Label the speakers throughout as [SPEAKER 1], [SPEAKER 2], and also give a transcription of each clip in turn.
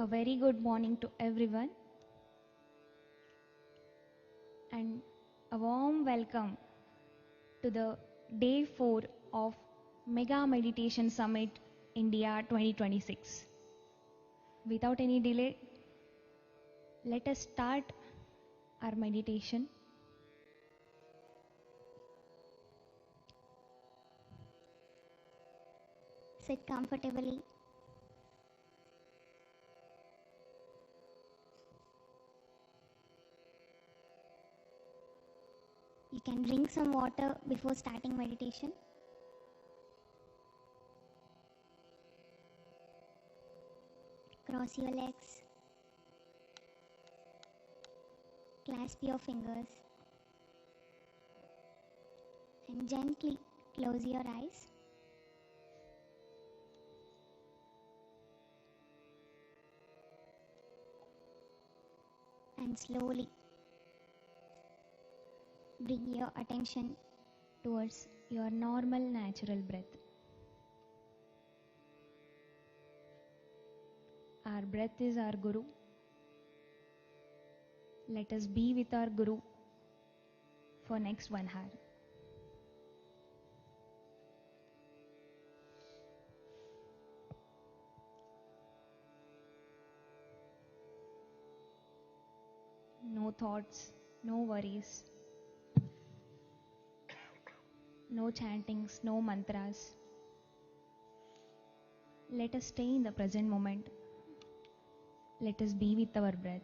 [SPEAKER 1] A very good morning to everyone and a warm welcome to the day 4 of Mega Meditation Summit India 2026. Without any delay, let us start our meditation.
[SPEAKER 2] Sit comfortably. You can drink some water before starting meditation. Cross your legs. Clasp your fingers. And gently close your eyes. And slowly bring your attention
[SPEAKER 1] Towards your normal natural breath. Our breath is our Guru. Let us be with our Guru for next 1 hour. No thoughts, no worries, no chantings, no mantras. Let us stay in the present moment. Let us be with our breath.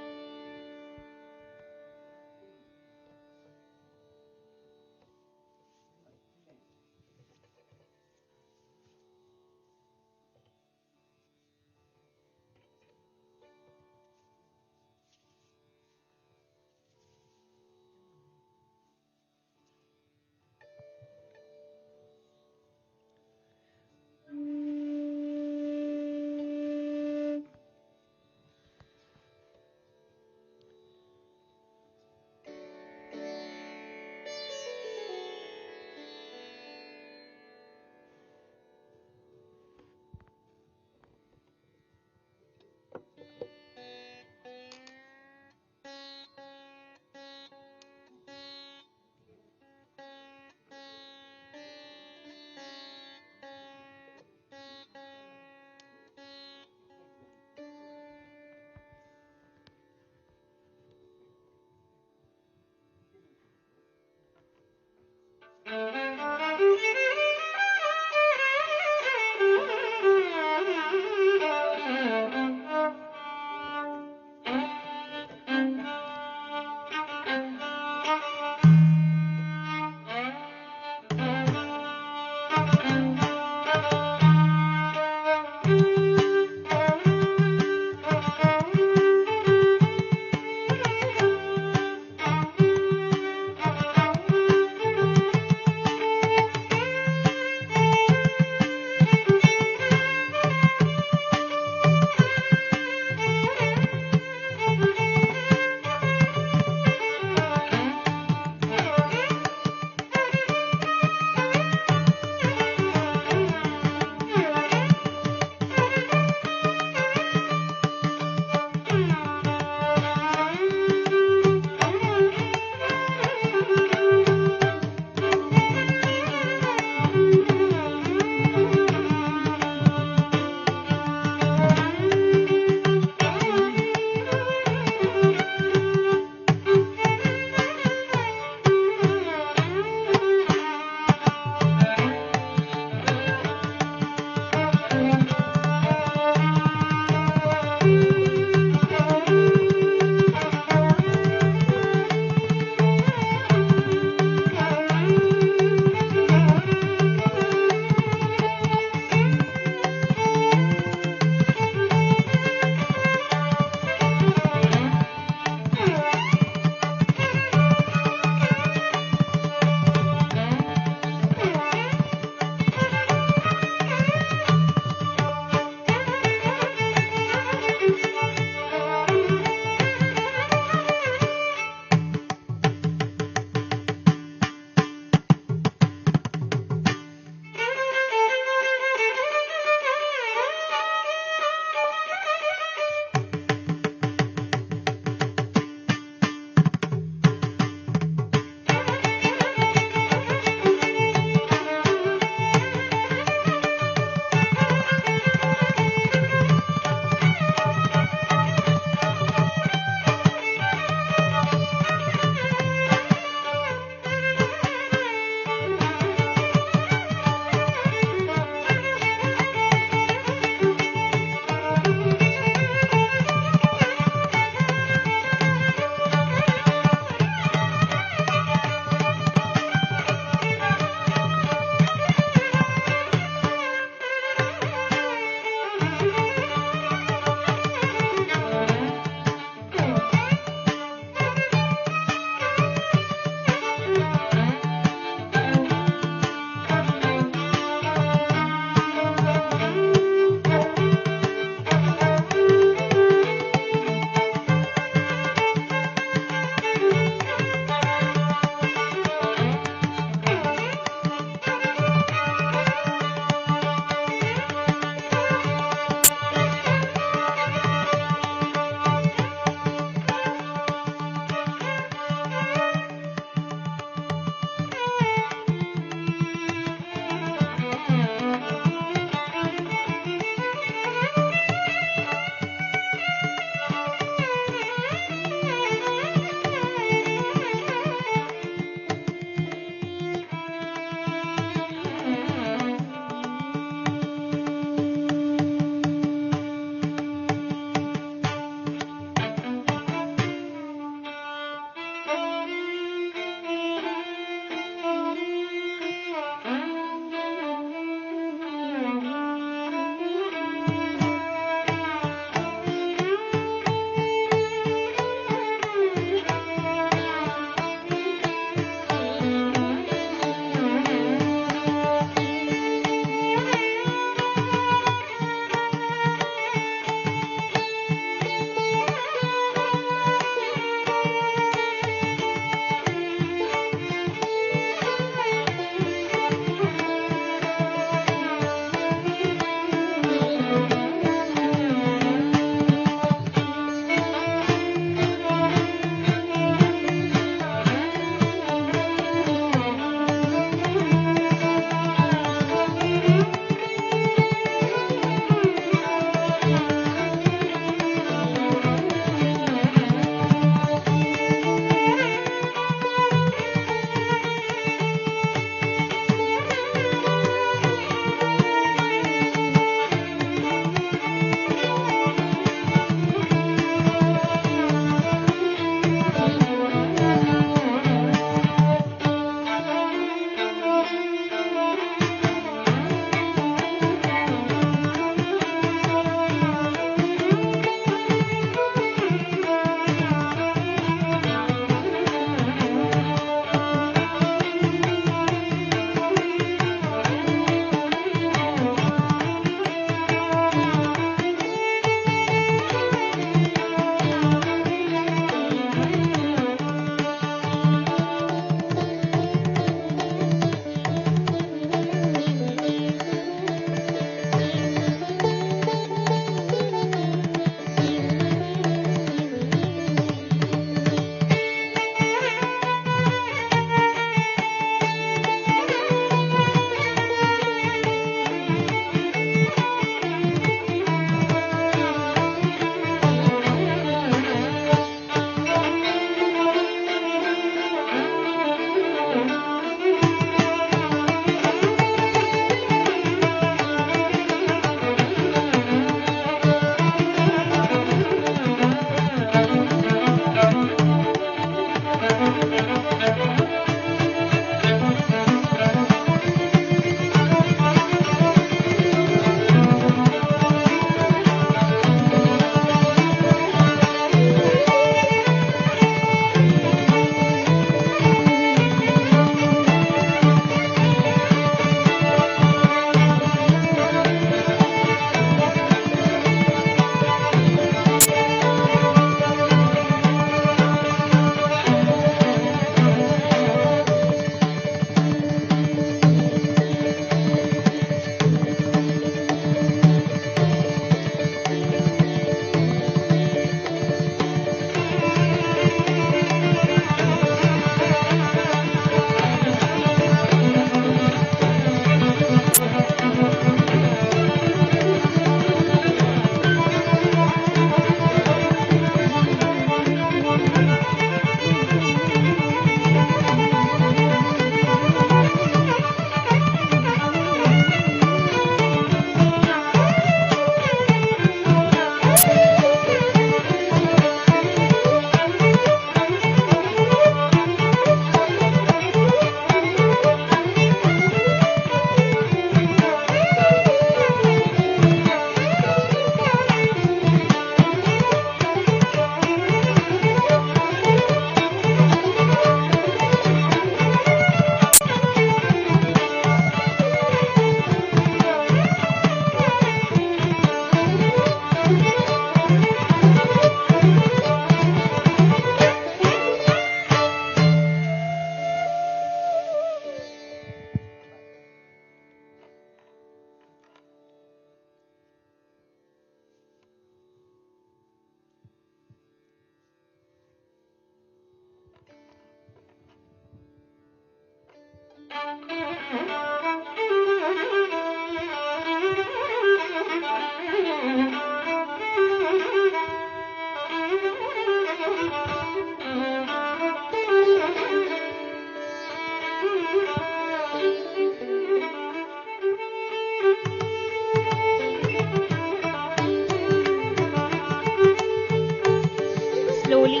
[SPEAKER 1] Slowly,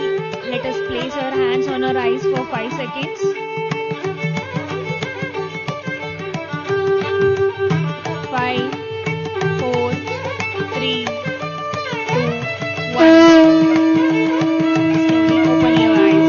[SPEAKER 1] let us place our hands on our eyes for 5 seconds. 5, 4, 3, 2, 1. Slowly open your eyes.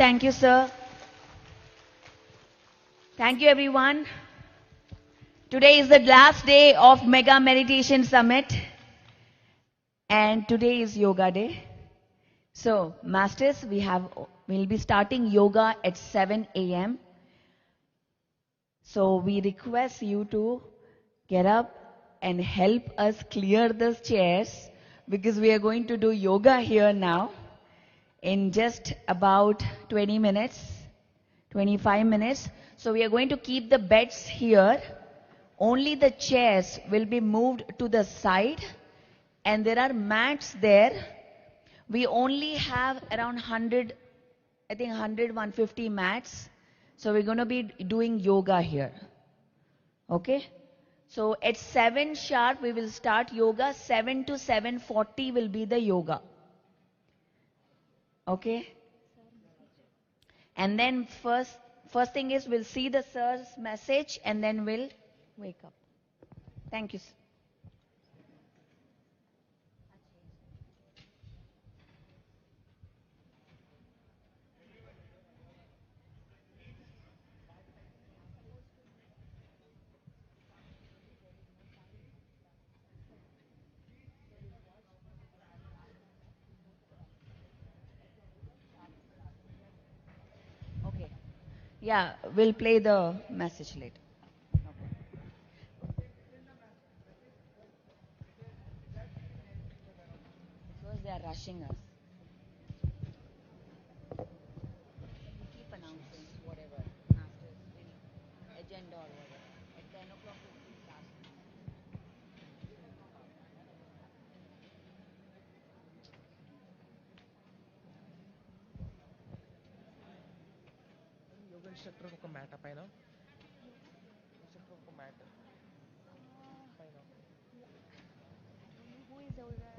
[SPEAKER 1] Thank you, sir. Thank you, everyone. Today is the last day of Mega Meditation Summit, and today is Yoga Day. So, masters, we'll be starting yoga at 7 a.m. So, we request you to get up and help us clear the chairs because we are going to do yoga here now in just about 20 minutes, 25 minutes. So we are going to keep the beds here. Only the chairs will be moved to the side and there are mats there. We only have around 100, I think 100, 150 mats. So we're going to be doing yoga here. Okay? So at 7 sharp we will start yoga. 7 to 7:40 will be the yoga. Okay? And then first thing is we'll see the sir's message and then we'll wake up. Thank you, sir. Okay. Yeah, we'll play the message later. Because they are rushing us. We keep announcing whatever, masters, agenda or whatever. At 10 o'clock we'll start.
[SPEAKER 3] Yoga instructor ఒక mat పైన instructor ఒక mat పైన
[SPEAKER 1] Who is over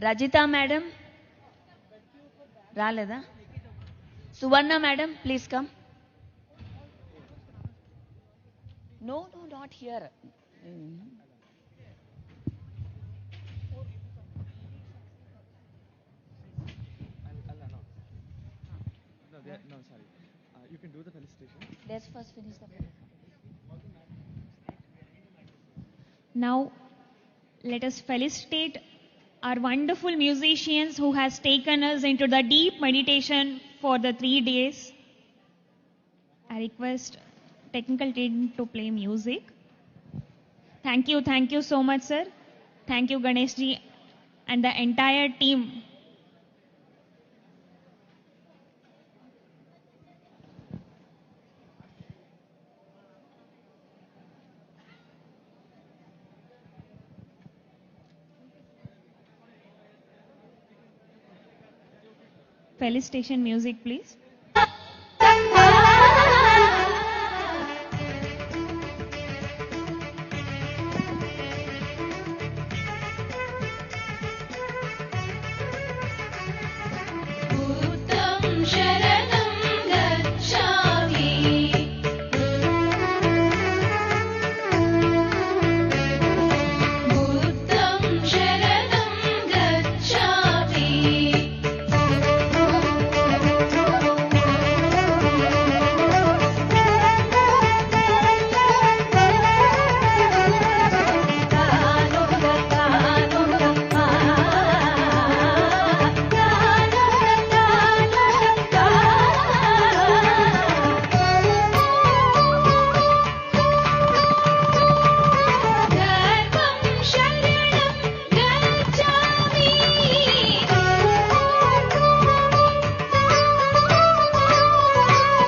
[SPEAKER 1] Rajita madam, Raleda. Suvarna madam, please come. No, no, not here.
[SPEAKER 3] I'll announce. No, sorry. You can do the felicitation.
[SPEAKER 1] Let's first finish the presentation.
[SPEAKER 4] Now, let us felicitate our wonderful musicians who has taken us into the deep meditation for the 3 days. I request technical team to play music. Thank you so much, sir. Thank you, Ganesh ji, and the entire team. Felicitation music, please.
[SPEAKER 5] बुद्धं शरणं गच्छामि बुद्धं शरणं गच्छामि धर्मं शरणं गच्छामि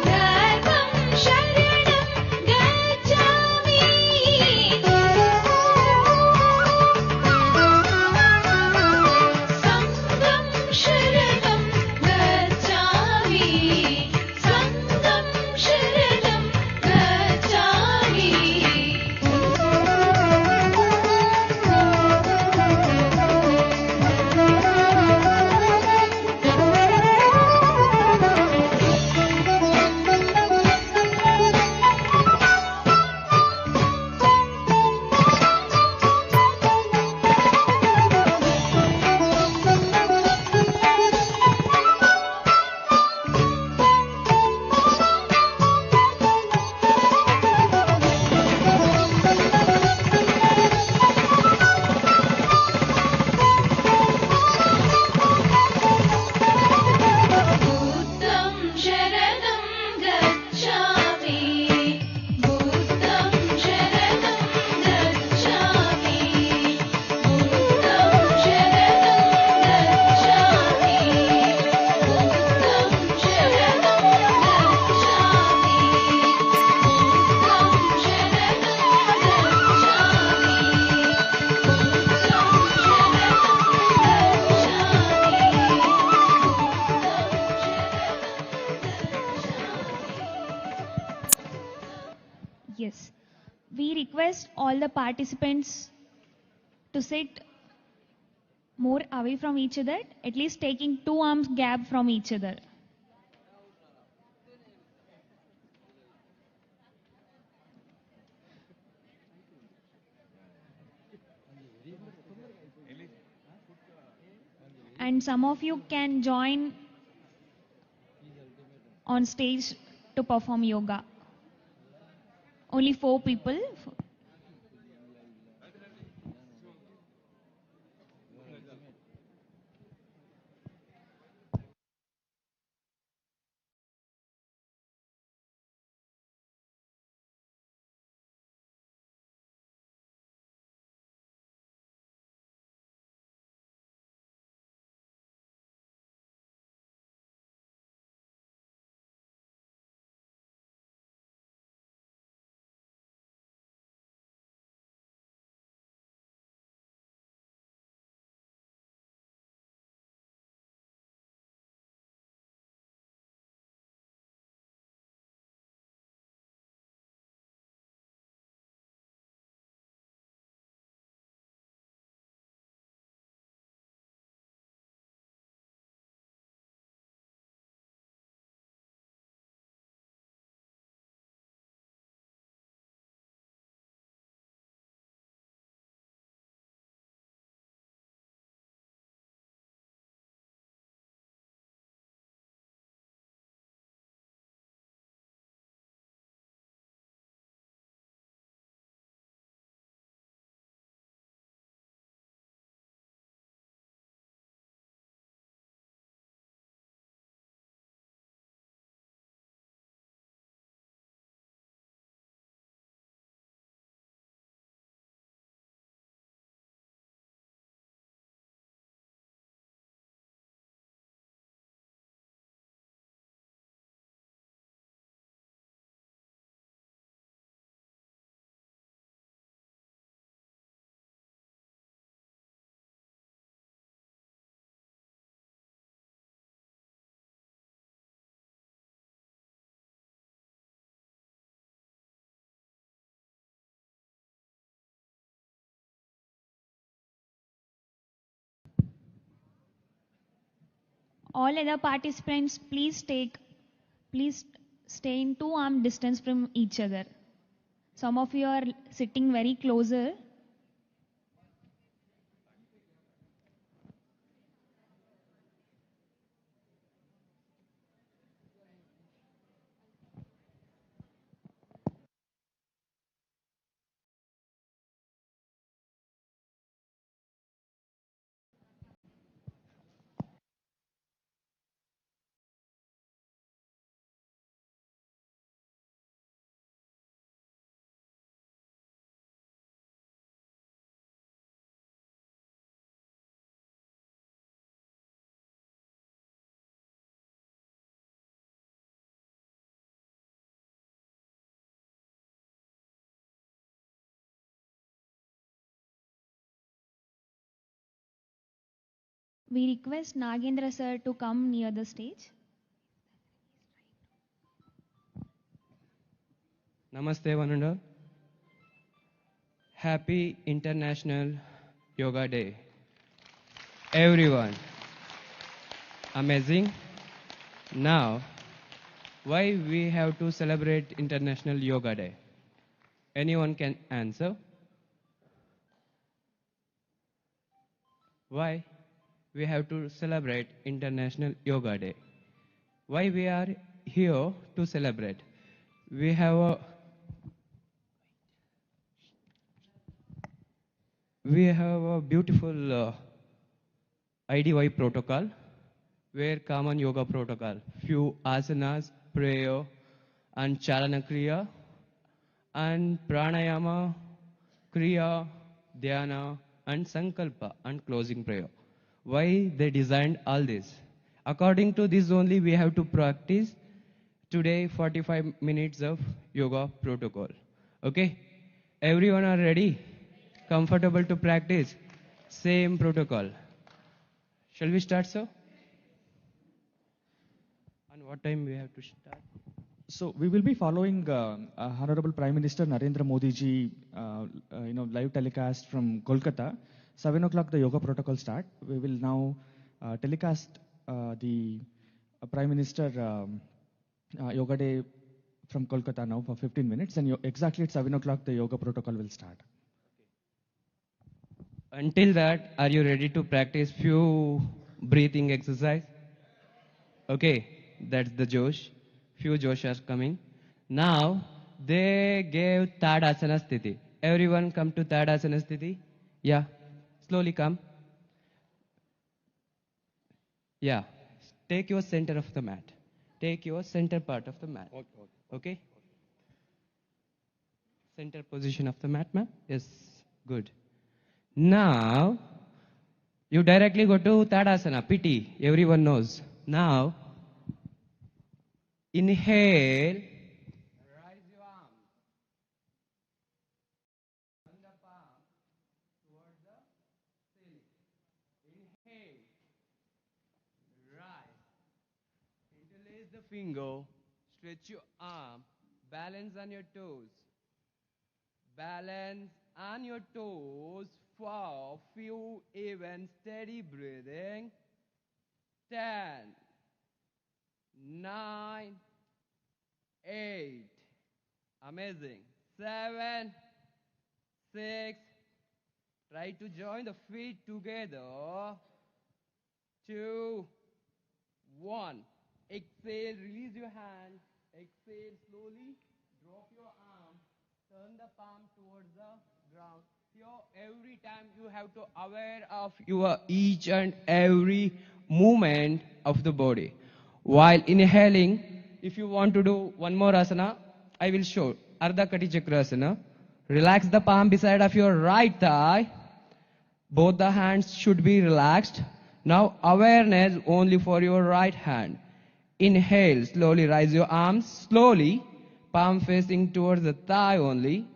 [SPEAKER 5] धर्मं शरणं गच्छामि संघं शरणं गच्छामि संघं शरणं गच्छामि बुद्धं शरणं गच्छामि बुद्धं शरणं गच्छामि बुद्धं शरणं गच्छामि बुद्धं शरणं गच्छामि बुद्धं
[SPEAKER 4] Yes. We request all the participants to sit more away from each other, at least taking 2 arms gap from each other. And some of you can join on stage to perform yoga. Only 4 people. All other participants, please stay in 2 arm distance from each other. Some of you are sitting very closer. We request Nagendra sir to come near the stage.
[SPEAKER 6] Namaste, one and all. Happy International Yoga Day. Everyone. Amazing. Now, why we have to celebrate International Yoga Day? Anyone can answer? Why we have to celebrate International Yoga Day? Why we are here to celebrate? We have a beautiful IDY protocol, where common yoga protocol, few asanas, prayer, and chalana kriya, and pranayama, kriya, dhyana, and sankalpa, and closing prayer. Why they designed all this? According to this only, we have to practice today 45 minutes of yoga protocol. Okay? Everyone are ready? Comfortable to practice? Same protocol. Shall we start, sir? And what time we have to start?
[SPEAKER 7] So we will be following Honorable Prime Minister Narendra Modi ji, live telecast from Kolkata. 7 o'clock the yoga protocol start. We will now telecast the Prime Minister Yoga Day from Kolkata now for 15 minutes, and exactly at 7 o'clock the yoga protocol will start.
[SPEAKER 6] Until that, are you ready to practice few breathing exercise? Okay, that's the Josh. Few Josh are coming. Now, they gave Tadasana Sthiti. Everyone come to Tadasana Sthiti? Yeah, slowly come. Yeah, take your center of the mat. Take your center part of the mat. Okay? Center position of the mat, ma'am? Yes, good. Now, you directly go to Tadasana, PT, everyone knows. Now, inhale, raise your arm. Turn the palm towards the ceiling. Inhale, rise. Interlace the finger, stretch your arm, balance on your toes. Balance on your toes for few even steady breathing. 10, 9, 8. Amazing. 7, 6. Try to join the feet together. 2, 1. Exhale, release your hand. Exhale slowly. Drop your arm. Turn the palm towards the ground. Here, every time you have to aware of your each and every movement of the body. While inhaling, if you want to do one more asana, I will show. Ardha Kati Chakra asana. Relax the palm beside of your right thigh. Both the hands should be relaxed. Now awareness only for your right hand. Inhale, slowly rise your arms, slowly, palm facing towards the thigh only.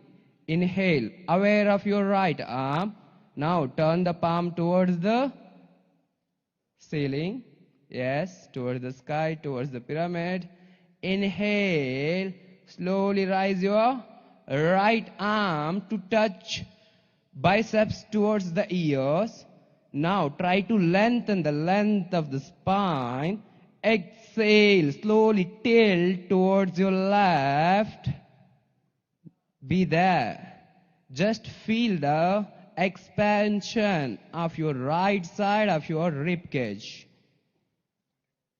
[SPEAKER 6] Inhale, aware of your right arm. Now turn the palm towards the ceiling. Yes, towards the sky, towards the pyramid. Inhale, slowly rise your right arm to touch biceps towards the ears. Now try to lengthen the length of the spine. Exhale, slowly tilt towards your left. Be there. Just feel the expansion of your right side of your rib cage.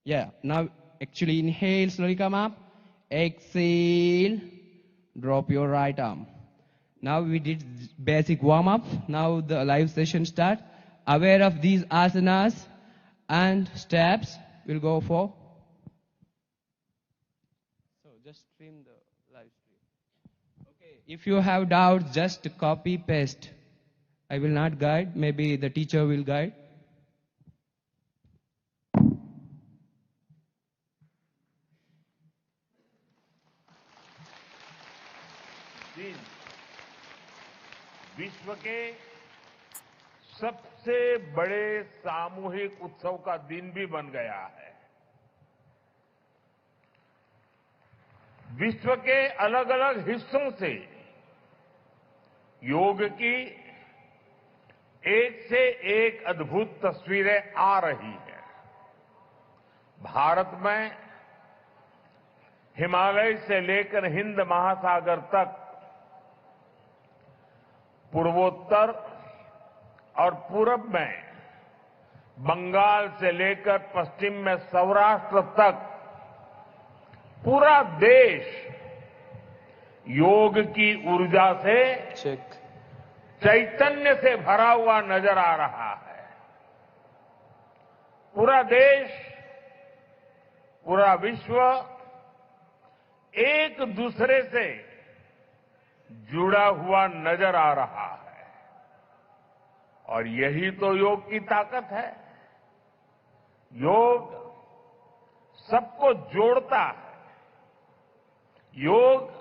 [SPEAKER 6] Yeah, now actually inhale, slowly come up. Exhale, drop your right arm. Now we did basic warm up. Now the live session start. Aware of these asanas and steps. We'll go for. So just stream the live stream. Okay. If you have doubts, just copy paste. I will not guide. Maybe the teacher will guide.
[SPEAKER 8] दिन विश्व के सबसे बड़े सामूहिक उत्सव का दिन भी बन गया है। विश्व के अलग अलग हिस्सों से योग की एक से एक अद्भुत तस्वीरें आ रही हैं। भारत में हिमालय से लेकर हिंद महासागर तक, पूर्वोत्तर और पूरब में बंगाल से लेकर पश्चिम में सौराष्ट्र तक पूरा देश योग की ऊर्जा से चैतन्य से भरा हुआ नजर आ रहा है। पूरा देश, पूरा विश्व एक दूसरे से जुड़ा हुआ नजर आ रहा है और यही तो योग की ताकत है। योग सबको जोड़ता है, योग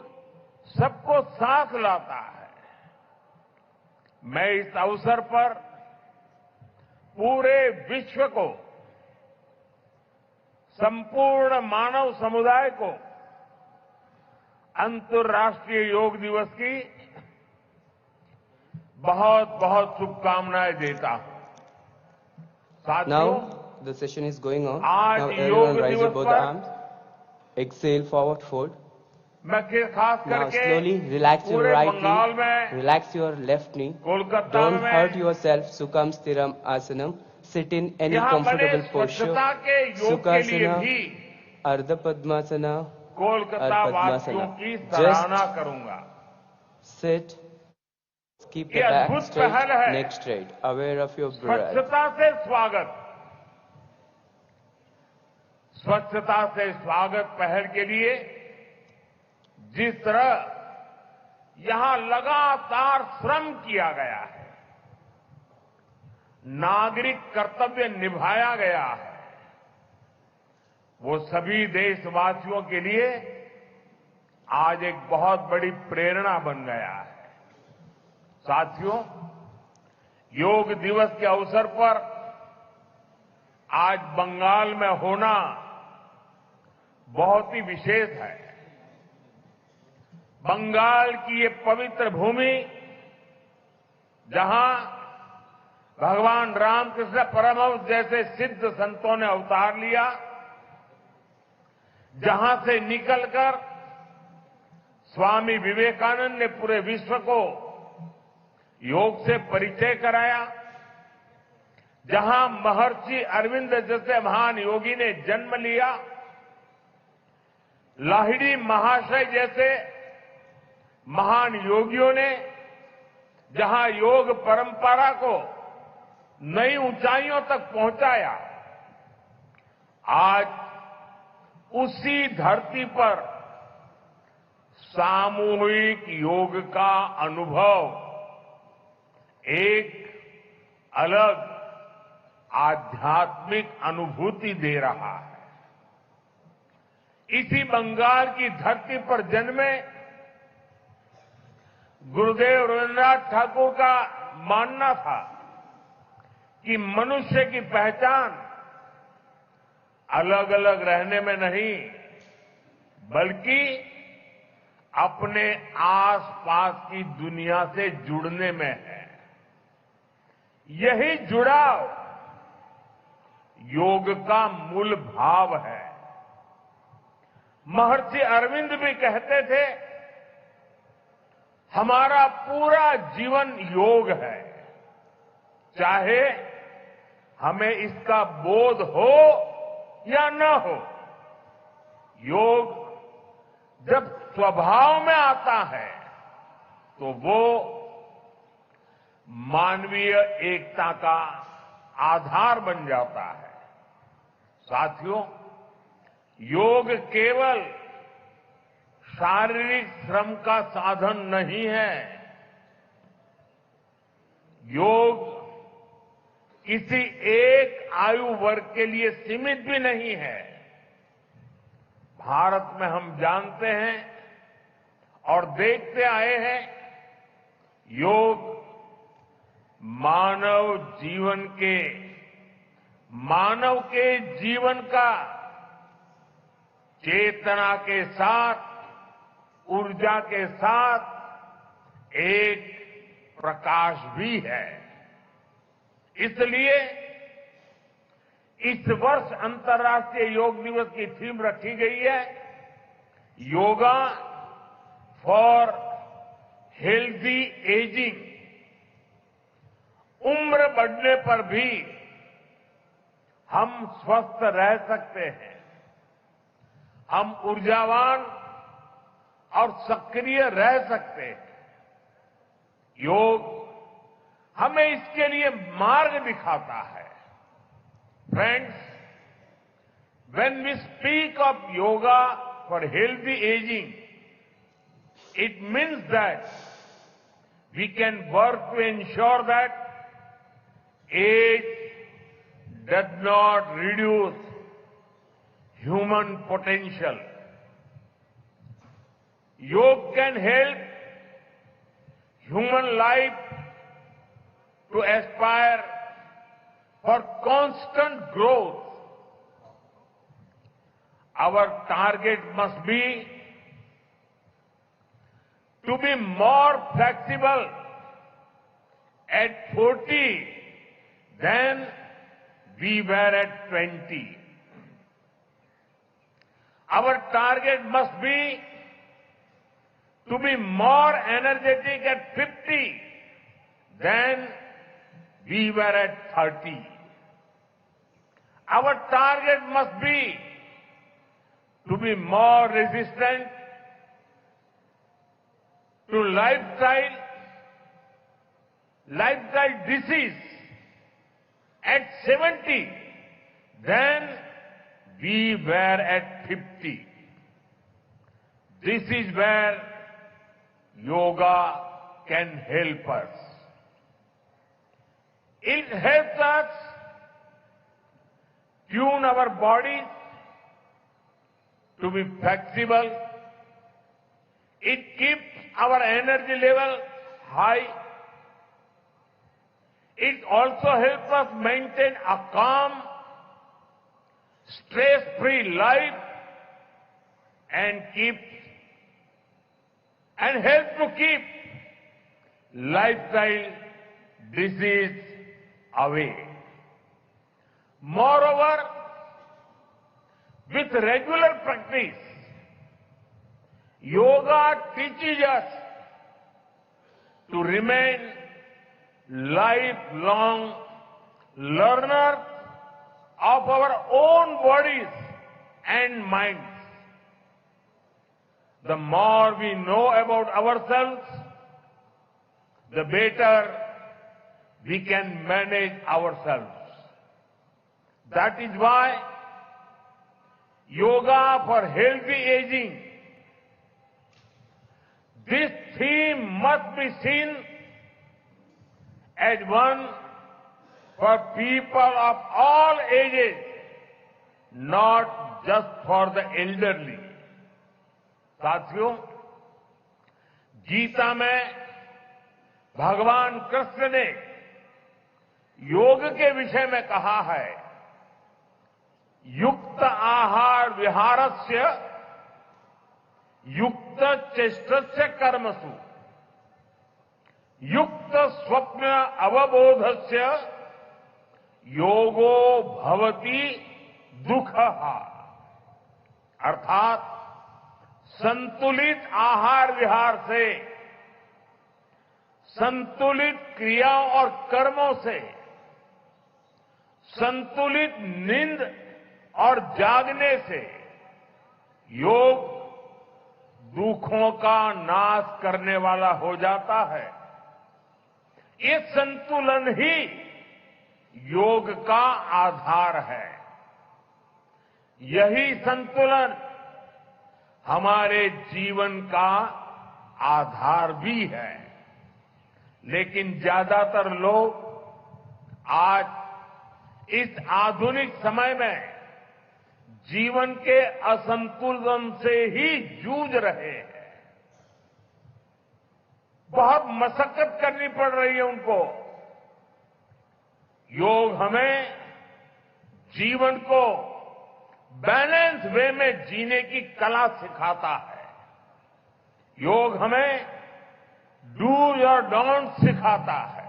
[SPEAKER 8] सबको साथ लाता है। मैं इस अवसर पर पूरे विश्व को, संपूर्ण मानव समुदाय को अंतर्राष्ट्रीय योग दिवस की बहुत बहुत शुभकामनाएं देता हूं। साथियों,
[SPEAKER 6] Now the session is going on.
[SPEAKER 8] आज
[SPEAKER 6] Now
[SPEAKER 8] योग
[SPEAKER 6] everyone raise your
[SPEAKER 8] दिवस
[SPEAKER 6] both
[SPEAKER 8] पर
[SPEAKER 6] arms. Exhale, forward fold.
[SPEAKER 8] मैं खास
[SPEAKER 6] Now
[SPEAKER 8] करके
[SPEAKER 6] slowly relax your
[SPEAKER 8] पूरे
[SPEAKER 6] right
[SPEAKER 8] बंगाल
[SPEAKER 6] knee,
[SPEAKER 8] में,
[SPEAKER 6] relax your left knee.
[SPEAKER 8] Kolkata
[SPEAKER 6] Don't
[SPEAKER 8] में,
[SPEAKER 6] hurt yourself. Sukham Stiram Asanam. Sit in any
[SPEAKER 8] यहाँ बने
[SPEAKER 6] comfortable posture.
[SPEAKER 8] स्वच्छता के योग के लिए
[SPEAKER 6] Sukhasana,
[SPEAKER 8] भी
[SPEAKER 6] Ardha Padmasana,
[SPEAKER 8] कोलकाता
[SPEAKER 6] और
[SPEAKER 8] वासियों
[SPEAKER 6] पद्मासना।
[SPEAKER 8] की सराहना करूंगा।
[SPEAKER 6] sit. Keep the
[SPEAKER 8] ये
[SPEAKER 6] back
[SPEAKER 8] अद्भुत
[SPEAKER 6] straight,
[SPEAKER 8] पहल है।
[SPEAKER 6] neck straight. Aware of your breath.
[SPEAKER 8] स्वच्छता से स्वागत, स्वच्छता से स्वागत पहल के लिए जिस तरह यहां लगातार श्रम किया गया है, नागरिक कर्तव्य निभाया गया है, वो सभी देशवासियों के लिए आज एक बहुत बड़ी प्रेरणा बन गया है। साथियों, योग दिवस के अवसर पर आज बंगाल में होना बहुत ही विशेष है। बंगाल की ये पवित्र भूमि, जहां भगवान रामकृष्ण परमहंस जैसे सिद्ध संतों ने अवतार लिया, जहां से निकलकर स्वामी विवेकानंद ने पूरे विश्व को योग से परिचय कराया, जहां महर्षि अरविंद जैसे महान योगी ने जन्म लिया, लाहिड़ी महाशय जैसे महान योगियों ने जहां योग परंपरा को नई ऊंचाइयों तक पहुंचाया, आज उसी धरती पर सामूहिक योग का अनुभव एक अलग आध्यात्मिक अनुभूति दे रहा है। इसी बंगाल की धरती पर जन्मे गुरुदेव रविन्द्रनाथ ठाकुर का मानना था कि मनुष्य की पहचान अलग अलग रहने में नहीं, बल्कि अपने आसपास की दुनिया से जुड़ने में है। यही जुड़ाव योग का मूल भाव है। महर्षि अरविंद भी कहते थे, हमारा पूरा जीवन योग है, चाहे हमें इसका बोध हो या न हो। योग जब स्वभाव में आता है तो वो मानवीय एकता का आधार बन जाता है। साथियों, योग केवल शारीरिक श्रम का साधन नहीं है। योग किसी एक आयु वर्ग के लिए सीमित भी नहीं है। भारत में हम जानते हैं और देखते आए हैं, योग मानव के जीवन का चेतना के साथ, ऊर्जा के साथ एक प्रकाश भी है। इसलिए इस वर्ष अंतर्राष्ट्रीय योग दिवस की थीम रखी गई है, योगा फॉर हेल्दी एजिंग। उम्र बढ़ने पर भी हम स्वस्थ रह सकते हैं, हम ऊर्जावान और सक्रिय रह सकते हैं। योग हमें इसके लिए मार्ग दिखाता है। Friends, when we speak of yoga for healthy aging, it means that we can work to ensure that age does not reduce human potential. Yoga can help human life to aspire for constant growth. Our target must be to be more flexible at 40 than we were at 20. Our target must be to be more energetic at 50 than we were at 30. Our target must be to be more resistant to lifestyle disease at 70 than we were at 50. This is where yoga can help us. It helps us tune our bodies to be flexible. It keeps our energy level high. It also helps us maintain a calm, stress-free life and help to keep lifestyle disease away. Moreover, with regular practice, yoga teaches us to remain lifelong learners of our own bodies and minds. The more we know about ourselves, the better we can manage ourselves. That is why yoga for healthy aging, this theme must be seen as one for people of all ages, not just for the elderly. साथियों, गीता में भगवान कृष्ण ने योग के विषय में कहा है, युक्त आहार विहारस्य युक्त चेष्टस्य कर्मसु युक्त स्वप्न अवबोधस्य योगो भवति दुःखः। अर्थात संतुलित आहार विहार से, संतुलित क्रियाओं और कर्मों से, संतुलित नींद और जागने से योग दुखों का नाश करने वाला हो जाता है। ये संतुलन ही योग का आधार है। यही संतुलन हमारे जीवन का आधार भी है। लेकिन ज्यादातर लोग आज इस आधुनिक समय में जीवन के असंतुलन से ही जूझ रहे हैं। बहुत मशक्कत करनी पड़ रही है उनको। योग हमें जीवन को बैलेंस वे में जीने की कला सिखाता है। योग हमें डूज और डोंट सिखाता है।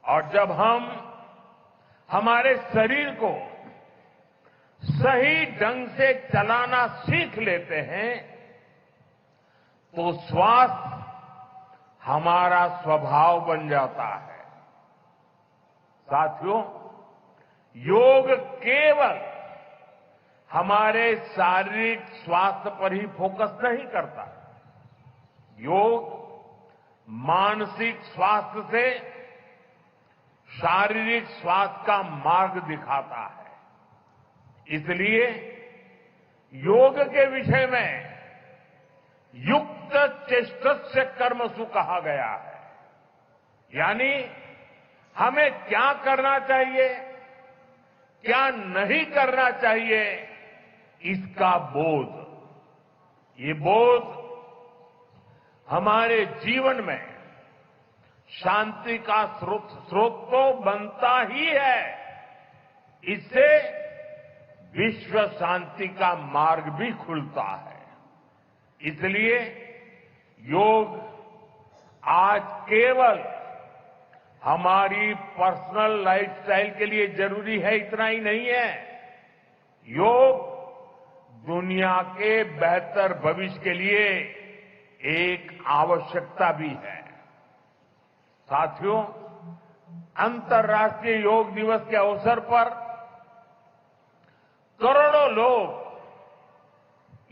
[SPEAKER 8] और जब हम हमारे शरीर को सही ढंग से चलाना सीख लेते हैं तो स्वास्थ्य हमारा स्वभाव बन जाता है। साथियों, योग केवल हमारे शारीरिक स्वास्थ्य पर ही फोकस नहीं करता। योग मानसिक स्वास्थ्य से शारीरिक स्वास्थ्य का मार्ग दिखाता है। इसलिए योग के विषय में युक्त चेष्टस्य कर्मसु कहा गया है। यानी हमें क्या करना चाहिए, क्या नहीं करना चाहिए, इसका बोध। ये बोध हमारे जीवन में शांति का स्रोत तो बनता ही है। इससे विश्व शांति का मार्ग भी खुलता है। इसलिए योग आज केवल हमारी पर्सनल लाइफस्टाइल के लिए जरूरी है, इतना ही नहीं है। योग दुनिया के बेहतर भविष्य के लिए एक आवश्यकता भी है। साथियों, अंतर्राष्ट्रीय योग दिवस के अवसर पर करोड़ों लोग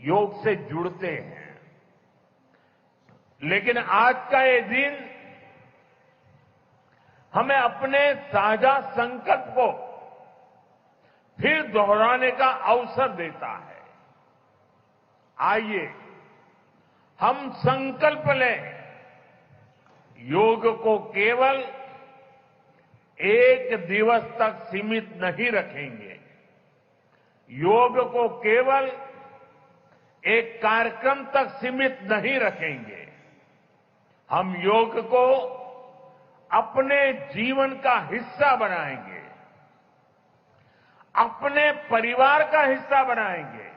[SPEAKER 8] योग से जुड़ते हैं। लेकिन आज का ये दिन हमें अपने साझा संकल्प को फिर दोहराने का अवसर देता है। आइए हम संकल्प लें, योग को केवल एक दिवस तक सीमित नहीं रखेंगे। योग को केवल एक कार्यक्रम तक सीमित नहीं रखेंगे। हम योग को अपने जीवन का हिस्सा बनाएंगे, अपने परिवार का हिस्सा बनाएंगे,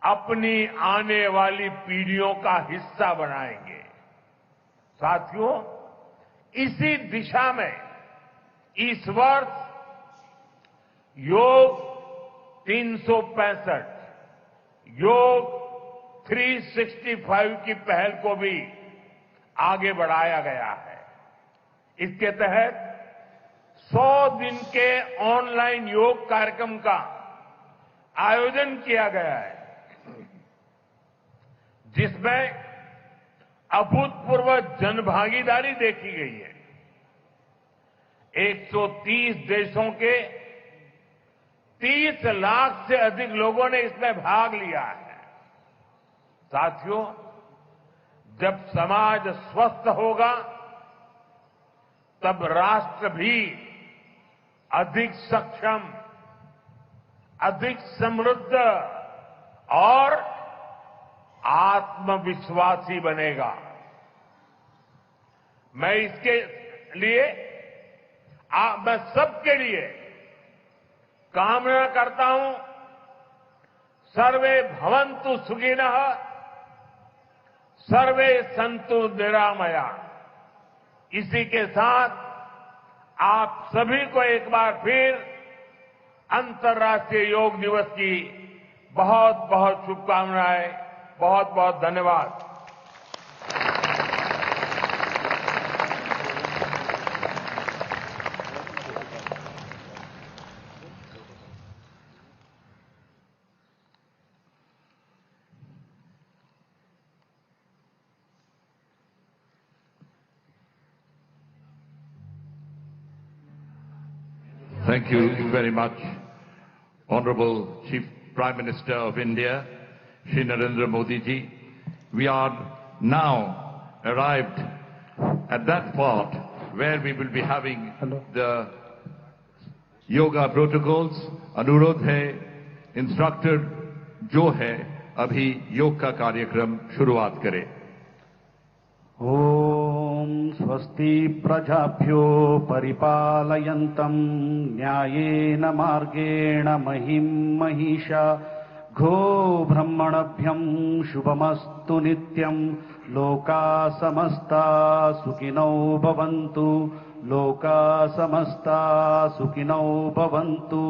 [SPEAKER 8] अपनी आने वाली पीढ़ियों का हिस्सा बनाएंगे। साथियों, इसी दिशा में इस वर्ष योग 365 योग 365 की पहल को भी आगे बढ़ाया गया है। इसके तहत 100 दिन के ऑनलाइन योग कार्यक्रम का आयोजन किया गया है, जिसमें अभूतपूर्व जनभागीदारी देखी गई है। 130 देशों के 30 लाख से अधिक लोगों ने इसमें भाग लिया है। साथियों, जब समाज स्वस्थ होगा तब राष्ट्र भी अधिक सक्षम, अधिक समृद्ध और आत्मविश्वासी बनेगा। मैं इसके लिए मैं सबके लिए कामना करता हूं, सर्वे भवन्तु सुखिनः, सर्वे संतु निरामया। इसी के साथ आप सभी को एक बार फिर अंतर्राष्ट्रीय योग दिवस की बहुत बहुत शुभकामनाएं, बहुत बहुत धन्यवाद।
[SPEAKER 9] Thank you very much, Honorable Chief Prime Minister of India, Shri Narendra Modi ji. We are now arrived at that part where we will be having the yoga protocols. अनुरोध है, इंस्ट्रक्टर जो है अभी योग का कार्यक्रम शुरुआत करे।
[SPEAKER 10] ॐ स्वस्ति प्रजाभ्यो परिपालयन्तं न्यायेन मार्गेण महिं महिषा घो ब्रह्मणभ्यं शुभमस्तु नित्यं लोका समस्ता सुखिनो भवन्तु लोका समस्ता सुखिनो भवन्तु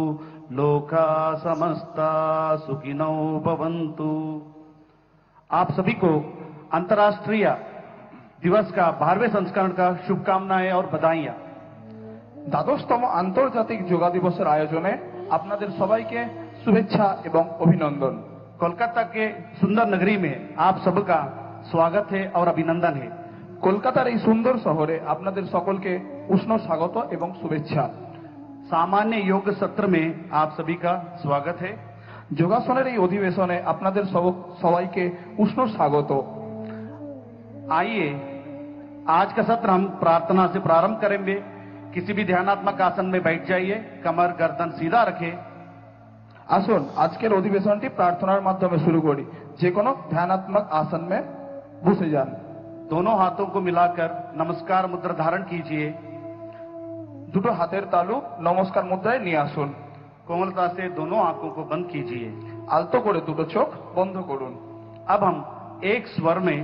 [SPEAKER 10] लोका समस्ता सुखिनो भवन्तु। आप सभी को अंतर्राष्ट्रीय दिवस का 12वें संस्करण का शुभकामनाएं और बधाइयां।
[SPEAKER 3] দ্বাদশতম আন্তর্জাতিক যোগা দিবসের আয়োজনে আপনাদের সবাইকে শুভেচ্ছা এবং অভিনন্দন।
[SPEAKER 10] कोलकाता के सुंदर नगरी में आप सबका स्वागत है और अभिनंदन है।
[SPEAKER 3] কলকাতার এই সুন্দর শহরে আপনাদের সকলকে উষ্ণ স্বাগত এবং শুভেচ্ছা।
[SPEAKER 10] सामान्य योग सत्र में आप सभी का स्वागत है।
[SPEAKER 3] যোগাসনের এই অধিবেশনে আপনাদের সবাইকে উষ্ণ স্বাগত।
[SPEAKER 10] आइए आज का सत्र हम प्रार्थना से प्रारंभ करेंगे। किसी भी ध्यानात्मक आसन में बैठ जाइए, कमर गर्दन सीधा रखें।
[SPEAKER 3] আসুন আজকের অধিবেশনটি প্রার্থনার মাধ্যমে শুরু করি। যে কোনো ধ্যানাত্মক আসন में বসে যান।
[SPEAKER 10] दोनों हाथों को मिलाकर नमस्कार मुद्रा धारण कीजिए।
[SPEAKER 3] দুটো হাতের তালু নমস্কার মুদ্রায় নিয়ে আসুন।
[SPEAKER 10] कोमलता से दोनों आंखों को बंद कीजिए।
[SPEAKER 3] আলতো করে দুটো চোখ বন্ধ করুন।
[SPEAKER 10] अब हम एक स्वर में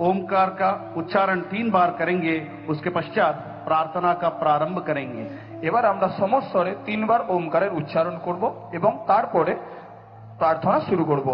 [SPEAKER 10] ओमकार का उच्चारण 3 बार करेंगे, उसके पश्चात प्रार्थना का प्रारंभ करेंगे।
[SPEAKER 3] এবার আমরা সমস্বরে 3 বার ওমকারের উচ্চারণ করব এবং তারপরে প্রার্থনা শুরু করব।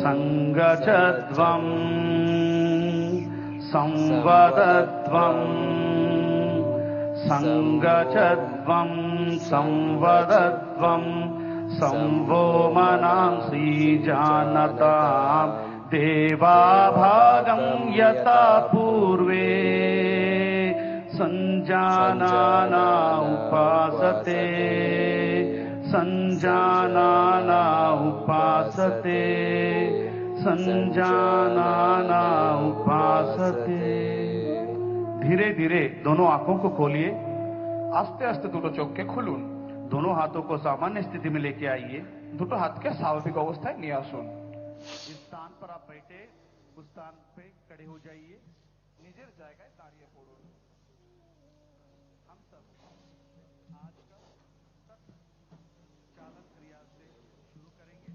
[SPEAKER 10] संगचध्वं संवदध्वं संगचध्वं संवदध्वं संवो मनांसि जानतां देवाभागं यथा पूर्वे संजानाना उपासते संजानाना उपासते संजानाना उपासते। धीरे धीरे दोनों आंखों को खोलिए।
[SPEAKER 3] আস্তে আস্তে দুটো চোখকে খুলুন।
[SPEAKER 10] दोनों हाथों को सामान्य स्थिति में लेके आइए।
[SPEAKER 3] দুটো হাতকে স্বাভাবিক অবস্থায় নিয়ে আসুন।
[SPEAKER 10] जिस स्थान पर आप बैठे उस स्थान पे खड़े हो जाइए।
[SPEAKER 3] নিজের জায়গায় দাঁড়িয়ে পড়ুন।
[SPEAKER 10] हम सब आज का सत्र चालन क्रिया से शुरू करेंगे।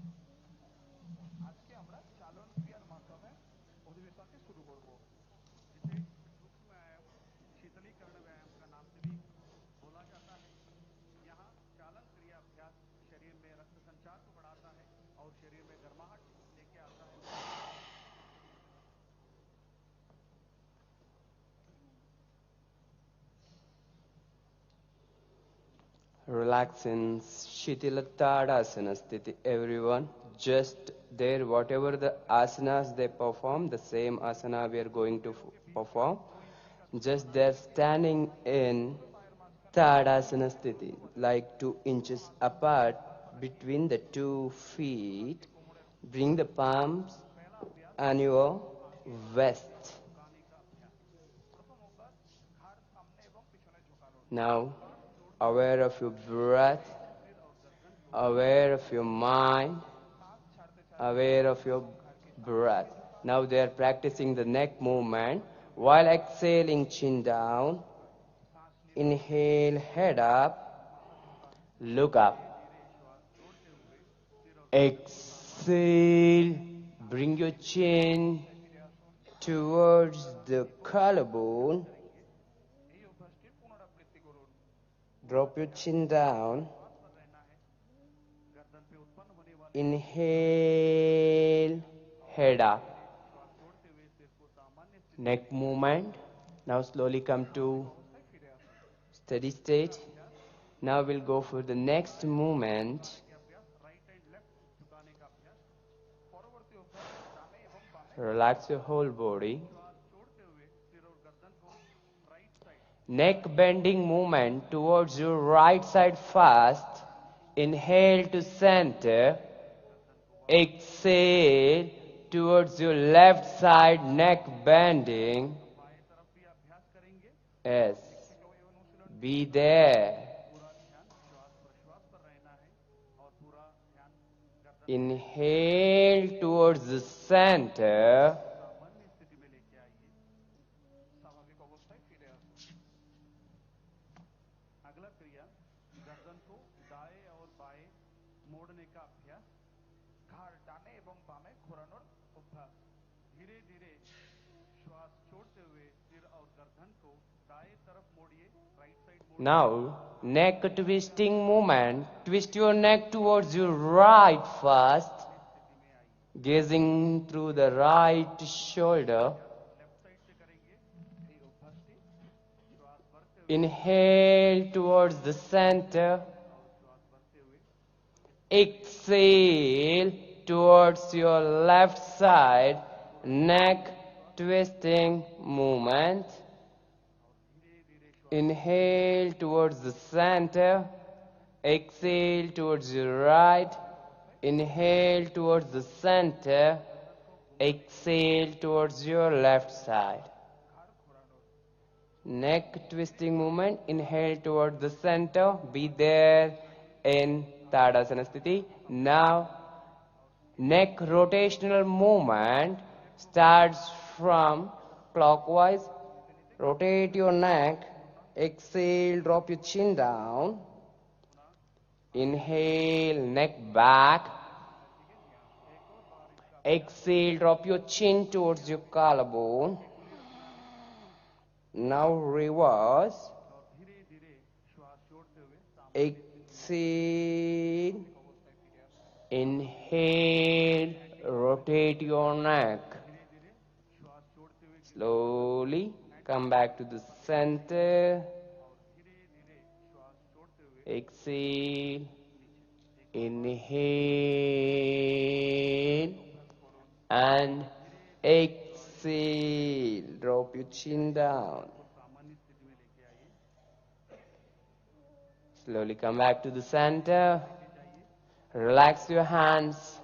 [SPEAKER 3] আজকে আমরা চালন ক্রিয়ার মাধ্যমে অধিবেশনটি শুরু করব।
[SPEAKER 10] जिसे सूक्ष्म व्यायाम शीतलीकरण व्यायाम का नाम से भी बोला जाता है। यहाँ चालन क्रिया अभ्यास शरीर में रक्त संचार को बढ़ाता है और शरीर में गर्माहट लेके आता है।
[SPEAKER 6] Relax in Shitilatadasana sthiti, everyone. Just there, whatever the asanas they perform, the same asana we are going to perform. Just there, standing in Tadasana sthiti, like 2 inches apart between the 2 feet. Bring the palms on your waist. Now, aware of your breath, aware of your mind, aware of your breath. Now they are practicing the neck movement while exhaling, chin down. Inhale, head up, look up. Exhale, bring your chin towards the collarbone. Drop your chin down. Inhale, head up. Neck movement. Now slowly come to steady state. Now we'll go for the next movement. Relax your whole body. Neck bending movement towards your right side first. Inhale to center. Exhale towards your left side, neck bending. Yes. Be there. Inhale towards the center.
[SPEAKER 10] अगला क्रिया गर्दन को दाएं और बाएं मोड़ने का अभ्यास घाड़ डाने एवं बामें घुरानोर अभ्यास धीरे धीरे श्वास छोड़ते हुए सिर और गर्दन को दाएं तरफ मोड़िए right side
[SPEAKER 6] Now, neck twisting movement. Twist your neck towards your right first, gazing through the right shoulder. Inhale towards the center. Exhale towards your left side, neck twisting movement. Inhale towards the center. Exhale towards your right. Inhale towards the center. Exhale towards your left side. Neck twisting movement. Inhale towards the center. Be there in Tadasana Sthiti. Now, neck rotational movement starts from clockwise. Rotate your neck. Exhale, drop your chin down. Inhale, neck back. Exhale, drop your chin towards your collarbone. Now reverse. Exhale. Inhale, rotate your neck. Slowly come back to the center. Exhale. Inhale. And exhale. Drop your chin down. Slowly come back to the center. Relax your hands.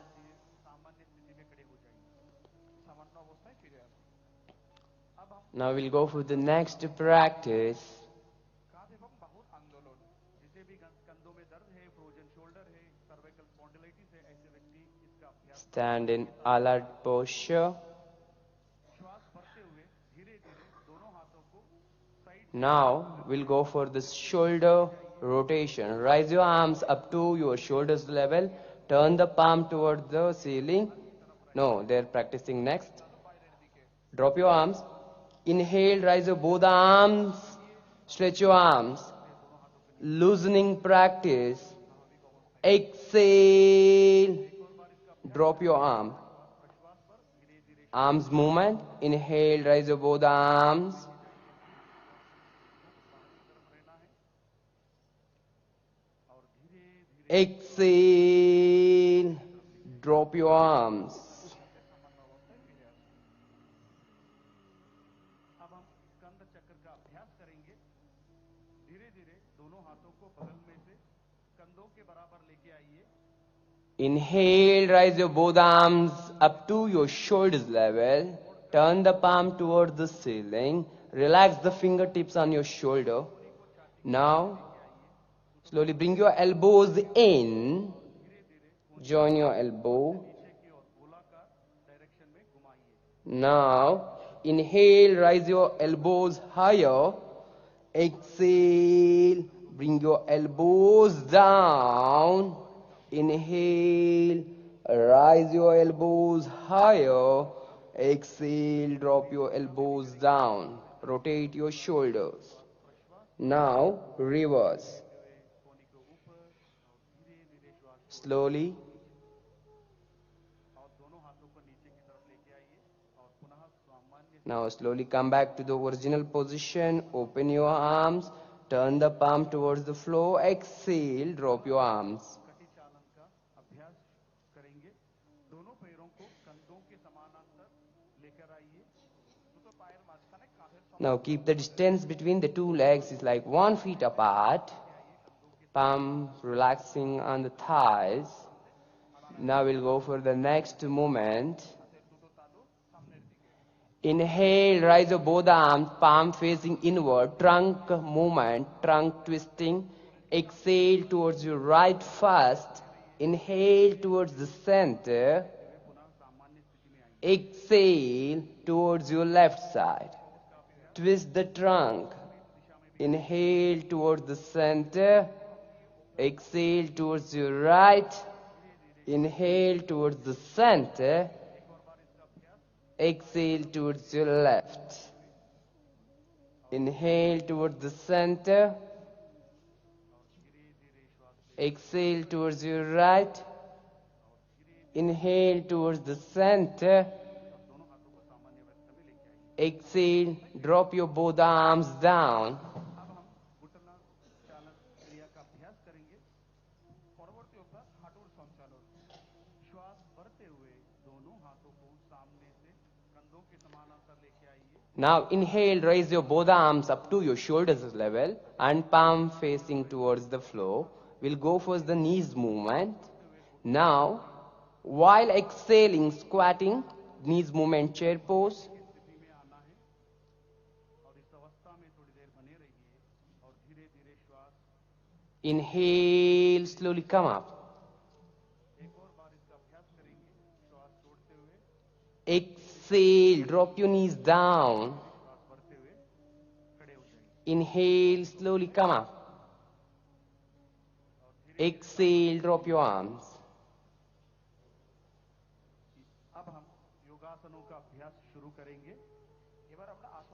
[SPEAKER 6] Now we'll go for the next practice.
[SPEAKER 10] कांध एवं बाहु आंदोलन जिसे भी कंधों में दर्द है, frozen shoulder है, cervical spondylitis है, ऐसे व्यक्ति इसका अभ्यास
[SPEAKER 6] Stand in alert posture.
[SPEAKER 10] श्वास भरते हुए धीरे धीरे दोनों हाथों को side
[SPEAKER 6] Now we'll go for the shoulder rotation. Raise your arms up to your shoulders level. Turn the palm toward the ceiling. No, they're practicing next. Drop your arms. Inhale, raise your both arms. Stretch your arms. Loosening practice. Exhale. Drop your arm. Arms movement. Inhale, raise your both arms. Exhale. Drop your arms.
[SPEAKER 10] अब हम स्कंद चक्र का अभ्यास करेंगे। धीरे धीरे दोनों हाथों को बगल में से कंधों के बराबर लेके आइए।
[SPEAKER 6] Inhale, raise your both arms up to your shoulders level. Turn the palm towards the ceiling. Relax the fingertips on your shoulder. Now, slowly bring your elbows in. Join your elbow. Now, inhale, rise your elbows higher. Exhale, bring your elbows down. Inhale, rise your elbows higher. Exhale, drop your elbows down. Rotate your shoulders. Now, reverse. Slowly. Now slowly come back to the original position. Open your arms. Turn the palm towards the floor. Exhale. Drop your arms. Now keep the distance between the two legs is like 1 feet apart. Palm relaxing on the thighs. Now we'll go for the next movement. Inhale, rise your both arms, palm facing inward, trunk movement, trunk twisting. Exhale towards your right first. Inhale towards the center. Exhale towards your left side. Twist the trunk. Inhale towards the center. Exhale towards your right. Inhale towards the center. Exhale towards your left. Inhale towards the center. Exhale towards your right. Inhale towards the center. Exhale, drop your both arms down. Now inhale, raise your both arms up to your shoulders level and palm facing towards the floor. We'll go for the knees movement. Now, while exhaling, squatting, knees movement, chair pose. Inhale, slowly come up. Exhale, drop your knees down. Inhale, slowly come up. Exhale, drop your arms.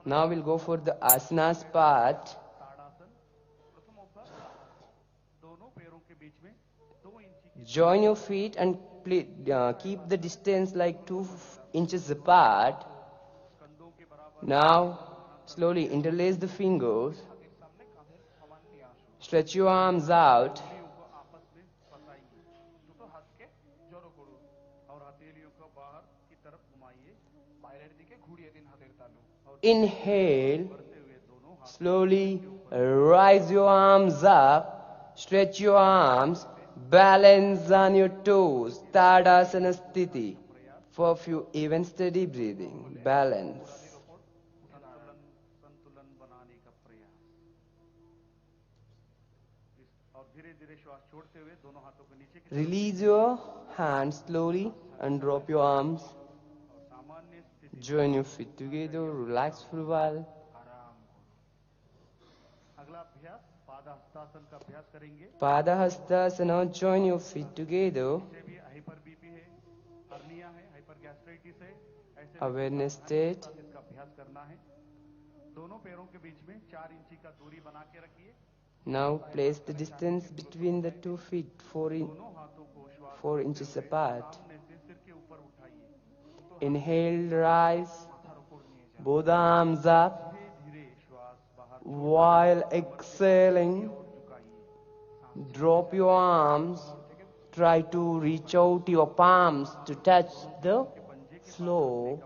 [SPEAKER 6] Now we'll go for the asanas part. Join your feet and keep the distance like 2 inches apart. Now, slowly interlace the fingers. Stretch your arms out. Inhale. Slowly rise your arms up. Stretch your arms. Balance on your toes. Tadasana Sthiti. For a few even steady breathing. Balance. Release your hands slowly and drop your arms. Join your feet together. Relax for a while. Padahastasana. Join your feet together. Awareness state. Now place the distance between the 2 feet 4 inches apart. Inhale, rise. Both arms up. While exhaling, drop your arms. Try to reach out your palms to touch the floor.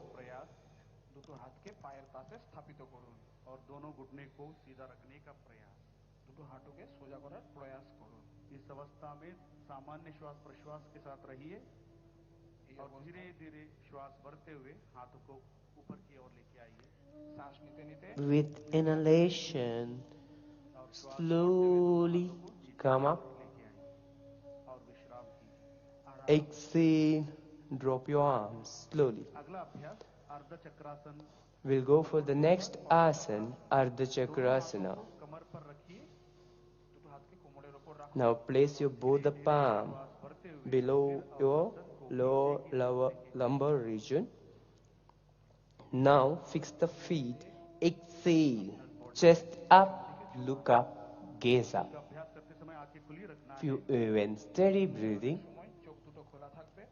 [SPEAKER 6] With inhalation,
[SPEAKER 11] Slowly come up.
[SPEAKER 10] और विश्राम कीजिए।
[SPEAKER 11] Exhale. Drop your arms slowly.
[SPEAKER 10] अगला अभ्यास अर्ध चक्रासन।
[SPEAKER 11] We'll go for the next asana, Ardha Chakrasana.
[SPEAKER 10] कमर पर रखिए, दोनों हाथ के कोमड़े ऊपर रखो।
[SPEAKER 11] Now place your both the palm below your lower lumbar region. Now fix the feet. Exhale. Chest up, look up, gaze up.
[SPEAKER 10] अभ्यास करते समय आंखें खुली रखना है।
[SPEAKER 11] Few even steady breathing.
[SPEAKER 10] चोख दुटो खोला থাকবে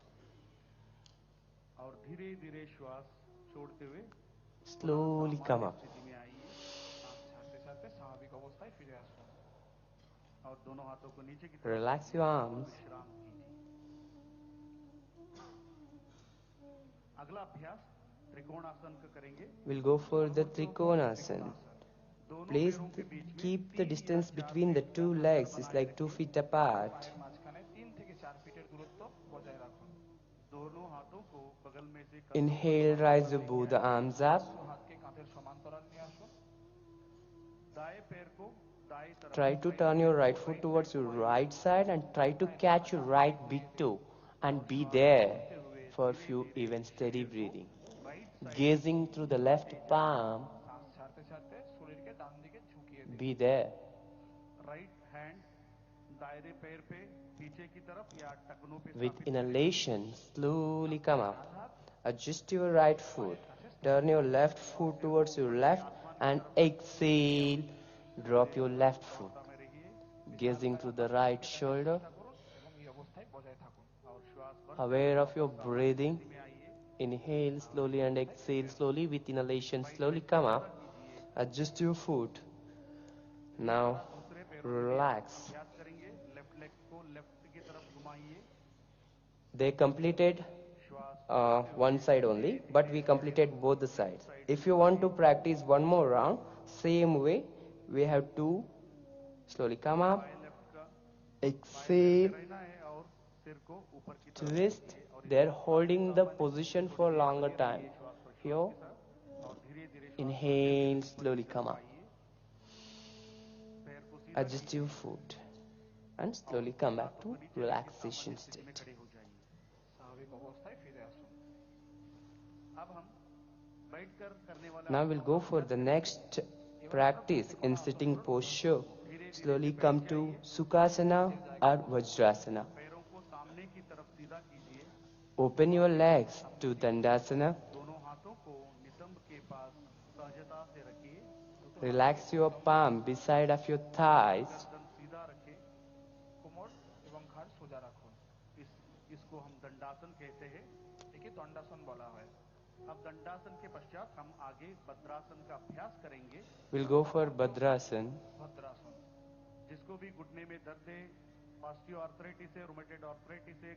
[SPEAKER 10] और धीरे धीरे श्वास छोड़ते हुए
[SPEAKER 11] Slowly come up.
[SPEAKER 10] स्थिति में आइए। सांस छाड़ते छाड़ते स्वाभाविक अवस्थाয় फिरे আসুন और दोनों हाथों को नीचे की तरफ
[SPEAKER 11] Relax your arms.
[SPEAKER 10] विश्राम कीजिए। अगला अभ्यास त्रिकोणासन का करेंगे।
[SPEAKER 11] We'll go for the Trikonasana. Please keep the distance between the two legs is like 2 feet apart.
[SPEAKER 10] माঝখানে 3 থেকে 4 ফিটের দূরত্ব বজায় রাখুন। दोनों हाथों को बगल में से
[SPEAKER 11] Inhale, raise your both the arms up.
[SPEAKER 10] हाथ के कांधेर समांतराल নিয়ে আসুন। दाएं पैर को दाएं तरफ
[SPEAKER 11] Try to turn your right foot towards your right side and try to catch your right big toe and be there for a few even steady breathing. Gazing through the left palm,
[SPEAKER 10] सांस छाड़ते छाड़ते शरीर के डान दिखे झुकिए दें।
[SPEAKER 11] be there.
[SPEAKER 10] Right hand दायरे पैर पे पीछे की तरफ या टखनों पे
[SPEAKER 11] With inhalation, slowly come up. Adjust your right foot. Turn your left foot towards your left and exhale. Drop your left foot. Gazing through the right shoulder. Aware of your breathing. Inhale slowly and exhale slowly. With inhalation, slowly come up. Adjust your foot. Now, relax.
[SPEAKER 10] अभ्यास करेंगे। Left leg को left की तरफ घुमाइए।
[SPEAKER 11] They completed one side only, but we completed both the sides. If you want to practice one more round, same way, we have to slowly come up, exhale,
[SPEAKER 10] रहना है और सिर को ऊपर की तरफ
[SPEAKER 11] twist. They're holding the position for longer time. Here,
[SPEAKER 10] और धीरे धीरे
[SPEAKER 11] inhale, slowly come up.
[SPEAKER 10] पैर को
[SPEAKER 11] Adjust your foot and slowly come back to relaxation state.
[SPEAKER 10] खड़े हो जाइए। स्वाभाविक अवस्थाয় फिरे আসুন। अब हम बैठकर करने वाला
[SPEAKER 11] Now we'll go for the next practice in sitting posture. Slowly come to Sukhasana or Vajrasana.
[SPEAKER 10] पैरों को सामने की तरफ सीधा कीजिए।
[SPEAKER 11] Open your legs to Dandasana.
[SPEAKER 10] दोनों हाथों को नितंब के पास सहजता से रखिए।
[SPEAKER 11] Relax your palm beside of your thighs.
[SPEAKER 10] गर्दन सीधा रखें। कोमर एवं घाड़ सोजा रखो। इसको हम दंडासन कहते हैं। ठीक है, दंडासन बोला है। अब दंडासन के पश्चात हम आगे भद्रासन का अभ्यास करेंगे।
[SPEAKER 11] We'll go for Bhadrasana.
[SPEAKER 10] भद्रासन जिसको भी घुटने में दर्द है, ऑस्टियोआर्थराइटिस है, रूमेटॉइड आर्थराइटिस है,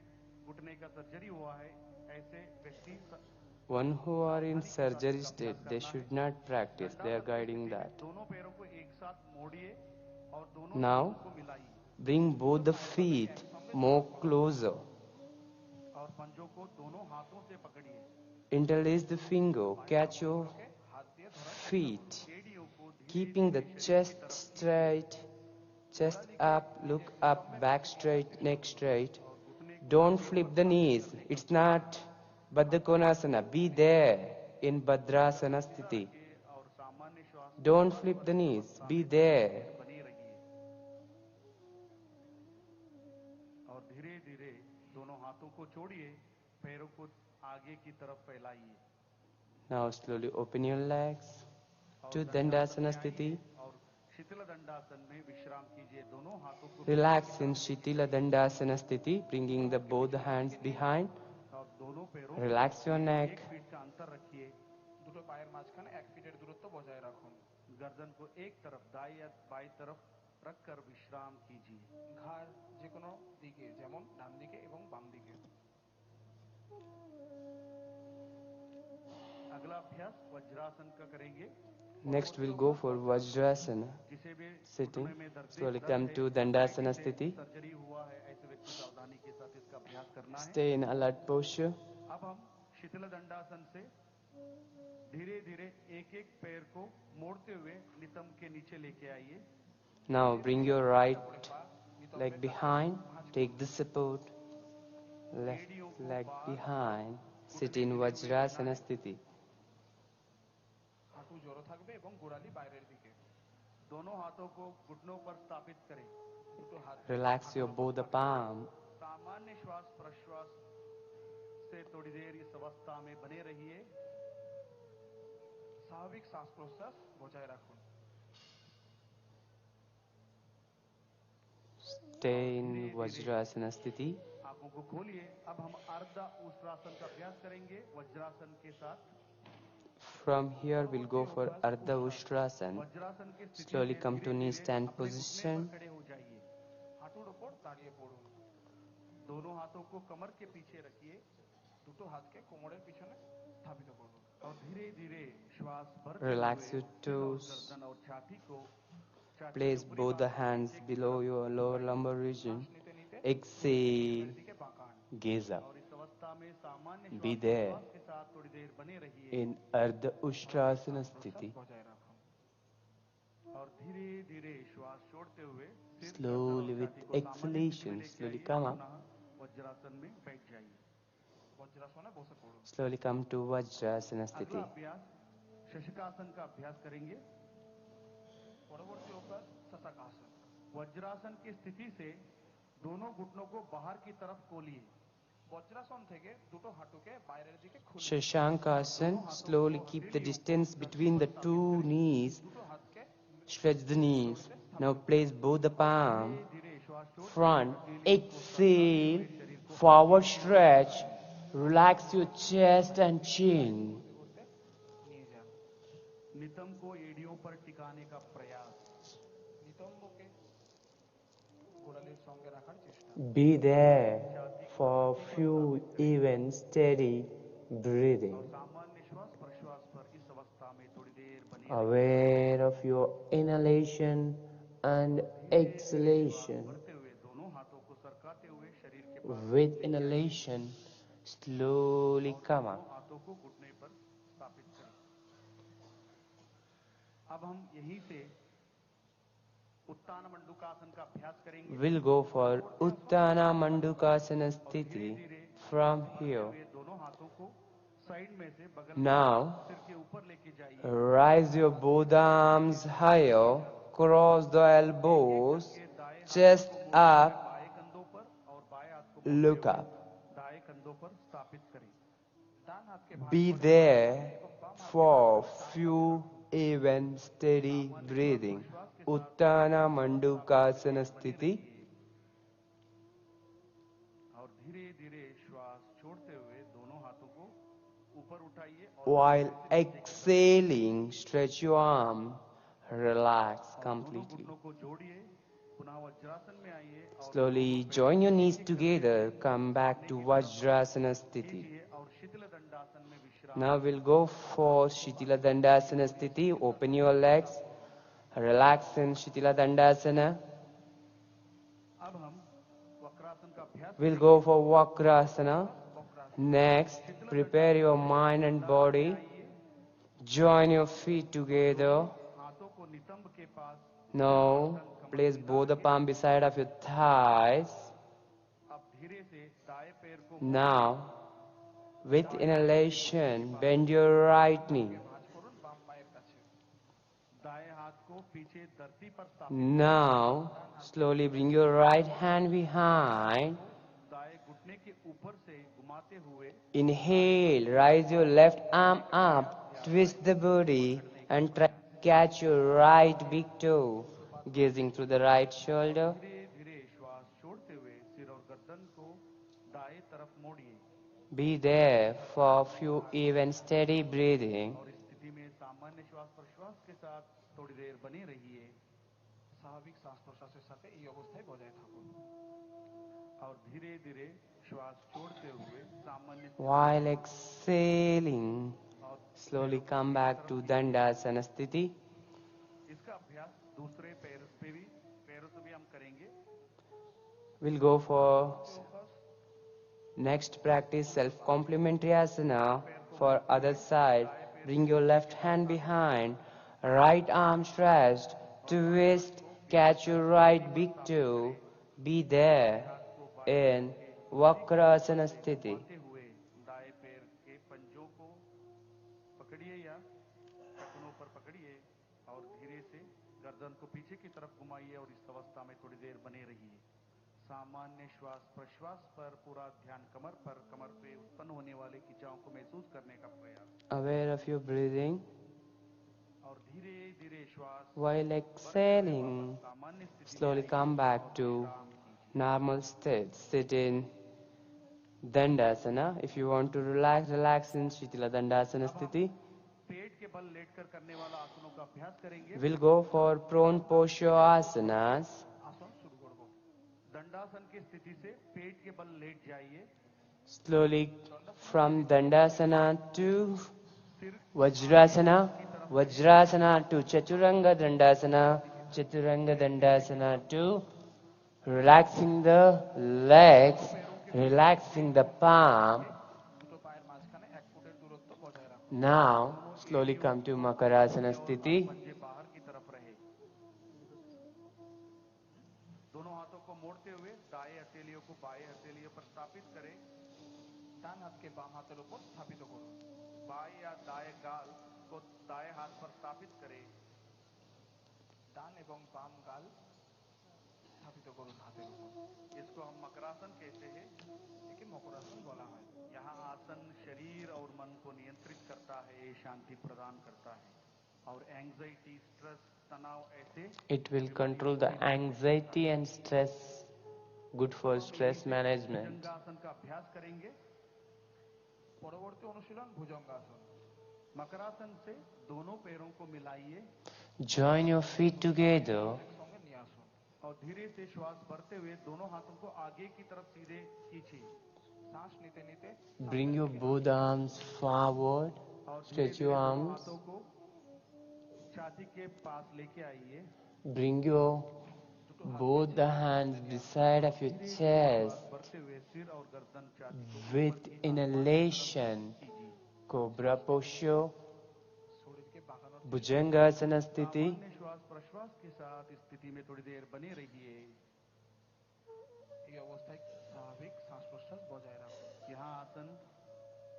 [SPEAKER 10] घुटने का सर्जरी हुआ है, ऐसे व्यक्ति
[SPEAKER 11] One who are in surgery state, they should not practice. They are guiding that.
[SPEAKER 10] दोनों पैरों को एक साथ मोड़िए और दोनों
[SPEAKER 11] Now,
[SPEAKER 10] को मिलाइए
[SPEAKER 11] bring both the feet more closer.
[SPEAKER 10] और पंजों को दोनों हाथों से पकड़िए।
[SPEAKER 11] Interlace the finger. Catch your feet. Keeping the chest straight. Chest up, look up, back straight, neck straight. Don't flip the knees. It's not Baddhakonasana. Be there in Bhadrasana sthiti.
[SPEAKER 10] और सामान्य श्वास
[SPEAKER 11] Don't flip the knees. Be there.
[SPEAKER 10] बनी रहिए और धीरे धीरे दोनों हाथों को छोड़िए, पैरों को आगे की तरफ फैलाइए
[SPEAKER 11] Now slowly open your legs to Dandasana sthiti.
[SPEAKER 10] और शिथिल दंडासन में विश्राम कीजिए। दोनों हाथों को
[SPEAKER 11] Relax in Shitila Dandasana sthiti, bringing the both hands behind.
[SPEAKER 10] और दोनों पैरों
[SPEAKER 11] Relax your neck.
[SPEAKER 10] 1 फीट का अंतर रखिए। দুটো পায়ের মাঝখানে 1 ফিটের দূরত্ব বজায় রাখুন। गर्दन को एक तरफ दाएं या बाएं तरफ रखकर विश्राम कीजिए। ঘাড় যে কোনো দিকে, যেমন ডান দিকে এবং বাম দিকে। अगला अभ्यास वज्रासन का करेंगे।
[SPEAKER 11] Next we'll go for Vajrasana.
[SPEAKER 10] जिसे भी
[SPEAKER 11] Sitting.
[SPEAKER 10] घुटने में दर्द
[SPEAKER 11] Slowly come to Dandasana sthiti.
[SPEAKER 10] Surgery हुआ है, ऐसे व्यक्ति सावधानी के साथ इसका अभ्यास करना है।
[SPEAKER 11] Stay in alert posture.
[SPEAKER 10] अब हम शिथिल दंडासन से धीरे धीरे एक एक पैर को मोड़ते हुए नितंब के नीचे लेके आइए।
[SPEAKER 11] Now bring your right leg behind, take the support, left leg behind, sit in Vajrasana Sthiti.
[SPEAKER 10] Hathu जोड़ो থাকবে এবং গোড়ালি বাইরের দিকে दोनों हाथों को घुटनों पर स्थापित करें दुटो हाथ
[SPEAKER 11] Relax your both the palm.
[SPEAKER 10] सामान्य श्वास प्रश्वास से थोड़ी देर इस अवस्था में बने रहिए स्वाभाविक सांस प्रश्वास बजाय रखुन
[SPEAKER 11] Stay in Vajrasana Sthiti.
[SPEAKER 10] आंखों को खोलिए अब हम अर्ध उष्ट्रासन का अभ्यास करेंगे वज्रासन के साथ
[SPEAKER 11] From here we'll go for Ardha Ushtrasan.
[SPEAKER 10] Vajrasana की स्थिति
[SPEAKER 11] Slowly
[SPEAKER 10] से
[SPEAKER 11] come to
[SPEAKER 10] धीरे-धीरे
[SPEAKER 11] knee stand
[SPEAKER 10] अपने घुटने
[SPEAKER 11] position.
[SPEAKER 10] पर खड़े हो जाइए हाथों ऊपर दाढ़िए पड़ो दोनों हाथों को कमर के पीछे रखिए দুটো হাতকে কোমরের পিছনে স্থাপিত করুন और धीरे-धीरे श्वास भरते
[SPEAKER 11] Relax
[SPEAKER 10] हुए
[SPEAKER 11] your
[SPEAKER 10] सिर और
[SPEAKER 11] toes.
[SPEAKER 10] गर्दन और छाती को
[SPEAKER 11] Place both the hands below your lower lumbar region. Exhale. Gaze up.
[SPEAKER 10] और इस अवस्था में सामान्य
[SPEAKER 11] Be
[SPEAKER 10] श्वास
[SPEAKER 11] there
[SPEAKER 10] प्रश्वास के साथ थोड़ी देर बने रहिए
[SPEAKER 11] in Ardha Ushtrasana Sthiti.
[SPEAKER 10] बजाय रखो और धीरे-धीरे श्वास छोड़ते हुए सिर
[SPEAKER 11] Slowly
[SPEAKER 10] गर्दन और
[SPEAKER 11] with
[SPEAKER 10] छाती को सामान्य स्थिति में
[SPEAKER 11] exhalation,
[SPEAKER 10] लेके
[SPEAKER 11] slowly
[SPEAKER 10] आइए
[SPEAKER 11] come up.
[SPEAKER 10] पुनः वज्रासन में बैठ जाइए वज्रासने बसे पड़ो
[SPEAKER 11] Slowly come to Vajrasana
[SPEAKER 10] अगला
[SPEAKER 11] Sthiti.
[SPEAKER 10] अभ्यास शशकासन का अभ्यास करेंगे परवर्ती होकर शशकासन वज्रासन की स्थिति से दोनों घुटनों को बाहर की तरफ खोलिए वज्रासन থেকে দুটো হাঁটুকে বাইরের দিকে খুলে
[SPEAKER 11] Shashankasan. Slowly keep the distance between the two knees. Stretch the knees. Now place both the palm. Front. Exhale. Forward stretch. Relax your chest and chin.
[SPEAKER 10] नितंब को एड़ियों पर टिकाने का प्रयास नितंबকে গোড়ালির সঙ্গে রাখার চেষ্টা
[SPEAKER 11] Be there for few even steady breathing.
[SPEAKER 10] सामान्य श्वास प्रश्वास पर इस अवस्था में थोड़ी देर बने
[SPEAKER 11] Aware of your inhalation and exhalation.
[SPEAKER 10] बढ़ते हुए दोनों हाथों को सरकाते हुए शरीर के पास
[SPEAKER 11] With inhalation, slowly come up.
[SPEAKER 10] हाथों को घुटने पर स्थापित करें अब हम यहीं से उत्तान मंडूकासन का अभ्यास करेंगे
[SPEAKER 11] We'll go for Uttana Mandukasana Sthiti from here.
[SPEAKER 10] दोनों हाथों को साइड में से बगल
[SPEAKER 11] Now,
[SPEAKER 10] सिर के ऊपर लेके जाइए
[SPEAKER 11] rise your both arms higher, cross the elbows, chest up,
[SPEAKER 10] बाएं कंधों पर और बाएं हाथ को
[SPEAKER 11] look up.
[SPEAKER 10] दाएं कंधों पर स्थापित करें दान हाथ के
[SPEAKER 11] Be there for few even steady breathing. Uttana Mandukasana Sthiti.
[SPEAKER 10] और धीरे-धीरे श्वास छोड़ते हुए दोनों हाथों को ऊपर उठाइए और
[SPEAKER 11] While exhaling, stretch your arm, relax completely.
[SPEAKER 10] घुटनों को जोड़िए पुनः वज्रासन में आइए और
[SPEAKER 11] Slowly join your knees together, come back to Vajrasana Sthiti.
[SPEAKER 10] और शीतल दंडासन में विश्राम
[SPEAKER 11] Now we'll go for Shitila Dandasana Sthiti. Open your legs, relax in Shitila Dandasana.
[SPEAKER 10] अब हम वक्रासन का अभ्यास
[SPEAKER 11] We'll go for Vakrasana. Next, prepare your mind and body. Join your feet together.
[SPEAKER 10] हाथों को नितंब के पास
[SPEAKER 11] Now, place both the palm beside of your thighs.
[SPEAKER 10] अब धीरे से दाएं पैर को
[SPEAKER 11] Now, with inhalation, bend your right knee.
[SPEAKER 10] भांज করুন বাম পায়ের কাছে दाएं हाथ को पीछे धरती पर स्थापित
[SPEAKER 11] Now, slowly bring your right hand behind.
[SPEAKER 10] दाएं घुटने के ऊपर से घुमाते हुए
[SPEAKER 11] Inhale, rise your left arm up, twist the body, and try to catch your right big toe, gazing through the right shoulder.
[SPEAKER 10] धीरे-धीरे श्वास छोड़ते हुए सिर और गर्दन को दाएं तरफ मोड़िए
[SPEAKER 11] Be there for few even steady breathing.
[SPEAKER 10] और इस स्थिति में सामान्य श्वास प्रश्वास के साथ थोड़ी देर बने रहिए स्वाभाविक श्वास प्रश्वासेর সাথে এই অবস্থায় বজায় থাকুন और धीरे-धीरे श्वास छोड़ते हुए सामान्य
[SPEAKER 11] While exhaling, slowly come back to Dandasana Sthiti.
[SPEAKER 10] इसका अभ्यास दूसरे पैरों से भी हम करेंगे
[SPEAKER 11] We'll go for next practice self-complementary asana. For other side, bring your left hand behind, right arm stretched, twist, Catch your right big toe. Be there in Vakrasana Sthiti.
[SPEAKER 10] घुमाते हुए दाएं पैर के पंजों को पकड़िए या टखनों पर पकड़िए और धीरे से गर्दन को पीछे की तरफ घुमाइए और इस अवस्था में थोड़ी देर बने रहिए। सामान्य श्वास प्रश्वास पर पूरा ध्यान कमर पे उत्पन्न होने वाले खिंचाव को महसूस करने का प्रयास
[SPEAKER 11] Aware of your breathing.
[SPEAKER 10] और धीरे धीरे श्वास
[SPEAKER 11] While exhaling,
[SPEAKER 10] सामान्य स्थिति में
[SPEAKER 11] slowly come back to
[SPEAKER 10] विश्राम कीजिए।
[SPEAKER 11] normal state. Sit in Dandasana. If you want to relax in Shitila Dandasana Sthiti.
[SPEAKER 10] पेट के बल लेटकर करने वाला आसनों का अभ्यास करेंगे।
[SPEAKER 11] We'll go for prone posture asanas.
[SPEAKER 10] आसन शुरू कर दो। दंडासन की स्थिति से पेट के बल लेट जाइए।
[SPEAKER 11] Slowly from Dandasana to Vajrasana, Vajrasana to Chaturanga Dandasana, Chaturanga Dandasana to relaxing the legs, relaxing the palm.
[SPEAKER 10] দুটো পায়ের মাঝখানে 1 ফুটের দূরত্ব বজায় রাখুন।
[SPEAKER 11] Now, slowly come to Makarasana Sthiti.
[SPEAKER 10] पंजे बाहर की तरफ रहे। दोनों हाथों को मोड़ते हुए दाएं हथेलियों को बाएं हथेलियों पर स्थापित करें। ডান হাতকে বাম হাতের উপর স্থাপিত করুন। बाएं या दाएं गाल को दाएं हाथ पर स्थापित करें। ডান এবং বাম গাল স্থাপিত করুন হাতের উপর। इसको हम मकरासन कहते हैं। একে মকরাসন বলা হয়। यहाँ आसन शरीर और मन को नियंत्रित करता है, शांति प्रदान करता है और एंजाइटी, स्ट्रेस, तनाव ऐसे
[SPEAKER 11] It will control the anxiety and stress. Good for stress management.
[SPEAKER 10] भुजंगासन का अभ्यास करेंगे। পরবর্তী অনুশীলন ভুজঙ্গাসন। मकरासन से दोनों पैरों को मिलाइए
[SPEAKER 11] Join your feet together.
[SPEAKER 10] संगे निये আসুন और धीरे से श्वास भरते हुए दोनों हाथों को आगे की तरफ सीधे खींचिए। सांस लेते लेते
[SPEAKER 11] Bring your both arms forward.
[SPEAKER 10] और
[SPEAKER 11] Stretch
[SPEAKER 10] धीरे-धीरे
[SPEAKER 11] your
[SPEAKER 10] दोनों
[SPEAKER 11] arms.
[SPEAKER 10] हाथों को छाती के पास लेके आइए।
[SPEAKER 11] Bring your both the hands beside of your chest.
[SPEAKER 10] भरते हुए सिर और गर्दन छाती को
[SPEAKER 11] With inhalation, Cobra posture,
[SPEAKER 10] शरीर के बाहर
[SPEAKER 11] Bhujangasana Sthiti.
[SPEAKER 10] सामान्य श्वास प्रश्वास के साथ इस स्थिति में थोड़ी देर बने रहिए। ये अवस्था एक स्वाभाविक सांस प्रश्वास बजाय रखो। यहाँ आसन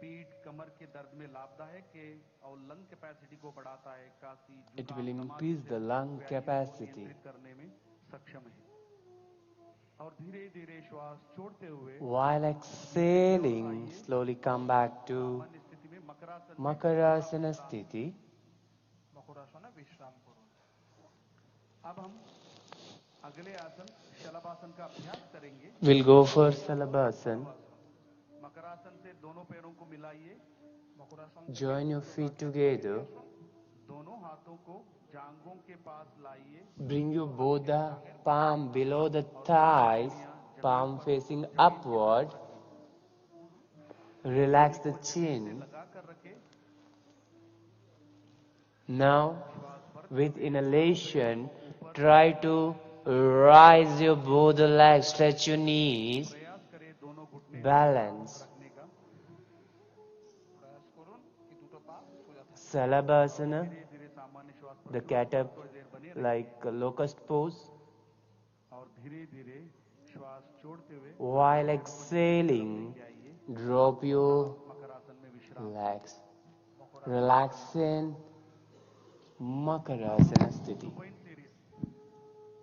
[SPEAKER 10] पीठ कमर के दर्द में लाभदायक है और लंग कैपेसिटी को बढ़ाता है। Kashi
[SPEAKER 11] It will increase the lung capacity.
[SPEAKER 10] करने में सक्षम है और धीरे धीरे श्वास छोड़ते हुए
[SPEAKER 11] While exhaling, slowly come back to
[SPEAKER 10] सामान्य स्थिति में मकरासन
[SPEAKER 11] Makarasana Sthiti.
[SPEAKER 10] मकुरासन विश्राम करो। अब हम अगले आसन शलभासन का अभ्यास करेंगे।
[SPEAKER 11] We'll go for Salabhasan.
[SPEAKER 10] Makarasana से दोनों पैरों को मिलाइए। मकुरासन
[SPEAKER 11] Join your feet together.
[SPEAKER 10] दोनों हाथों को जांघों के पास लाइए।
[SPEAKER 11] Bring your both the palm below the thighs, palm facing upward. Relax the chin.
[SPEAKER 10] लगा कर रखें।
[SPEAKER 11] Now, with inhalation, try to rise your both the legs, stretch your knees,
[SPEAKER 10] प्रयास करें दोनों घुटने
[SPEAKER 11] balance.
[SPEAKER 10] रखने का। प्रयास करूं कि दुटो पा सोजा থাকে।
[SPEAKER 11] Salabhasana,
[SPEAKER 10] धीरे सामान्य श्वास
[SPEAKER 11] the cat up
[SPEAKER 10] थोड़ी देर बने
[SPEAKER 11] like a locust pose.
[SPEAKER 10] और धीरे धीरे श्वास छोड़ते हुए
[SPEAKER 11] While exhaling, drop your
[SPEAKER 10] makarasana में विश्राम।
[SPEAKER 11] legs. Relax in Makarasana Sthiti.
[SPEAKER 10] Point series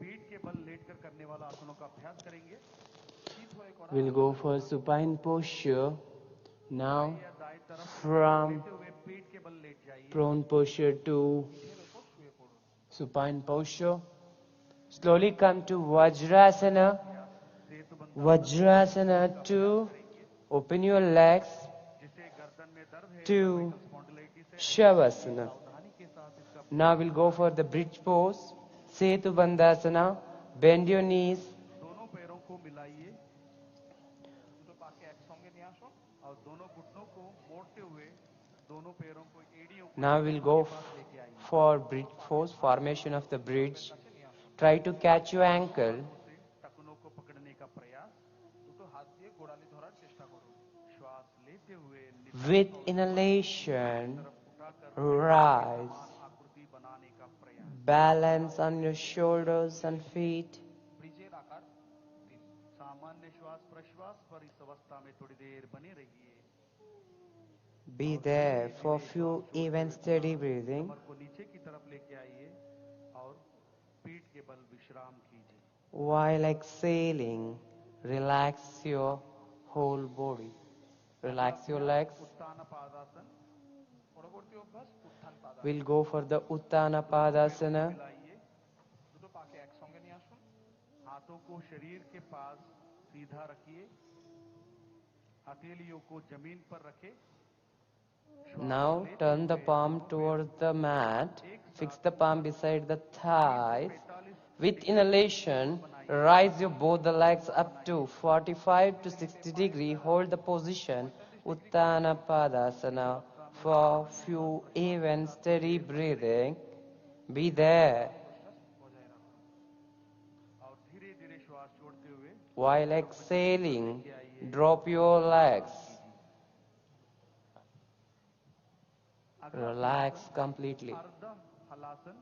[SPEAKER 10] पीठ के बल लेटकर करने वाला आसनों का अभ्यास करेंगे। शीत हो एक और
[SPEAKER 11] We'll go for supine posture. Now,
[SPEAKER 10] दाएं तरफ
[SPEAKER 11] from
[SPEAKER 10] लेते हुए पीठ के बल लेट जाइए।
[SPEAKER 11] prone posture to supine posture. Slowly come to Vajrasana. Vajrasana to open your legs
[SPEAKER 10] जिसे गर्दन में दर्द है
[SPEAKER 11] to Shavasana. Now we'll go for the bridge pose. Setu Bandhasana. Bend your knees.
[SPEAKER 10] दोनों पैरों को मिलाइए। दुटो पाके एक संगे निये আসুন और दोनों घुटनों को मोड़ते हुए दोनों पैरों को एड़ियों को
[SPEAKER 11] Now we'll go for bridge pose, formation of the bridge. Try to catch your ankle.
[SPEAKER 10] टखनों को पकड़ने का प्रयास। दुटो हाथ দিয়ে গোড়ালি ধরার চেষ্টা করুন। श्वास लेते हुए
[SPEAKER 11] With inhalation, rise.
[SPEAKER 10] आकृति बनाने का प्रयास।
[SPEAKER 11] balance on your shoulders and feet.
[SPEAKER 10] ब्रिजेर आकार 3 सामान्य श्वास प्रश्वास पर इस अवस्था में थोड़ी देर बने रहिए
[SPEAKER 11] Be there for a few even steady breathing.
[SPEAKER 10] कमर को नीचे की तरफ लेके आइए और पीठ के बल विश्राम कीजिए
[SPEAKER 11] While exhaling, relax your whole body. Relax your legs.
[SPEAKER 10] उत्तान पादासन পরবর্তী অভ্যাস উত্থান পাদাসন
[SPEAKER 11] We'll go for the Uttana Padasana.
[SPEAKER 10] मिलाइए দুটো পাকে একসঙ্গে নিয়ে আসুন हाथों को शरीर के पास सीधा रखिए हथेलियों को जमीन पर रखें
[SPEAKER 11] Now turn the palm towards the mat. Fix the palm beside the thighs. With inhalation, rise your both the legs up to 45 to 60 degree. Hold the position Uttana Padasana for few even steady breathing. Be there.
[SPEAKER 10] और धीरे धीरे श्वास छोड़ते हुए
[SPEAKER 11] While exhaling, drop your legs. Relax completely.
[SPEAKER 10] अर्ध halasana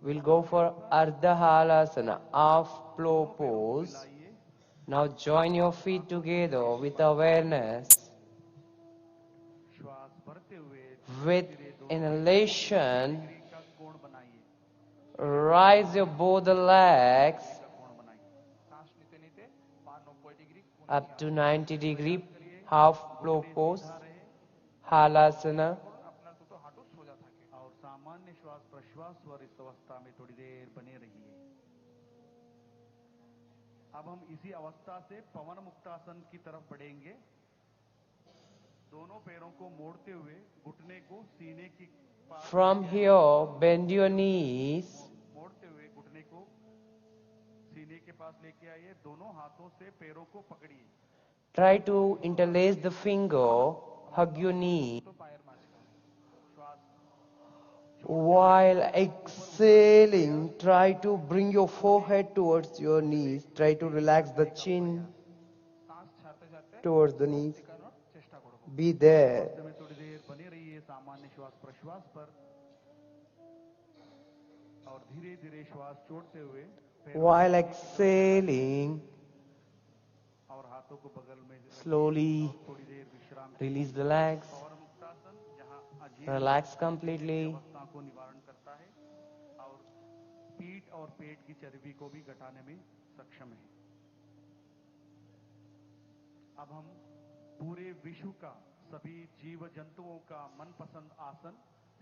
[SPEAKER 11] We'll go for Ardha Halasana, half plow pose. Now join your feet together with awareness.
[SPEAKER 10] श्वास भरते हुए
[SPEAKER 11] With inhalation,
[SPEAKER 10] का कोण बनाइए
[SPEAKER 11] rise your both the legs
[SPEAKER 10] कोण बनाइए सांस लेते लेते 90 degree
[SPEAKER 11] up to 90 degree, half plow pose, Halasana.
[SPEAKER 10] अपना तो हाथों सोजा থাকে और सामान्य श्वास प्रश्वास पर इस अवस्था में थोड़ी देर बने रहिए अब हम इसी अवस्था से पवन मुक्तासन की तरफ बढ़ेंगे दोनों पैरों को मोड़ते हुए घुटने को सीने की पास
[SPEAKER 11] From here, bend your knees.
[SPEAKER 10] मोड़ते हुए घुटने को सीने के पास लेके आइए दोनों हाथों से पैरों को पकड़िए
[SPEAKER 11] Try to interlace the finger, hug your knee.
[SPEAKER 10] तो पैर माचका श्वास
[SPEAKER 11] While exhaling, try to bring your forehead towards your knees. Try to relax the chin
[SPEAKER 10] सांस छाते जाते
[SPEAKER 11] towards the knees.
[SPEAKER 10] टिकाना चेष्टा करो
[SPEAKER 11] Be there.
[SPEAKER 10] में थोड़ी देर बने रहिए सामान्य श्वास प्रश्वास पर और धीरे धीरे श्वास छोड़ते हुए पैरों
[SPEAKER 11] While exhaling,
[SPEAKER 10] और हाथों को बगल में
[SPEAKER 11] slowly
[SPEAKER 10] थोड़ी देर विश्राम
[SPEAKER 11] release the legs.
[SPEAKER 10] पवन मुक्तासन जहां अजीब
[SPEAKER 11] Relax completely.
[SPEAKER 10] अवस्था को निवारण करता है और पीठ और पेट की चर्बी को भी घटाने में सक्षम है अब हम पूरे विश्व का सभी जीव जंतुओं का मनपसंद आसन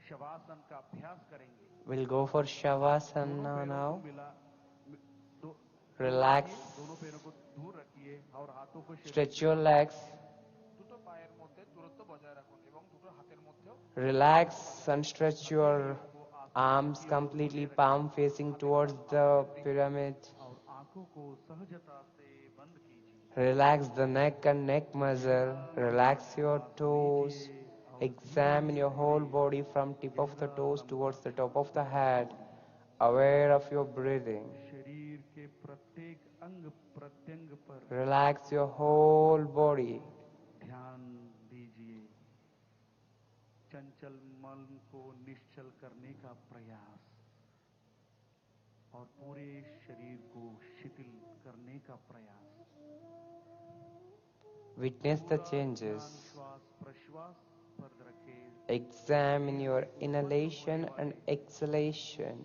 [SPEAKER 10] शवासन का अभ्यास करेंगे
[SPEAKER 11] We'll go for Shavasana now.
[SPEAKER 10] मिला
[SPEAKER 11] Relax.
[SPEAKER 10] दोनों पैरों को दूर रखिए और हाथों को
[SPEAKER 11] Stretch your legs.
[SPEAKER 10] দুটো পায়ের মধ্যে দূরত্ব বজায় রাখুন এবং দুটো হাতের মধ্যেও
[SPEAKER 11] Relax and stretch your arms completely, palm facing towards the pyramid.
[SPEAKER 10] और आंखों को सहजता से बंद कीजिए
[SPEAKER 11] Relax the neck and neck muscle. Relax your toes. Examine your whole body from tip of the toes towards the top of the head. Aware of your breathing.
[SPEAKER 10] शरीर के प्रत्येक अंग प्रत्यंग पर
[SPEAKER 11] Relax your whole body.
[SPEAKER 10] ध्यान दीजिए चंचल मन को निश्चल करने का प्रयास और पूरे शरीर को शिथिल करने का प्रयास
[SPEAKER 11] Witness the changes.
[SPEAKER 10] श्वास प्रश्वास पर रखे
[SPEAKER 11] Examine your inhalation and exhalation.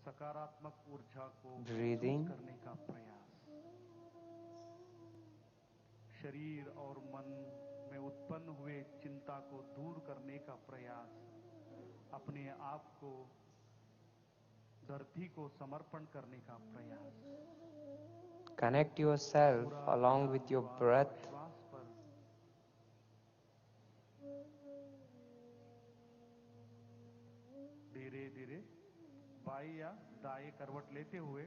[SPEAKER 10] सकारात्मक ऊर्जा को
[SPEAKER 11] Breathing.
[SPEAKER 10] करने का प्रयास शरीर और मन में उत्पन्न हुए चिंता को दूर करने का प्रयास अपने आप को धरती को समर्पण करने का प्रयास
[SPEAKER 11] Connect yourself along with your breath.
[SPEAKER 10] श्वास पर धीरे धीरे बाएं या दाएं करवट लेते हुए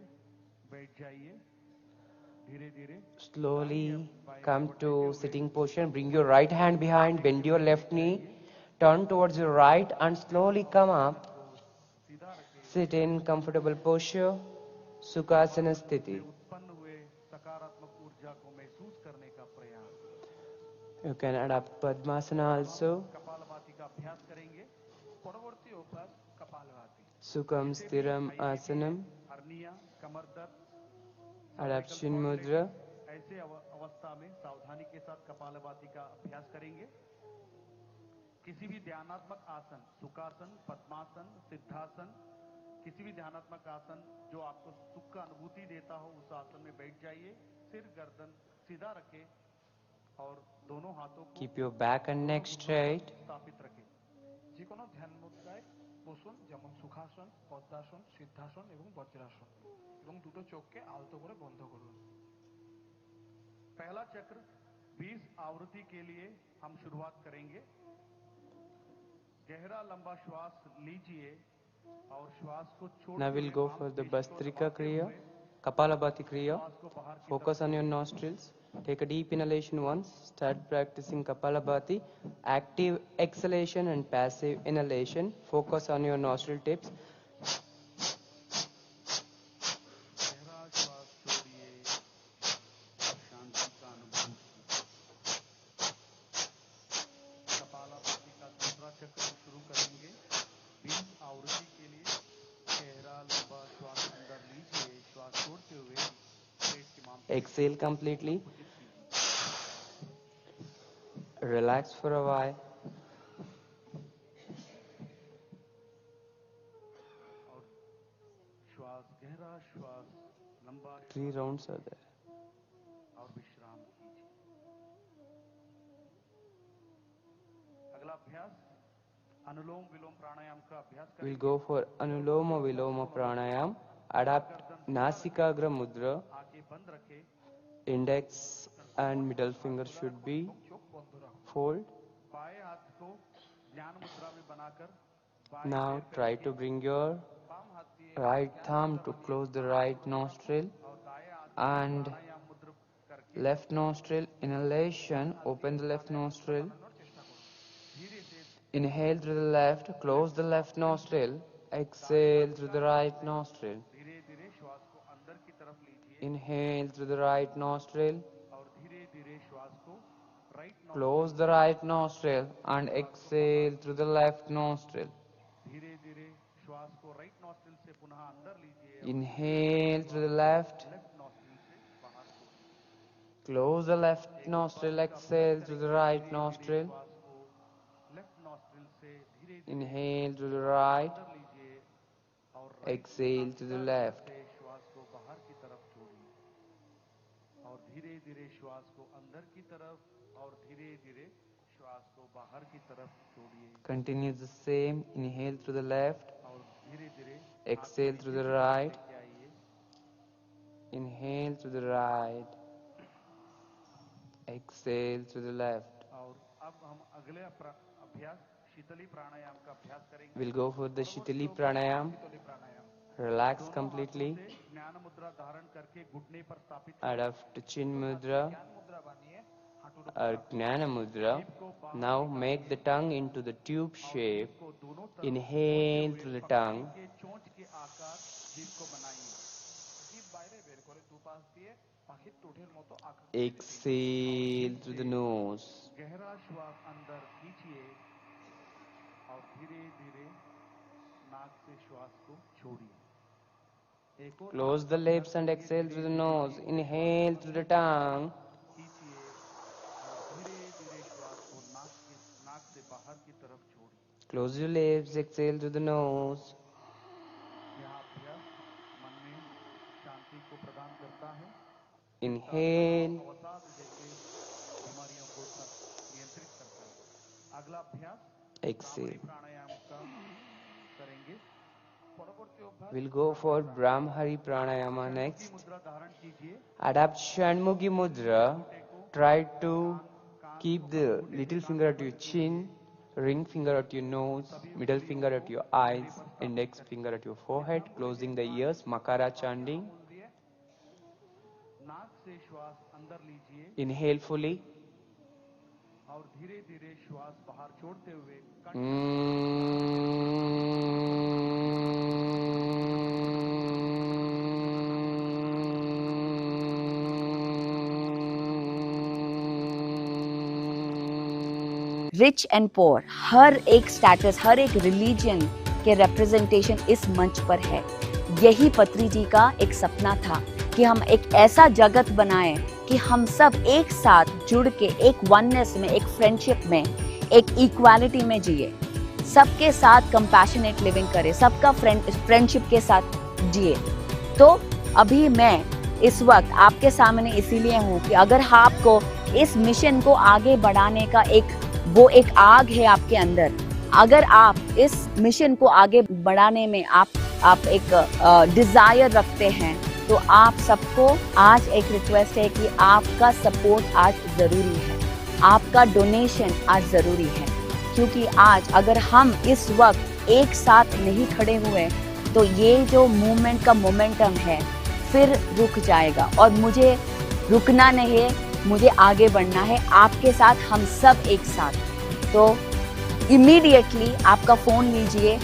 [SPEAKER 10] बैठ जाइए धीरे धीरे
[SPEAKER 11] Slowly come to sitting position. Bring your right hand behind. Bend your left knee. Turn towards your right and slowly come up. Sit in comfortable posture. Sukhasana Sthiti.
[SPEAKER 10] उत्पन्न हुए सकारात्मक ऊर्जा को महसूस करने का प्रयास
[SPEAKER 11] You can adapt Padmasana also.
[SPEAKER 10] Kapalbhati का अभ्यास करेंगे परवर्ती अभ्यास kapalbhati
[SPEAKER 11] Sukham Stiram Asanam,
[SPEAKER 10] hernia, कमर दर्द,
[SPEAKER 11] Adaptation Mudra.
[SPEAKER 10] ऐसे अवस्था में सावधानी के साथ कपालभाति का अभ्यास करेंगे। किसी भी ध्यानात्मक आसन, सुखासन, पद्मासन, सिद्धासन, किसी भी ध्यानात्मक आसन जो आपको सुख का अनुभूति देता हो उस आसन में बैठ जाइए। सिर गर्दन सीधा रखें और दोनों हाथों को
[SPEAKER 11] Keep your back and neck straight.
[SPEAKER 10] स्थापित रखें।
[SPEAKER 3] যে কোনো ধ্যান মুদ্রায় বসুন, যেমন সুখাসন, পদ্মাসন, সিদ্ধাসন এবং বজ্রাসন, এবং দুটো চোখকে আলতো করে বন্ধ করুন।
[SPEAKER 10] पहला चक्र 20 आवृत्ति के लिए हम शुरुआत करेंगे। गहरा लंबा श्वास लीजिए और श्वास को छोड़ते
[SPEAKER 11] Now we'll
[SPEAKER 10] हुए
[SPEAKER 11] go for the Bastrika Kriya, Kapalabhati Kriya.
[SPEAKER 10] श्वास को बाहर की
[SPEAKER 11] Focus on your nostrils. Take a deep inhalation once. Start practicing Kapalabhati. Active exhalation and passive inhalation. Focus on your nostril tips.
[SPEAKER 10] गहरा श्वास छोड़िए और शांति का अनुभव कीजिए। कपालभाति का दूसरा चक्र हम शुरू करेंगे। 20 आवृत्ति के लिए गहरा लंबा श्वास अंदर लीजिए, श्वास छोड़ते हुए पेट की मांसपेशियों
[SPEAKER 11] Exhale completely. Relax for a while.
[SPEAKER 10] और श्वास गहरा श्वास लंबा
[SPEAKER 11] 3 rounds are there.
[SPEAKER 10] और विश्राम कीजिए। अगला अभ्यास अनुलोम विलोम प्राणायाम का अभ्यास
[SPEAKER 11] We'll
[SPEAKER 10] करेंगे।
[SPEAKER 11] go for Anuloma Viloma Pranayam. Adapt Nasikagra Mudra.
[SPEAKER 10] आंखें बंद रखें,
[SPEAKER 11] Index and middle finger should be fold.
[SPEAKER 10] बाएं हाथ को ध्यान मुद्रा में बनाकर बाएं
[SPEAKER 11] Now
[SPEAKER 10] पैर पे
[SPEAKER 11] try
[SPEAKER 10] रखिए,
[SPEAKER 11] to bring your
[SPEAKER 10] बाम हाथ की
[SPEAKER 11] right thumb to close the right nostril
[SPEAKER 10] और दाएं हाथ
[SPEAKER 11] and
[SPEAKER 10] प्राणायाम मुद्रा करके
[SPEAKER 11] left nostril inhalation. Open the left nostril.
[SPEAKER 10] धीरे से
[SPEAKER 11] Inhale through the left. Close the left nostril. Exhale through the right nostril.
[SPEAKER 10] धीरे धीरे श्वास को अंदर की तरफ लीजिए
[SPEAKER 11] Inhale through the right nostril.
[SPEAKER 10] और धीरे धीरे श्वास को right
[SPEAKER 11] Close the right nostril and exhale through the left nostril.
[SPEAKER 10] धीरे धीरे श्वास को राइट नॉस्ट्रिल से पुनः अंदर लीजिए,
[SPEAKER 11] Inhale through the left.
[SPEAKER 10] Left nostril से बाहर छोड़िए।
[SPEAKER 11] Close the left nostril. Exhale through the right nostril.
[SPEAKER 10] श्वास को लेफ्ट नॉस्ट्रिल से धीरे
[SPEAKER 11] Inhale through the right.
[SPEAKER 10] अंदर लीजिए और
[SPEAKER 11] Exhale to the left.
[SPEAKER 10] से श्वास को बाहर की तरफ छोड़िए और धीरे धीरे श्वास को अंदर की तरफ और धीरे धीरे श्वास को बाहर की तरफ छोड़िए
[SPEAKER 11] Continue the same. Inhale through the left.
[SPEAKER 10] और धीरे धीरे
[SPEAKER 11] Exhale through the right. Inhale through the right. Exhale through the left.
[SPEAKER 10] और अब हम अगले अभ्यास शीतली प्राणायाम का अभ्यास करेंगे।
[SPEAKER 11] We'll go for the Shitali Pranayam. Relax completely.
[SPEAKER 10] ज्ञान मुद्रा धारण करके घुटने पर स्थापित
[SPEAKER 11] Adapt Chin Mudra or Jnana Mudra. Now make the tongue into the tube shape. Inhale through the tongue.
[SPEAKER 10] के चोंच के आकार जीभ को बनाइए। जीभ বাইরে বের করে দুপাশ দিয়ে পাখির ঠোঁটের মতো আকার
[SPEAKER 11] Exhale through the nose.
[SPEAKER 10] गहरा श्वास अंदर खींचिए और धीरे धीरे नाक से श्वास को छोड़िए। एक और
[SPEAKER 11] Close the lips and exhale through the nose. Inhale through the tongue.
[SPEAKER 10] खींचिए और धीरे धीरे श्वास को नाक से बाहर की तरफ छोड़िए।
[SPEAKER 11] Close your lips, exhale through the nose.
[SPEAKER 10] यह अभ्यास मन में शांति को प्रदान करता है,
[SPEAKER 11] Inhale.
[SPEAKER 10] अवसाद जैसे बीमारियों को नियंत्रित करता है। अगला अभ्यास
[SPEAKER 11] Exhale.
[SPEAKER 10] प्राणायाम का करेंगे। परवर्ती अभ्यास
[SPEAKER 11] We'll go for Brahmari Pranayama next.
[SPEAKER 10] मुद्रा धारण कीजिए।
[SPEAKER 11] Adapt Shanmukhi Mudra. Try to keep the little finger at your chin, ring finger at your nose, middle finger at your eyes, index finger at your forehead, closing the ears, Makara chanting.
[SPEAKER 10] नाक से श्वास अंदर लीजिए
[SPEAKER 11] Inhale fully.
[SPEAKER 10] और धीरे धीरे श्वास बाहर छोड़ते हुए
[SPEAKER 1] रिच एंड पोर, हर एक स्टेटस, हर एक रिलीजन
[SPEAKER 12] के रिप्रेजेंटेशन इस मंच पर है। यही पत्री जी का एक सपना था कि हम एक ऐसा जगत बनाएं कि हम सब एक साथ जुड़ के एक वननेस में, एक फ्रेंडशिप में, एक इक्वालिटी में जिए, सबके साथ कंपैशनेट लिविंग करें, सबका फ्रेंडशिप के साथ जिए। तो अभी मैं इस वक्त आपके सामने इसीलिए हूँ कि अगर आपको इस मिशन को आगे बढ़ाने का एक आग है आपके अंदर, अगर आप इस मिशन को आगे बढ़ाने में आप एक डिजायर रखते हैं, तो आप सबको आज एक रिक्वेस्ट है कि आपका सपोर्ट आज जरूरी है, आपका डोनेशन आज जरूरी है। क्योंकि आज अगर हम इस वक्त एक साथ नहीं खड़े हुए तो ये जो मूवमेंट का मोमेंटम है फिर रुक जाएगा। और मुझे रुकना नहीं है, मुझे आगे बढ़ना है आपके साथ, हम सब एक साथ। तो इमीडिएटली आपका फ़ोन लीजिए,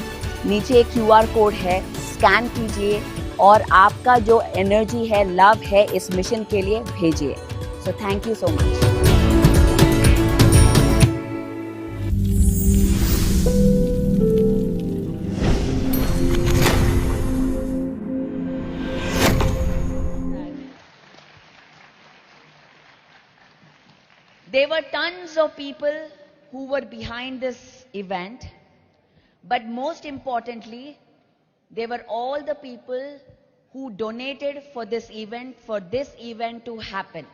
[SPEAKER 12] नीचे एक QR कोड है, स्कैन कीजिए और आपका जो एनर्जी है, लव है, इस मिशन के लिए भेजिए। So thank you so much.
[SPEAKER 1] There were tons of people who were behind this event, but most importantly, they were all the people who donated for this event to happen.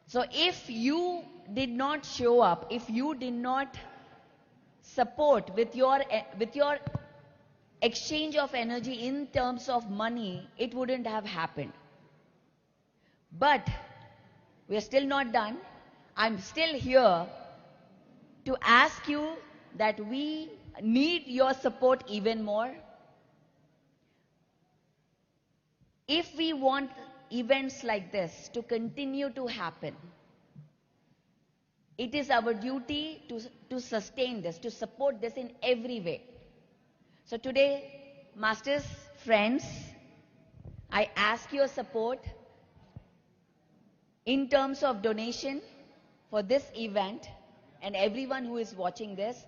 [SPEAKER 1] So if you did not show up, if you did not support with your exchange of energy in terms of money, it wouldn't have happened. But we are still not done. I'm still here to ask you that we need your support even more. If we want events like this to continue to happen, it is our duty to sustain this, to support this in every way. So today, masters, friends, I ask your support in terms of donation for this event, and everyone who is watching this,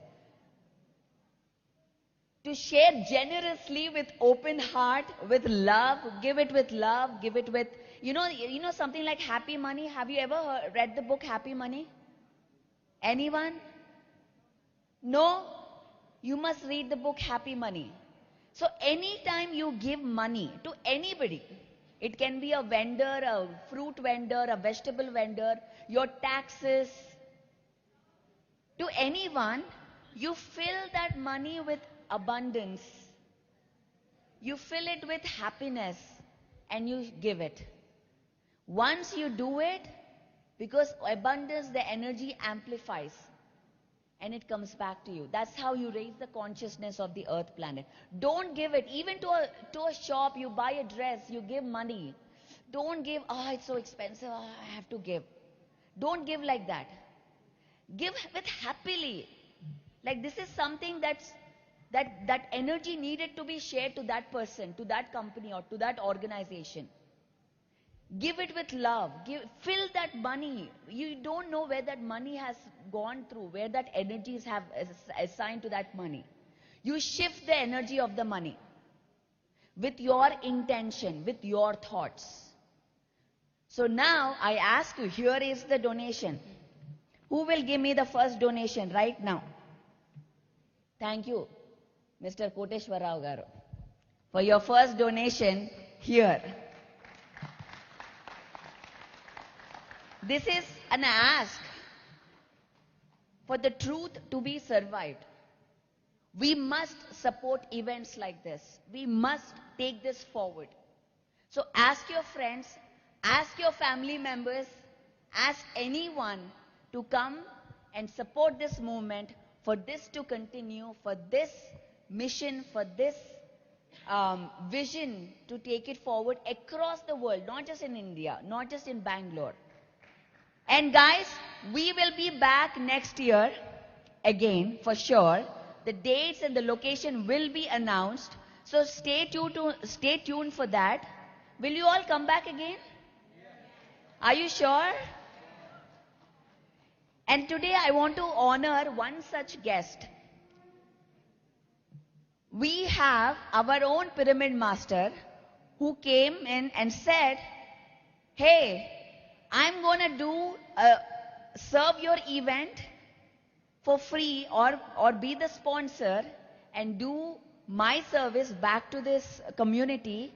[SPEAKER 1] to share generously with open heart, with love, give it with love, give it with, you know something like Happy Money. Have you ever read the book Happy Money? Anyone? No? You must read the book Happy Money. So anytime you give money to anybody, it can be a vendor, a fruit vendor, a vegetable vendor, your taxes, to anyone, you fill that money with abundance. You fill it with happiness and you give it. Once you do it, because abundance, the energy amplifies and it comes back to you. That's how you raise the consciousness of the earth planet. Don't give it, even to a shop, you buy a dress, you give money. Don't give, oh, it's so expensive, oh, I have to give. Don't give like that. Give with happily. Like this is something that energy needed to be shared to that person, to that company or to that organization. Give it with love. Fill that money. You don't know where that money has gone through, where that energies have assigned to that money. You shift the energy of the money with your intention, with your thoughts. So now I ask you, here is the donation. Who will give me the first donation right now? Thank you, Mr. Koteshwar Rao Garu, for your first donation here. This is an ask for the truth to be survived. We must support events like this. We must take this forward. So ask your friends, ask your family members, ask anyone to come and support this movement, for this to continue, for this mission, for this vision to take it forward across the world, not just in India, not just in Bangalore. And guys, we will be back next year again for sure. The dates and the location will be announced. So stay tuned for that. Will you all come back again? Are you sure? And today I want to honor one such guest. we have our own pyramid master who came in and said, hey, I'm going to serve your event for free or be the sponsor and do my service back to this community.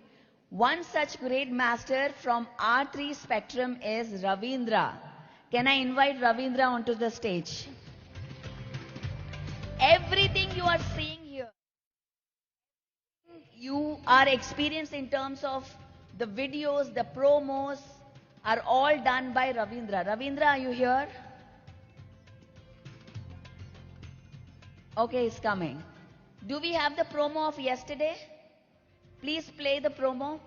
[SPEAKER 1] One such great master from R3 spectrum is Ravindra. Can I invite Ravindra onto the stage? Everything you are seeing here, you are experiencing in terms of the videos, the promos, are all done by Ravindra. Ravindra, are you here? Okay, he's coming. Do we have the promo of yesterday? Please play the promo,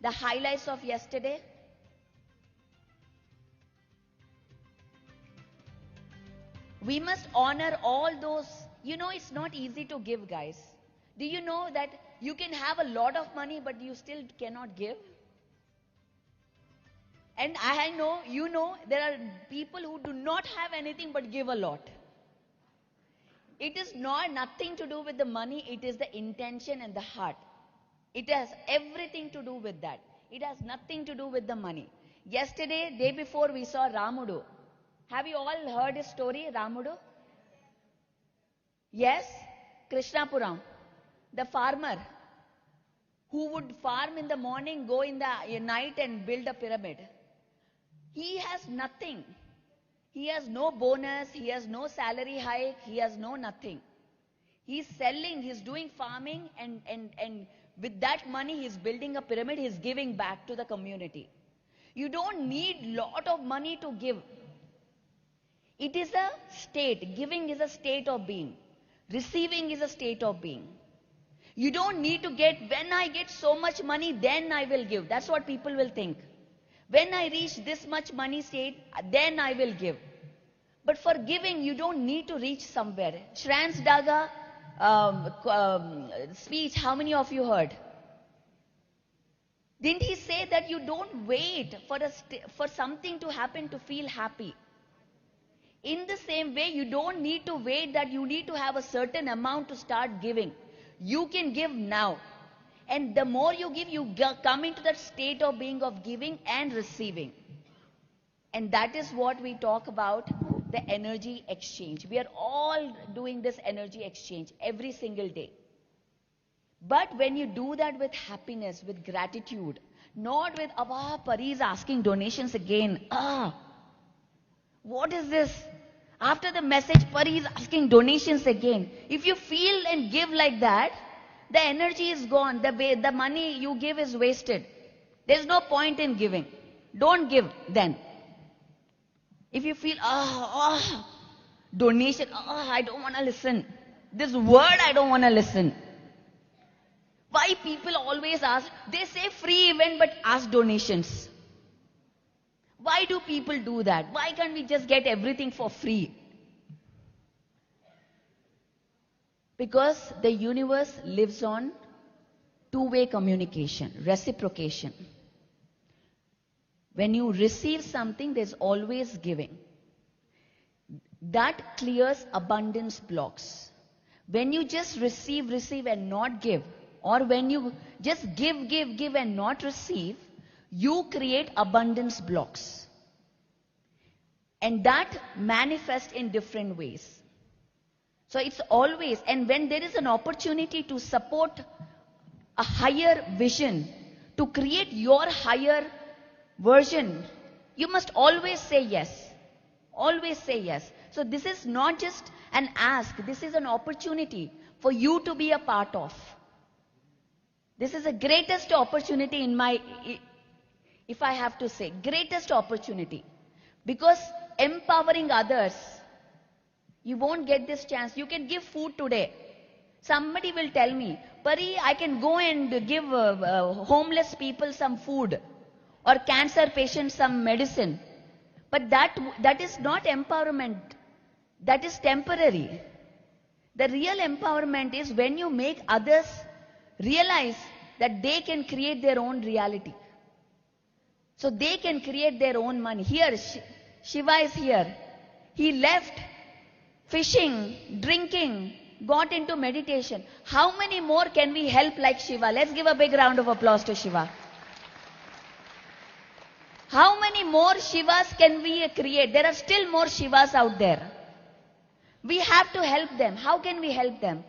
[SPEAKER 1] the highlights of yesterday. We must honor all those. You know, it's not easy to give, guys. Do you know that you can have a lot of money, but you still cannot give? And I know, you know, there are people who do not have anything but give a lot. It is nothing to do with the money, it is the intention and the heart. It has everything to do with that. It has nothing to do with the money. Yesterday, day before, we saw Ramudu. Have you all heard his story, Ramudu? Yes? Krishnapuram. The farmer who would farm in the morning, go in the night and build a pyramid. He has nothing. He has no bonus, he has no salary hike, he has no nothing. He's selling, he's doing farming, and with that money he's building a pyramid, he's giving back to the community. You don't need lot of money to give. It is a state. Giving is a state of being. Receiving is a state of being. You don't need to get, when I get so much money, then I will give. That's what people will think. When I reach this much money state, then I will give. But for giving, you don't need to reach somewhere. Shran's Daga speech, how many of you heard? Didn't he say that you don't wait for something to happen to feel happy? In the same way, you don't need to wait that you need to have a certain amount to start giving. You can give now. And the more you give, you come into that state of being of giving and receiving. And that is what we talk about, the energy exchange. We are all doing this energy exchange every single day. But when you do that with happiness, with gratitude, not with, Pari is asking donations again. What is this? After the message, Pari is asking donations again. If you feel and give like that, the energy is gone. The money you give is wasted. There's no point in giving. Don't give then. If you feel, donation, I don't want to listen. This word, I don't want to listen. Why people always ask, they say free event but ask donations. Why do people do that? Why can't we just get everything for free? Because the universe lives on two-way communication, reciprocation. When you receive something, there's always giving. That clears abundance blocks. When you just receive and not give, or when you just give and not receive, you create abundance blocks. And that manifests in different ways. So it's always, and when there is an opportunity to support a higher vision, to create your higher version, you must always say yes. Always say yes. So this is not just an ask, this is an opportunity for you to be a part of. This is the greatest opportunity in my, if I have to say, greatest opportunity. Because empowering others, you won't get this chance. You can give food today. Somebody will tell me, Pari, I can go and give homeless people some food or cancer patients some medicine. But that is not empowerment. That is temporary. The real empowerment is when you make others realize that they can create their own reality. So they can create their own money. Here, Shiva is here. He left fishing, drinking, got into meditation. How many more can we help like Shiva? Let's give a big round of applause to Shiva. How many more Shivas can we create? There are still more Shivas out there. We have to help them. How can we help them?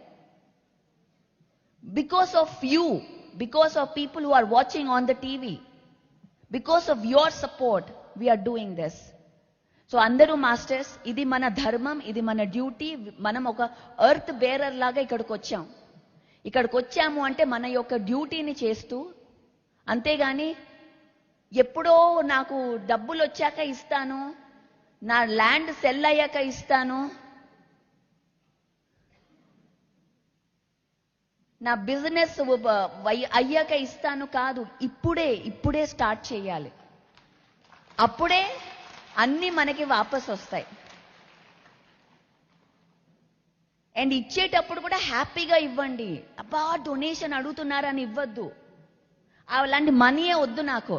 [SPEAKER 1] Because of you, because of people who are watching on the TV, because of your support, we are doing this. So andaru masters, idi mana dharmam, idi mana duty, manam oka earth bearer laga ikkadiki vacham. Ikkadiki vachamu ante mana yokka duty ni chestu, అంతేగాని ఎప్పుడో నాకు డబ్బులు వచ్చాక ఇస్తాను, నా land cell అయ్యాక ఇస్తాను, నా బిజినెస్ అయ్యాక ఇస్తాను కాదు. ఇప్పుడే స్టార్ట్ చేయాలి. అప్పుడే అన్నీ మనకి వాపస్ వస్తాయి. అండ్ ఇచ్చేటప్పుడు కూడా హ్యాపీగా ఇవ్వండి. అబ్బా డొనేషన్ అడుగుతున్నారని ఇవ్వద్దు. అలాంటి మనీయే వద్దు నాకు.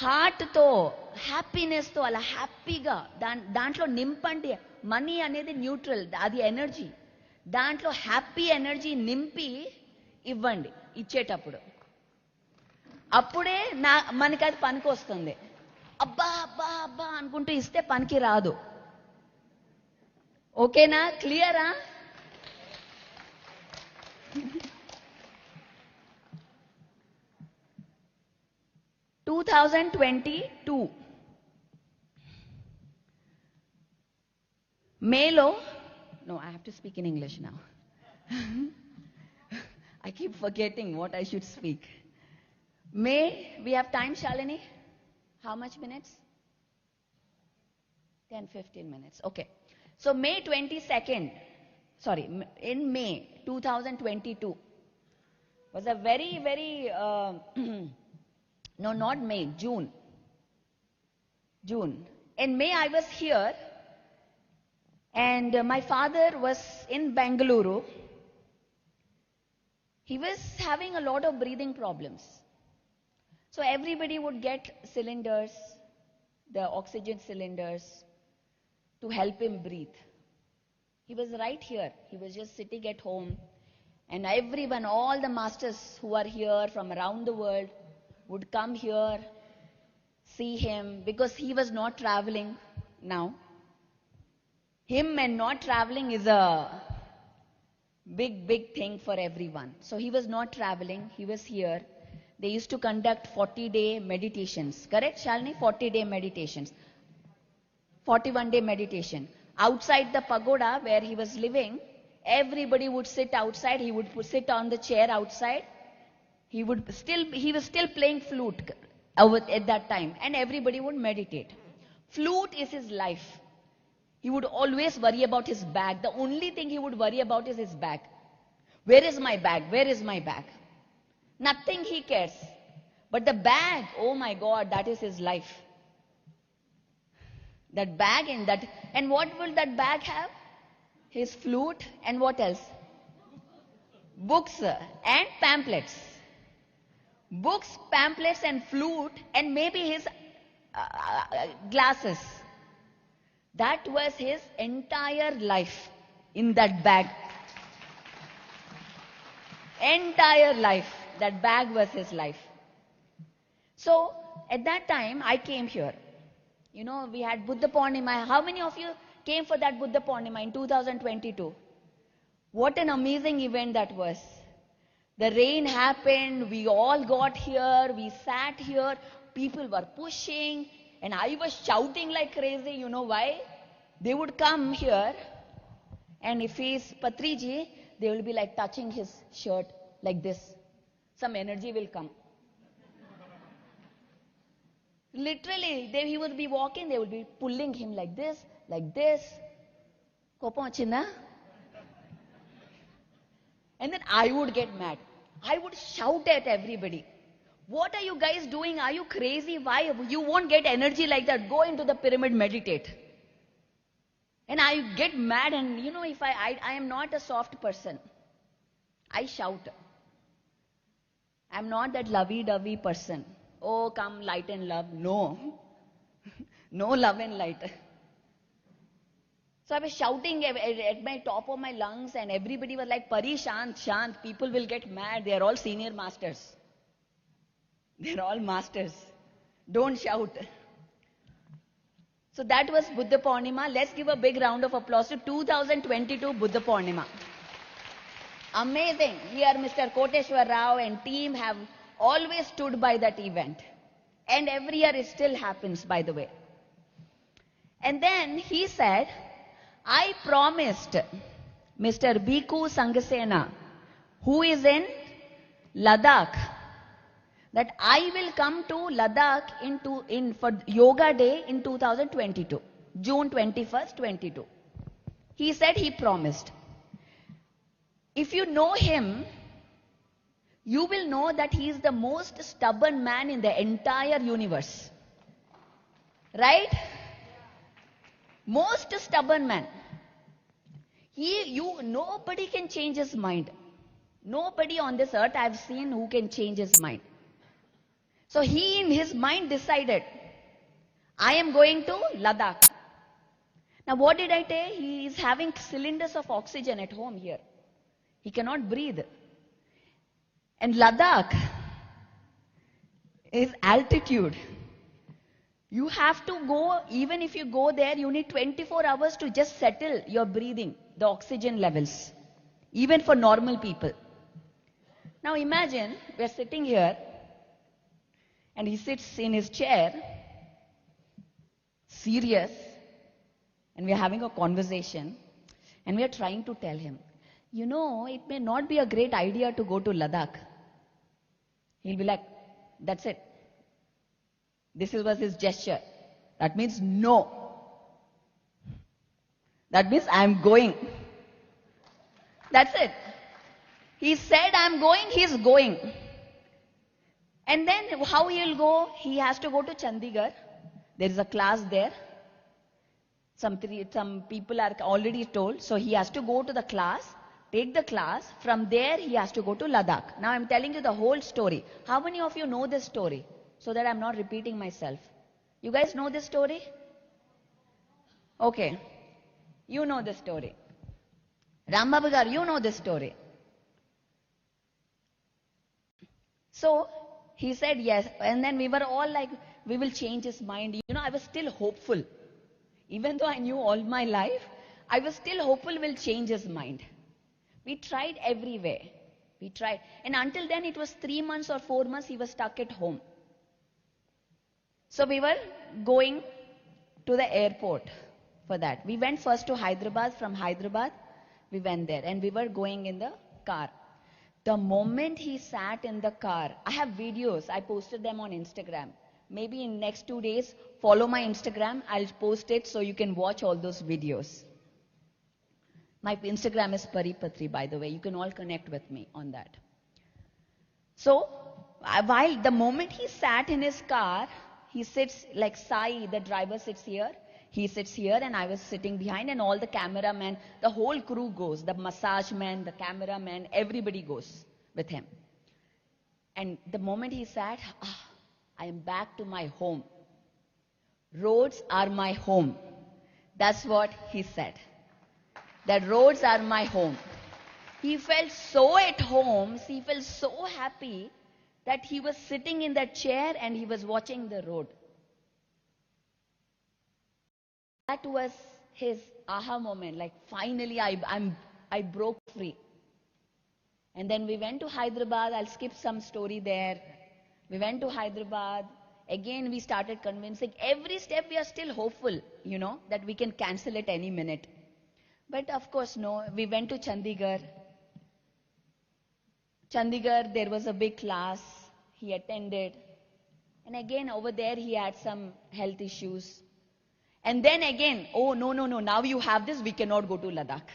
[SPEAKER 1] హార్ట్తో హ్యాపీనెస్తో అలా హ్యాపీగా దాంట్లో నింపండి. మనీ అనేది న్యూట్రల్, అది ఎనర్జీ. దాంట్లో హ్యాపీ ఎనర్జీ నింపి ఇవ్వండి ఇచ్చేటప్పుడు. అప్పుడే మనకి అది పనికి వస్తుంది. అబ్బా అబ్బా అబ్బా అనుకుంటూ ఇస్తే పనికి రాదు. ఓకేనా? క్లియరా? (2022) Maylo, no, I have to speak in English now. I keep forgetting what I should speak. May, we have time, Shalini? How much minutes? 10-15 minutes. Okay. So May 22nd, sorry, in May 2022 was a very, very, no, not May, June. In May I was here and my father was in Bengaluru. He was having a lot of breathing problems. So everybody would get cylinders, the oxygen cylinders, to help him breathe. He was right here. He was just sitting at home. And everyone, all the masters who are here from around the world would come here, see him, because he was not traveling now. Him and not traveling is a big thing for everyone. So he was not traveling, he was here. They used to conduct 40-day meditations. Correct, Shalini? 40-day meditations. 41-day meditation. Outside the pagoda where he was living, everybody would sit outside. He would sit on the chair outside. He was still playing flute at that time, and everybody would meditate. Flute is his life. He would always worry about his bag. The only thing he would worry about is his bag. Where is my bag? Where is my bag? Nothing he cares. But the bag, oh my God, that is his life. That bag and what will that bag have? His flute and what else? Books and pamphlets. Books, pamphlets and flute and maybe his glasses. That was his entire life in that bag. Entire life. That bag was his life. So at that time I came here. You know, we had Buddha Purnima. How many of you came for that Buddha Purnima in 2022? What an amazing event that was. The rain happened, we all got here, we sat here, people were pushing, and I was shouting like crazy. You know why? They would come here, and if he's Patriji, they will be like touching his shirt like this. Some energy will come. Literally, he would be walking, they would be pulling him like this, like this. Kopam vachinda? And then I would get mad. I would shout at everybody. What are you guys doing? Are you crazy? Why? You won't get energy like that. Go into the pyramid, meditate. And I get mad, and you know, if I am not a soft person. I shout. I'm not that lovey-dovey person. Oh, come light and love. No. No love and light. So I was shouting at my top of my lungs, and everybody was like, Pari, shant, shant, people will get mad. They are all senior masters. They're all masters. Don't shout. So that was Buddha Purnima. Let's give a big round of applause to 2022 Buddha Purnima. Amazing. Here Mr. Koteshwar Rao and team have always stood by that event. And every year it still happens, by the way. And then he said, I promised Mr. Bhikkhu Sanghasena, who is in Ladakh, that I will come to Ladakh for Yoga Day in 2022, June 21st, 22. He said he promised. If you know him, you will know that he is the most stubborn man in the entire universe. Right? Most stubborn man. Nobody can change his mind. Nobody on this earth I've seen who can change his mind. So he in his mind decided, I am going to Ladakh. Now what did I tell? He is having cylinders of oxygen at home here. He cannot breathe. And Ladakh is altitude. You have to go, even if you go there, you need 24 hours to just settle your breathing, the oxygen levels, even for normal people. Now imagine, we're sitting here, and he sits in his chair, serious, and we're having a conversation, and we're trying to tell him, you know, it may not be a great idea to go to Ladakh. He'll be like, that's it. This was his gesture. That means no. That means I'm going. That's it. He said I'm going, he's going. And then how he'll go? He has to go to Chandigarh. There is a class there. Some people are already told. So he has to go to the class, take the class. From there he has to go to Ladakh. Now I'm telling you the whole story. How many of you know this story? So that I'm not repeating myself. You guys know this story? Okay. You know this story. Rambabu Garu, you know this story. So he said yes. And then we were all like, we will change his mind. You know, I was still hopeful. Even though I knew all my life, I was still hopeful we'll change his mind. We tried every way. We tried. And until then, it was 3 months or 4 months, he was stuck at home. So we were going to the airport for that. We went first to Hyderabad. From Hyderabad, we went there. And we were going in the car. The moment he sat in the car, I have videos. I posted them on Instagram. Maybe in next 2 days, follow my Instagram. I'll post it so you can watch all those videos. My Instagram is Paripatri, by the way. You can all connect with me on that. So, while the moment he sat in his car, he sits like Sai, the driver sits here. He sits here and I was sitting behind, and all the cameramen, the whole crew goes. The massage man, the cameraman, everybody goes with him. And the moment he sat, I am back to my home. Roads are my home. That's what he said. That roads are my home. He felt so at home, he felt so happy that he was sitting in that chair and he was watching the road. That was his aha moment, like finally I broke free. And then we went to Hyderabad. I'll skip some story there. We went to Hyderabad. Again, we started convincing. Every step we are still hopeful, you know, that we can cancel it any minute. But of course, no. We went to Chandigarh. Chandigarh, there was a big class. He attended. And again, over there, he had some health issues. And then again, oh, no, now you have this, we cannot go to Ladakh.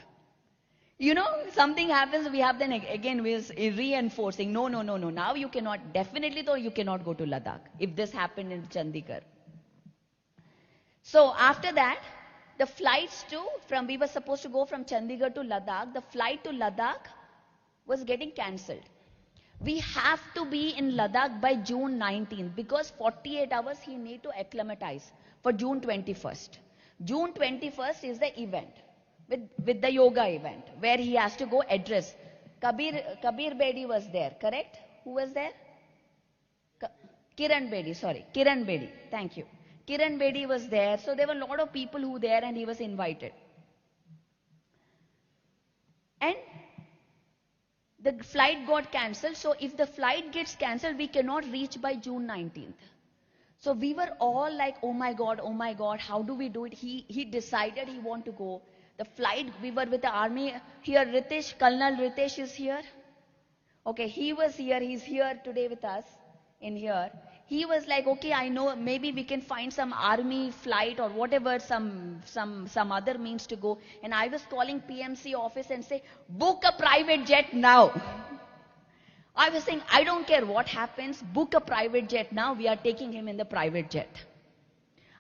[SPEAKER 1] You know, something happens, we have then again, we're reinforcing, no, now you cannot, definitely though, you cannot go to Ladakh, if this happened in Chandigarh. So after that, the flights we were supposed to go from Chandigarh to Ladakh, the flight to Ladakh was getting cancelled. We have to be in Ladakh by June 19th, because 48 hours he need to acclimatize for June 21st. June 21st is the event, with the yoga event, where he has to go address. Kabir Bedi was there, correct? Who was there? Kiran Bedi, sorry. Kiran Bedi, thank you. Kiran Bedi was there. So there were a lot of people who were there and he was invited. And the flight got cancelled. So if the flight gets cancelled, we cannot reach by June 19th. So we were all like, oh my God, how do we do it? He decided he want to go. The flight, we were with the army. Here, Ritesh, Colonel Ritesh is here. Okay, he was here. He's here today with us in here. He was like, okay, I know, maybe we can find some army flight or whatever, some other means to go. And I was calling PMC office and say, book a private jet now. I was saying, I don't care what happens, book a private jet now. We are taking him in the private jet.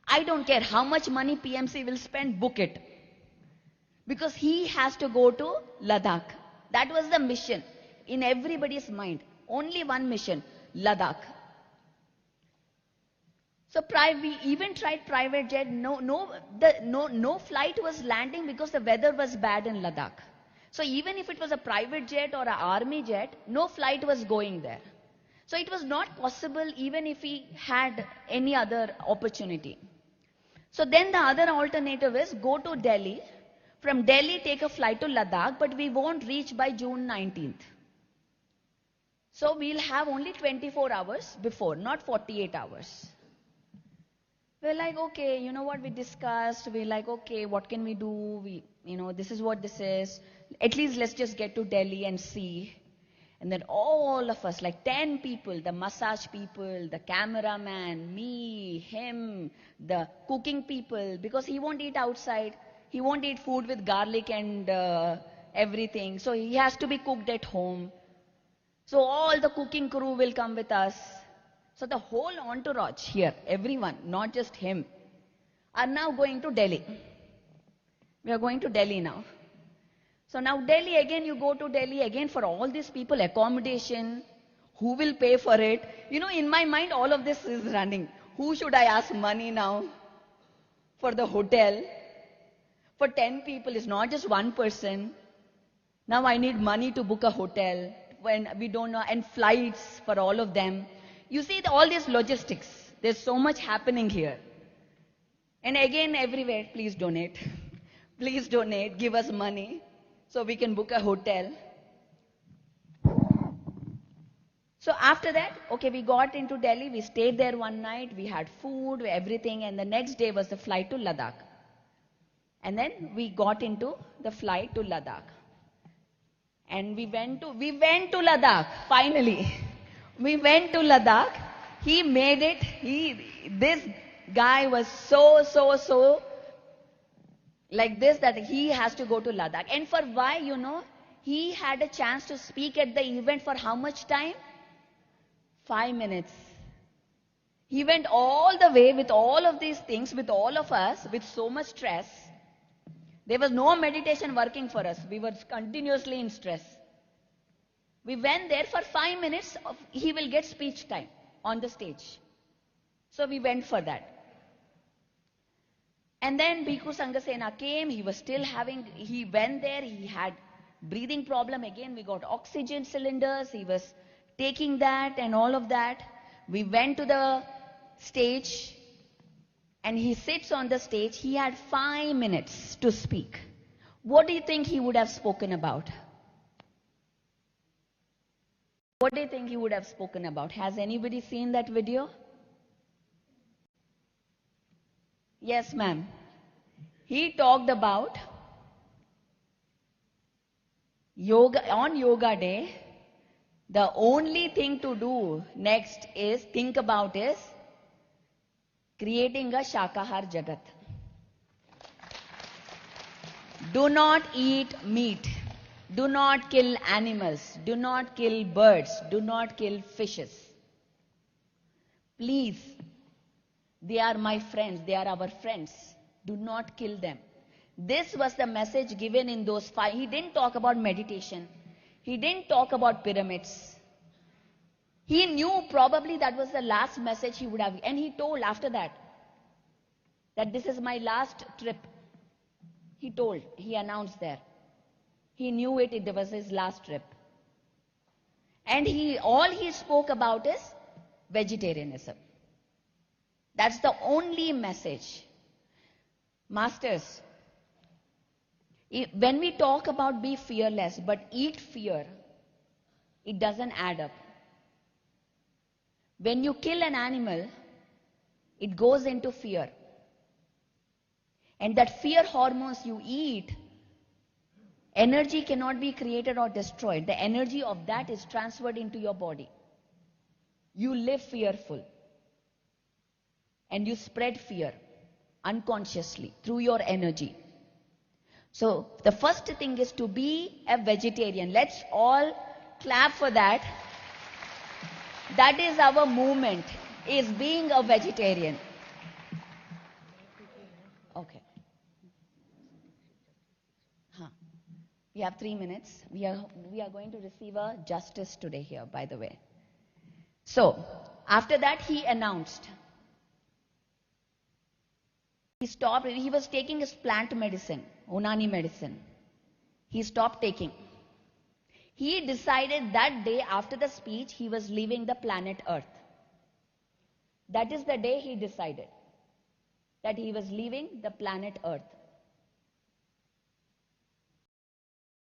[SPEAKER 1] I don't care how much money PMC will spend, book it. Because he has to go to Ladakh. That was the mission in everybody's mind. Only one mission, Ladakh. So we even tried private jet. No flight was landing because the weather was bad in Ladakh. So even if it was a private jet or an army jet, no flight was going there. So it was not possible even if we had any other opportunity. So then the other alternative is go to Delhi. From Delhi take a flight to Ladakh, but we won't reach by June 19th. So we'll have only 24 hours before, not 48 hours. We're like, okay, you know what we discussed? We're like, okay, what can we do? This is what this is. At least let's just get to Delhi and see. And then all of us, like 10 people, the massage people, the cameraman, me, him, the cooking people, because he won't eat outside. He won't eat food with garlic and everything. So he has to be cooked at home. So all the cooking crew will come with us. So the whole entourage here, everyone, not just him, are now going to Delhi. We are going to Delhi now. So now Delhi, again you go to Delhi, again for all these people, accommodation, who will pay for it? In my mind all of this is running. Who should I ask money now for the hotel? For 10 people, it's not just one person. Now I need money to book a hotel when we don't know, and flights for all of them. You see all these logistics. There's so much happening here. And again, everywhere, please donate. Please donate, give us money so we can book a hotel. So after that, okay, we got into Delhi. We stayed there one night. We had food, everything. And the next day was the flight to Ladakh. And then we got into the flight to Ladakh. And we went to Ladakh, finally. We went to Ladakh. He made it. This guy was so like this that he has to go to Ladakh. And for why, he had a chance to speak at the event for how much time? 5 minutes. He went all the way with all of these things, with all of us, with so much stress. There was no meditation working for us. We were continuously in stress. We went there for 5 minutes. He will get speech time on the stage. So we went for that. And then Bhikkhu Sanghasena came. He went there. He had breathing problem again. We got oxygen cylinders. He was taking that and all of that. We went to the stage. And he sits on the stage. He had 5 minutes to speak. What do you think he would have spoken about? What do you think he would have spoken about? Has anybody seen that video? Yes, ma'am. He talked about yoga. On Yoga Day, the only thing to do next is creating a Shakahar Jagat. Do not eat meat. Do not kill animals. Do not kill birds. Do not kill fishes. Please. They are my friends. They are our friends. Do not kill them. This was the message given in those 5. He didn't talk about meditation. He didn't talk about pyramids. He knew probably that was the last message he would have. And he told after that
[SPEAKER 12] that this is my last trip. He announced there. He knew it was his last trip. And all he spoke about is vegetarianism. That's the only message. Masters, when we talk about be fearless, but eat fear, it doesn't add up. When you kill an animal, it goes into fear. And that fear hormones you eat, energy cannot be created or destroyed. The energy of that is transferred into your body. You live fearful. And you spread fear unconsciously through your energy. So the first thing is to be a vegetarian. Let's all clap for that. That is our movement, is being a vegetarian. Okay. We have 3 minutes. We are going to receive a justice today here, by the way. So, after that he announced. He stopped. He was taking his plant medicine, Unani medicine. He stopped taking. He decided that day after the speech, he was leaving the planet Earth. That is the day he decided that he was leaving the planet Earth.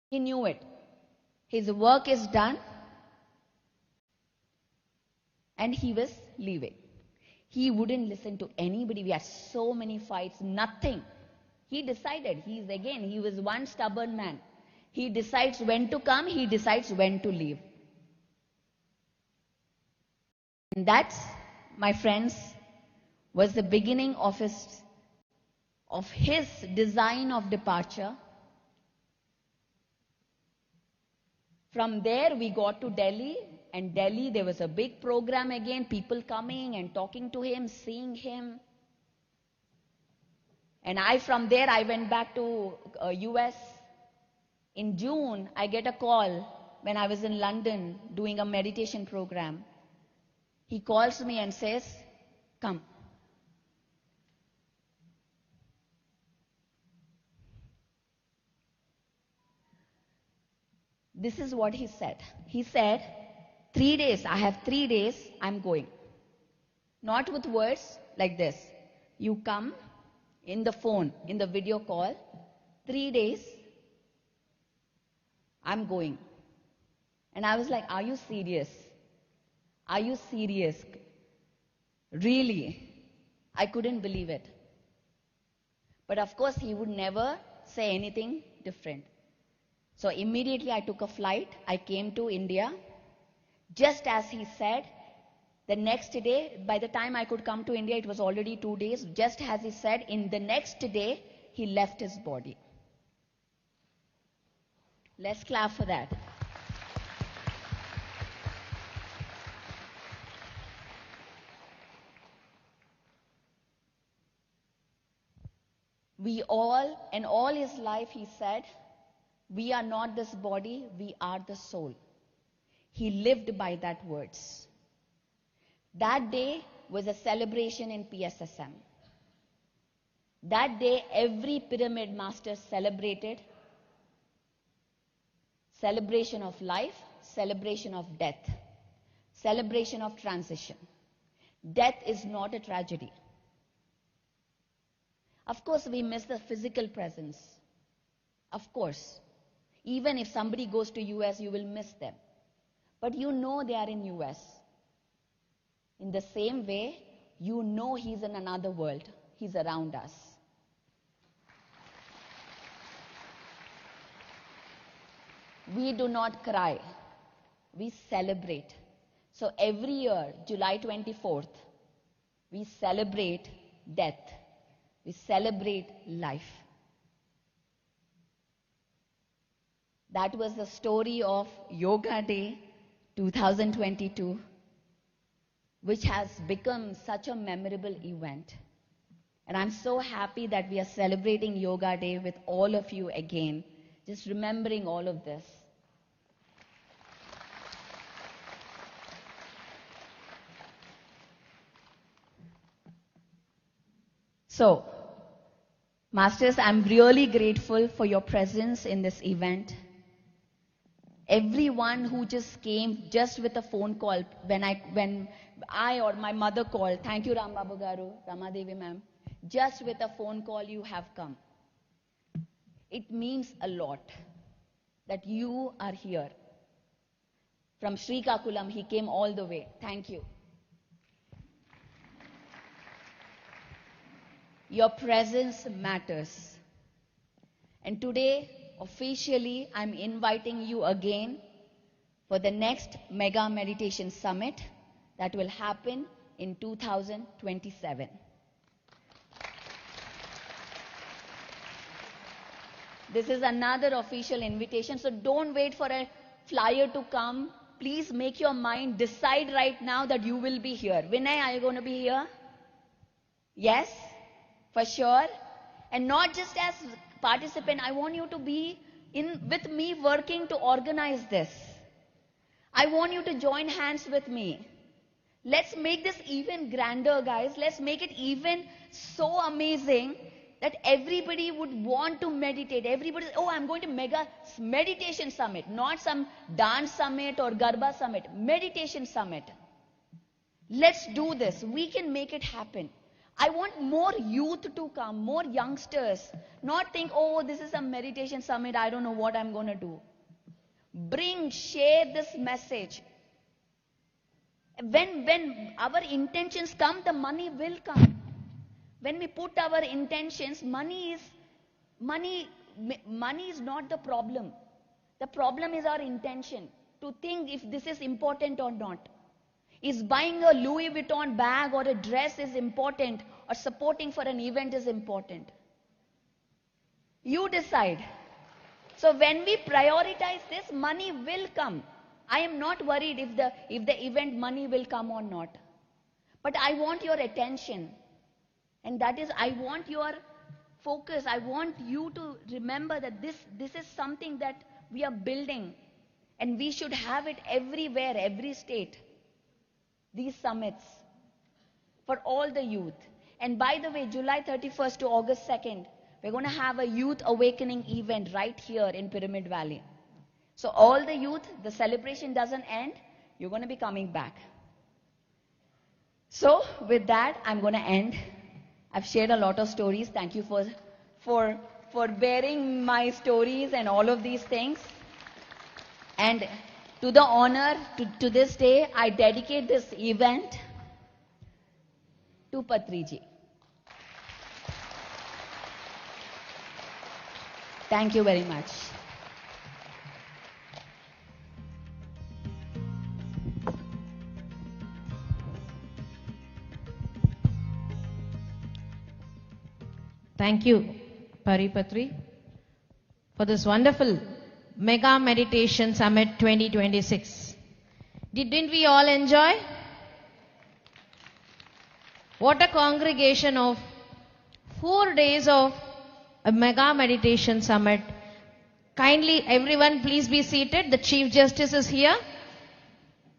[SPEAKER 12] He knew it. His work is done. And he was leaving. He wouldn't listen to anybody. We had so many fights, nothing. He decided. He was one stubborn man. He decides when to come, he decides when to leave. And that, my friends, was the beginning of his design of departure. From there, we got to Delhi, and Delhi, there was a big program again, people coming and talking to him, seeing him. And from there, I went back to US. In June, I get a call when I was in London doing a meditation program. He calls me and says, come. This is what he said. He said, 3 days, I have 3 days, I'm going. Not with words like this. You come in the phone, in the video call, 3 days, I'm going. And I was like, are you serious? Are you serious? Really? I couldn't believe it. But of course, he would never say anything different. So immediately I took a flight. I came to India. Just as he said, the next day, by the time I could come to India, it was already 2 days. Just as he said, in the next day, he left his body. Let's clap for that. And all his life, he said, we are not this body, we are the soul. He lived by that words. That day was a celebration in PSSM. That day, every pyramid master celebrated. Celebration of life, celebration of death, celebration of transition. Death is not a tragedy. Of course, we miss the physical presence. Of course. Even if somebody goes to US, you will miss them. But you know they are in US. In the same way, you know he's in another world. He's around us. We do not cry. We celebrate. So every year, July 24th, we celebrate death. We celebrate life. That was the story of Yoga Day 2022, which has become such a memorable event. And I'm so happy that we are celebrating Yoga Day with all of you again, just remembering all of this. So,
[SPEAKER 1] Masters, I'm really grateful for your presence in this event. Everyone who just came just with a phone call when I or my mother called, thank you Ram Babu Garu, Ramadevi ma'am, just with a phone call you have come. It means a lot that you are here. From Srikakulam, he came all the way. Thank you. Your presence matters. And today, officially, I'm inviting you again for the next Mega Meditation Summit that will happen in 2027. This is another official invitation, so don't wait for a flyer to come. Please make your mind, decide right now that you will be here. Vinay, are you going to be here? Yes, for sure. And not just as participant, I want you to be in with me working to organize this. I want you to join hands with me. Let's make this even grander, guys. Let's make it even so amazing that everybody would want to meditate. Everybody, oh, I'm going to mega meditation summit, not some dance summit or Garba summit, meditation summit. Let's do this. We can make it happen. I want more youth to come, more youngsters. Not think, oh, this is a meditation summit, I don't know what I'm going to do. Share this message. When our intentions come, the money will come. When we put our intentions, money is not the problem. The problem is our intention to think if this is important or not. Is buying a Louis Vuitton bag or a dress is important, or supporting for an event is important? You decide. So when we prioritize this, money will come. I am not worried if the event money will come or not. But I want your attention. And that is, I want your focus. I want you to remember that this is something that we are building. And we should have it everywhere, every state. These summits for all the youth. And by the way, July 31st to August 2nd, we're going to have a youth awakening event right here in Pyramid Valley. So all the youth, the celebration doesn't end. You're going to be coming back. So with that, I'm going to end. I've shared a lot of stories. Thank you for bearing my stories and all of these things. And to the honor, to this day, I dedicate this event to Patriji. Thank you very much.
[SPEAKER 13] Thank you, Paripatri, for this wonderful Mega Meditation Summit 2026. Didn't we all enjoy? What a congregation of 4 days of a Mega Meditation Summit. Kindly, everyone, please be seated. The Chief Justice is here.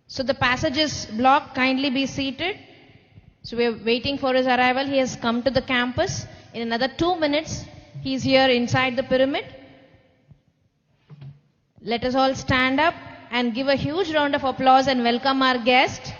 [SPEAKER 13] So the passage is blocked. Kindly be seated. So we are waiting for his arrival. He has come to the campus. In another 2 minutes, he is here inside the pyramid. Let us all stand up and give a huge round of applause and welcome our guest.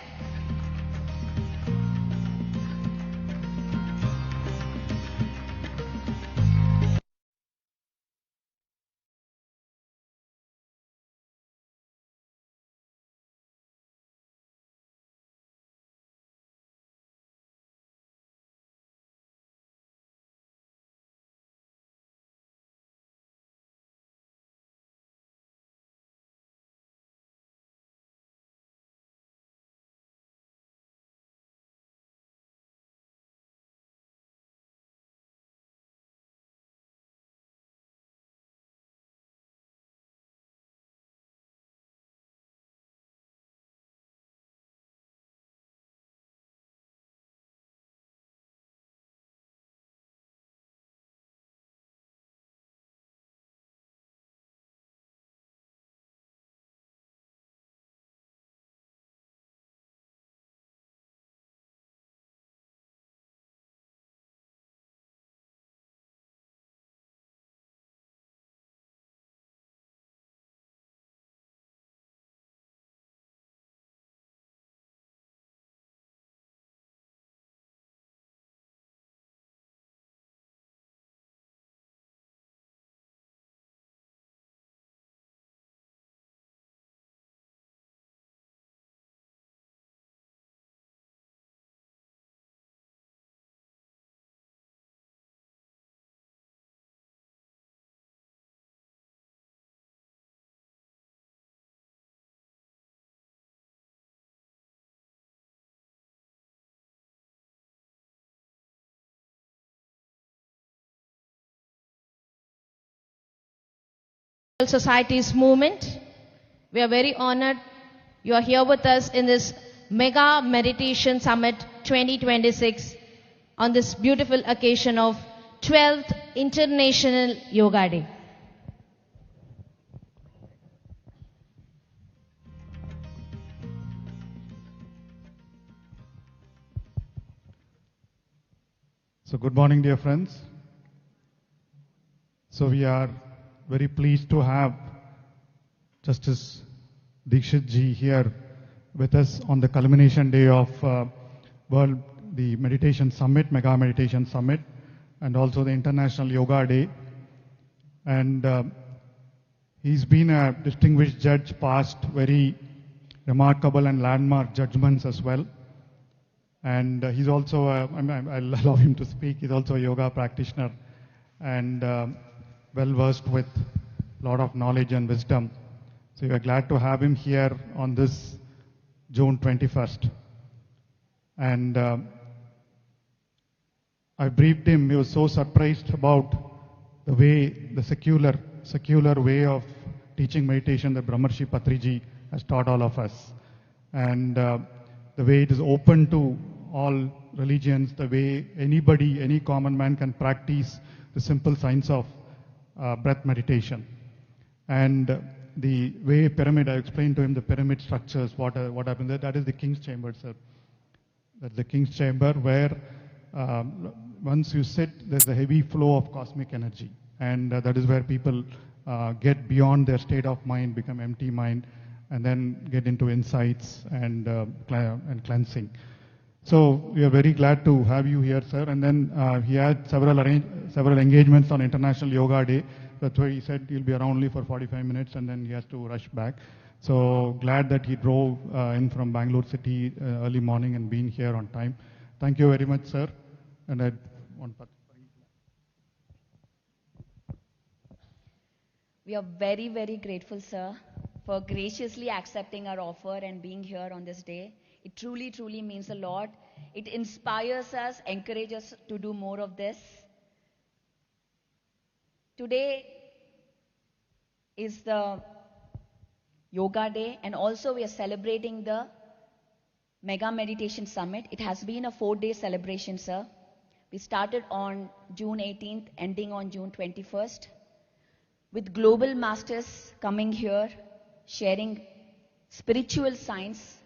[SPEAKER 13] Society's movement. We are very honored you are here with us in this Mega Meditation Summit 2026 on this beautiful occasion of 12th International Yoga Day.
[SPEAKER 10] So good morning, dear friends. So we are very pleased to have Justice Dikshit ji here with us on the culmination day of the Meditation Summit, Mega Meditation Summit, and also the International Yoga Day. And he's been a distinguished judge, passed very remarkable and landmark judgments as well. And he's also, I allow him to speak, he's also a yoga practitioner and well versed with a lot of knowledge and wisdom. So we are glad to have him here on this June 21st. And I briefed him, he was so surprised about the way, the secular way of teaching meditation that Brahmarshi Patriji has taught all of us. And the way it is open to all religions, the way anybody, any common man can practice the simple science of breath meditation. And the way pyramid, I explained to him the pyramid structures, what happens there, that is the king's chamber, sir. That's the king's chamber where once you sit, there's a heavy flow of cosmic energy. And that is where people get beyond their state of mind, become empty mind, and then get into insights and cleansing. So we are very glad to have you here, sir. And then he had several engagements on International Yoga Day. That's why he said he'll be around only for 45 minutes and then he has to rush back. So glad that he drove in from Bangalore city early morning and been here on time. Thank you very much, sir. And I want
[SPEAKER 12] We are very, very grateful, sir, for graciously accepting our offer and being here on this day. It truly, truly means a lot. It inspires us, encourages us to do more of this. Today is the Yoga Day, and also we are celebrating the Mega Meditation Summit. It has been a 4-day celebration, sir. We started on June 18th, ending on June 21st, with global masters coming here, sharing spiritual science,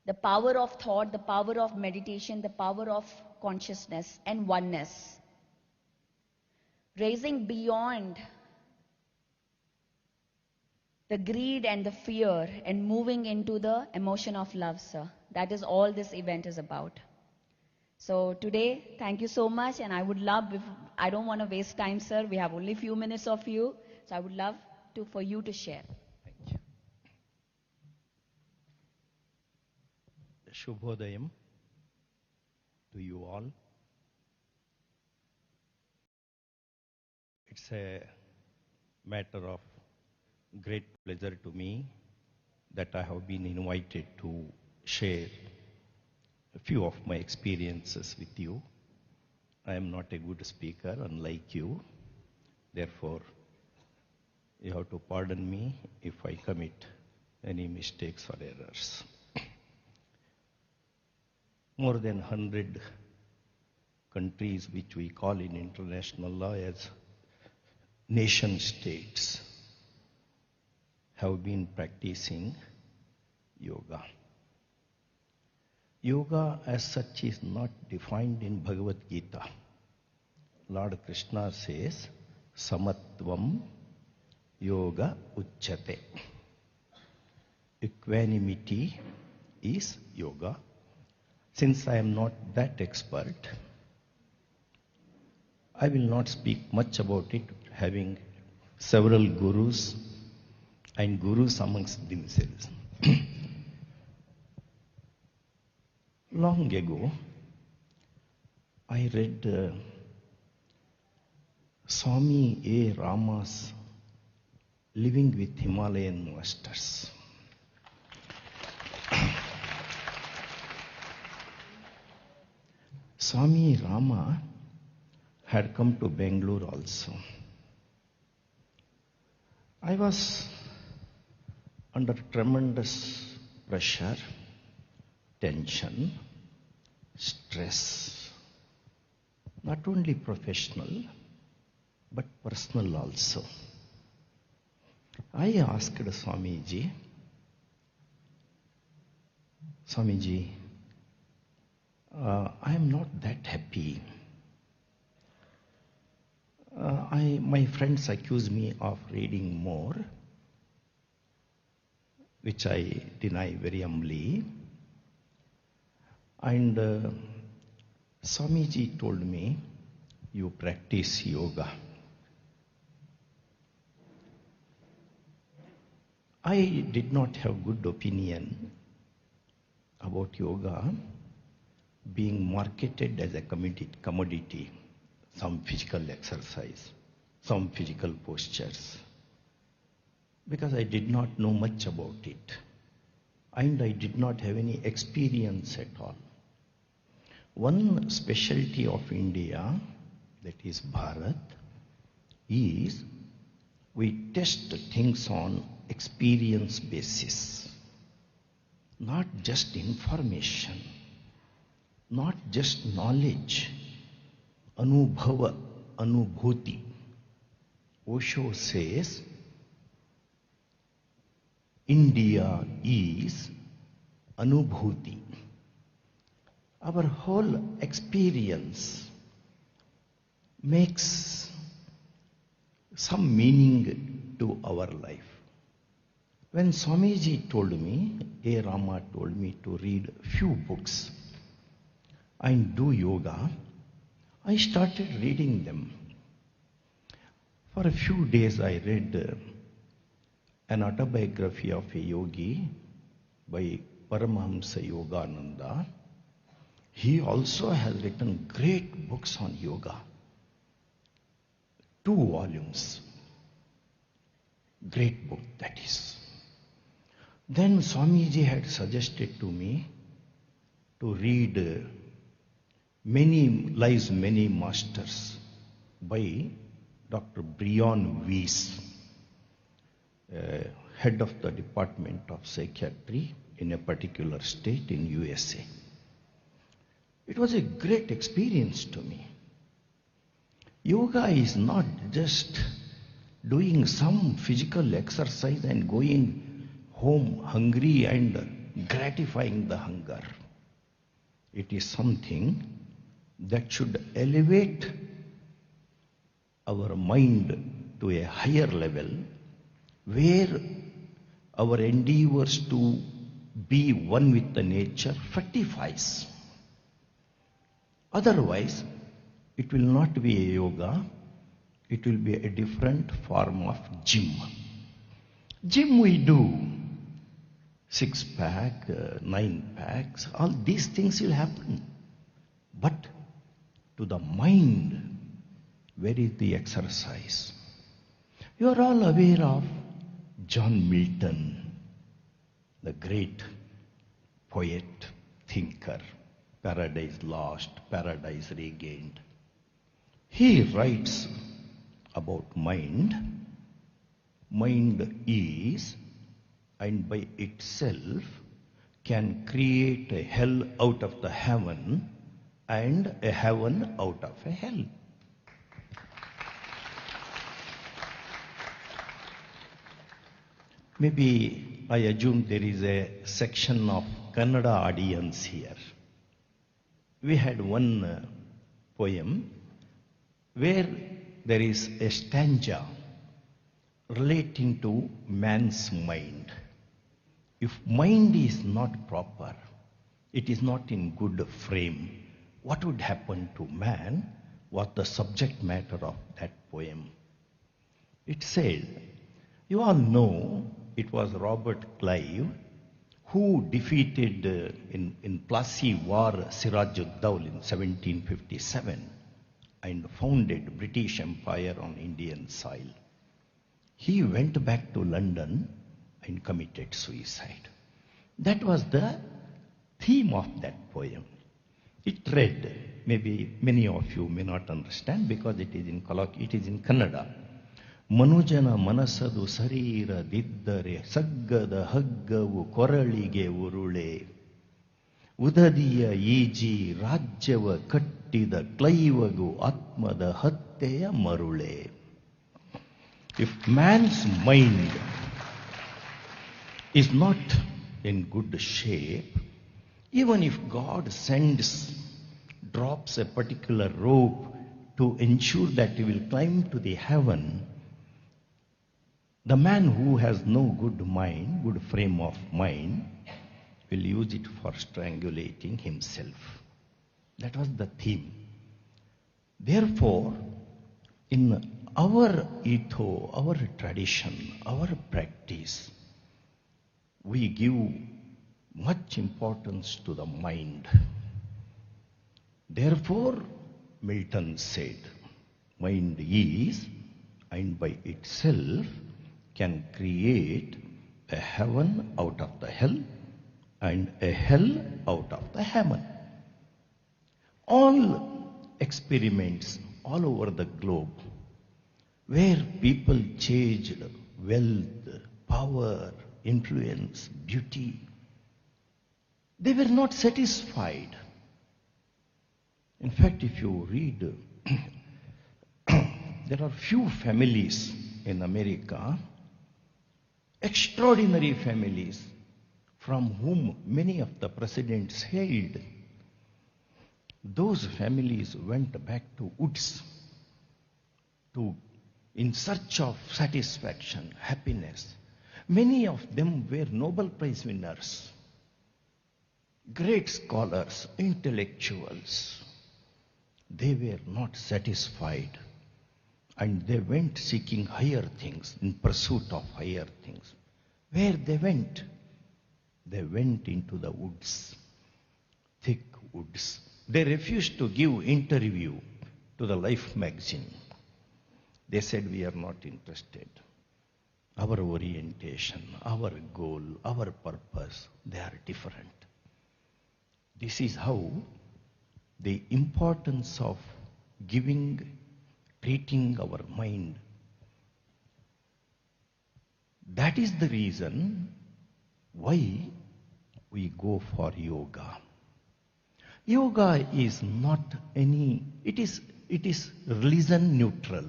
[SPEAKER 12] the power of thought, the power of meditation, the power of consciousness and oneness. Raising beyond the greed and the fear and moving into the emotion of love, sir. That is all this event is about. So today, thank you so much, and I would love, I don't want to waste time, sir. We have only a few minutes of you, so I would love for you to share.
[SPEAKER 14] Thank you. Shubhodayam to you all. It's a matter of great pleasure to me that I have been invited to share a few of my experiences with you. I am not a good speaker, unlike you. Therefore, you have to pardon me if I commit any mistakes or errors. More than 100 countries, which we call in international law as nation states, have been practicing yoga. Yoga as such is not defined in Bhagavad Gita. Lord Krishna says, Samatvam Yoga Uchyate. Equanimity is yoga. Since I am not that expert, I will not speak much about it, having several gurus and gurus amongst themselves. Long ago, I read Swami A. Rama's Living with Himalayan Masters. Swami Rama had come to Bangalore also. I was under tremendous pressure, tension, stress, not only professional, but personal also. I asked Swamiji, I am not that happy. My friends accuse me of reading more, which I deny very humbly. And Swamiji told me, you practice yoga. I did not have good opinion about yoga being marketed as a commodity, some physical exercise, some physical postures, because I did not know much about it, and I did not have any experience at all. One specialty of India, that is Bharat, is we test things on experience basis, not just information, not just knowledge, anubhava, anubhuti. Osho says, India is anubhuti. Our whole experience makes some meaning to our life. When Swamiji told me, A. Rama told me to read few books and do yoga, I started reading them. For a few days I read an autobiography of a yogi by Paramahamsa Yogananda. He also has written great books on yoga. 2 volumes. Great book that is. Then Swamiji had suggested to me to read Many Lives, Many Masters by Dr. Brian Weiss, head of the Department of Psychiatry in a particular state in USA. It was a great experience to me. Yoga is not just doing some physical exercise and going home hungry and gratifying the hunger. It is something that should elevate our mind to a higher level, where our endeavours to be one with the nature fructifies. Otherwise, it will not be a yoga, it will be a different form of gym. Gym we do, 6-pack, 9-packs, all these things will happen. But to the mind, where is the exercise? You are all aware of John Milton, the great poet, thinker, Paradise Lost, Paradise Regained. He writes about mind. Mind is, and by itself, can create a hell out of the heaven and a heaven out of a hell. Maybe I assume there is a section of Kannada audience here. We had one poem where there is a stanza relating to man's mind. If mind is not proper, it is not in good frame, what would happen to man was the subject matter of that poem. It said, you all know it was Robert Clive who defeated in Plassey War Siraj-ud-Dawla in 1757 and founded British Empire on Indian soil. He went back to London and committed suicide. That was the theme of that poem. It read, maybe many of you may not understand because it is in Kannada. ಮನುಜನ ಮನಸ್ಸದು ಶರೀರದಿದ್ದರೆ ಸಗ್ಗದ ಹಗ್ಗವು ಕೊರಳಿಗೆ ಉರುಳೆ ಉದದಿಯ easy ರಾಜ್ಯವ ಕಟ್ಟಿದ ಕ್ಲೈವಗು ಆತ್ಮದ ಹತ್ಯೆಯ ಮರುಳೆ. If man's mind is not in good shape, even if God drops a particular rope to ensure that he will climb to the heaven, the man who has no good mind, good frame of mind, will use it for strangulating himself. That was the theme. Therefore, in our ethos, our tradition, our practice, we give much importance to the mind. Therefore, Milton said, mind is, and by itself, can create a heaven out of the hell and a hell out of the heaven. All experiments all over the globe where people changed wealth, power, influence, beauty, they were not satisfied. In fact, if you read, there are few families in America, extraordinary families, from whom many of the presidents hailed. Those families went back to woods in search of satisfaction, happiness. Many of them were Nobel Prize winners, great scholars, intellectuals. They were not satisfied, and they went seeking higher things, in pursuit of higher things. Where they went? They went into the woods, thick woods. They refused to give interview to the Life magazine. They said, we are not interested. Our orientation, our goal, our purpose, they are different. This is how the importance of treating our mind. That is the reason why we go for yoga. Yoga is not it is religion neutral.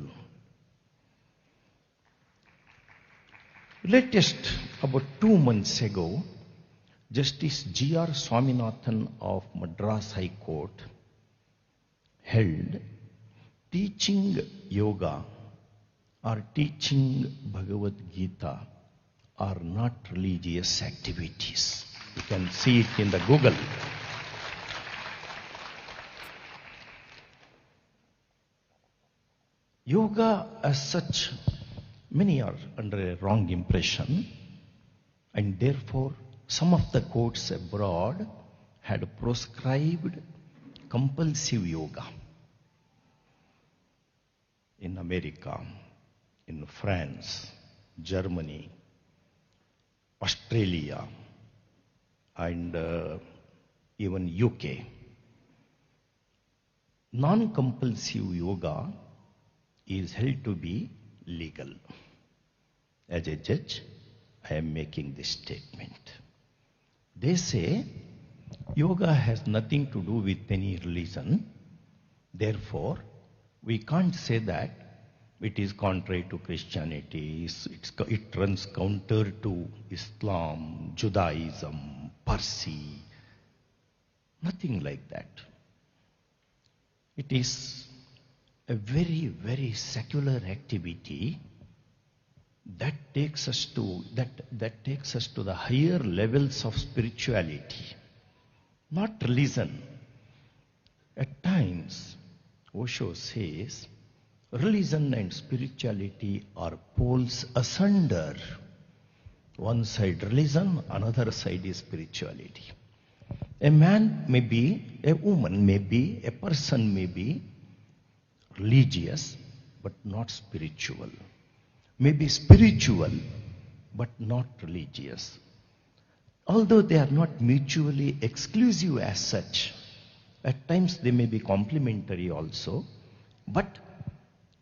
[SPEAKER 14] Latest, about 2 months ago, Justice G.R. Swaminathan of Madras High Court held teaching yoga or teaching Bhagavad Gita are not religious activities. You can see it in the Google. Yoga as such, many are under a wrong impression, and therefore some of the courts abroad had proscribed compulsive yoga. In America, in France, Germany, Australia, and even UK. Non-compulsive yoga is held to be legal. As a judge, I am making this statement. They say yoga has nothing to do with any religion. Therefore, we can't say that it is contrary to Christianity, it runs counter to Islam, Judaism, Parsi. Nothing like that. It is a very, very secular activity that takes us to the higher levels of spirituality, not religion. At times, Osho says, religion and spirituality are poles asunder. One side religion, another side is spirituality. A man may be, a woman may be, a person may be religious but not spiritual. May be spiritual but not religious. Although they are not mutually exclusive as such, at times they may be complementary also, but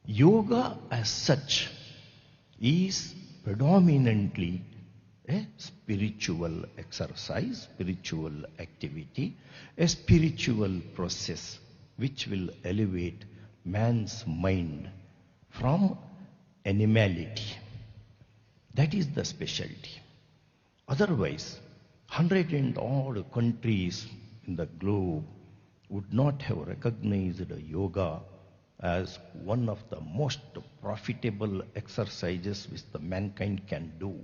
[SPEAKER 14] yoga as such is predominantly a spiritual exercise, spiritual activity, a spiritual process which will elevate man's mind from animality. That is the specialty. Otherwise, 100 and odd countries in the globe would not have recognized yoga as one of the most profitable exercises which the mankind can do.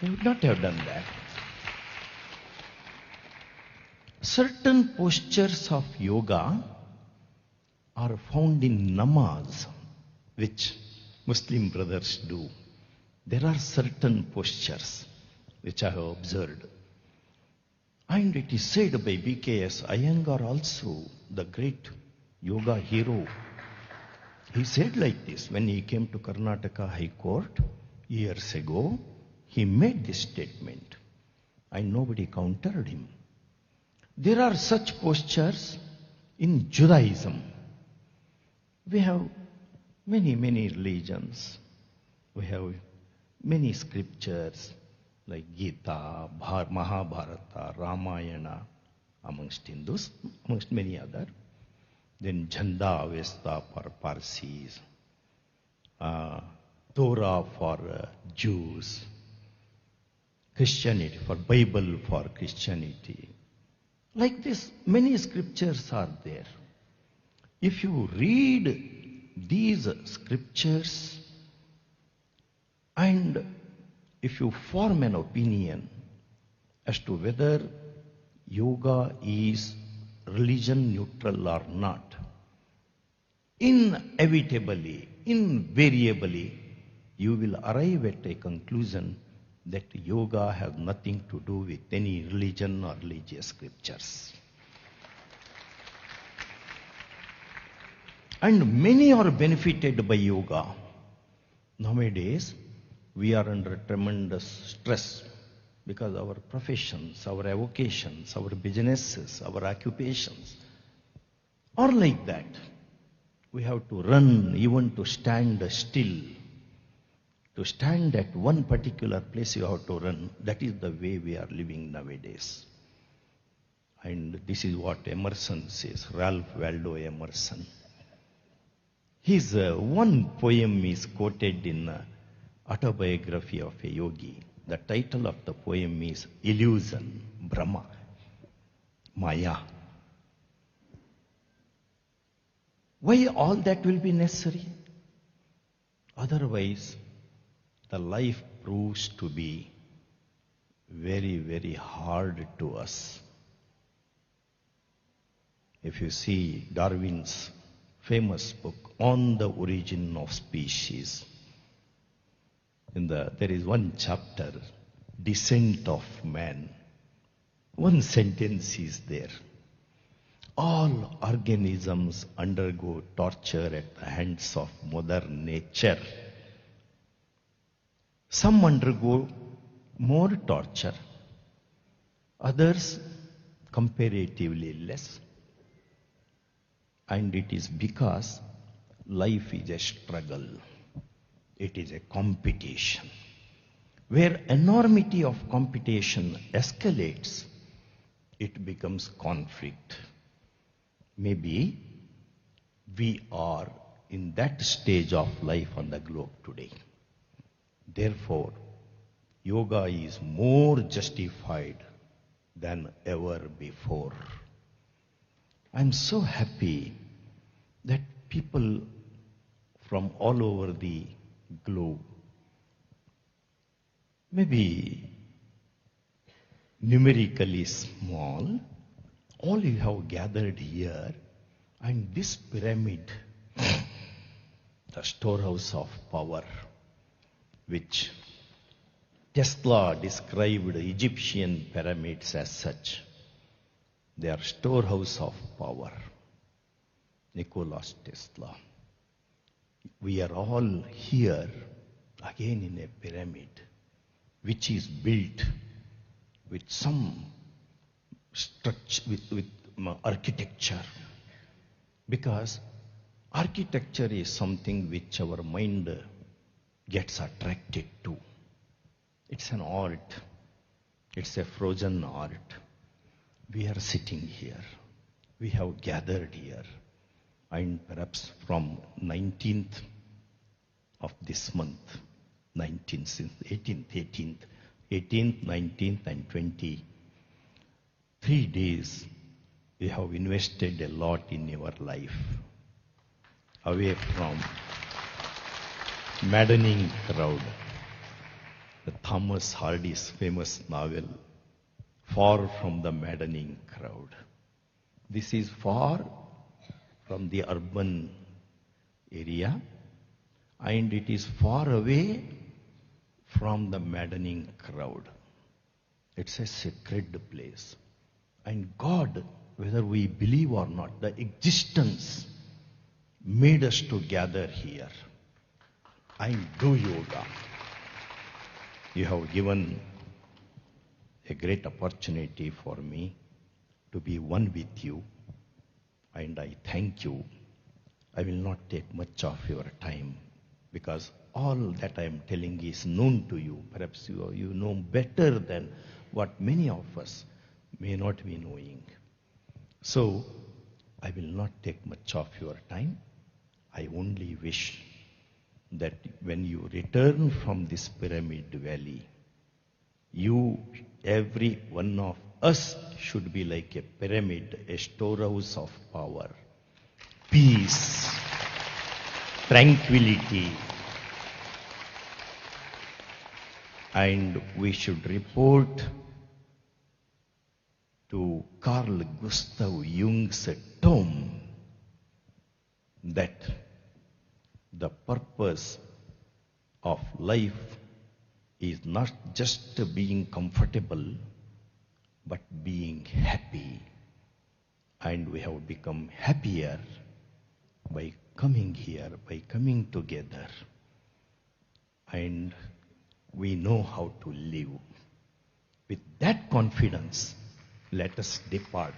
[SPEAKER 14] They would not have done that. Certain postures of yoga are found in namaz, which Muslim brothers do. There are certain postures which I have observed. And it is said by BKS Iyengar also, the great yoga hero. He said like this when he came to Karnataka High Court years ago. He made this statement and nobody countered him. There are such postures in Judaism. We have many religions. We have many scriptures like Gita, Mahabharata, Ramayana, amongst Hindus, amongst many other. Then Jhanda Avesta for Parsis, Torah for Jews, Christianity for Bible for Christianity. Like this, many scriptures are there. If you read these scriptures and if you form an opinion as to whether yoga is religion neutral or not, inevitably, invariably, you will arrive at a conclusion that yoga has nothing to do with any religion or religious scriptures. And many are benefited by yoga. Nowadays, we are under tremendous stress because our professions, our avocations, our businesses, our occupations are like that. We have to run, even to stand still. To stand at one particular place, you have to run. That is the way we are living nowadays. And this is what Emerson says, Ralph Waldo Emerson. His one poem is quoted in Autobiography of a Yogi. The title of the poem is Illusion, Brahma, Maya. Why all that will be necessary? Otherwise, the life proves to be very hard to us. If you see Darwin's famous book, On the Origin of Species, there is one chapter, Descent of Man. One sentence is there. All organisms undergo torture at the hands of Mother Nature. Some undergo more torture, others comparatively less. And it is because life is a struggle. It is a competition. Where enormity of competition escalates, it becomes conflict. Maybe we are in that stage of life on the globe today. Therefore, yoga is more justified than ever before. I'm so happy that people from all over the globe, maybe numerically small, all you have gathered here, and this pyramid, the storehouse of power, which Tesla described Egyptian pyramids as such. They are storehouse of power. Nikola Tesla. We are all here again in a pyramid, which is built with some structure, with architecture. Because architecture is something which our mind gets attracted to. It's an art. It's a frozen art. We are sitting here. We have gathered here. And perhaps from 19th of this month, 19th, since 18th, 19th and 20th, 3 days, we have invested a lot in your life. Away from maddening crowd. The Thomas Hardy's famous novel, Far from the Maddening Crowd. This is far from the urban area, and it is far away from the maddening crowd. It's a sacred place. And God, whether we believe or not, the existence made us to gather here and do yoga. You have given a great opportunity for me to be one with you, and I thank you. I will not take much of your time because all that I am telling is known to you. Perhaps you know better than what many of us may not be knowing. So, I will not take much of your time. I only wish that when you return from this pyramid valley, you, every one of us, should be like a pyramid, a storehouse of power, peace, tranquility. And we should report to Carl Gustav Jung's tomb that the purpose of life is not just being comfortable, but being happy. And we have become happier by coming here, by coming together. And we know how to live. With that confidence, let us depart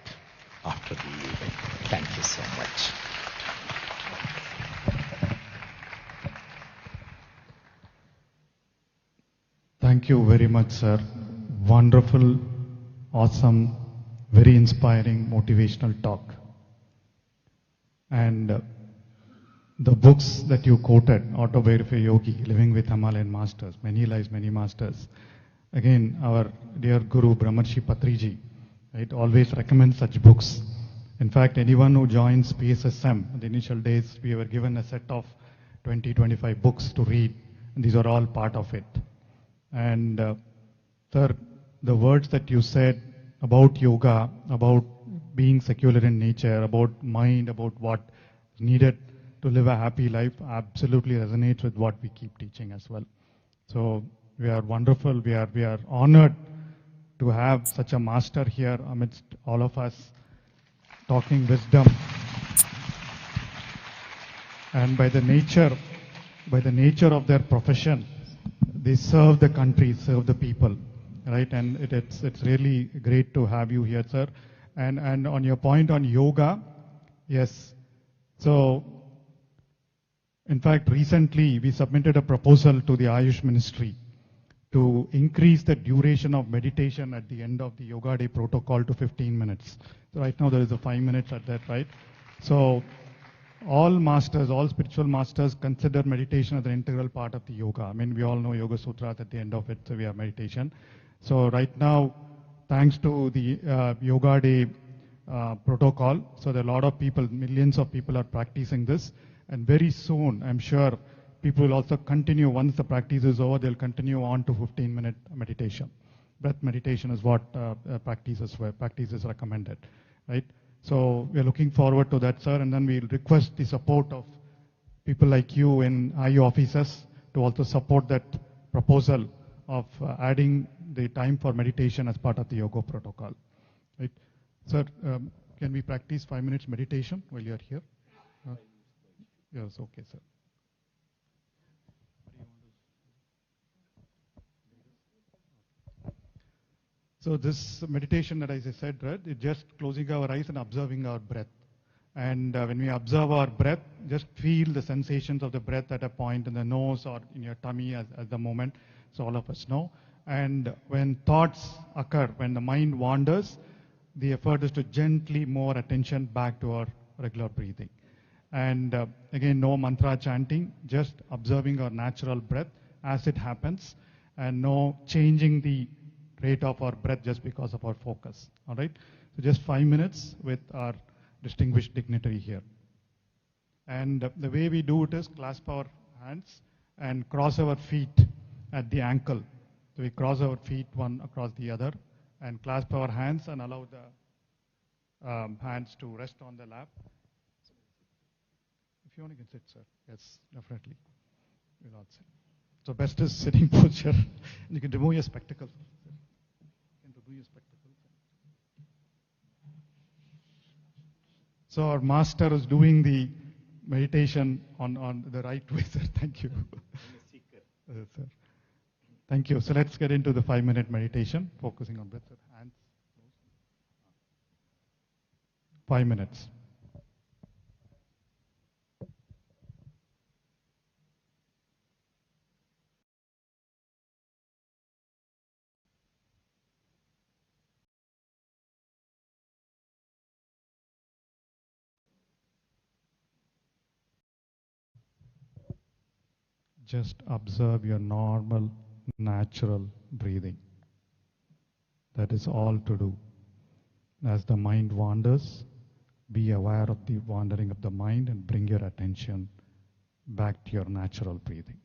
[SPEAKER 14] after the event. Thank you so much.
[SPEAKER 15] Thank you very much, sir. Wonderful, awesome, very inspiring, motivational talk. And the books that you quoted, Autobiography of Yogi, Living with Himalayan Masters, Many Lives, Many Masters. Again, our dear Guru Brahmarshi Patriji, right, always recommends such books. In fact, anyone who joins PSSM, the initial days, we were given a set of 20-25 books to read, and these are all part of it. And sir, the words that you said about yoga, about being secular in nature, about mind, about what is needed to live a happy life, absolutely resonates with what we keep teaching as well. So we are wonderful. We are honored to have such a master here amidst all of us, talking wisdom. And by the nature of their profession, they serve the country, serve the people, right? And it's really great to have you here, sir. And on your point on yoga, yes. So, in fact, recently we submitted a proposal to the Ayush Ministry to increase the duration of meditation at the end of the Yoga Day protocol to 15 minutes. So right now there is a 5 minutes at that, right? So all masters, all spiritual masters consider meditation as an integral part of the yoga. I mean, we all know Yoga Sutras at the end of it, so we have meditation. So right now, thanks to the Yoga Day protocol, so there are a lot of people, millions of people are practicing this. And very soon, I'm sure, people will also continue, once the practice is over, they'll continue on to 15-minute meditation. Breath meditation is what practice is recommended, right? So we're looking forward to that, sir, and then we'll request the support of people like you in IU offices to also support that proposal of adding the time for meditation as part of the yoga protocol. Right? Sir, can we practice 5 minutes meditation while you're here? Yes, okay, sir. So this meditation that I said, right, it's just closing our eyes and observing our breath. And when we observe our breath, just feel the sensations of the breath at a point in the nose or in your tummy at the moment, so all of us know. And when thoughts occur, when the mind wanders, the effort is to gently move our attention back to our regular breathing. And again, no mantra chanting, just observing our natural breath as it happens, and no changing the rate of our breath just because of our focus. All right? So just 5 minutes with our distinguished dignitary here. And the way we do it is clasp our hands and cross our feet at the ankle. So we cross our feet one across the other and clasp our hands and allow the hands to rest on the lap. If you want, you can sit, sir. Yes, definitely. We'll all sit. So best is sitting posture. You can remove your spectacles. You can remove your spectacles. So our master is doing the meditation on the right way, sir. Thank you. Sir. Thank you. So let's get into the 5-minute meditation, focusing on breath. Hands. 5 minutes. Just observe your normal, natural breathing. That is all to do. As the mind wanders, be aware of the wandering of the mind and bring your attention back to your natural breathing.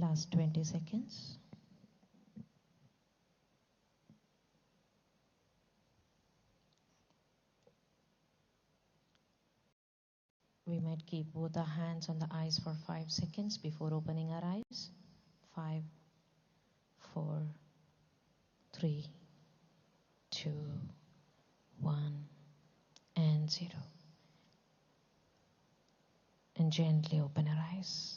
[SPEAKER 13] Last 20 seconds. We might keep both our hands on the eyes for 5 seconds before opening our eyes. 5, 4, 3, 2, 1, and 0. And gently open our eyes.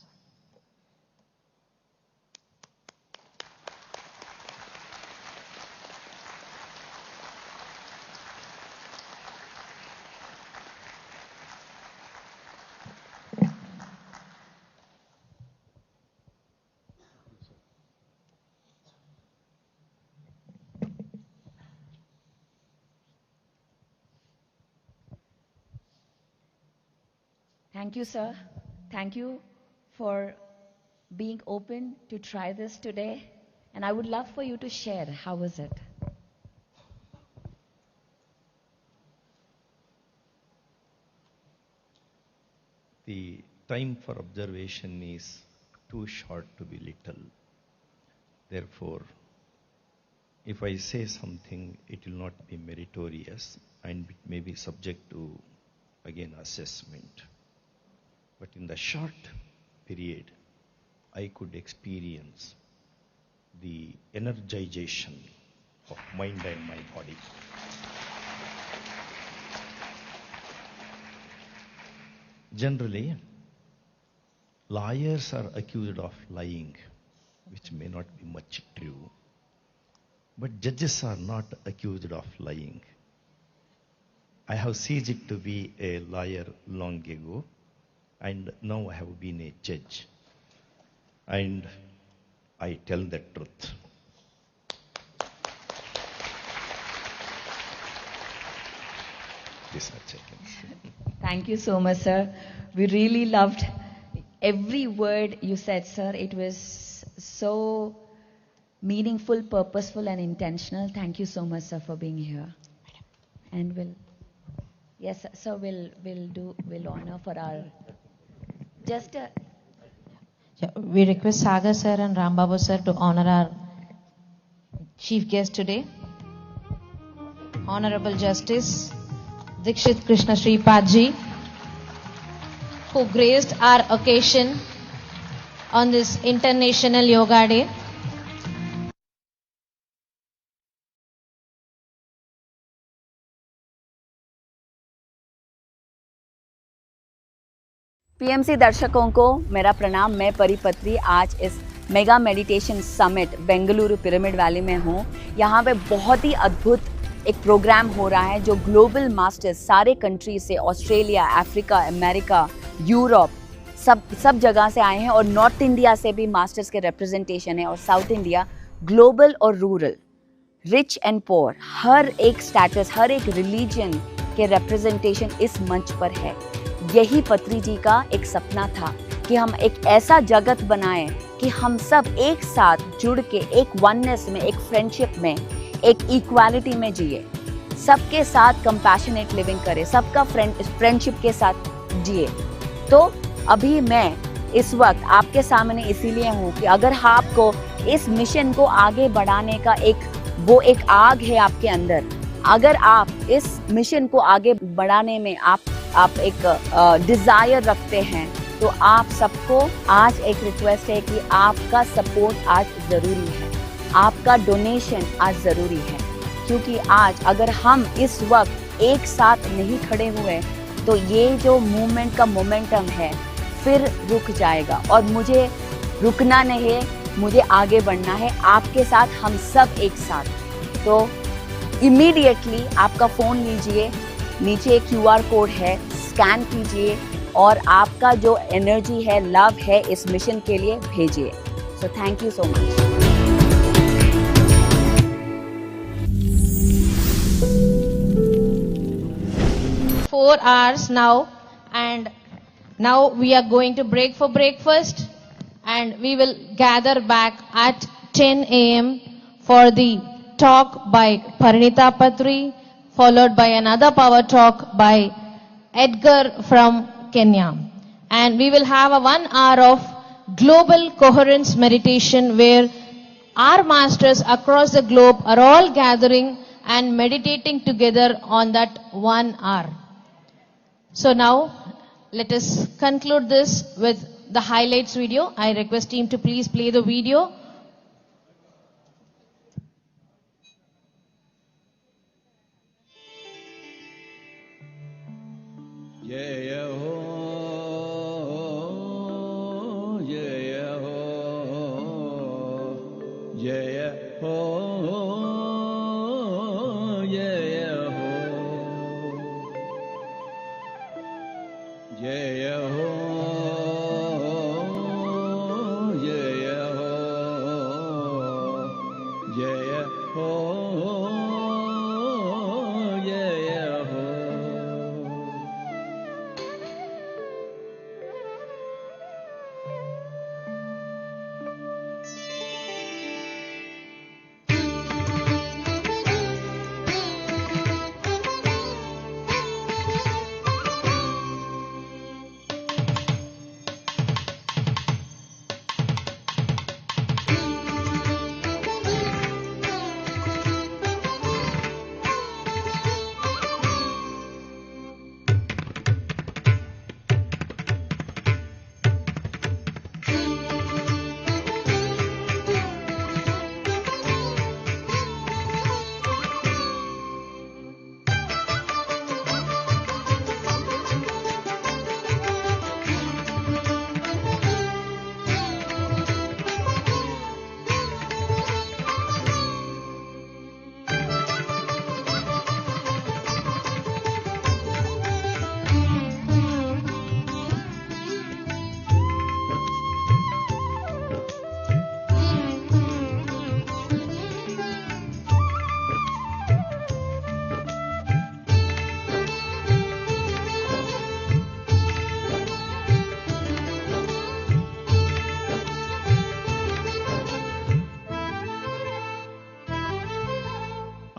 [SPEAKER 1] Thank you, sir. Thank you for being open to try this today. And I would love for you to share, how was it?
[SPEAKER 14] The time for observation is too short to be little. Therefore, if I say something, it will not be meritorious and it may be subject to, again, assessment. But in the short period, I could experience the energization of mind and my body. Generally, liars are accused of lying, which may not be much true. But judges are not accused of lying. I have ceased to be a liar long ago, and now I have been a judge. And I tell the truth. These are seconds.
[SPEAKER 1] Thank you so much, sir. We really loved every word you said, sir. It was so meaningful, purposeful, and intentional. Thank you so much, sir, for being here. And yes, sir, we'll honor for our, just a,
[SPEAKER 13] We request Sagar sir and Rambabu sir to honor our chief guest today, Honorable Justice Dikshit Krishna Sripadji, who graced our occasion on this International Yoga Day.
[SPEAKER 12] PMC दर्शकों को मेरा प्रणाम। मैं परिपत्री आज इस mega meditation summit Bengaluru pyramid valley में हूँ। यहाँ पे बहुत ही अद्भुत एक प्रोग्राम हो रहा है जो ग्लोबल मास्टर्स सारे कंट्री से, ऑस्ट्रेलिया, अफ्रीका, अमेरिका, यूरोप, सब जगह से आए हैं और नॉर्थ इंडिया से भी मास्टर्स के रिप्रेजेंटेशन है और साउथ इंडिया, ग्लोबल और रूरल, रिच एंड पुअर, हर एक स्टेटस, हर एक रिलीजन के रिप्रेजेंटेशन इस मंच पर है। यही पत्री जी का एक सपना था कि हम एक ऐसा जगत बनाएं कि हम सब एक साथ जुड़ के एक वननेस में, एक फ्रेंडशिप में, एक इक्वालिटी में जिए, सबके साथ कंपैशनेट लिविंग करें, सबका फ्रेंडशिप के साथ जिए। तो अभी मैं इस वक्त आपके सामने इसीलिए हूँ कि अगर आपको इस मिशन को आगे बढ़ाने का एक आग है आपके अंदर, अगर आप इस मिशन को आगे बढ़ाने में आप एक डिजायर रखते हैं, तो आप सबको आज एक रिक्वेस्ट है कि आपका सपोर्ट आज ज़रूरी है, आपका डोनेशन आज ज़रूरी है। क्योंकि आज अगर हम इस वक्त एक साथ नहीं खड़े हुए तो ये जो मूवमेंट का मोमेंटम है फिर रुक जाएगा। और मुझे रुकना नहीं है, मुझे आगे बढ़ना है आपके साथ, हम सब एक साथ। तो इमीडिएटली आपका फ़ोन लीजिए, नीचे QR कोड है, स्कैन कीजिए और आपका जो एनर्जी है, लव है, इस मिशन के लिए भेजिए। So thank you so much.
[SPEAKER 13] 4 hours now, and now we are going to break for breakfast, and we will gather back at 10 a.m. for the talk by Parinita Patri, followed by another power talk by Edgar from Kenya. And we will have a 1 hour of global coherence meditation where our masters across the globe are all gathering and meditating together on that 1 hour. So now let us conclude this with the highlights video. I request team to please play the video.
[SPEAKER 16] Yeah, ho, yeah, ho, yeah, ho, yeah, ho, yeah, ho, yeah, ho, yeah, ho, yeah, ho.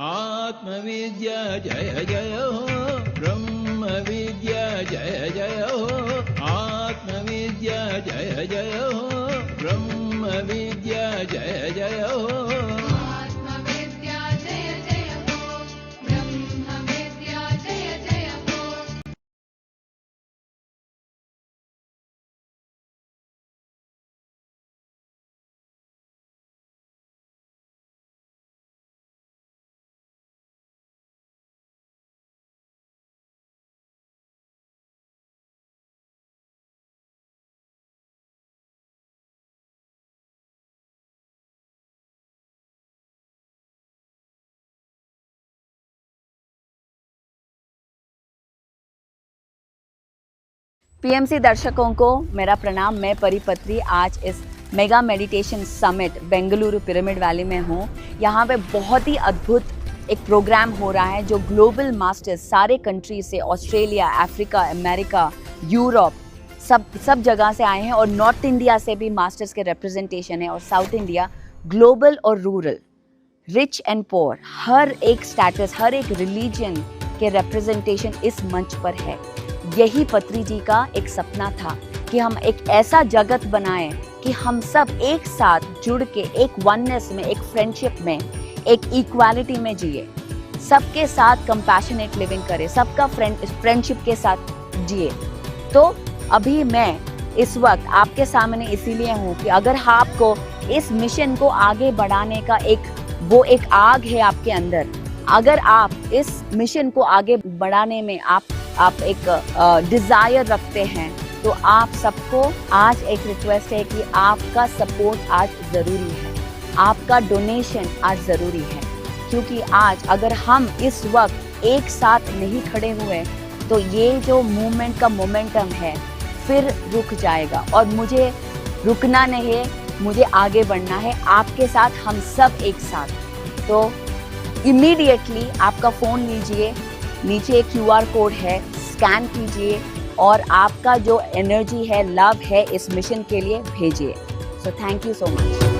[SPEAKER 16] आत्मविद्या जय जय हो ब्रह्म विद्या जय जय हो आत्मविद्या जय जय हो ब्रह्म विद्या जय जय हो
[SPEAKER 5] आत्मविद्या जय जय हो ब्रह्मविद्या जय जय हो
[SPEAKER 12] पीएमसी दर्शकों को मेरा प्रणाम। मैं परिपत्री आज इस mega meditation summit Bengaluru pyramid valley में हूँ। यहाँ पे बहुत ही अद्भुत एक प्रोग्राम हो रहा है जो ग्लोबल मास्टर्स सारे कंट्री से, ऑस्ट्रेलिया, अफ्रीका, अमेरिका, यूरोप, सब जगह से आए हैं और नॉर्थ इंडिया से भी मास्टर्स के रिप्रेजेंटेशन है और साउथ इंडिया, ग्लोबल और रूरल, रिच एंड पोअर, हर एक स्टेटस, हर एक रिलीजन के रिप्रेजेंटेशन इस मंच पर है। यही पत्री जी का एक सपना था कि हम एक ऐसा जगत बनाएं कि हम सब एक साथ जुड़ के एक वननेस में, एक फ्रेंडशिप में, एक इक्वालिटी में जिए, सबके साथ कंपैशनेट लिविंग करें, सबका फ्रेंडशिप के साथ जिए। तो अभी मैं इस वक्त आपके सामने इसीलिए हूँ कि अगर आपको इस मिशन को आगे बढ़ाने का वो एक आग है आपके अंदर, अगर आप इस मिशन को आगे बढ़ाने में आप एक डिजायर रखते हैं, तो आप सबको आज एक रिक्वेस्ट है कि आपका सपोर्ट आज ज़रूरी है, आपका डोनेशन आज ज़रूरी है, क्योंकि आज अगर हम इस वक्त एक साथ नहीं खड़े हुए तो ये जो मूवमेंट का मोमेंटम है फिर रुक जाएगा। और मुझे रुकना नहीं है, मुझे आगे बढ़ना है आपके साथ, हम सब एक साथ। तो इमीडिएटली आपका फ़ोन लीजिए, नीचे QR कोड है, स्कैन कीजिए और आपका जो एनर्जी है, लव है, इस मिशन के लिए भेजिए। So thank you so much.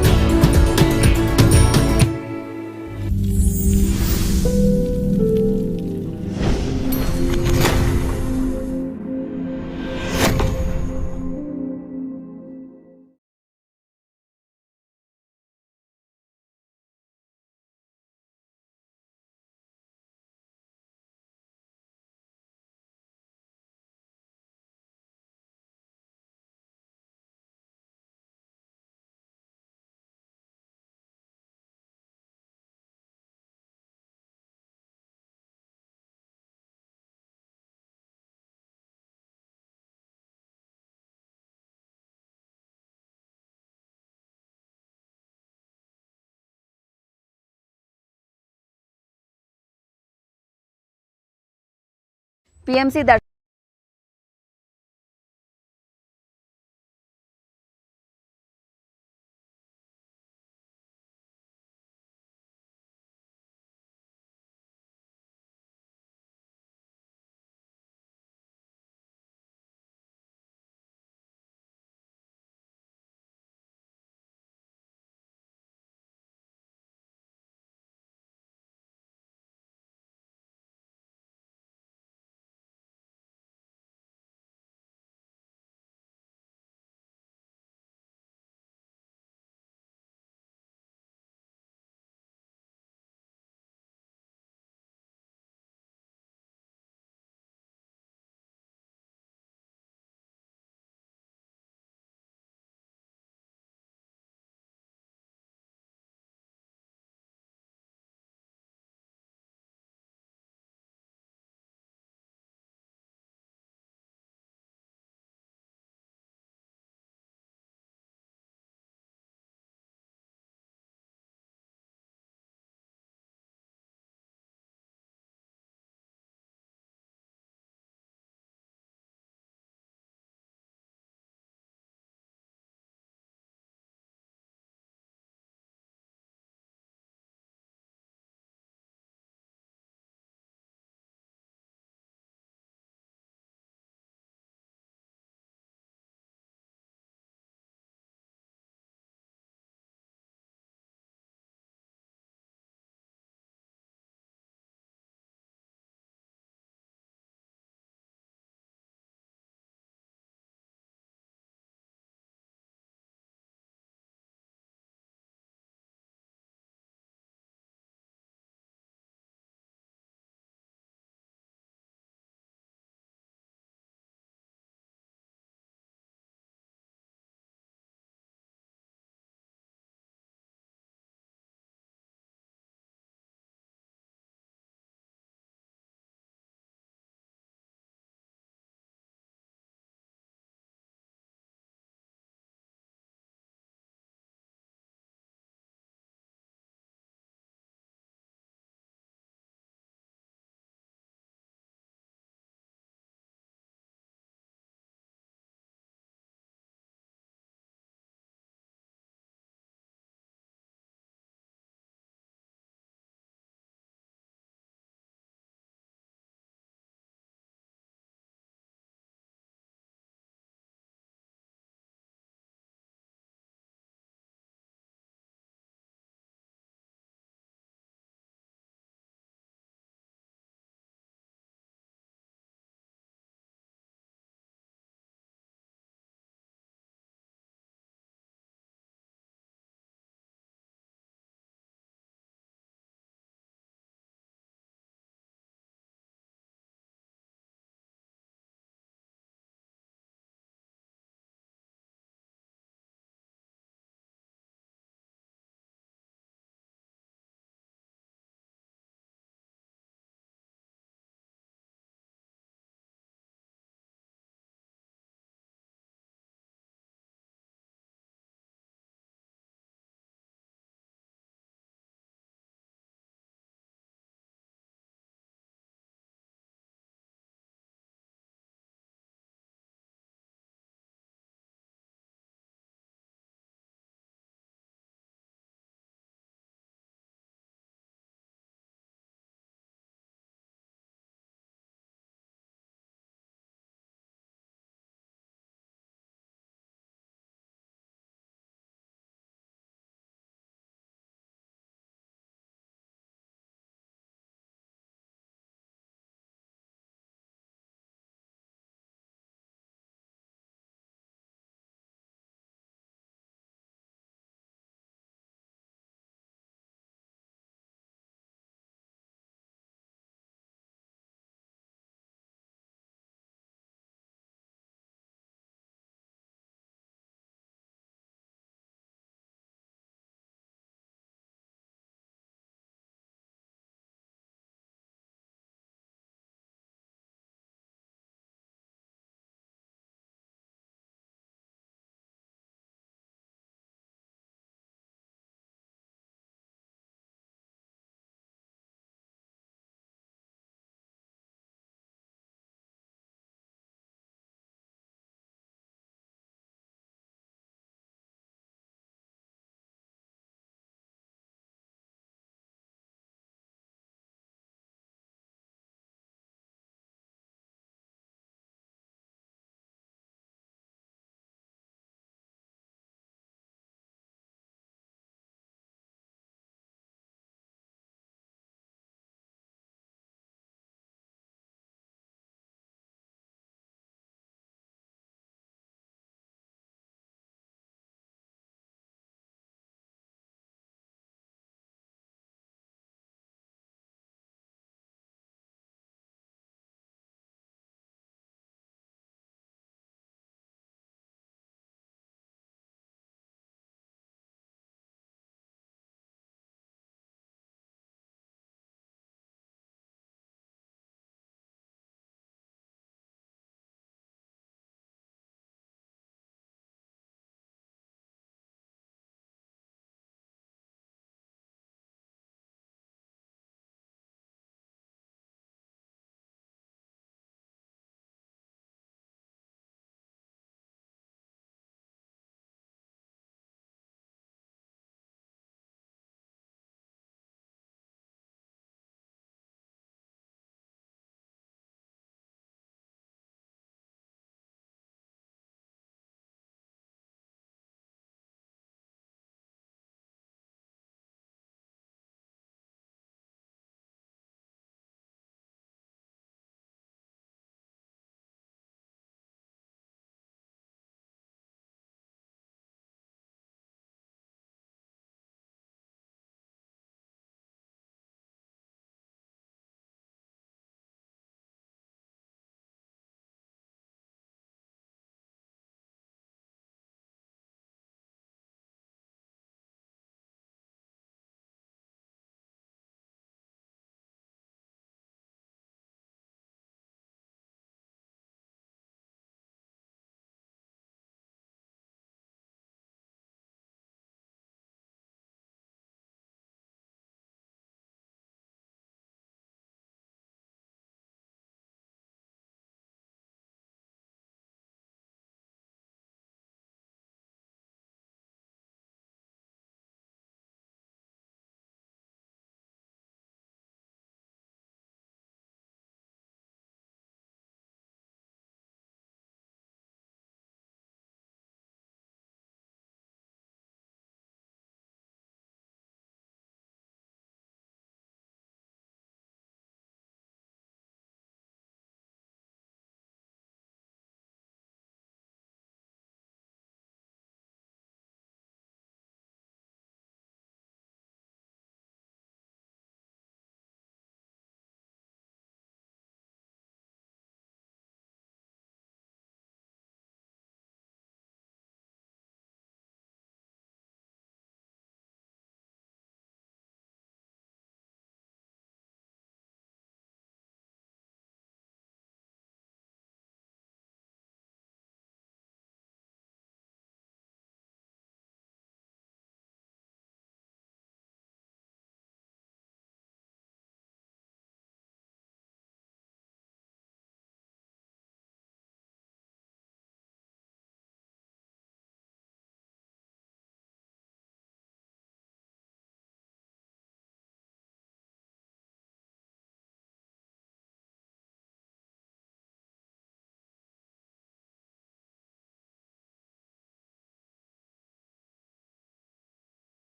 [SPEAKER 12] PMC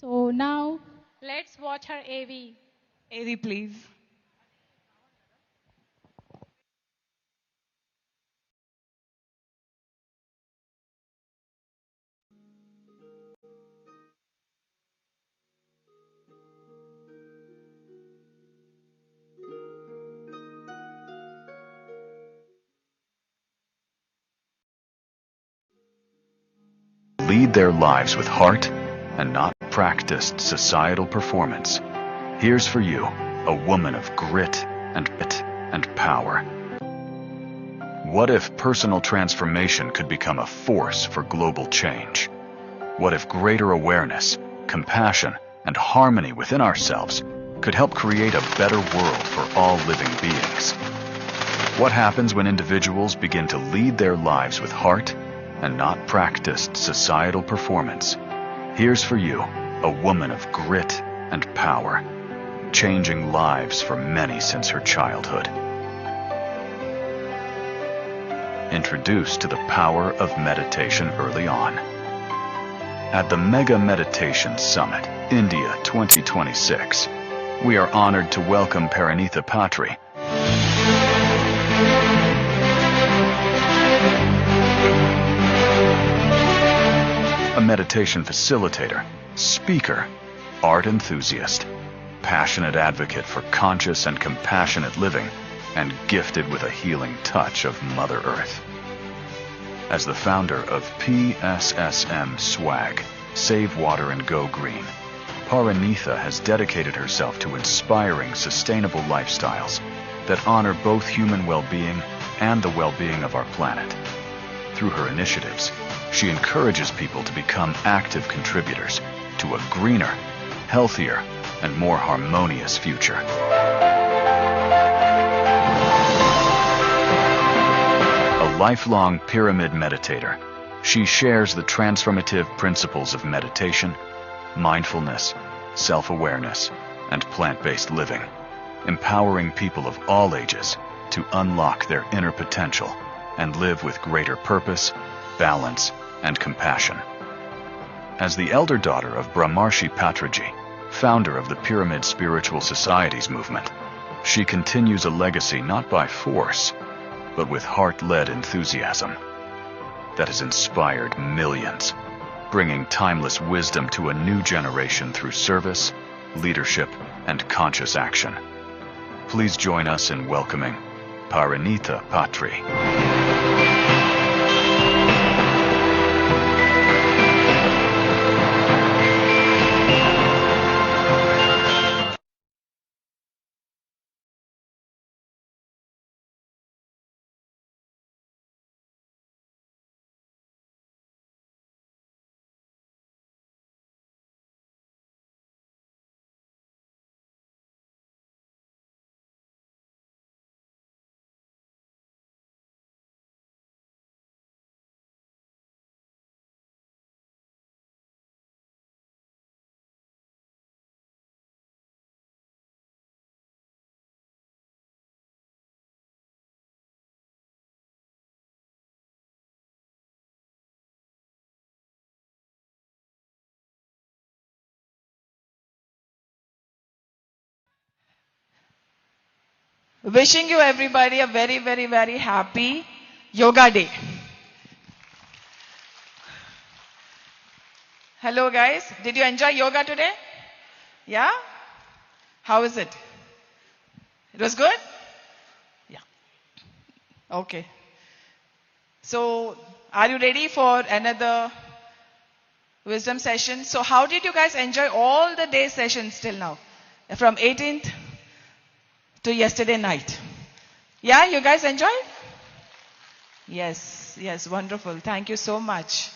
[SPEAKER 17] So now let's watch her AV.
[SPEAKER 1] AV, please.
[SPEAKER 18] Lead their lives with heart and not practiced societal performance. Here's for you, a woman of grit and power. What if personal transformation could become a force for global change? What if greater awareness, compassion, and harmony within ourselves could help create a better world for all living beings? What happens when individuals begin to lead their lives with heart and not practiced societal performance? Here's for you, a woman of grit and power, changing lives for many since her childhood. Introduced to the power of meditation early on. At the Mega Meditation Summit, India 2026, we are honored to welcome Parinitha Patri, a meditation facilitator, speaker, art enthusiast, passionate advocate for conscious and compassionate living, and gifted with a healing touch of Mother Earth. As the founder of PSSM Swag, Save Water and Go Green, Parinitha has dedicated herself to inspiring sustainable lifestyles that honor both human well-being and the well-being of our planet. Through her initiatives, she encourages people to become active contributors to a greener, healthier, and more harmonious future. A lifelong pyramid meditator, she shares the transformative principles of meditation, mindfulness, self-awareness, and plant-based living, empowering people of all ages to unlock their inner potential and live with greater purpose, balance, and compassion. As the elder daughter of Brahmarshi Patriji, founder of the Pyramid Spiritual Societies movement, she continues a legacy not by force, but with heart-led enthusiasm that has inspired millions, bringing timeless wisdom to a new generation through service, leadership, and conscious action. Please join us in welcoming Parinitha Patri.
[SPEAKER 1] Wishing you everybody a very, very, very happy Yoga Day. Hello guys, did you enjoy yoga today? Yeah? How is it? It was good? Yeah. Okay. So, are you ready for another wisdom session? So, how did you guys enjoy all the day sessions till now? From 18th to yesterday night. Yeah, you guys enjoyed? Yes, yes, wonderful. Thank you so much.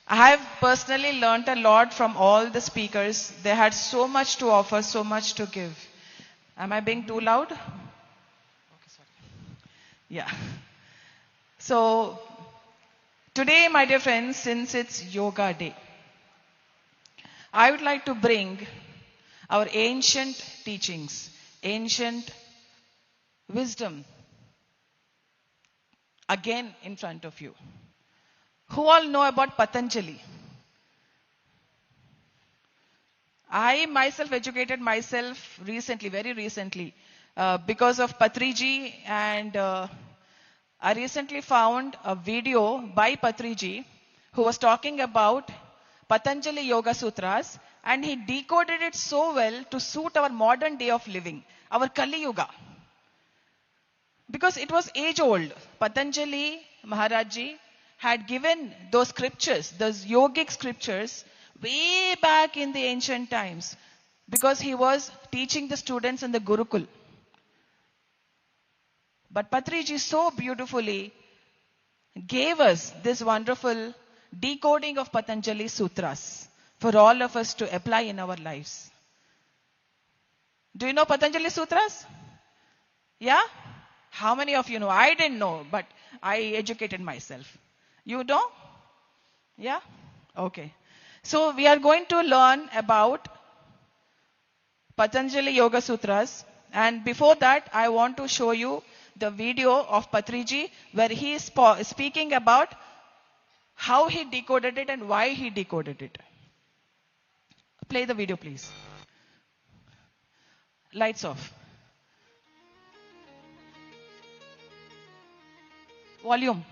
[SPEAKER 1] I have personally learned a lot from all the speakers. They had so much to offer, so much to give. Am I being too loud? Okay, sorry. Yeah. So, today, my dear friends, since it's Yoga Day, I would like to bring our ancient teachings, ancient wisdom again in front of you. Who all know about Patanjali?
[SPEAKER 19] I myself educated myself recently, very recently, because of Patriji, and I recently found a video by Patriji who was talking about Patanjali Yoga Sutras, and he decoded it so well to suit our modern day of living, our Kali Yuga. Because it was age old. Patanjali Maharajji had given those scriptures, those yogic scriptures, way back in the ancient times, because he was teaching the students in the Gurukul. But Patriji so beautifully gave us this wonderful decoding of Patanjali Sutras for all of us to apply in our lives. Do you know Patanjali Sutras? Yeah? How many of you know? I didn't know, but I educated myself. You know? Yeah? Okay. So we are going to learn about Patanjali Yoga Sutras, and before that I want to show you the video of Patriji where he is speaking about how he decoded it and why he decoded it. Play the video, please. Lights off. Volume.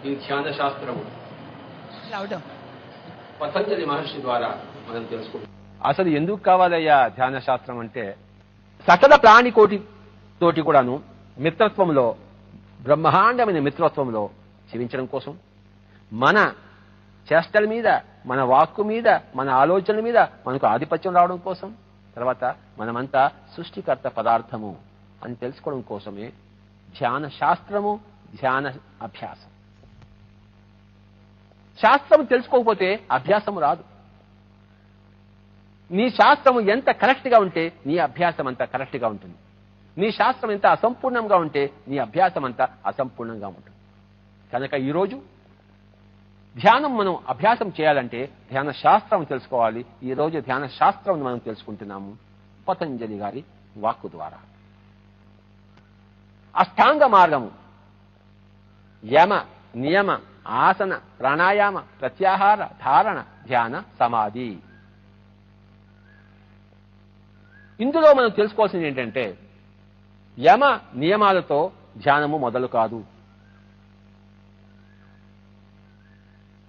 [SPEAKER 20] ఈ ధ్యాన శాస్త్రము
[SPEAKER 19] Louder.
[SPEAKER 20] Patanjali మహర్షి ద్వారా మనం తెలుసుకుంటాం. అసలు ఎందుకు కావాలయ్యా ధ్యాన శాస్త్రం అంటే, సకల ప్రాణికోటి తోటి కూడాను మిత్రత్వంలో, బ్రహ్మాండమైన మిత్రత్వంలో జీవించడం కోసం, మన చేష్టల మీద, మన వాక్కు మీద, మన ఆలోచనల మీద మనకు ఆధిపత్యం రావడం కోసం, తర్వాత మనమంతా సృష్టికర్త పదార్థము అని తెలుసుకోవడం కోసమే ధ్యాన శాస్త్రము, ధ్యాన అభ్యాసం. శాస్త్రం తెలుసుకోకపోతే అభ్యాసము రాదు. నీ శాస్త్రము ఎంత కరెక్ట్గా ఉంటే నీ అభ్యాసం అంత కరెక్ట్గా ఉంటుంది. నీ శాస్త్రం ఎంత అసంపూర్ణంగా ఉంటే నీ అభ్యాసం అంత అసంపూర్ణంగా ఉంటుంది. కనుక ఈరోజు ధ్యానం మనం అభ్యాసం చేయాలంటే ధ్యాన శాస్త్రం తెలుసుకోవాలి. ఈరోజు ధ్యాన శాస్త్రం మనం తెలుసుకుంటున్నాము పతంజలి గారి వాక్కు ద్వారా. అష్టాంగ మార్గము యమ, నియమ, ఆసన, ప్రాణాయామ, ప్రత్యాహార, ధారణ, ధ్యాన, సమాధి. ఇందులో మనం తెలుసుకోవాల్సింది ఏంటంటే, యమ నియమాలతో ధ్యానము మొదలు కాదు.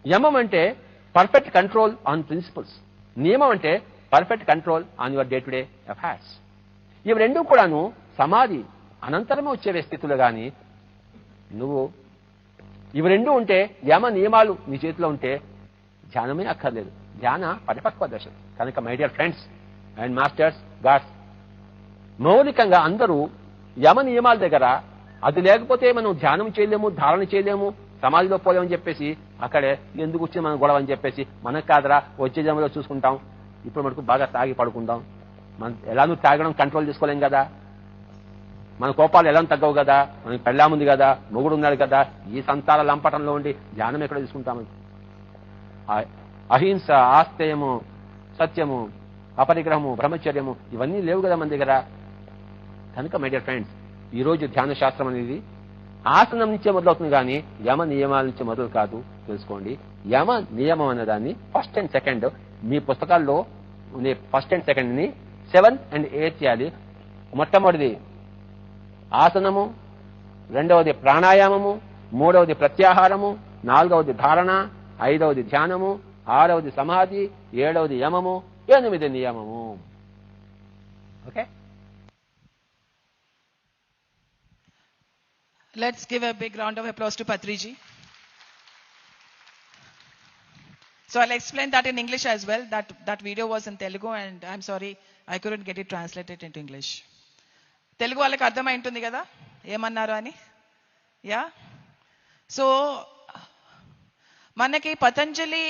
[SPEAKER 20] యమం అంటే పర్ఫెక్ట్ కంట్రోల్ ఆన్ ప్రిన్సిపల్స్, నియమం అంటే perfect control on your day to day affairs. ఇవి రెండూ కూడాను సమాధి అనంతరమే వచ్చే స్థితులు. కానీ నువ్వు ఇవి రెండూ ఉంటే, యమ నియమాలు నీ చేతిలో ఉంటే ధ్యానమే అక్కర్లేదు. ధ్యాన పరిపక్వ దశ. కనుక my dear friends and masters, gods, మౌలికంగా అందరూ యమ నియమాల దగ్గర అది లేకపోతే మనం ధ్యానం చేయలేము, ధారణ చేయలేము, సమాధిలో పోలేమని చెప్పేసి అక్కడే ఎందుకు వచ్చి మనం గొడవ అని చెప్పేసి, మనకు కాదరా వచ్చే జన్మలో చూసుకుంటాం, ఇప్పుడు మనకు బాగా తాగి పడుకుందాం, మనం ఎలానూ తాగడం కంట్రోల్ చేసుకోలేం కదా, మన కోపాలు ఎలా తగ్గవు కదా, మనకి పెళ్ళాముంది కదా, మొగుడు ఉన్నాడు కదా, ఈ సంతాన లంపటంలో ఉండి ధ్యానం ఎక్కడ తీసుకుంటాము? అహింస, ఆస్తేయము, సత్యము, అపరిగ్రహము, బ్రహ్మచర్యము ఇవన్నీ లేవు కదా మన దగ్గర. కనుక మై డియర్ ఫ్రెండ్స్, ఈరోజు ధ్యాన శాస్త్రం అనేది ఆసనం నుంచే మొదలవుతుంది కానీ యమ నియమాల నుంచి మొదలు కాదు. తెలుసుకోండి. యమ నియమం అన్నదాన్ని ఫస్ట్ అండ్ సెకండ్ మీ పుస్తకాల్లో ఉండే ఫస్ట్ అండ్ సెకండ్ ని 7th and 8th చేయాలి. మొట్టమొదటిది ఆసనము, రెండవది ప్రాణాయామము, మూడవది ప్రత్యాహారము, నాలుగవది ధారణ, ఐదవది ధ్యానము, ఆరవది సమాధి, ఏడవది యమము, 8 నియమము. Okay.
[SPEAKER 19] Let's give a big round of applause to Patriji. So I'll explain that in English as well. That video was in Telugu and I'm sorry I couldn't get it translated into English. Telugu వాళ్ళకి అర్థమై ఉంటుంది కదా ఏమన్నారు అని. Yeah. So మనకి పతంజలి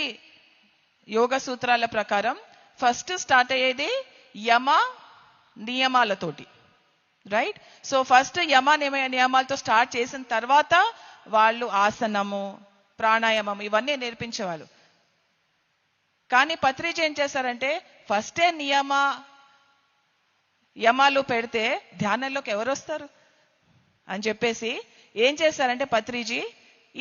[SPEAKER 19] యోగ సూత్రాల ప్రకారం first start అయ్యేది యమ నియమాలతోటి. రైట్. సో ఫస్ట్ యమ నియమాలతో స్టార్ట్ చేసిన తర్వాత వాళ్ళు ఆసనము, ప్రాణాయామం ఇవన్నీ నేర్పించేవాళ్ళు. కానీ పత్రిజీ ఏం చేశారంటే ఫస్టే యమాలు పెడితే ధ్యానంలోకి ఎవరు వస్తారు అని చెప్పేసి ఏం చేశారంటే పత్రిజీ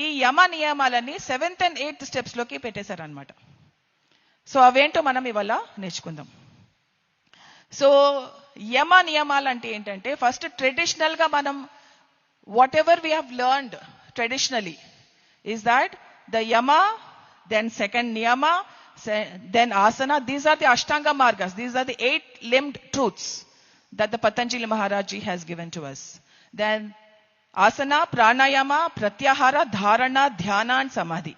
[SPEAKER 19] ఈ యమ నియమాలని 7th and 8th స్టెప్స్ లోకి పెట్టేశారనమాట. సో అవేంటో మనం ఇవాళ నేర్చుకుందాం. సో యమ నియమాలు అంటే ఏంటంటే, ఫస్ట్ ట్రెడిషనల్ గా మనం what ever we have learned traditionally is that the yama, then second niyama, then asana. These are the ashtanga margas. These are the 8-limbed truths that the Patanjali Maharaj Ji has given to us. Then asana, pranayama, pratyahara, dharana, dhyana and samadhi.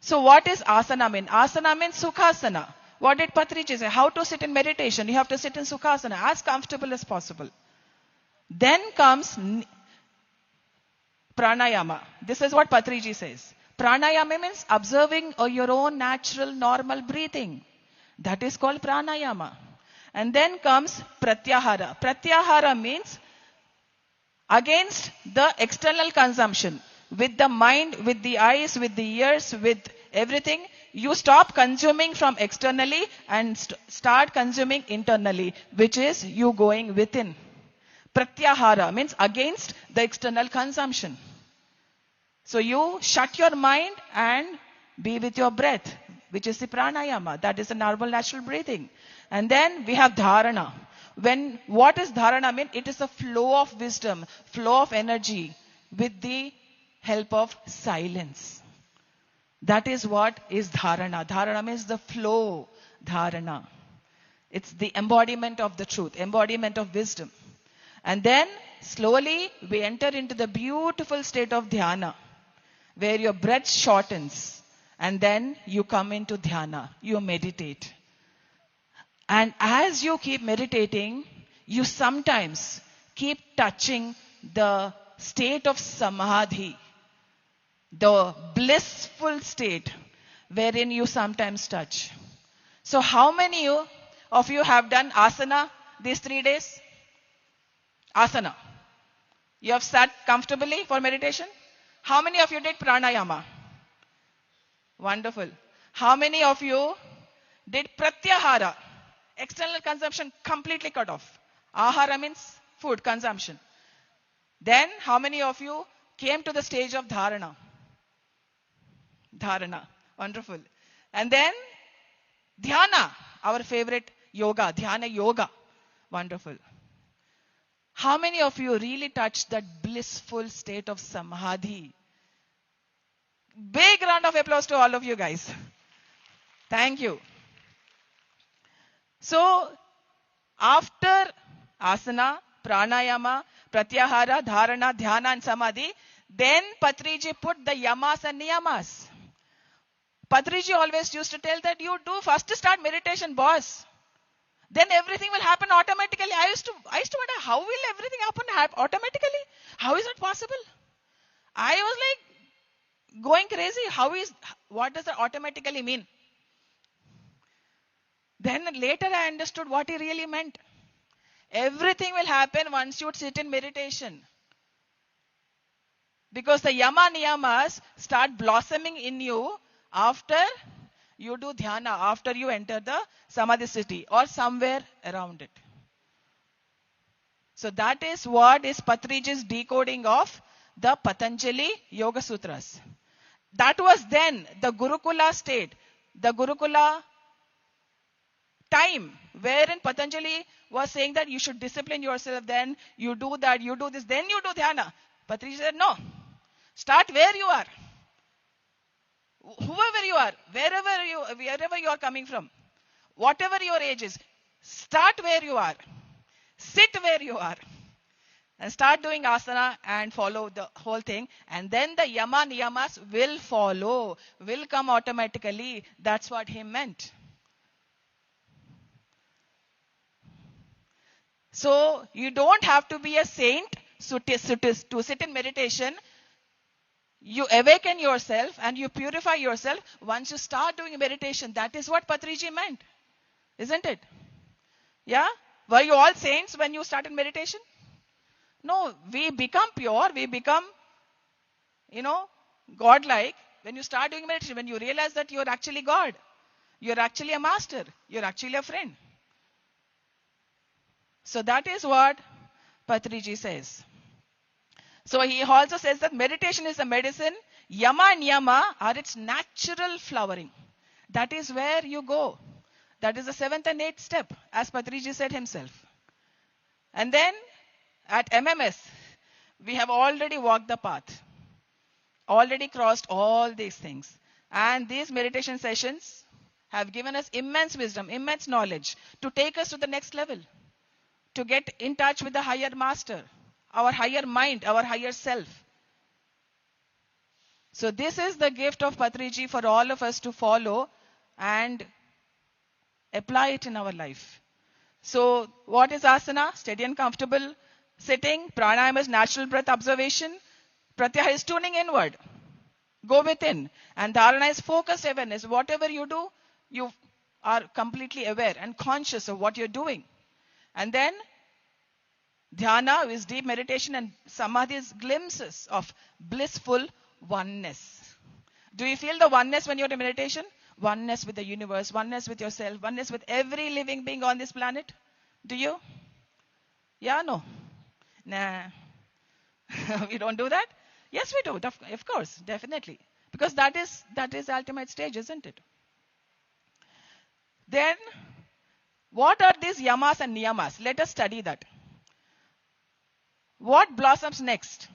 [SPEAKER 19] So what is asana mean? Asana means sukhasana. What did Patriji say? How to sit in meditation? You have to sit in sukhasana as comfortable as possible. Then comes pranayama. This is what Patriji says. Pranayama means observing your own natural normal breathing. That is called pranayama. And then comes pratyahara. Pratyahara means against the external consumption. With the mind, with the eyes, with the ears, with everything, you stop consuming from externally and start consuming internally, which is you going within. Pratyahara means against the external consumption. So you shut your mind and be with your breath, which is the pranayama. That is the normal natural breathing. And then we have dharana. What does dharana mean? It is a flow of wisdom, flow of energy with the help of silence. That is what is dharana. Dharana means the flow. Dharana. It's the embodiment of the truth, embodiment of wisdom. And then slowly we enter into the beautiful state of dhyana, where your breath shortens and then you come into dhyana. You meditate. And as you keep meditating, you sometimes keep touching the state of samadhi, the blissful state wherein you sometimes touch. So how many of you have done asana these 3 days? Asana. You have sat comfortably for meditation? How many of you did pranayama? Wonderful. How many of you did pratyahara? External consumption completely cut off. Ahara means food consumption. Then how many of you came to the stage of dharana? Dharana. Wonderful. And then dhyana, our favorite yoga, dhyana yoga. Wonderful. How many of you really touched that blissful state of samadhi? Big round of applause to all of you guys. Thank you. So, after asana, pranayama, pratyahara, dharana, dhyana and samadhi, then Patriji put the yamas and niyamas. Patriji always used to tell that you do first start meditation, boss. Then everything will happen automatically. I used to wonder, how will everything happen automatically? How is it possible? I was like going crazy. What does that automatically mean? Then later I understood what he really meant. Everything will happen once you sit in meditation. Because the yama niyamas start blossoming in you after you do dhyana, after you enter the samadhi city or somewhere around it. So that is what is Patriji's decoding of the Patanjali Yoga Sutras. That was then the Gurukula state, the Gurukula time wherein Patanjali was saying that you should discipline yourself, then you do that, you do this, then you do dhyana. Patriji said, no, start where you are. Whoever you are, wherever you are coming from, whatever your age is, start where you are. Sit where you are. And start doing asana and follow the whole thing. And then the yama niyamas will follow, will come automatically. That's what he meant. So you don't have to be a saint to sit in meditation. You awaken yourself and you purify yourself once you start doing meditation. That is what Patriji meant. Isn't it? Yeah? Were you all saints when you started meditation? No, we become pure, we become, godlike when you start doing meditation, when you realize that you're actually God. You're actually a master. You're actually a friend. So that is what Patriji says. So he also says that meditation is a medicine. Yama and Niyama are its natural flowering. That is where you go. That is the 7th and 8th step, as Patriji said himself. And then at MMS, we have already walked the path, already crossed all these things. And these meditation sessions have given us immense wisdom, immense knowledge to take us to the next level, to get in touch with the higher master, our higher mind, our higher self. So this is the gift of Patriji for all of us to follow and apply it in our life. So what is asana? Steady and comfortable sitting. Pranayama is natural breath observation. Pratyahara is tuning inward. Go within. And dharana is focused awareness. Whatever you do, you are completely aware and conscious of what you're doing. And then dhyana is deep meditation, and samadhi is glimpses of blissful oneness. Do you feel the oneness when you're in meditation? Oneness with the universe, oneness with yourself, oneness with every living being on this planet. Do you? Yeah, no? Nah. We don't do that? Yes, we do. Of course, definitely. Because that is the ultimate stage, isn't it? Then, what are these yamas and niyamas? Let us study that. What blossoms next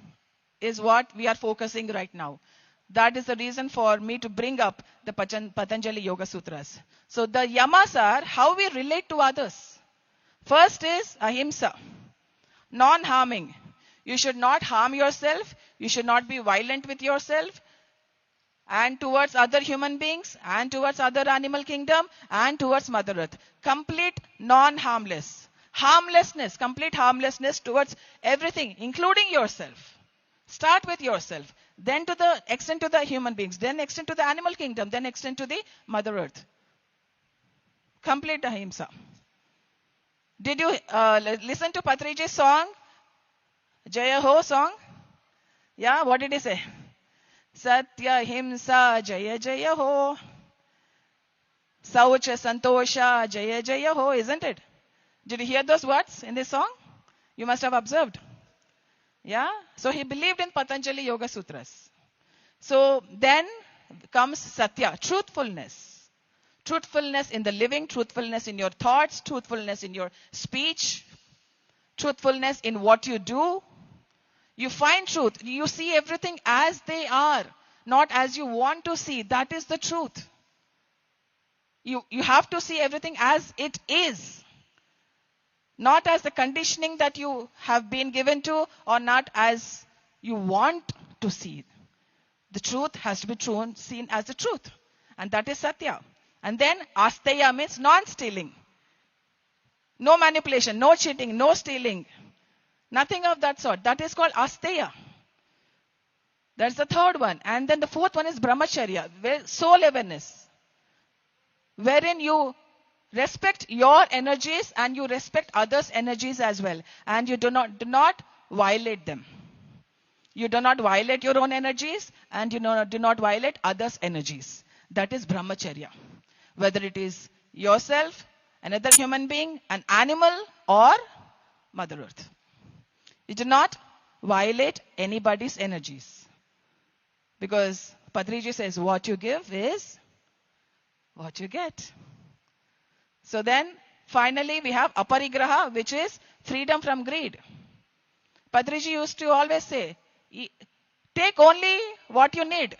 [SPEAKER 19] is what we are focusing right now. That is the reason for me to bring up the Patanjali Yoga Sutras. So the yamas are how we relate to others. First is ahimsa, non-harming. You should not harm yourself. You should not be violent with yourself and towards other human beings and towards other animal kingdom and towards Mother Earth. Complete non-harmless. Harmlessness, complete harmlessness towards everything, including yourself. Start with yourself, then to the extend to the human beings, then extend to the animal kingdom, then extend to the Mother Earth. Complete ahimsa. Did you listen to Patriji's song? Jaya Ho song? Yeah, what did he say? Satya Himsa Jaya Jaya Ho. Saucha Santosha Jaya Jaya Ho, isn't it? Did you hear those words in this song? You must have observed. Yeah? So he believed in Patanjali Yoga Sutras. So then comes Satya, truthfulness. Truthfulness in the living, truthfulness in your thoughts, truthfulness in your speech, truthfulness in what you do. You find truth. You see everything as they are, not as you want to see. That is the truth. You have to see everything as it is. Not as the conditioning that you have been given to, or not as you want to see it. The truth has to be seen as the truth. And that is Satya. And then Asteya means non-stealing. No manipulation, no cheating, no stealing. Nothing of that sort. That is called Asteya. That's the third one. And then the fourth one is Brahmacharya, soul awareness. Wherein you respect your energies and you respect others' energies as well. And you do not violate them. You do not violate your own energies and you do not violate others' energies. That is Brahmacharya. Whether it is yourself, another human being, an animal, or Mother Earth. You do not violate anybody's energies. Because Patriji says what you give is what you get. So then, finally, we have aparigraha, which is freedom from greed. Patriji used to always say, take only what you need,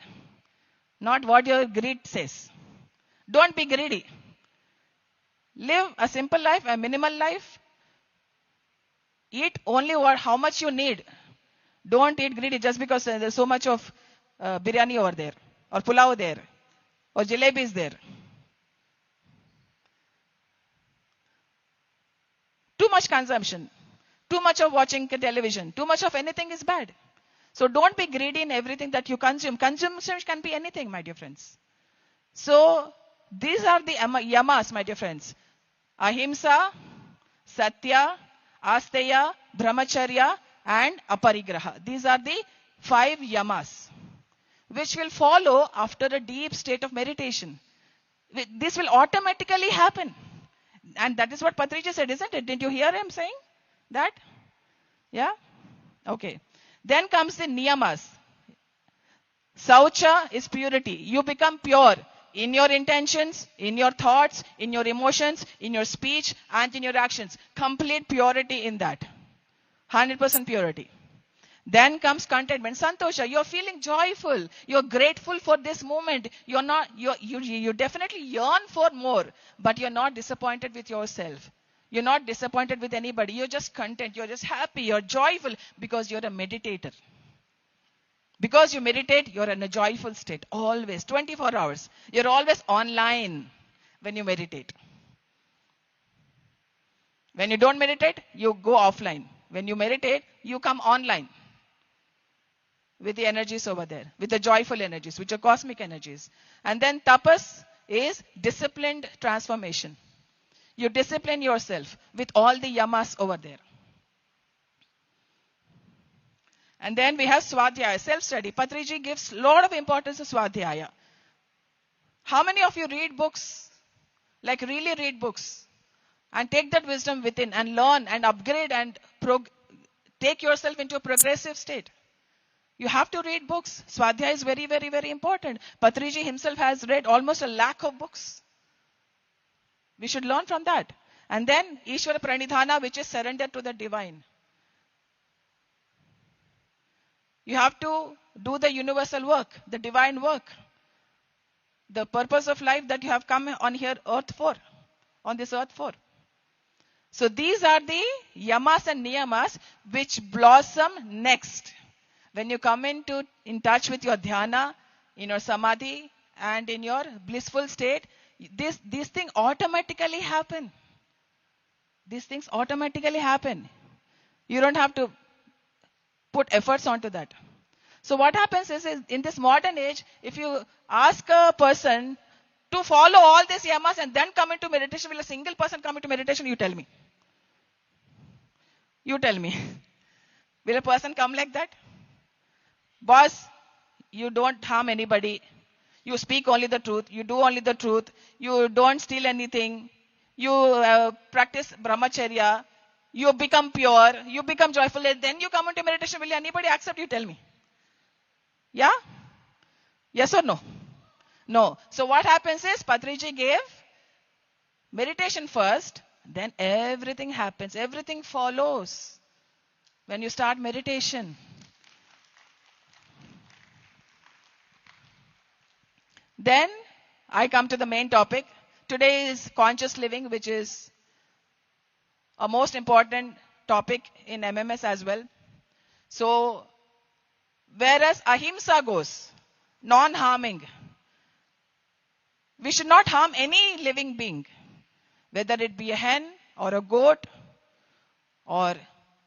[SPEAKER 19] not what your greed says. Don't be greedy. Live a simple life, a minimal life. Eat only how much you need. Don't eat greedy just because there's so much of biryani over there, or pulao there, or jalebi is there. Too much consumption, too much of watching television, too much of anything is bad. So don't be greedy in everything that you consume. Consumption can be anything, my dear friends. So these are the yamas, my dear friends. Ahimsa, Satya, Asteya, Brahmacharya, and Aparigraha. These are the 5 yamas, which will follow after a deep state of meditation. This will automatically happen. And that is what Patriji said, isn't it? Didn't you hear him saying that? Yeah? Okay. Then comes the niyamas. Saucha is purity. You become pure in your intentions, in your thoughts, in your emotions, in your speech, and in your actions. Complete purity in that. 100% purity. Then comes contentment, santosha. You're feeling joyful. You're grateful for this moment. You definitely yearn for more, but you're not disappointed with yourself. You're not disappointed with anybody. You're just content. You're just happy. You're joyful because you're a meditator. Because you meditate, you're in a joyful state. Always, 24 hours. You're always online when you meditate. When you don't meditate, you go offline. When you meditate, you come online. With the energies over there, with the joyful energies, which are cosmic energies. And then tapas is disciplined transformation. You discipline yourself with all the yamas over there. And then we have Swadhyaya, self-study. Patriji gives a lot of importance to Swadhyaya. How many of you read books? Like really read books? And take that wisdom within and learn and upgrade and take yourself into a progressive state. You have to read books. Swadhyaya is very, very, very important. Patriji himself has read almost 100,000 of books. We should learn from that. And then Ishvara Pranidhana, which is surrender to the divine. You have to do the universal work, the divine work. The purpose of life that you have come on here earth for, on this earth for. So these are the yamas and niyamas which blossom next. When you come in touch with your dhyana, in your samadhi, and in your blissful state, these things automatically happen. These things automatically happen. You don't have to put efforts onto that. So what happens is in this modern age, if you ask a person to follow all these yamas and then come into meditation, will a single person come into meditation? You tell me. You tell me. Will a person come like that? Boss, you don't harm anybody. You speak only the truth. You do only the truth. You don't steal anything. You practice brahmacharya. You become pure. You become joyful. Then you come into meditation. Will anybody accept? You tell me. Yeah? Yes or no? No. So what happens is Patriji gave meditation first. Then everything happens. Everything follows. When you start meditation. Then I come to the main topic. Today is conscious living, which is a most important topic in MMS as well. So, whereas ahimsa goes, non-harming, we should not harm any living being, whether it be a hen or a goat or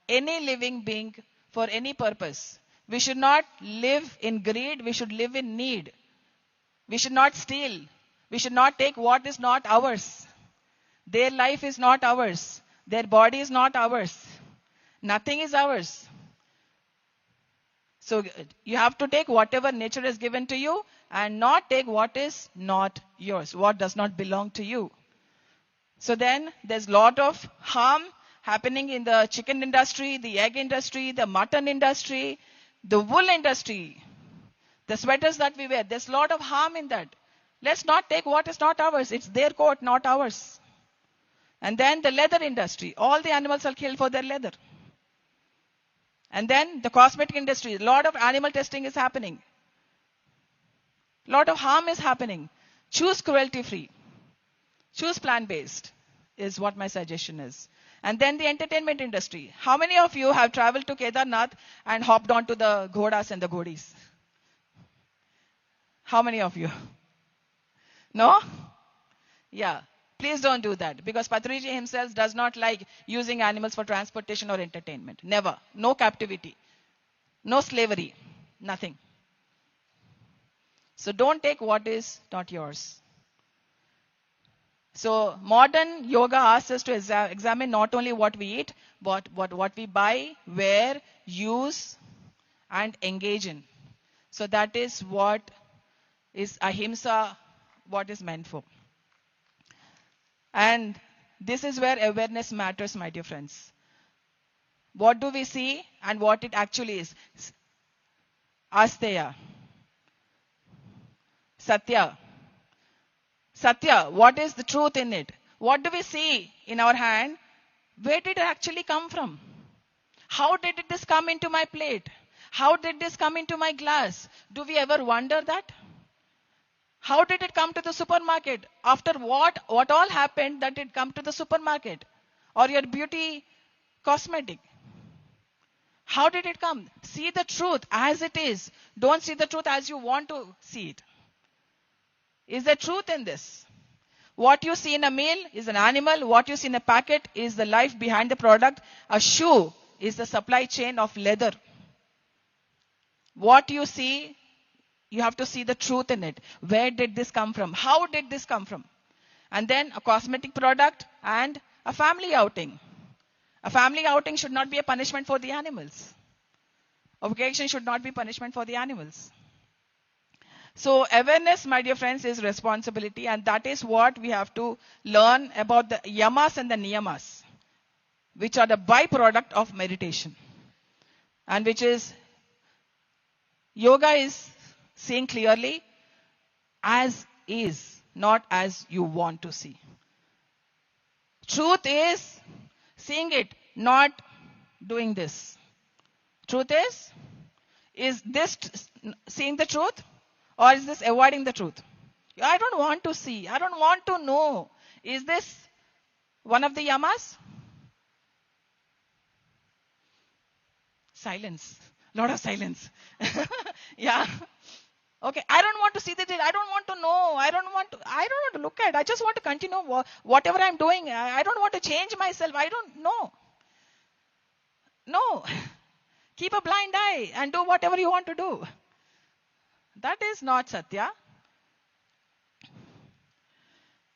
[SPEAKER 19] any living being for any purpose. We should not live in greed, we should live in need. We should not steal. We should not take what is not ours. Their life is not ours. Their body is not ours. Nothing is ours. So you have to take whatever nature has given to you and not take what is not yours, what does not belong to you. So then there's a lot of harm happening in the chicken industry, the egg industry, the mutton industry, the wool industry. The sweaters that we wear, there's a lot of harm in that. Let's not take what is not ours. It's their coat, not ours. And then the leather industry. All the animals are killed for their leather. And then the cosmetic industry. A lot of animal testing is happening. A lot of harm is happening. Choose cruelty-free. Choose plant-based is what my suggestion is. And then the entertainment industry. How many of you have traveled to Kedarnath and hopped onto the ghodas and the ghodis? How many of you? No? Yeah. Please don't do that. Because Patriji himself does not like using animals for transportation or entertainment. Never. No captivity. No slavery. Nothing. So don't take what is not yours. So modern yoga asks us to examine not only what we eat, but what we buy, wear, use, and engage in. So that is what is ahimsa, what is meant for. And this is where awareness matters, my dear friends. what do we see and what it actually is? Asteya. Satya. Satya, what is the truth in it? What do we see in our hand? Where did it actually come from? How did this come into my plate? How did this come into my glass? Do we ever wonder that? How did it come to the supermarket? After what all happened that it come to the supermarket? Or your beauty cosmetic? How did it come? See the truth as it is. Don't see the truth as you want to see it. Is there truth in this? What you see in a meal is an animal. What you see in a packet is the life behind the product. A shoe is the supply chain of leather. What you see, you have to see the truth in it. Where did this come from? How did this come from? And then a cosmetic product and a family outing. A family outing should not be a punishment for the animals. A vacation should not be punishment for the animals. So awareness, my dear friends, is responsibility, and that is what we have to learn about the yamas and the niyamas, which are the byproduct of meditation. And which is, yoga is seeing clearly as is, not as you want to see. Truth is seeing it, not doing this. Truth is this seeing the truth? Or is this avoiding the truth? I don't want to see. I don't want to know. Is this one of the yamas? Silence. Lot of silence. Yeah. Okay. I don't want to see that. I don't want to know. I don't want to look at. I just want to continue whatever I'm doing. I don't want to change myself. I don't know. No. Keep a blind eye and do whatever you want to do. That is not Satya.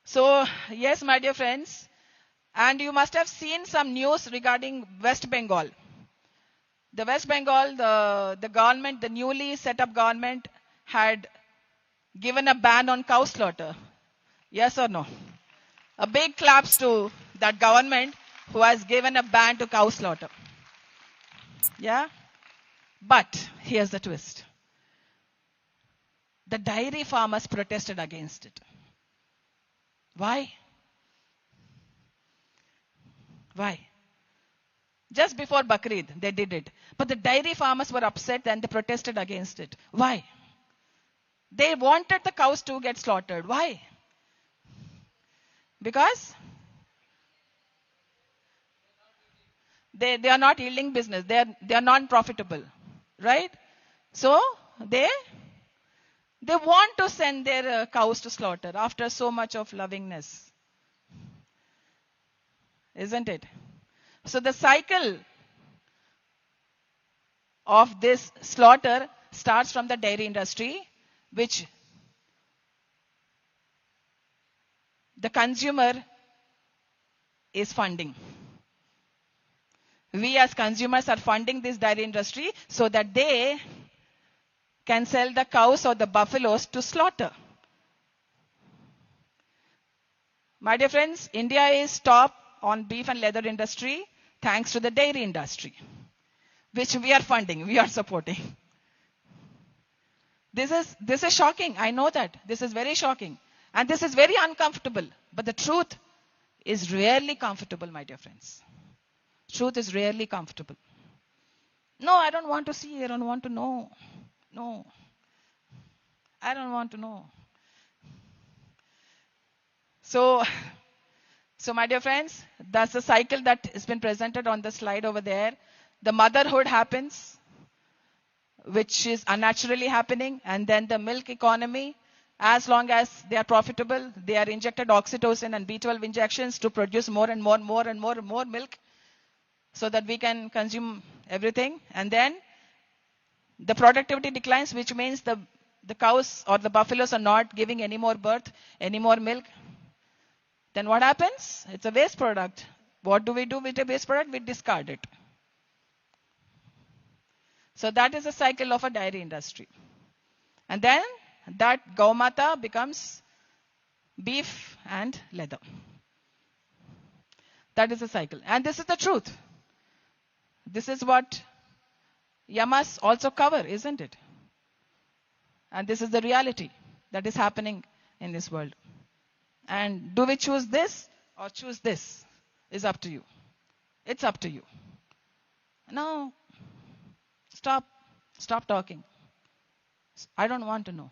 [SPEAKER 19] So, yes, my dear friends, and you must have seen some news regarding West Bengal. The West Bengal, the government, the newly set up government had given a ban on cow slaughter. Yes or no? A big claps to that government who has given a ban to cow slaughter. Yeah? But here's the twist. The dairy farmers protested against it. Why? Why? Just before Bakrid, they did it. But the dairy farmers were upset and they protested against it. Why? They wanted the cows to get slaughtered. Why? Because they are not yielding business. They are non-profitable. Right? So, they want to send their cows to slaughter after so much of lovingness. Isn't it? So the cycle of this slaughter starts from the dairy industry, which the consumer is funding. We as consumers are funding this dairy industry so that they can sell the cows or the buffaloes to slaughter. My dear friends, India is top on beef and leather industry thanks to the dairy industry, which we are funding, we are supporting. This is shocking. I know that. This is very shocking. And this is very uncomfortable. But the truth is rarely comfortable, my dear friends. Truth is rarely comfortable. No, I don't want to see. I don't want to know. No. I don't want to know. So my dear friends, that's the cycle that has been presented on the slide over there. The motherhood happens, which is unnaturally happening, and then the milk economy, as long as they are profitable, they are injected oxytocin and B12 injections to produce more and more milk so that we can consume everything. And then the productivity declines, which means the cows or the buffaloes are not giving any more birth, any more milk. Then what happens? It's a waste product. What do we do with a waste product? We discard it. So that is the cycle of a dairy industry. And then that Gaumata becomes beef and leather. That is the cycle. And this is the truth. This is what yamas also cover, isn't it? And this is the reality that is happening in this world. And do we choose this or choose this is up to you. It's up to you. Now, stop talking. I don't want to know.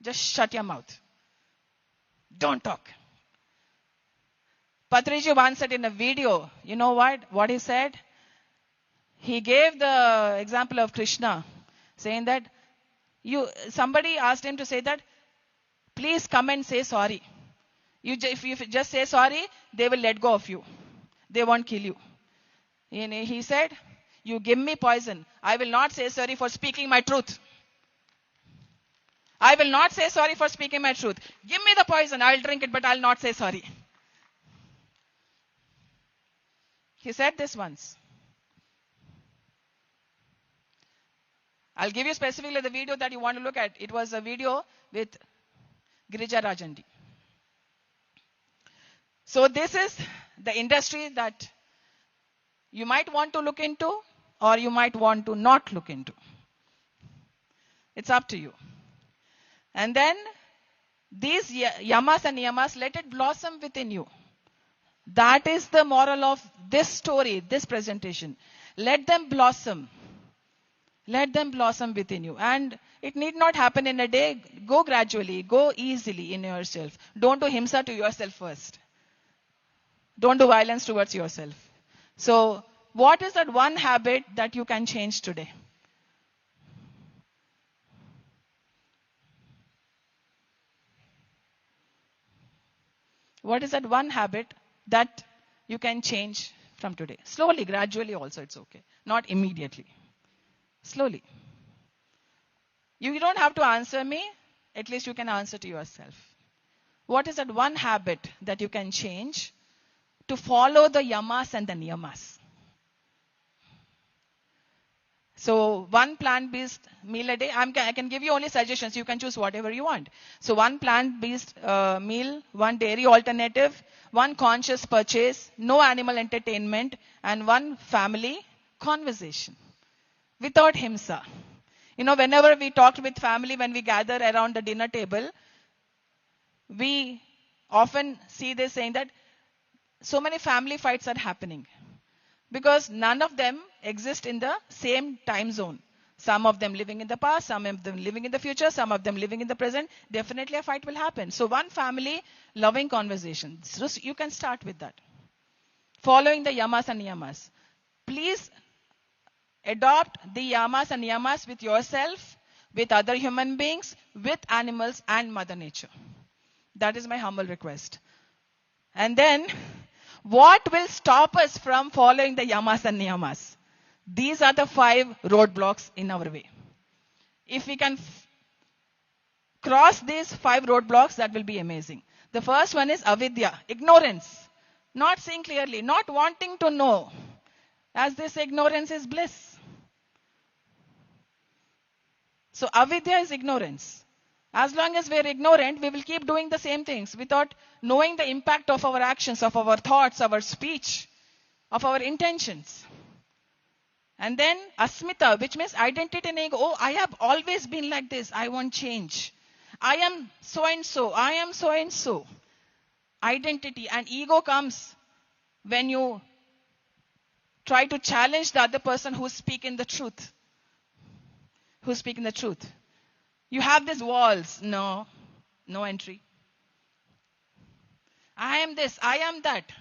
[SPEAKER 19] Just shut your mouth. Don't talk. Patriji once said in a video, you know what he said? He gave the example of Krishna, saying that somebody asked him to say that, please come and say sorry. If you just say sorry, they will let go of you. They won't kill you. And he said, you give me poison. I will not say sorry for speaking my truth. I will not say sorry for speaking my truth. Give me the poison. I'll drink it, but I'll not say sorry. He said this once. I'll give you specifically the video that you want to look at. It was a video with Girija Rajandi. So this is the industry that you might want to look into or you might want to not look into. It's up to you. And then these yamas and niyamas, let it blossom within you. That is the moral of this story, this presentation. Let them blossom. Let them blossom within you. And it need not happen in a day. Go gradually. Go easily in yourself. Don't do himsa to yourself first. Don't do violence towards yourself. So, what is that one habit that you can change today? What is that one habit that you can change from today? Slowly, gradually also it's okay. Not immediately. Slowly. You don't have to answer me. At least you can answer to yourself. What is that one habit that you can change to follow the yamas and the niyamas? So, one plant-based meal a day. I can give you only suggestions. You can choose whatever you want. So, one plant-based meal, one dairy alternative, one conscious purchase, no animal entertainment, and one family conversation. Without himsa. You know, whenever we talk with family, when we gather around the dinner table, we often see this saying that so many family fights are happening. Because none of them exist in the same time zone. Some of them living in the past, some of them living in the future, some of them living in the present. Definitely a fight will happen. So one family loving conversation. So you can start with that. Following the yamas and niyamas. Please adopt the yamas and niyamas with yourself, with other human beings, with animals and Mother Nature. That is my humble request. And then, what will stop us from following the yamas and niyamas? These are the 5 roadblocks in our way. If we can cross these 5 roadblocks, that will be amazing. The first one is avidya, ignorance. Not seeing clearly, not wanting to know. As this ignorance is bliss. So avidya is ignorance. As long as we are ignorant, we will keep doing the same things without knowing the impact of our actions, of our thoughts, our speech, of our intentions. And then asmita, which means identity and ego. Oh, I have always been like this. I won't change. I am so and so. I am so and so. Identity and ego comes when you try to challenge the other person who's speaking the truth. Who's speaking the truth. You have these walls. No entry. I am this. I am that.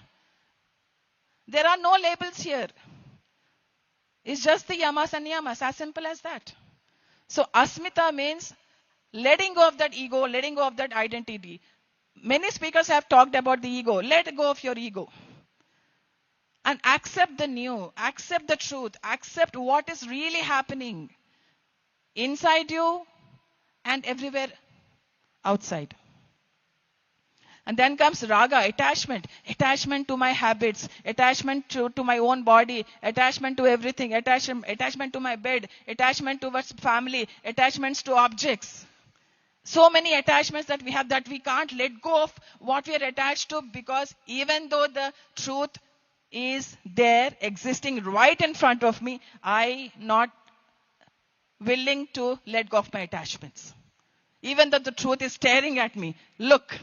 [SPEAKER 19] There are no labels here. It's just the yamas and niyamas, as simple as that. So asmita means letting go of that ego, letting go of that identity. Many speakers have talked about the ego. Let go of your ego. And accept the new, accept the truth, accept what is really happening inside you and everywhere outside. And then comes raga, attachment. Attachment to my habits, attachment to my own body, attachment to everything, attachment to my bed, attachment towards family, attachments to objects. So many attachments that we have that we can't let go of what we are attached to, because even though the truth is there existing right in front of me, I not willing to let go of my attachments. Even though the truth is staring at me, look.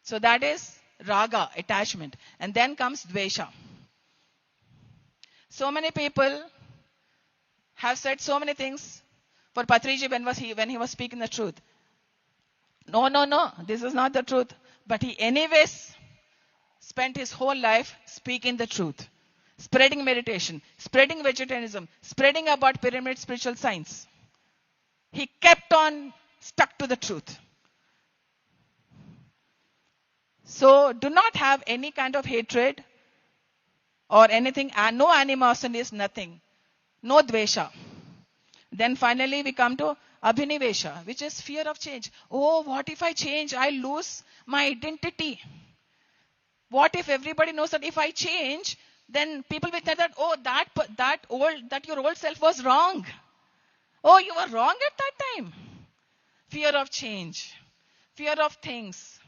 [SPEAKER 19] So that is raga, attachment. And then comes dvesha. So many people have said so many things for Patriji when he was speaking the truth. No, this is not the truth. But he anyways spent his whole life speaking the truth, spreading meditation, spreading vegetarianism, spreading about pyramid spiritual science. He kept on stuck to the truth. So do not have any kind of hatred or anything, no animosity, nothing, no dvesha. Then finally we come to abhinivesha, which is fear of change. Oh, what if I change? I lose my identity. What if everybody knows that if I change, then people will say that, oh, that your old self was wrong. Oh, you were wrong at that time. Fear of change, fear of things.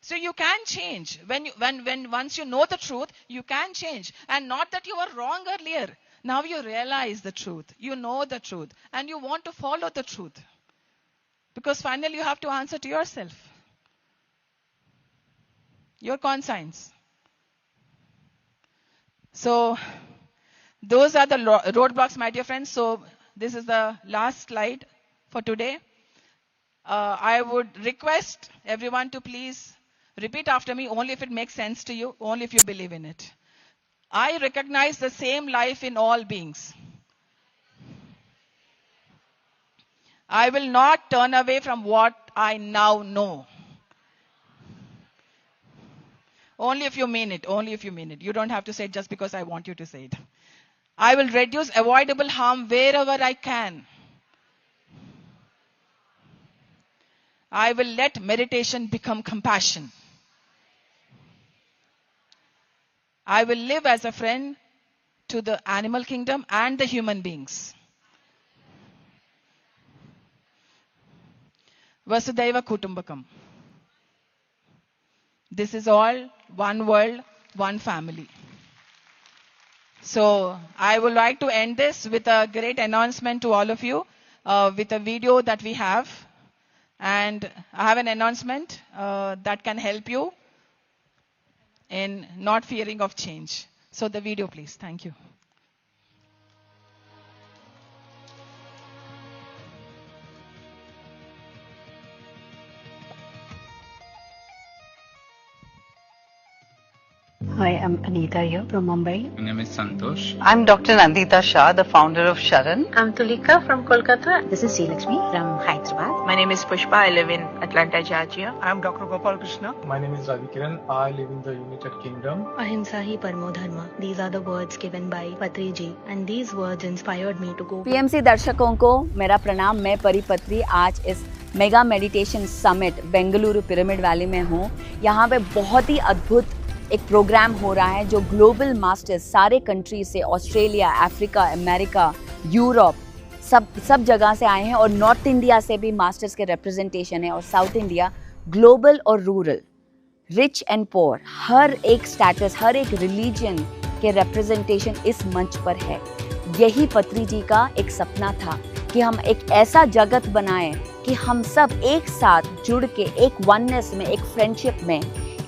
[SPEAKER 19] So you can change. When once you know the truth, you can change. And not that you were wrong earlier. Now you realize the truth. You know the truth. And you want to follow the truth. Because finally you have to answer to yourself. Your conscience. So those are the roadblocks, my dear friends. So this is the last slide for today. I would request everyone to please repeat after me only if it makes sense to you, only if you believe in it. I recognize the same life in all beings. I will not turn away from what I now know. Only if you mean it, only if you mean it. You don't have to say it just because I want you to say it. I will reduce avoidable harm wherever I can. I will let meditation become compassion. I will live as a friend to the animal kingdom and the human beings. Vasudhaiva Kutumbakam. This is all one world, one family. So I would like to end this with a great announcement to all of you, with a video that we have. And I have an announcement that can help you in not fearing of change. So the video, please. Thank you.
[SPEAKER 21] Hi, I'm Anita here from Mumbai.
[SPEAKER 22] My name is Santosh.
[SPEAKER 21] I'm Dr. Nandita Shah, the founder of Sharan.
[SPEAKER 23] I'm Tulika from Kolkata. This is Sri Lakshmi from Hyderabad.
[SPEAKER 24] My name is Pushpa. I live in Atlanta, Georgia.
[SPEAKER 25] I'm Dr. Gopal Krishna.
[SPEAKER 26] My name is Ravi Kiran. I live in the United Kingdom.
[SPEAKER 27] Ahimsa hi parmo dharma. These are the words given by Patriji, and these words inspired me to go.
[SPEAKER 12] PMC दर्शकों को मेरा प्रणाम। मैं परिपत्री आज इस mega meditation summit Bengaluru pyramid valley में हूँ। यहाँ पे बहुत ही अद्भुत एक प्रोग्राम हो रहा है जो ग्लोबल मास्टर्स सारे कंट्री से, ऑस्ट्रेलिया, अफ्रीका, अमेरिका, यूरोप, सब जगह से आए हैं और नॉर्थ इंडिया से भी मास्टर्स के रिप्रेजेंटेशन है और साउथ इंडिया, ग्लोबल और रूरल, रिच एंड पुअर, हर एक स्टेटस, हर एक रिलीजन के रिप्रेजेंटेशन इस मंच पर है। यही पत्री जी का एक सपना था कि हम एक ऐसा जगत बनाएं कि हम सब एक साथ जुड़ के एक वननेस में, एक फ्रेंडशिप में,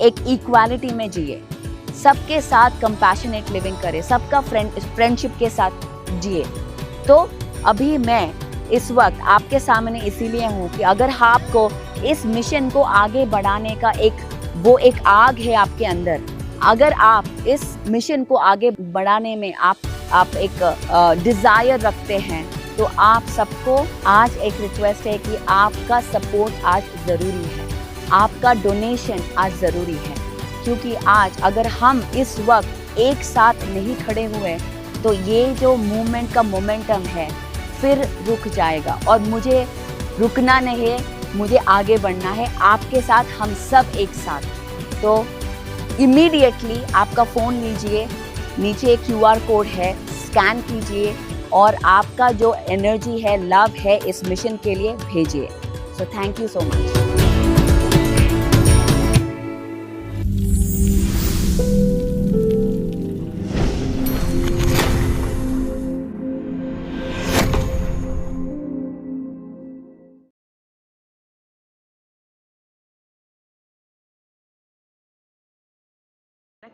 [SPEAKER 12] एक इक्वालिटी में जिए, सबके साथ कंपैशनेट लिविंग करें, सबका फ्रेंडशिप के साथ जिए। तो अभी मैं इस वक्त आपके सामने इसीलिए हूँ कि अगर आपको इस मिशन को आगे बढ़ाने का एक आग है आपके अंदर, अगर आप इस मिशन को आगे बढ़ाने में आप एक डिजायर रखते हैं, तो आप सबको आज एक रिक्वेस्ट है कि आपका सपोर्ट आज ज़रूरी है, आपका डोनेशन आज ज़रूरी है। क्योंकि आज अगर हम इस वक्त एक साथ नहीं खड़े हुए तो ये जो मूवमेंट का मोमेंटम है फिर रुक जाएगा। और मुझे रुकना नहीं है, मुझे आगे बढ़ना है आपके साथ, हम सब एक साथ। तो इमीडिएटली आपका फ़ोन लीजिए, नीचे QR कोड है, स्कैन कीजिए और आपका जो एनर्जी है, लव है, इस मिशन के लिए भेजिए। So thank you so much.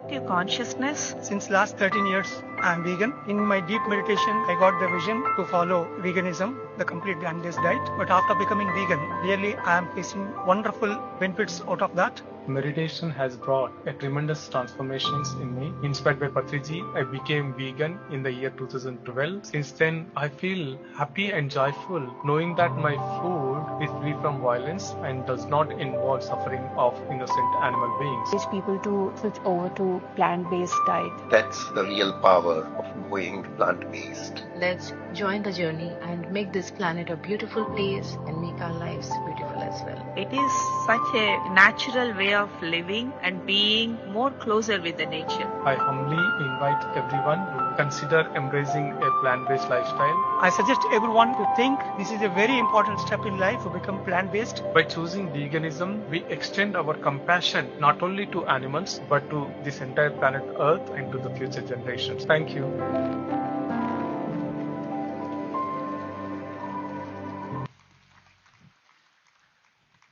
[SPEAKER 24] Active consciousness.
[SPEAKER 2] Since last 13 years, I am vegan. In my deep meditation, I got the vision to follow veganism, the complete plant-based diet. But after becoming vegan, really I am facing wonderful benefits out of that.
[SPEAKER 26] Meditation has brought a tremendous transformations in me. Inspired by Patriji, I became vegan in the year 2012. Since then, I feel happy and joyful knowing that my food is free from violence and does not involve suffering of innocent animal beings.
[SPEAKER 4] Teach people to switch over to plant-based diet.
[SPEAKER 7] That's the real power of going plant-based.
[SPEAKER 23] Let's join the journey and make this planet a beautiful place and make our lives beautiful as well.
[SPEAKER 24] It is such a natural way of living and being more closer with the nature.
[SPEAKER 26] I humbly invite everyone to consider embracing a plant-based lifestyle.
[SPEAKER 2] I suggest everyone to think this is a very important step in life to become plant-based.
[SPEAKER 26] By choosing veganism, we extend our compassion not only to animals but to this entire planet Earth and to the future generations. Thank you.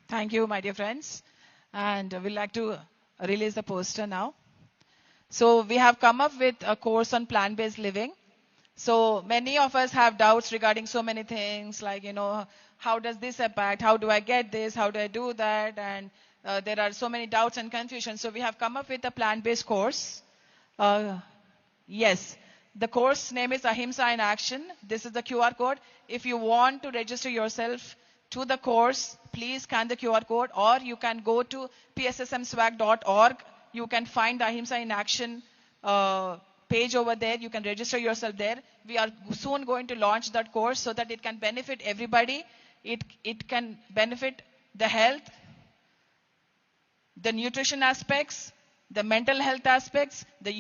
[SPEAKER 19] Thank you, my dear friends. And we'd like to release the poster now. So we have come up with a course on plant-based living. So many of us have doubts regarding so many things like, how does this impact? How do I get this? How do I do that? And there are so many doubts and confusion. So we have come up with a plant-based course. Yes, the course name is Ahimsa in Action. This is the QR code. If you want to register yourself to the course, please scan the QR code, or you can go to pssmswag.org. You can find the Ahimsa in Action page over there. You can register yourself there. We are soon going to launch that course so that it can benefit everybody. It can benefit the health, the nutrition aspects, the mental health aspects, the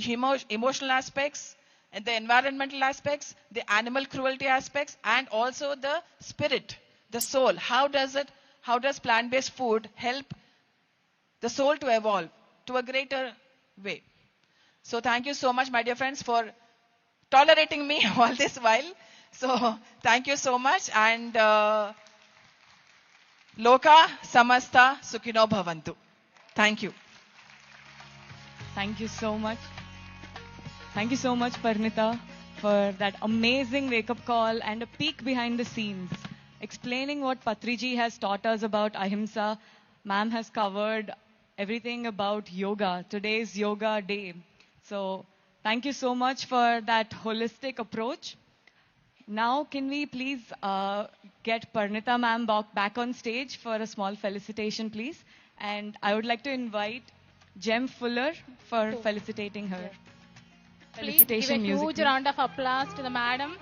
[SPEAKER 19] emotional aspects, and the environmental aspects, the animal cruelty aspects, and also the spirit, the soul. How does plant-based food help the soul to evolve to a greater way? So thank you so much, my dear friends, for tolerating me all this while. So thank you so much, and Loka Samasta Sukhino Bhavantu. Thank you.
[SPEAKER 8] Thank you so much. Thank you so much, Parnita, for that amazing wake-up call and a peek behind the scenes. Explaining what Patriji has taught us about Ahimsa. Ma'am has covered everything about yoga. Today's yoga day. So thank you so much for that holistic approach. Now can we please get Parnita ma'am back on stage for a small felicitation, please. And I would like to invite Jem Fuller for felicitating her.
[SPEAKER 17] Please give a
[SPEAKER 8] Felicitation music,
[SPEAKER 17] huge
[SPEAKER 8] please.
[SPEAKER 17] round of applause to the madam.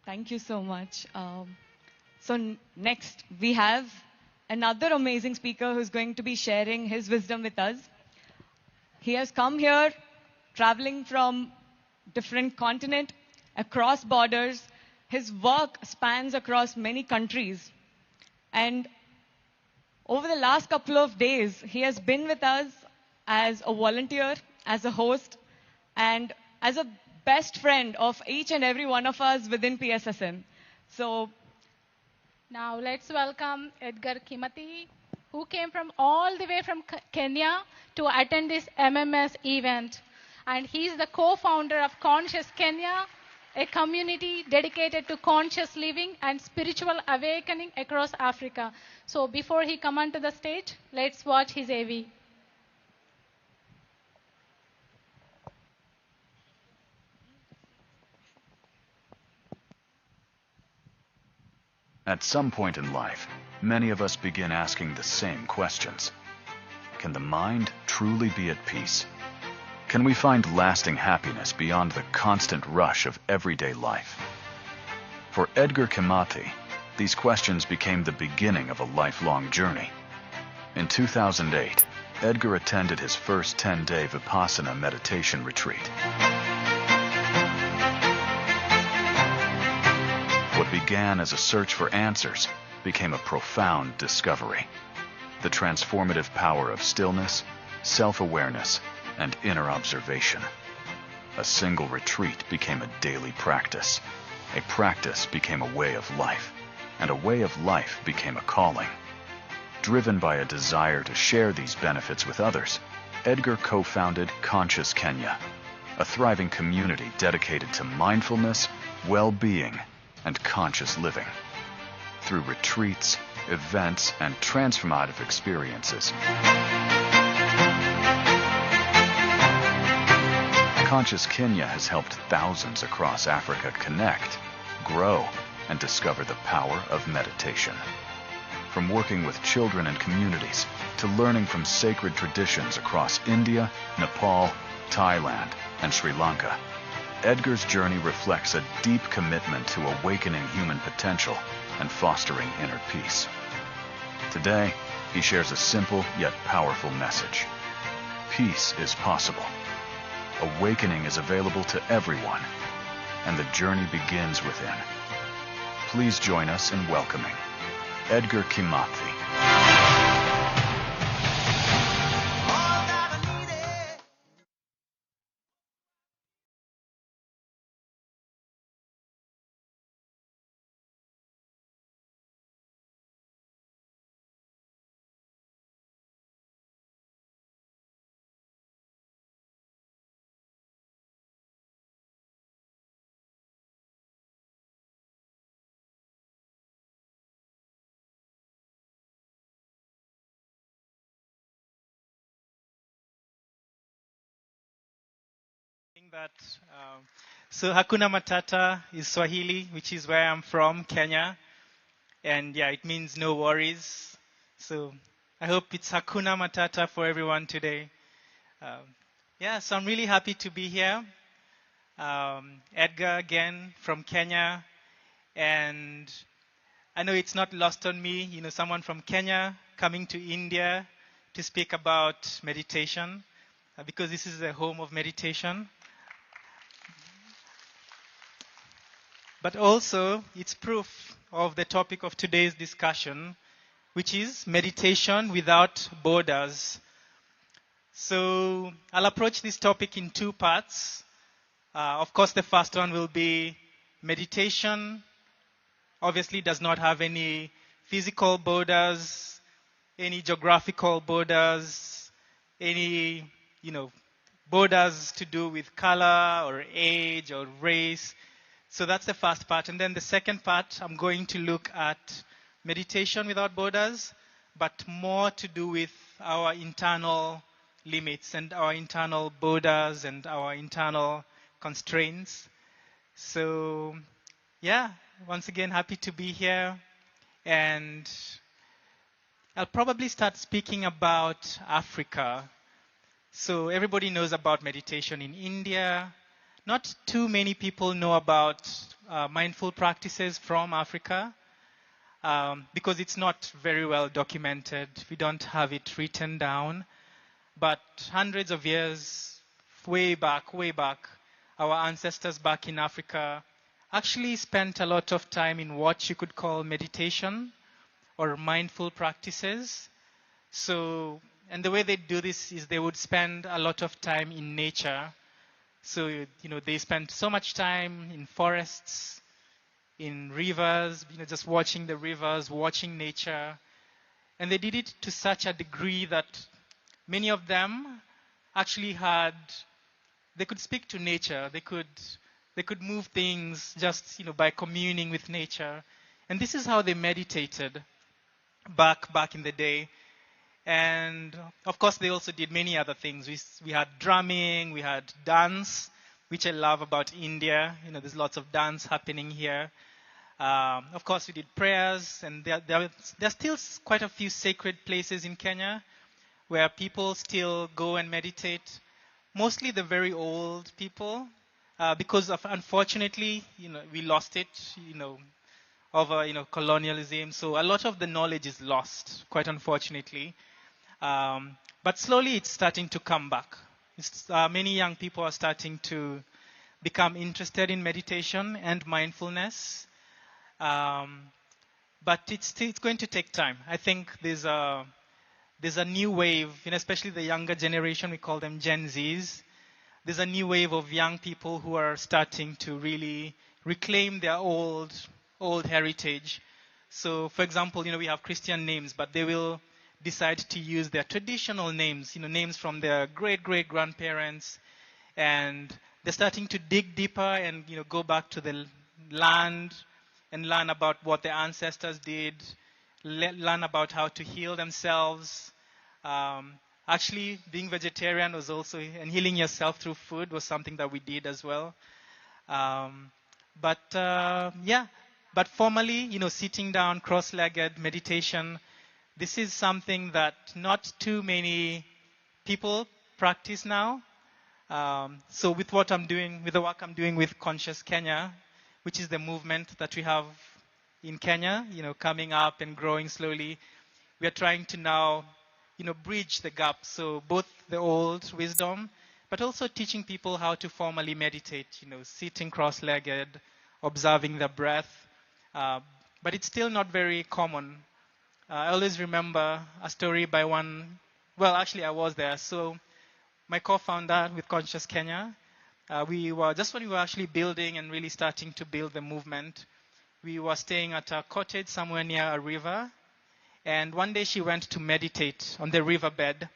[SPEAKER 8] Thank you so much. Next, we have another amazing speaker who's going to be sharing his wisdom with us. He has come here traveling from different continent, across borders. His work spans across many countries. And over the last couple of days, he has been with us as a volunteer, as a host, and as a best friend of each and every one of us within PSSM. So
[SPEAKER 17] Now let's welcome Edgar Kimati, who came from all the way from Kenya to attend this MMS event. And he's the co-founder of Conscious Kenya, a community dedicated to conscious living and spiritual awakening across Africa. So before he come onto the stage, let's watch his AV.
[SPEAKER 18] At some point in life, many of us begin asking the same questions. Can the mind truly be at peace? Can we find lasting happiness beyond the constant rush of everyday life? For Edgar Kimati, these questions became the beginning of a lifelong journey. In 2008, Edgar attended his first 10-day Vipassana meditation retreat. What began as a search for answers became a profound discovery: the transformative power of stillness, self-awareness, and inner observation. A single retreat became a daily practice. A practice became a way of life, and a way of life became a calling. Driven by a desire to share these benefits with others, Edgar co-founded Conscious Kenya, a thriving community dedicated to mindfulness, well-being, and conscious living. Through retreats, events, and transformative experiences, Conscious Kenya has helped thousands across Africa connect, grow, and discover the power of meditation. From working with children and communities to learning from sacred traditions across India, Nepal, Thailand, and Sri Lanka, Edgar's journey reflects a deep commitment to awakening human potential and fostering inner peace. Today, he shares a simple yet powerful message. Peace is possible. Awakening is available to everyone, and the journey begins within. Please join us in welcoming Edgar Kimati.
[SPEAKER 3] So Hakuna Matata is Swahili, which is where I'm from, Kenya. And yeah, it means no worries. So I hope it's Hakuna Matata for everyone today. So I'm really happy to be here. Edgar again from Kenya. And I know it's not lost on me, someone from Kenya coming to India to speak about meditation, because this is the home of meditation. But also, it's proof of the topic of today's discussion, which is meditation without borders. So I'll approach this topic in two parts. Of course, the first one will be meditation. Obviously, does not have any physical borders, any geographical borders, any, borders to do with color or age or race. So that's the first part. And then the second part, I'm going to look at meditation without borders, but more to do with our internal limits and our internal borders and our internal constraints. So, once again, happy to be here. And I'll probably start speaking about Africa. So everybody knows about meditation in India. Not too many people know about mindful practices from Africa because it's not very well documented. We don't have it written down. But hundreds of years, way back, our ancestors back in Africa actually spent a lot of time in what you could call meditation or mindful practices. So, and the way they do this is they would spend a lot of time in nature. So, they spent so much time in forests, in rivers, just watching the rivers, watching nature. And they did it to such a degree that many of them actually they could speak to nature. They could move things just, by communing with nature. And this is how they meditated back in the day. And of course, they also did many other things. We had drumming, we had dance, which I love about India. There's lots of dance happening here. Of course, we did prayers, and there's still quite a few sacred places in Kenya where people still go and meditate. mostly the very old people, because of, unfortunately, we lost it, over, colonialism. So a lot of the knowledge is lost, quite unfortunately. But slowly it's starting to come back. Many young people are starting to become interested in meditation and mindfulness. But it's going to take time. I think there's a new wave, especially the younger generation, we call them Gen Zs. There's a new wave of young people who are starting to really reclaim their old heritage. So, for example, we have Christian names, but they will decide to use their traditional names, names from their great-great-grandparents, and they're starting to dig deeper and, go back to the land and learn about what their ancestors did, learn about how to heal themselves. Actually, being vegetarian was also, and healing yourself through food was something that we did as well. But formally, sitting down, cross-legged meditation, this is something that not too many people practice now. So with what I'm doing, with the work I'm doing with Conscious Kenya, which is the movement that we have in Kenya, coming up and growing slowly, we are trying to now, bridge the gap. So both the old wisdom, but also teaching people how to formally meditate, sitting cross-legged, observing the breath. But it's still not very common. I always remember a story by actually I was there. So my co-founder with Conscious Kenya, when we were actually building and really starting to build the movement, we were staying at a cottage somewhere near a river. And one day she went to meditate on the riverbed,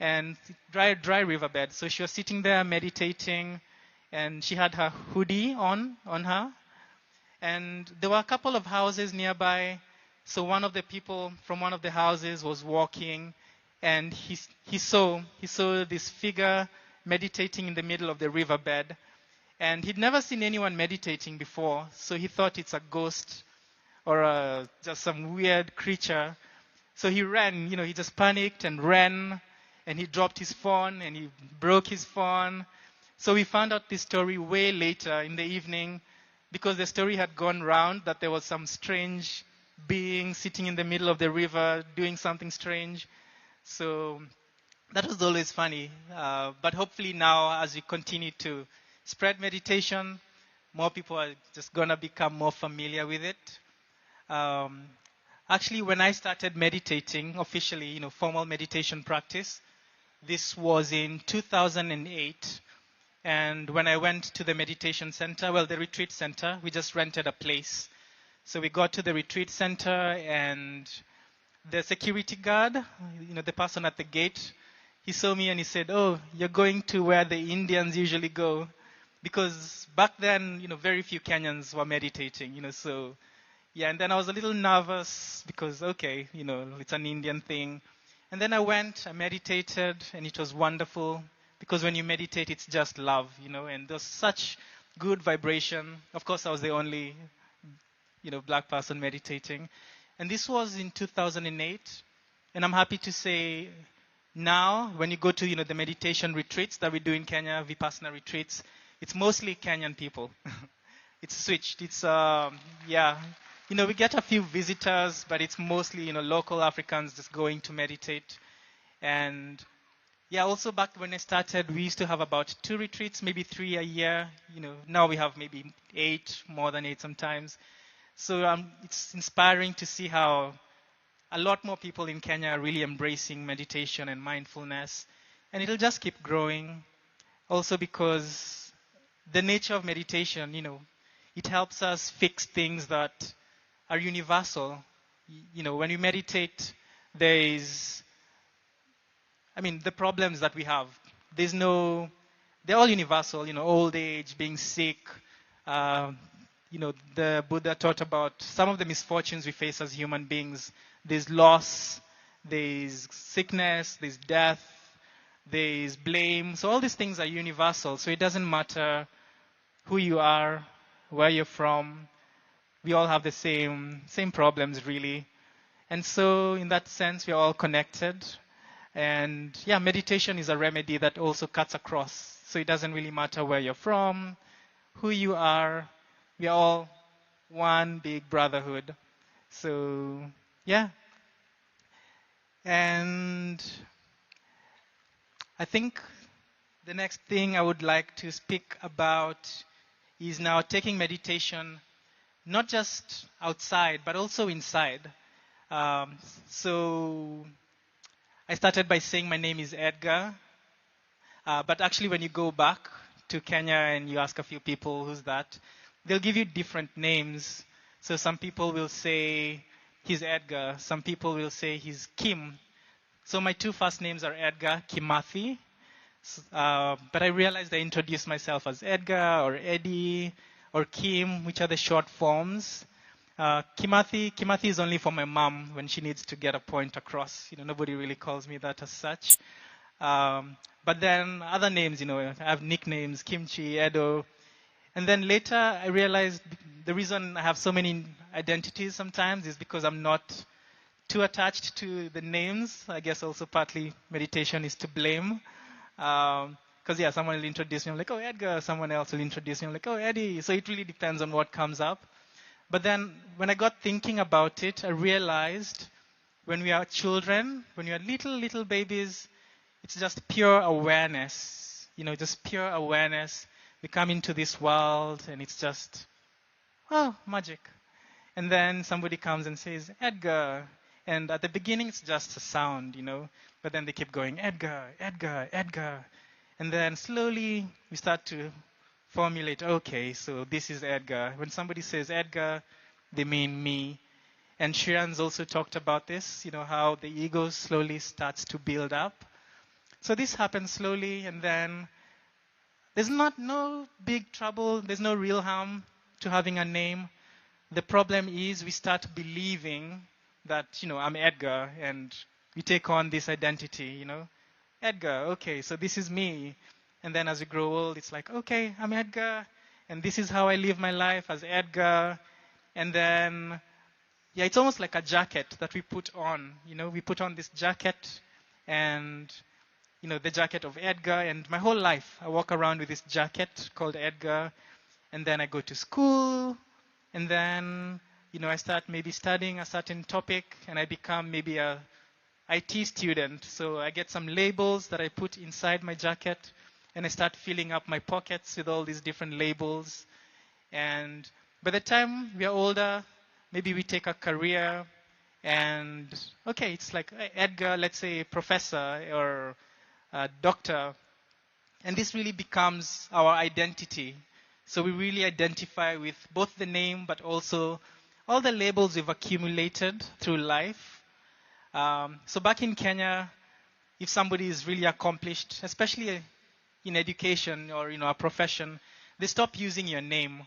[SPEAKER 3] and dry riverbed. So she was sitting there meditating, and she had her hoodie on her. And there were a couple of houses nearby. So one of the people from one of the houses was walking, and he saw this figure meditating in the middle of the riverbed. And he'd never seen anyone meditating before, so he thought it's a ghost or just some weird creature. So he ran, he just panicked and ran, and he dropped his phone and he broke his phone. So we found out this story way later in the evening, because the story had gone round that there was some strange being sitting in the middle of the river doing something strange. So that was always funny. But hopefully now, as we continue to spread meditation, more people are just going to become more familiar with it. Actually, when I started meditating officially, formal meditation practice, this was in 2008. And when I went to the meditation center, the retreat center, we just rented a place. So we got to the retreat center, and the security guard, the person at the gate, he saw me and he said, "Oh, you're going to where the Indians usually go." Because back then, very few Kenyans were meditating, so yeah. And then I was a little nervous because, okay, it's an Indian thing. And then I went, I meditated, and it was wonderful, because when you meditate, it's just love, and there's such good vibration. Of course, I was the only, black person meditating. And this was in 2008. And I'm happy to say now, when you go to, the meditation retreats that we do in Kenya, Vipassana retreats, it's mostly Kenyan people. It's switched. It's, we get a few visitors, but it's mostly, local Africans just going to meditate. And yeah, also back when I started, we used to have about 2 retreats, maybe 3 a year. Now we have maybe 8, more than 8 sometimes. So it's inspiring to see how a lot more people in Kenya are really embracing meditation and mindfulness. And it'll just keep growing. Also because the nature of meditation, it helps us fix things that are universal. When you meditate, the problems that we have, they're all universal, old age, being sick. The Buddha taught about some of the misfortunes we face as human beings. There's loss, there's sickness, there's death, there's blame. So all these things are universal. So it doesn't matter who you are, where you're from. We all have the same problems, really. And so in that sense, we're all connected. And yeah, meditation is a remedy that also cuts across. So it doesn't really matter where you're from, who you are. We are all one big brotherhood. So yeah. And I think the next thing I would like to speak about is now taking meditation not just outside, but also inside. So I started by saying my name is Edgar, but actually when you go back to Kenya and you ask a few people who's that, they'll give you different names. So some people will say he's Edgar, some people will say he's Kim. So my two first names are Edgar Kimathi, but I realized I introduced myself as Edgar or Eddie or Kim, which are the short forms. Kimathi is only for my mom when she needs to get a point across. Nobody really calls me that as such. But then other names, I have nicknames, Kimchi, Edo. And then later I realized the reason I have so many identities sometimes is because I'm not too attached to the names. I guess also partly meditation is to blame. Because yeah, someone will introduce me, I'm like, oh, Edgar. Someone else will introduce me, I'm like, oh, Eddie. So it really depends on what comes up. But then when I got thinking about it, I realized when we are children, when we are little babies, it's just pure awareness, just pure awareness. We come into this world and it's just, oh, magic. And then somebody comes and says, Edgar. And at the beginning, it's just a sound, but then they keep going, Edgar, Edgar, Edgar. And then slowly we start to formulate, okay, so this is Edgar. When somebody says Edgar, they mean me. And Shiran's also talked about this, how the ego slowly starts to build up. So this happens slowly, and then there's no big trouble, there's no real harm to having a name. The problem is we start believing that, I'm Edgar, and we take on this identity, Edgar, okay, so this is me. And then as we grow old, it's like, okay, I'm Edgar, and this is how I live my life as Edgar. And then, yeah, it's almost like a jacket that we put on, we put on this jacket, and the jacket of Edgar, and my whole life I walk around with this jacket called Edgar, and then I go to school, and then I start maybe studying a certain topic, and I become maybe a IT student. So I get some labels that I put inside my jacket, and I start filling up my pockets with all these different labels. And by the time we are older, maybe we take a career, and okay, it's like Edgar, let's say professor or doctor, and this really becomes our identity. So we really identify with both the name, but also all the labels we've accumulated through life. So back in Kenya, if somebody is really accomplished, especially in education or a profession, they stop using your name.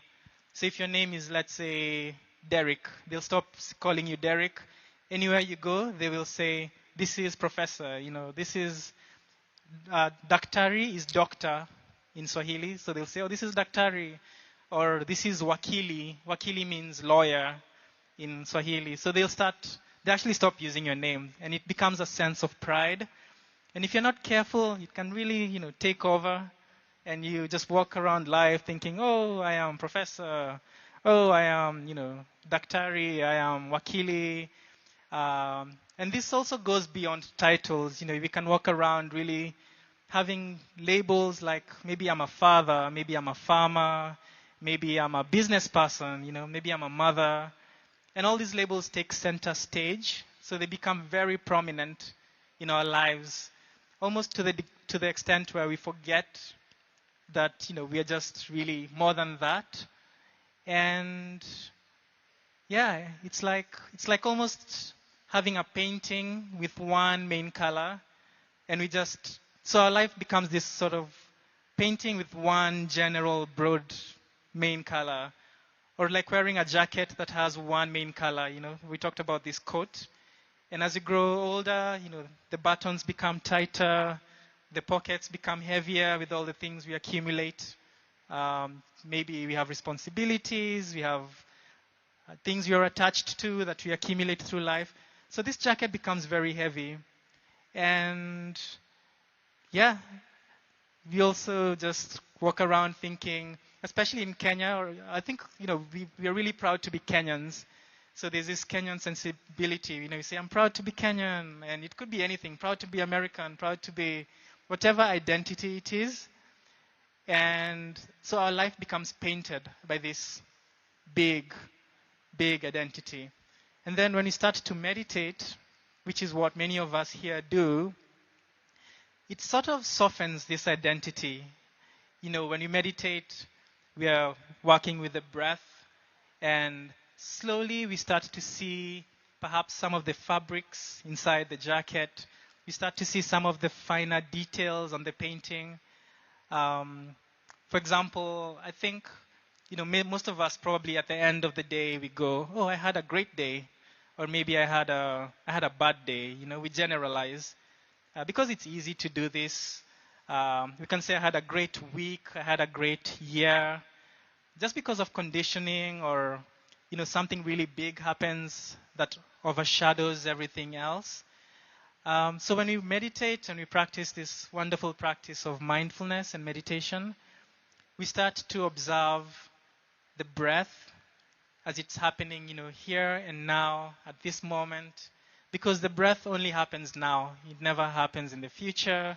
[SPEAKER 3] So if your name is, let's say, Derek, they'll stop calling you Derek. Anywhere you go, they will say, this is professor, this is Daktari is doctor in Swahili. So they'll say, oh, this is Daktari, or this is Wakili. Wakili means lawyer in Swahili. So they actually stop using your name, and it becomes a sense of pride. And if you're not careful, it can really, take over, and you just walk around life thinking, oh, I am professor, oh, I am, Daktari, I am Wakili. And this also goes beyond titles. We can walk around really having labels like maybe I'm a father, maybe I'm a farmer, maybe I'm a business person, maybe I'm a mother. And all these labels take center stage, so they become very prominent in our lives, almost to the extent where we forget that we are just really more than that. And yeah, it's like almost having a painting with one main color, and so our life becomes this sort of painting with one general broad main color. Or like wearing a jacket that has one main color, we talked about this coat. And as you grow older, the buttons become tighter, the pockets become heavier with all the things we accumulate. Maybe we have responsibilities, we have things we are attached to that we accumulate through life. So this jacket becomes very heavy. And yeah, we also just walk around thinking, especially in Kenya, or I think, we are really proud to be Kenyans. So there's this Kenyan sensibility, you say, I'm proud to be Kenyan, and it could be anything, proud to be American, proud to be whatever identity it is. And so our life becomes painted by this big, big identity. And then when you start to meditate, which is what many of us here do, it sort of softens this identity. When you meditate, we are working with the breath, and slowly we start to see perhaps some of the fabrics inside the jacket. We start to see some of the finer details on the painting. For example, I think, most of us probably at the end of the day, we go, oh, I had a great day. Or maybe I had a bad day. We generalize. Because it's easy to do this, we can say I had a great week, I had a great year. Just because of conditioning, or something really big happens that overshadows everything else. So when we meditate and we practice this wonderful practice of mindfulness and meditation, we start to observe the breath as it's happening, here and now at this moment. Because the breath only happens now. It never happens in the future,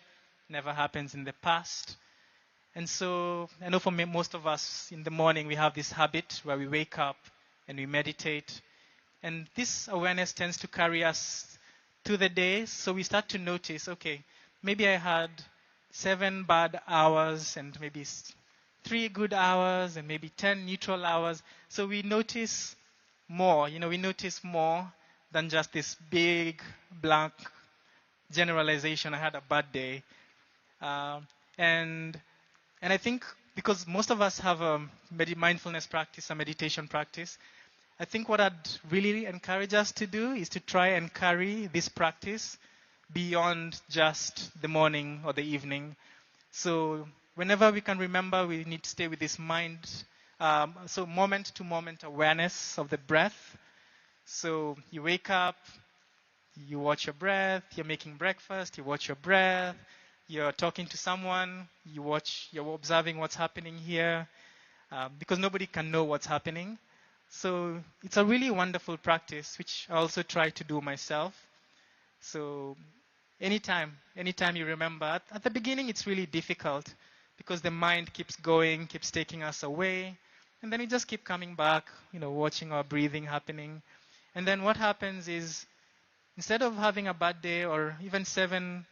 [SPEAKER 3] never happens in the past. And so I know for most of us in the morning, we have this habit where we wake up and we meditate. And this awareness tends to carry us to the day. So we start to notice, okay, maybe I had 7 bad hours and maybe 3 good hours and maybe 10 neutral hours. So we notice more, we notice more than just this big blank generalization, I had a bad day. And I think because most of us have a mindfulness practice, a meditation practice, I think what I'd really encourage us to do is to try and carry this practice beyond just the morning or the evening. So whenever we can remember, we need to stay with this mind, so moment to moment awareness of the breath. So you wake up, you watch your breath, you're making breakfast, you watch your breath, you're talking to someone, you're observing what's happening here, because nobody can know what's happening. So it's a really wonderful practice, which I also try to do myself. So anytime you remember, at the beginning it's really difficult because the mind keeps going, keeps taking us away, and then we just keep coming back, watching our breathing happening. And then what happens is, instead of having a bad day or even 7,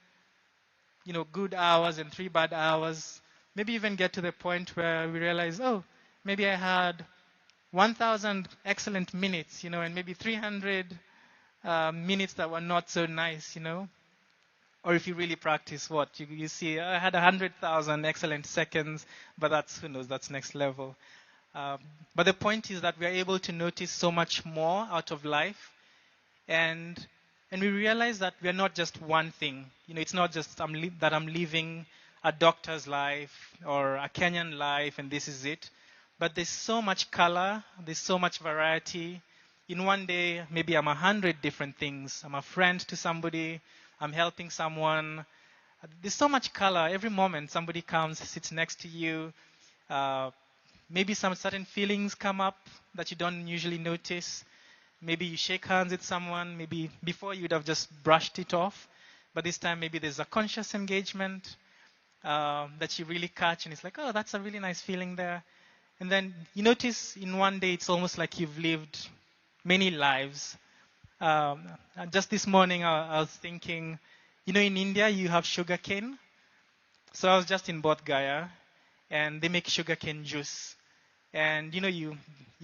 [SPEAKER 3] good hours and 3 bad hours, maybe even get to the point where we realize, oh, maybe I had 1,000 excellent minutes, and maybe 300 minutes that were not so nice, Or if you really practice you see, I had 100,000 excellent seconds, but that's, who knows, that's next level. But the point is that we are able to notice so much more out of life. And we realize that we are not just one thing. It's not just that I'm living a doctor's life or a Kenyan life and this is it. But there's so much color, there's so much variety. In one day, maybe I'm 100 different things. I'm a friend to somebody, I'm helping someone. There's so much color. Every moment somebody comes, sits next to you. Maybe some certain feelings come up that you don't usually notice. Maybe you shake hands with someone. Maybe before you would have just brushed it off. But this time maybe there's a conscious engagement that you really catch. And it's like, oh, that's a really nice feeling there. And then you notice in one day it's almost like you've lived many lives. Just this morning I was thinking, in India you have sugarcane. So I was just in Bodh Gaya. And they make sugarcane juice. And, you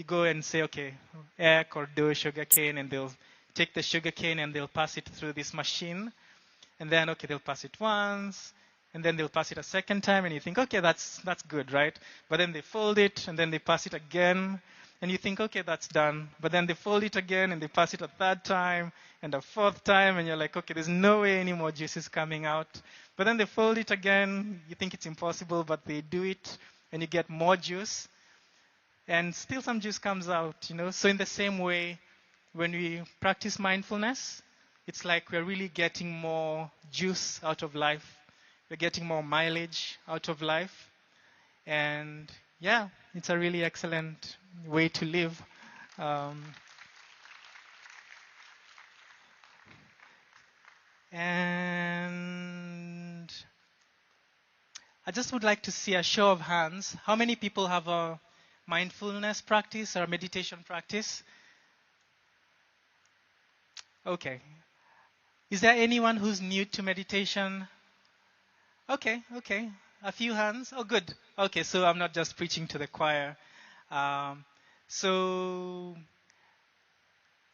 [SPEAKER 3] go and say, okay, ek or do sugarcane, and they'll take the sugarcane and they'll pass it through this machine. And then, okay, they'll pass it once, and then they'll pass it a second time, and you think, okay, that's good, right? But then they fold it, and then they pass it again, and you think, okay, that's done. But then they fold it again, and they pass it a third time, and a fourth time, and you're like, okay, there's no way any more juice is coming out. But then they fold it again, you think it's impossible, but they do it, and you get more juice. And still some juice comes out, So in the same way, when we practice mindfulness, it's like we're really getting more juice out of life. We're getting more mileage out of life. And yeah, it's a really excellent way to live. Um, and I just would like to see a show of hands. How many people have a mindfulness practice or a meditation practice? Okay. Is there anyone who's new to meditation? Okay, okay. A few hands. Oh, good. Okay, so I'm not just preaching to the choir. Um, so,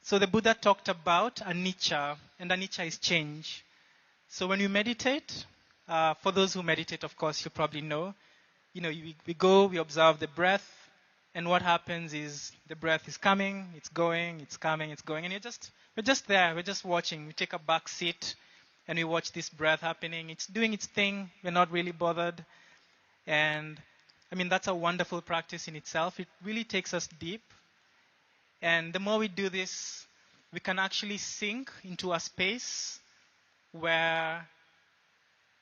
[SPEAKER 3] so the Buddha talked about anicca, and anicca is change. So when we meditate, for those who meditate, of course, you probably know, we go, we observe the breath, and what happens is the breath is coming, it's going, it's coming, it's going, and we're just there, we're just watching. We take a back seat, and we watch this breath happening. It's doing its thing. We're not really bothered. And I mean, that's a wonderful practice in itself. It really takes us deep. And the more we do this, we can actually sink into a space where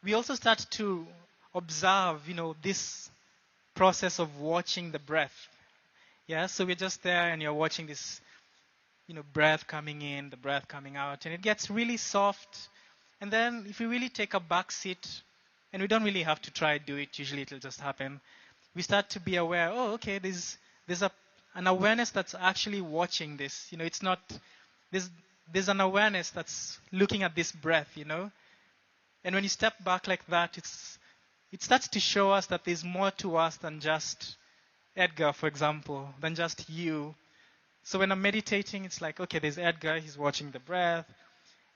[SPEAKER 3] we also start to observe, this process of watching the breath. Yeah, so we're just there and you're watching this, breath coming in, the breath coming out, and it gets really soft. And then if we really take a back seat, and we don't really have to try to do it, usually it'll just happen. We start to be aware, oh, okay, there's an awareness that's actually watching this. It's not, there's an awareness that's looking at this breath, And when you step back like that, it starts to show us that there's more to us than just Edgar, for example, than just you. So when I'm meditating, it's like, okay, there's Edgar, he's watching the breath.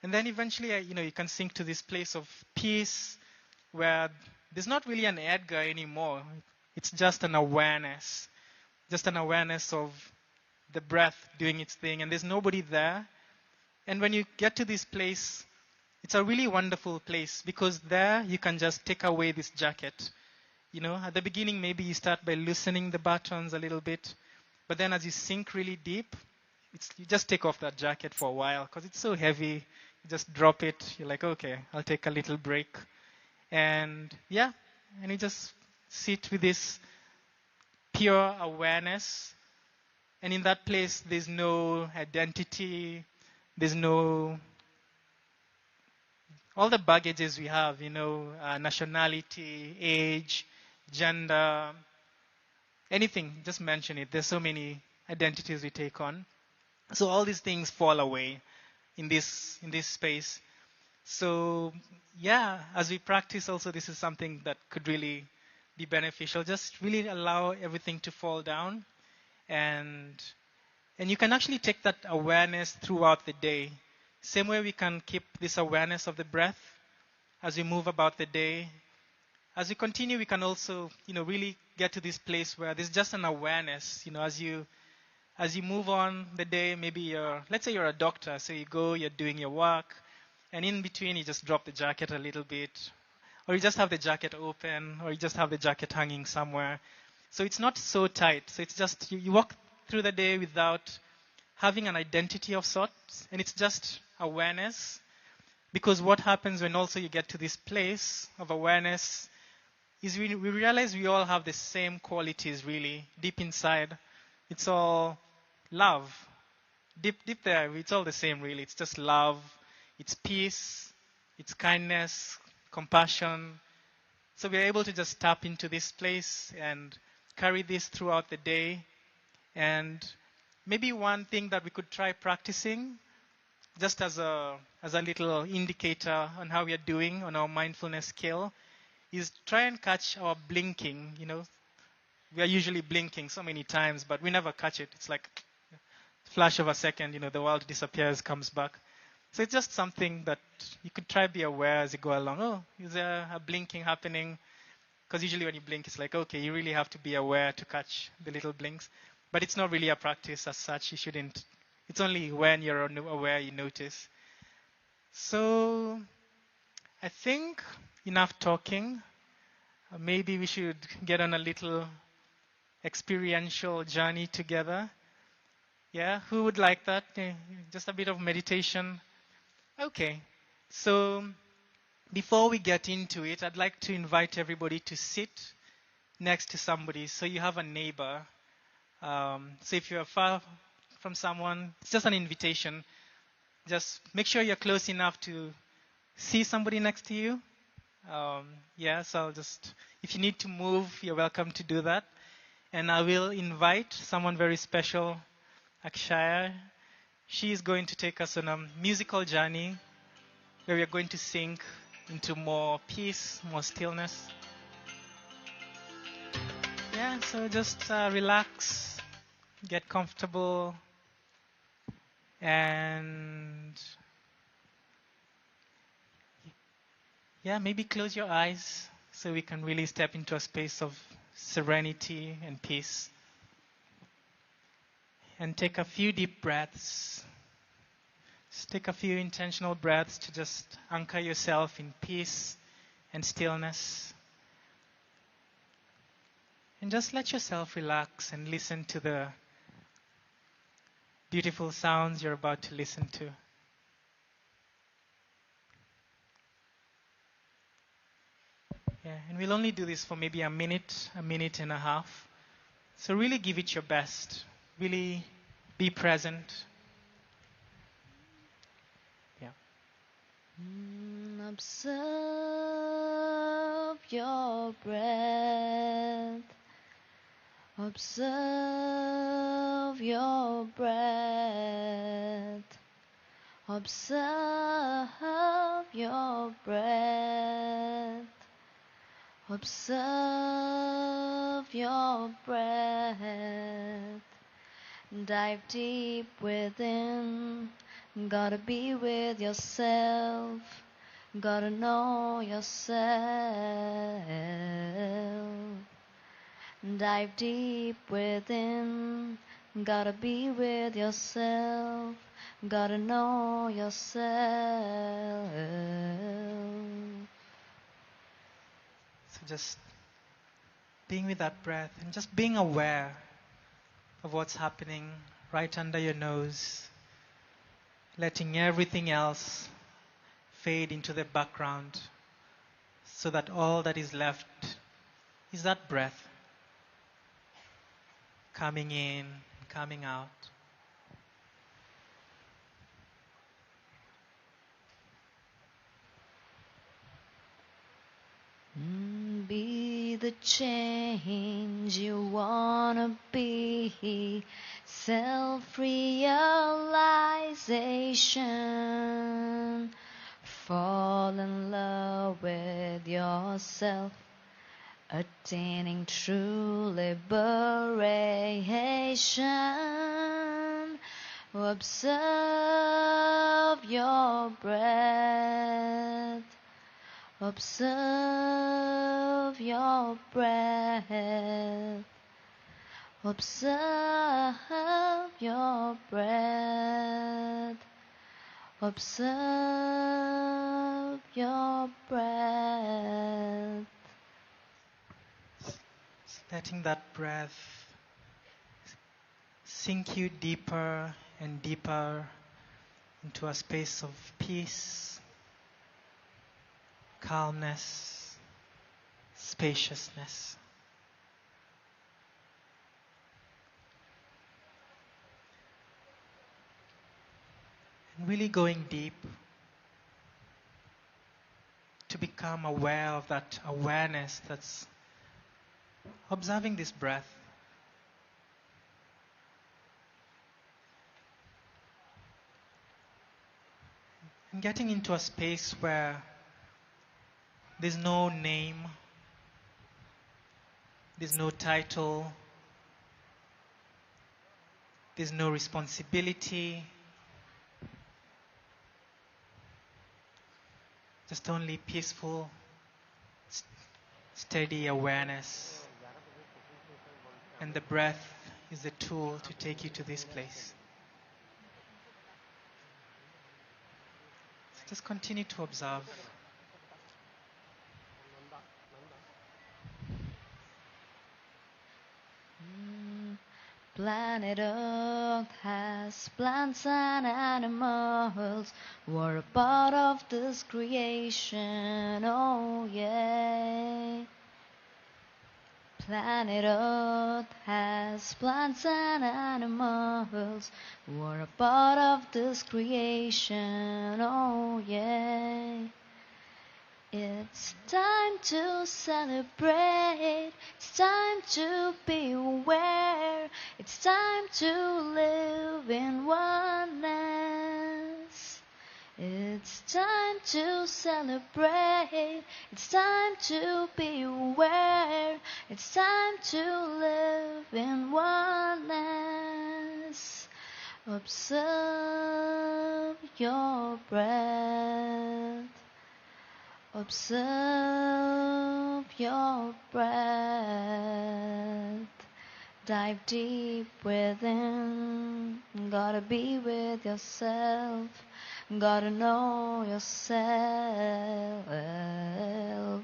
[SPEAKER 3] And then eventually, you can sink to this place of peace where there's not really an Edgar anymore. It's just an awareness of the breath doing its thing, and there's nobody there. And when you get to this place, it's a really wonderful place because there you can just take away this jacket. At the beginning, maybe you start by loosening the buttons a little bit, but then as you sink really deep, you just take off that jacket for a while because it's so heavy. You just drop it. You're like, okay, I'll take a little break. And yeah, and you just sit with this pure awareness. And in that place, there's no identity. There's no, all the baggages we have, nationality, age, gender, anything, just mention it. There's so many identities we take on. So all these things fall away in this space. So yeah, as we practice also, this is something that could really be beneficial. Just really allow everything to fall down. And you can actually take that awareness throughout the day. Same way we can keep this awareness of the breath as we move about the day. As we continue, we can also, really get to this place where there's just an awareness, as you move on the day. Maybe let's say you're a doctor, so you go, you're doing your work, and in between you just drop the jacket a little bit, or you just have the jacket open, or you just have the jacket hanging somewhere. So it's not so tight. So it's just, you walk through the day without having an identity of sorts, and it's just awareness. Because what happens when also you get to this place of awareness is we realize we all have the same qualities really, deep inside. It's all love. Deep there, it's all the same really. It's just love, it's peace, it's kindness, compassion. So we're able to just tap into this place and carry this throughout the day. And maybe one thing that we could try practicing, just as a little indicator on how we are doing on our mindfulness scale, is try and catch our blinking. We are usually blinking so many times, but we never catch it. It's like a flash of a second, the world disappears, comes back. So it's just something that you could try be aware as you go along. Oh, is there a blinking happening? Because usually when you blink, it's like, okay, you really have to be aware to catch the little blinks. But it's not really a practice as such. You shouldn't. It's only when you're aware you notice. So I think enough talking. Maybe we should get on a little experiential journey together. Yeah, who would like that? Just a bit of meditation. Okay. So before we get into it, I'd like to invite everybody to sit next to somebody. So you have a neighbor. So if you're far from someone, it's just an invitation. Just make sure you're close enough to see somebody next to you. Yeah, so I'll just, if you need to move, you're welcome to do that. And I will invite someone very special, Akshaya. She is going to take us on a musical journey where we are going to sink into more peace, more stillness. Yeah, so just relax, get comfortable, and yeah, maybe close your eyes so we can really step into a space of serenity and peace. And take a few deep breaths. Just take a few intentional breaths to just anchor yourself in peace and stillness. And just let yourself relax and listen to the beautiful sounds you're about to listen to. Yeah, and we'll only do this for maybe a minute and a half. So really give it your best. Really be present. Yeah.
[SPEAKER 6] Observe your breath. Observe your breath. Observe your breath. Observe your breath. Dive deep within. Gotta be with yourself. Gotta know yourself. Dive deep within. Gotta be with yourself. Gotta know yourself.
[SPEAKER 3] So just being with that breath and just being aware of what's happening right under your nose, letting everything else fade into the background so that all that is left is that breath coming in, coming out.
[SPEAKER 6] Be the change you wanna be. Self-realization. Fall in love with yourself. Attaining true liberation. Observe your breath. Observe your breath. Observe your breath. Observe your breath.
[SPEAKER 3] Letting that breath sink you deeper and deeper into a space of peace, calmness, spaciousness. And really going deep to become aware of that awareness that's observing this breath. And getting into a space where there's no name, there's no title, there's no responsibility, just only peaceful, steady awareness. And the breath is the tool to take you to this place. So just continue to observe.
[SPEAKER 6] Planet Earth has plants and animals who are a part of this creation, oh yeah. Planet Earth has plants and animals who are a part of this creation, oh yeah. It's time to celebrate, it's time to be aware, it's time to live in oneness. It's time to celebrate, it's time to be aware, it's time to live in oneness. Observe your breath. Observe your breath. Dive deep within. Gotta be with yourself. Gotta know yourself.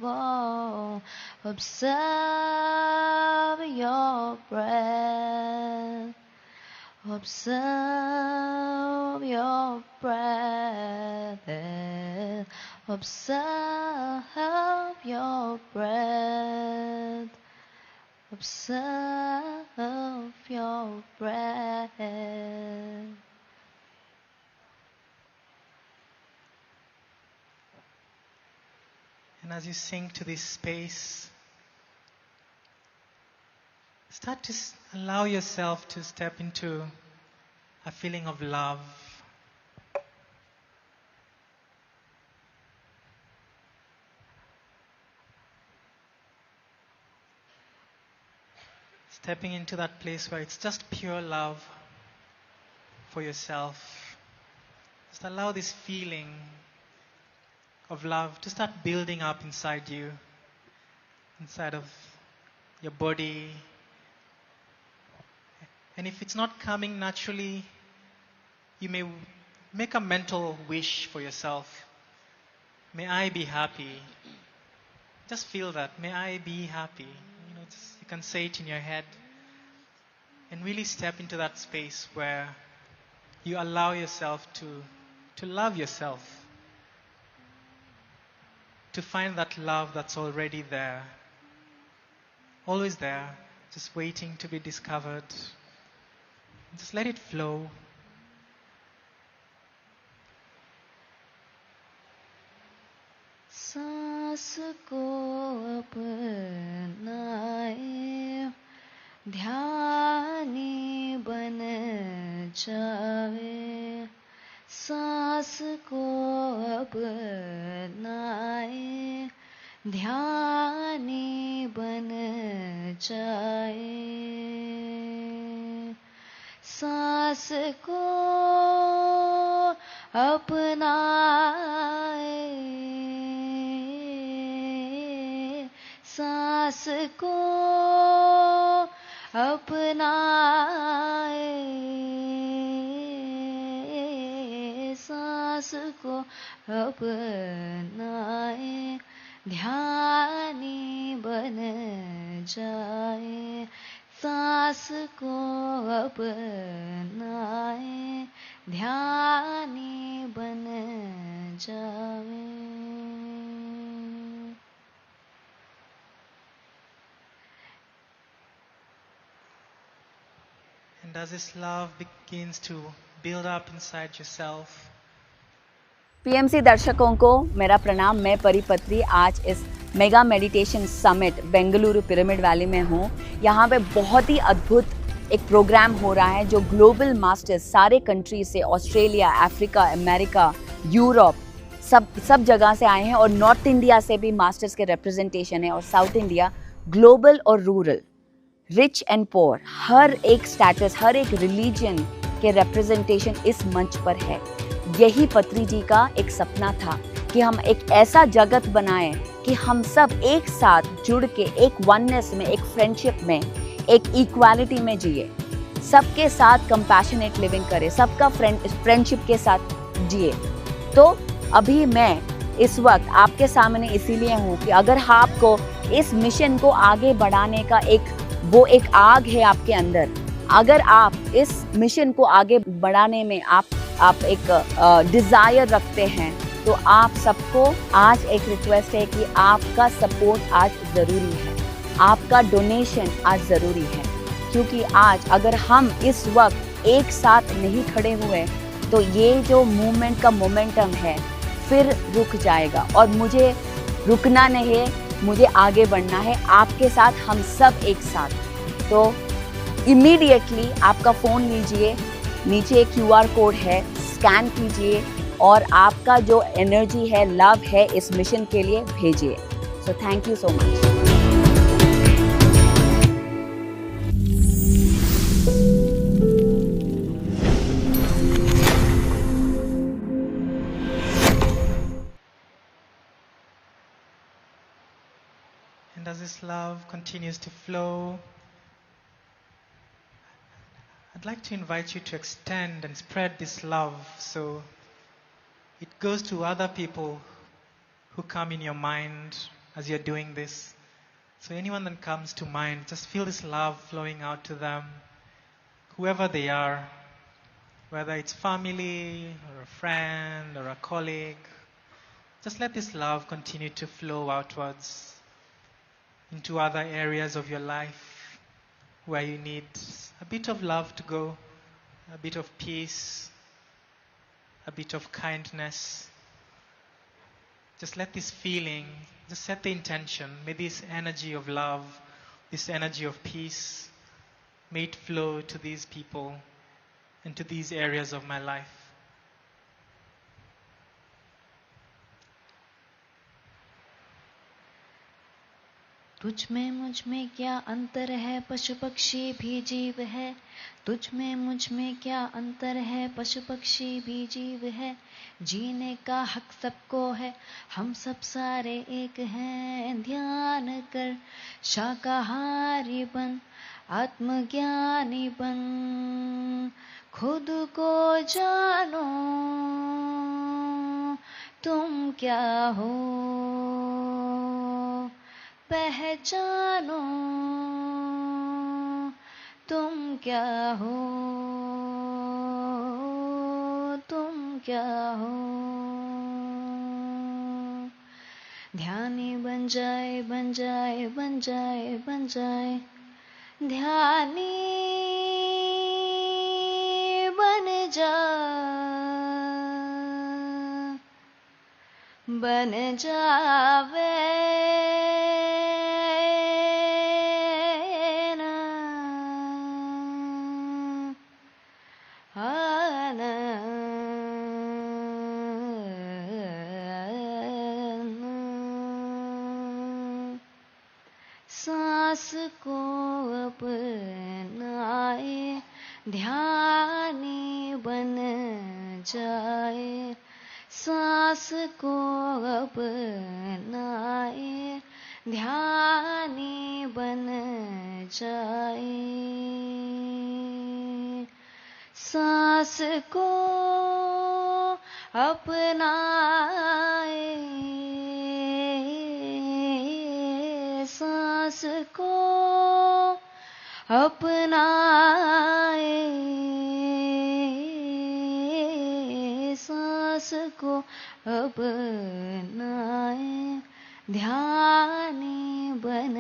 [SPEAKER 6] Oh, observe your breath. Observe your breath. Observe your breath. Observe your breath.
[SPEAKER 3] And as you sink to this space, start to allow yourself to step into a feeling of love. Stepping into that place where it's just pure love for yourself. Just allow this feeling of love to start building up inside you, inside of your body. And if it's not coming naturally, you may make a mental wish for yourself. May I be happy. Just feel that. May I be happy. You can say it in your head. And really step into that space where you allow yourself to love yourself. To find that love that's already there. Always there. Just waiting to be discovered. Just let it flow.
[SPEAKER 6] सांस को अपनाए ध्यानी बन जावे सांस को अपनाए ध्यानी बन जाए सांस को अपनाए सांस को अपनाए सांस को अपनाए ध्यानी बन जाए सांस को अपनाए ध्यानी बन जाए
[SPEAKER 3] And as this love begins to build up inside yourself,
[SPEAKER 12] PMC दर्शकों को मेरा प्रणाम। मैं परिपत्री आज इस mega meditation summit Bengaluru pyramid valley में हूँ। यहाँ पे बहुत ही अद्भुत एक प्रोग्राम हो रहा है जो ग्लोबल मास्टर्स सारे कंट्री से, ऑस्ट्रेलिया, अफ्रीका, अमेरिका, यूरोप, सब जगह से आए हैं और नॉर्थ इंडिया से भी मास्टर्स के रिप्रेजेंटेशन है और साउथ इंडिया, ग्लोबल और रूरल, रिच एंड पुअर, हर एक स्टेटस, हर एक रिलीजन के रिप्रेजेंटेशन इस मंच पर है। यही पत्री जी का एक सपना था कि हम एक ऐसा जगत बनाएं कि हम सब एक साथ जुड़ के एक वननेस में, एक फ्रेंडशिप में, एक इक्वालिटी में जिए, सबके साथ कंपैशनेट लिविंग करें, सबका फ्रेंडशिप के साथ जिए। तो अभी मैं इस वक्त आपके सामने इसीलिए हूँ कि अगर आपको इस मिशन को आगे बढ़ाने का एक आग है आपके अंदर, अगर आप इस मिशन को आगे बढ़ाने में आप एक डिजायर रखते हैं, तो आप सबको आज एक रिक्वेस्ट है कि आपका सपोर्ट आज ज़रूरी है, आपका डोनेशन आज ज़रूरी है, क्योंकि आज अगर हम इस वक्त एक साथ नहीं खड़े हुए तो ये जो मूवमेंट का मोमेंटम है फिर रुक जाएगा। और मुझे रुकना नहीं है, मुझे आगे बढ़ना है आपके साथ, हम सब एक साथ। तो इमीडिएटली आपका फ़ोन लीजिए, नीचे QR कोड है, स्कैन कीजिए और आपका जो एनर्जी है, लव है, इस मिशन के लिए भेजिए। So thank you so much.
[SPEAKER 3] And as this love continues to flow, I'd like to invite you to extend and spread this love so it goes to other people who come in your mind as you're doing this. So anyone that comes to mind, just feel this love flowing out to them, whoever they are, whether it's family or a friend or a colleague. Just let this love continue to flow outwards into other areas of your life where you need a bit of love to go, a bit of peace, a bit of kindness. Just let this feeling, just set the intention. May this energy of love, this energy of peace, may it flow to these people and to these areas of my life.
[SPEAKER 6] तुझ में मुझ में क्या अंतर है, पशु पक्षी भी जीव है। तुझ में मुझ में क्या अंतर है, पशु पक्षी भी जीव है। जीने का हक सबको है, हम सब सारे एक हैं। ध्यान कर शाकाहारी बन, आत्मज्ञानी बन, खुद को जानो तुम क्या हो, पहचानो तुम क्या हो, तुम क्या हो। ध्यानी बन जाए, बन जाए, बन जाए, बन जाए, ध्यानी बन जा, बन जावे ना, आना सांस को अपनाए, ध्यानी बन जाए। सांस को अपनाए, ध्यानी बन जाए। सांस को अपनाए, सांस को अपनाए, सांस को अपनाए, ध्यानी बन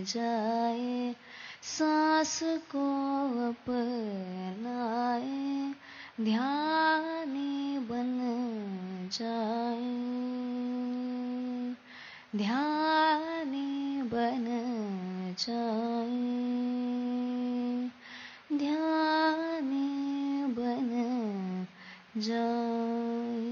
[SPEAKER 6] जाए। सांस को अपनाए, ध्यानी बन जाए, ध्यानी बन जाए, ध्यानी बन जाए।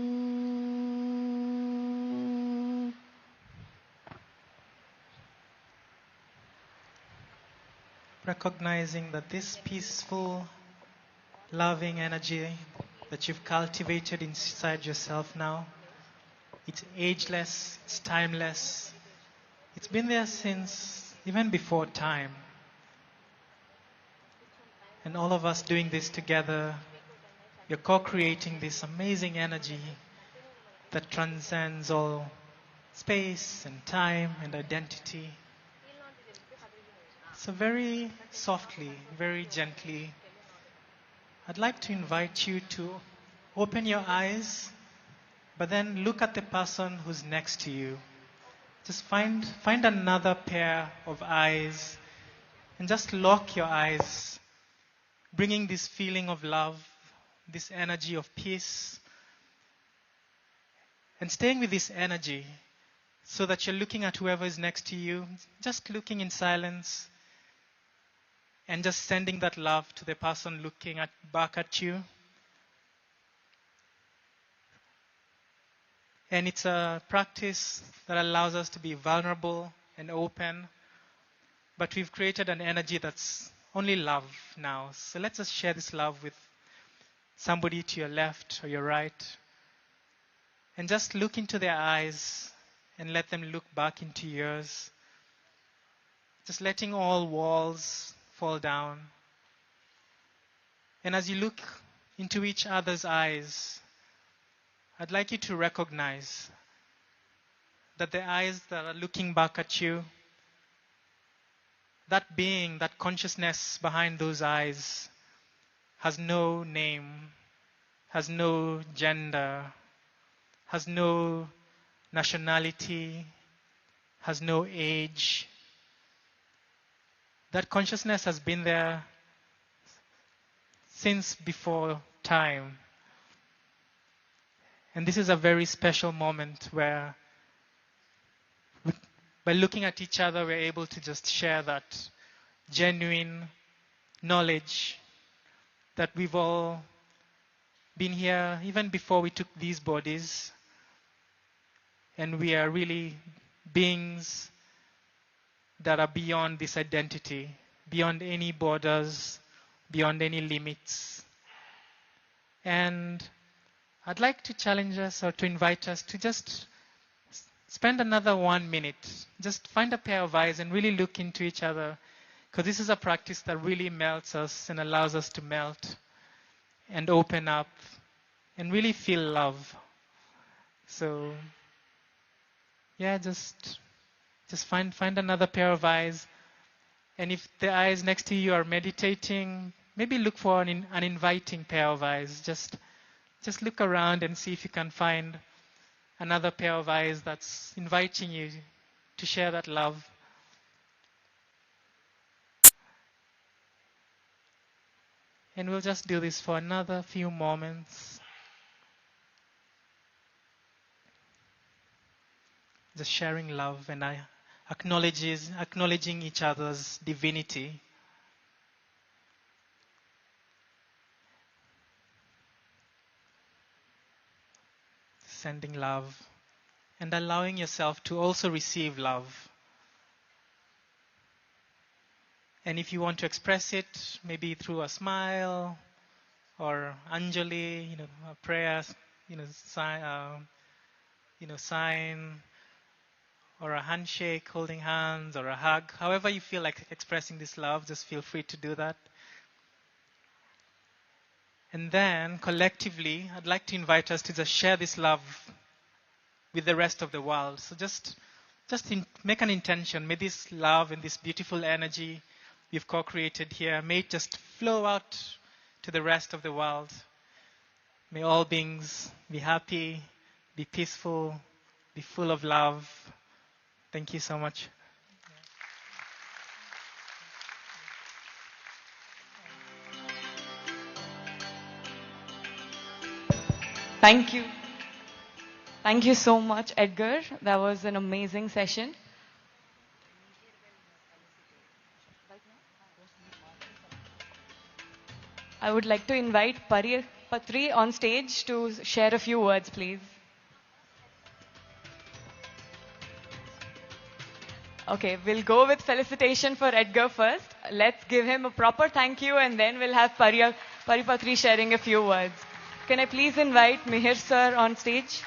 [SPEAKER 3] Recognizing that this peaceful, loving energy that you've cultivated inside yourself now, it's ageless, it's timeless. It's been there since even before time. And all of us doing this together, you're co-creating this amazing energy that transcends all space and time and identity. So very softly, very gently, I'd like to invite you to open your eyes, but then look at the person who's next to you. Just find another pair of eyes and just lock your eyes, bringing this feeling of love, this energy of peace, and staying with this energy so that you're looking at whoever is next to you, just looking in silence and just sending that love to the person looking back at you. And it's a practice that allows us to be vulnerable and open, but we've created an energy that's only love now. So let's just share this love with somebody to your left or your right, and just look into their eyes and let them look back into yours. Just letting all walls fall down. And as you look into each other's eyes, I'd like you to recognize that the eyes that are looking back at you, that being, that consciousness behind those eyes has no name, has no gender, has no nationality, has no age. That consciousness has been there since before time. And this is a very special moment where by looking at each other, we're able to just share that genuine knowledge that we've all been here even before we took these bodies. And we are really beings that are beyond this identity, beyond any borders, beyond any limits. And I'd like to challenge us or to invite us to just spend another 1 minute. Just find a pair of eyes and really look into each other, because this is a practice that really melts us and allows us to melt and open up and really feel love. So yeah, just find another pair of eyes. And if the eyes next to you are meditating, maybe look for an inviting pair of eyes. Just look around and see if you can find another pair of eyes that's inviting you to share that love. And we'll just do this for another few moments. Just sharing love and acknowledging each other's divinity. Sending love and allowing yourself to also receive love. And if you want to express it, maybe through a smile or Anjali, a prayer, sign, or a handshake, holding hands, or a hug. However you feel like expressing this love, just feel free to do that. And then, collectively, I'd like to invite us to just share this love with the rest of the world. So just make an intention. May this love and this beautiful energy we've co-created here, may it just flow out to the rest of the world. May all beings be happy, be peaceful, be full of love. Thank you so much.
[SPEAKER 8] Thank you. Thank you so much, Edgar. That was an amazing session. I would like to invite Patri on stage to share a few words, please. Okay, we'll go with felicitation for Edgar first. Let's give him a proper thank you, and then we'll have Patri sharing a few words. Can I please invite Mihir sir on stage?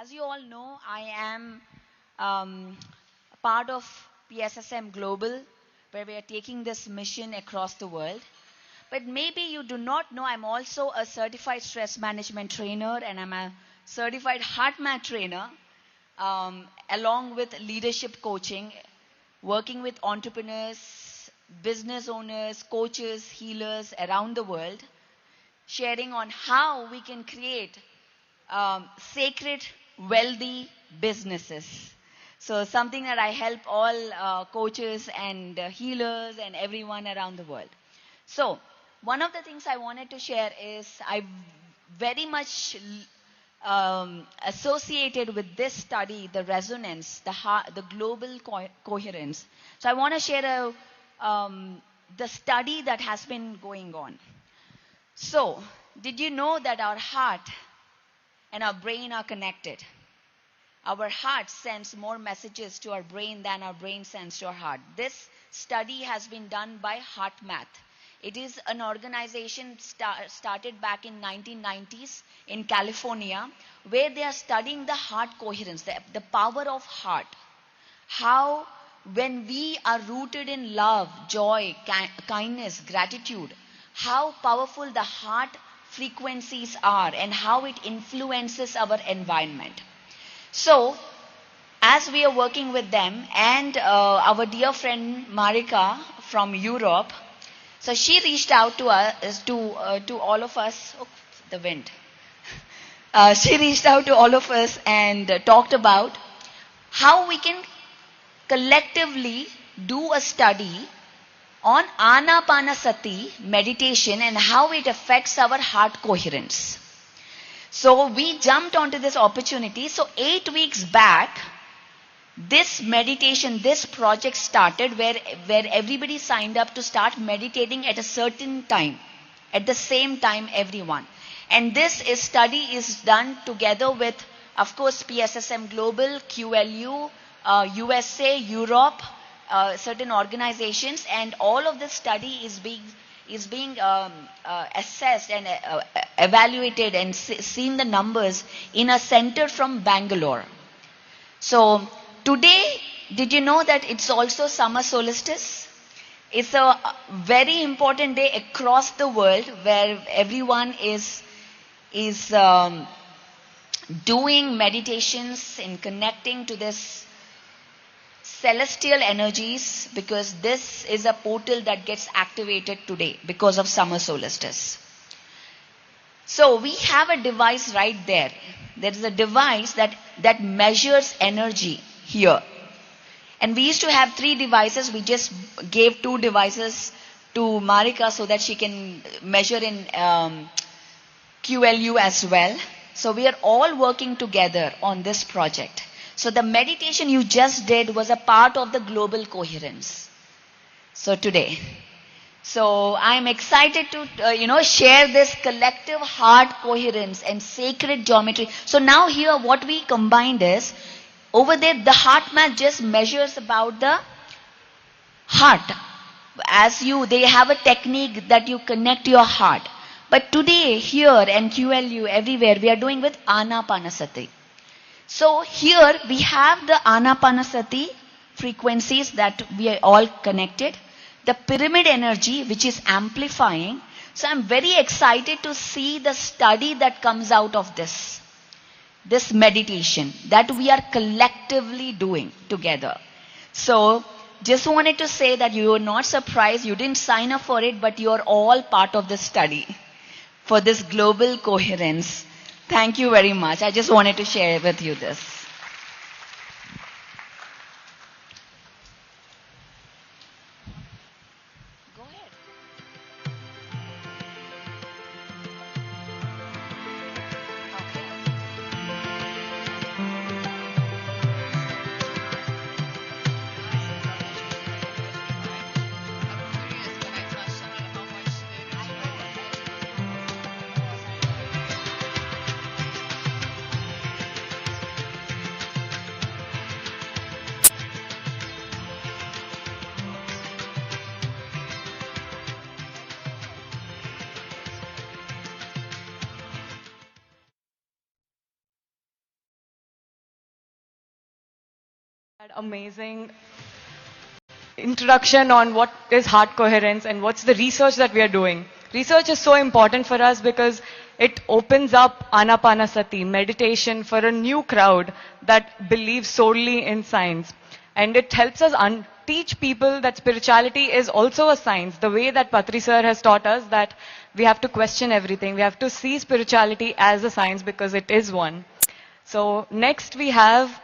[SPEAKER 12] As you all know, I am part of PSSM Global, where we are taking this mission across the world. But maybe you do not know, I'm also a certified stress management trainer, and I'm a certified heart math trainer, along with leadership coaching, working with entrepreneurs, business owners, coaches, healers around the world, sharing on how we can create sacred, wealthy businesses. So something that I help all coaches and healers and everyone around the world. So one of the things I wanted to share is I very much associated with this study, the resonance, the global coherence. So I want to share the study that has been going on. So, did you know that our heart and our brain are connected? Our heart sends more messages to our brain than our brain sends to our heart. This study has been done by HeartMath. It is an organization started back in 1990s in California, where they are studying the heart coherence, the power of heart. How when we are rooted in love, joy, kindness, gratitude, how powerful the heart frequencies are and how it influences our environment. So, as we are working with them and our dear friend Marika from Europe, so she reached out to us, to all of us. Oh, the wind. She reached out to all of us and talked about how we can collectively do a study on Anapanasati meditation and how it affects our heart coherence. So we jumped onto this opportunity. So 8 weeks back, this meditation, this project started where everybody signed up to start meditating at a certain time, at the same time everyone. And this study is done together with, of course, PSSM Global, QLU, USA, Europe, certain organizations, and all of this study is being assessed and evaluated and seen the numbers in a center from Bangalore. So today, did you know that it's also summer solstice? It's a very important day across the world where everyone is doing meditations and connecting to this celestial energies, because this is a portal that gets activated today because of summer solstice. So we have a device right there. There is a device that measures energy here. And we used to have 3 devices. We just gave 2 devices to Marika so that she can measure in QLU as well. So we are all working together on this project. So the meditation you just did was a part of the global coherence. So today. So I'm excited to, share this collective heart coherence and sacred geometry. So now here what we combined is, over there the heart math just measures about the heart. They have a technique that you connect your heart. But today, here and QLU, everywhere, we are doing with Anapanasati. So here we have the Anapanasati frequencies that we are all connected. The pyramid energy, which is amplifying. So I'm very excited to see the study that comes out of this meditation that we are collectively doing together. So just wanted to say that you are not surprised, you didn't sign up for it, but you are all part of the study for this global coherence. Thank you very much. I just wanted to share with you this.
[SPEAKER 8] Amazing introduction on what is heart coherence and what's the research that we are doing. Research is so important for us because it opens up Anapanasati, meditation, for a new crowd that believes solely in science. And it helps us teach people that spirituality is also a science. The way that Patri sir has taught us that we have to question everything. We have to see spirituality as a science because it is one. So next we have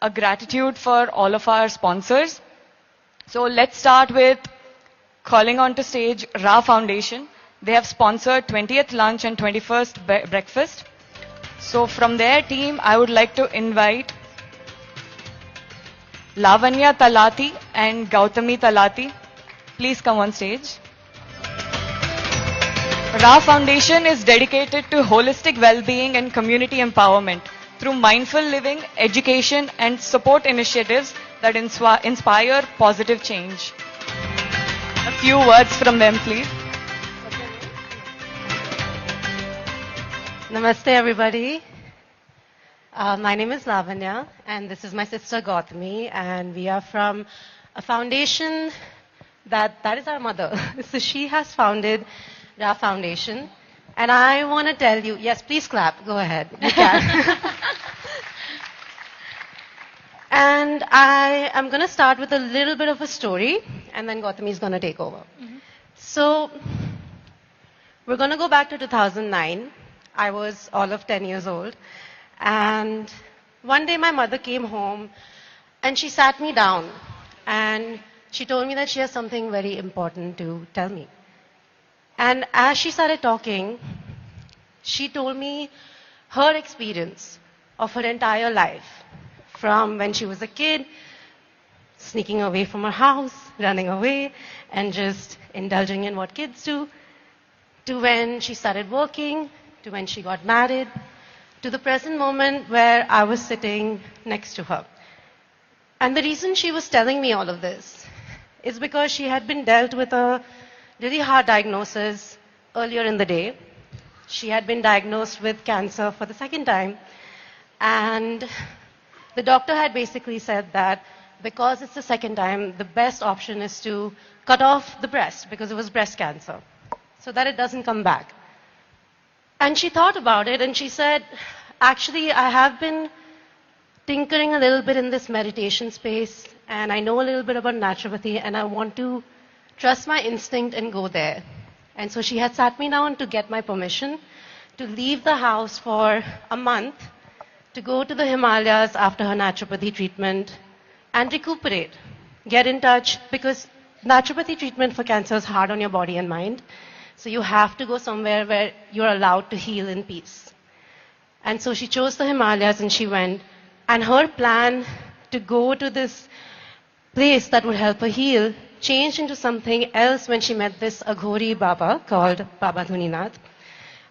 [SPEAKER 8] a gratitude for all of our sponsors. So let's start with calling on to stage Ra Foundation. They have sponsored 20th lunch and 21st breakfast. So from their team, I would like to invite Lavanya Talati and Gautami Talati. Please come on stage. Ra Foundation is dedicated to holistic well-being and community empowerment through mindful living, education, and support initiatives that inspire positive change. A few words from them, please.
[SPEAKER 9] Namaste, everybody. My name is Lavanya, and this is my sister Gautami, and we are from a foundation that is our mother. So she has founded Ra Foundation, and I want to tell you, yes, please clap, go ahead, you can. And I am going to start with a little bit of a story, and then Gautami is going to take over. So we're going to go back to 2009. I was all of 10 years old. And one day my mother came home and she sat me down and she told me that she has something very important to tell me. And as she started talking, she told me her experience of her entire life, from when she was a kid, sneaking away from her house, running away, and just indulging in what kids do, to when she started working, to when she got married, to the present moment where I was sitting next to her. And the reason she was telling me all of this is because she had been dealt with a really hard diagnosis earlier in the day. She had been diagnosed with cancer for the second time. And the doctor had basically said that because it's the second time, the best option is to cut off the breast because it was breast cancer, so that it doesn't come back. And she thought about it and she said, actually, I have been tinkering a little bit in this meditation space and I know a little bit about naturopathy and I want to trust my instinct and go there. And so she had sat me down to get my permission to leave the house for a month to go to the Himalayas after her naturopathy treatment and recuperate, get in touch, because naturopathy treatment for cancer is hard on your body and mind. So you have to go somewhere where you're allowed to heal in peace. And so she chose the Himalayas and she went. And her plan to go to this place that would help her heal changed into something else when she met this Aghori Baba called Baba Dhuninath.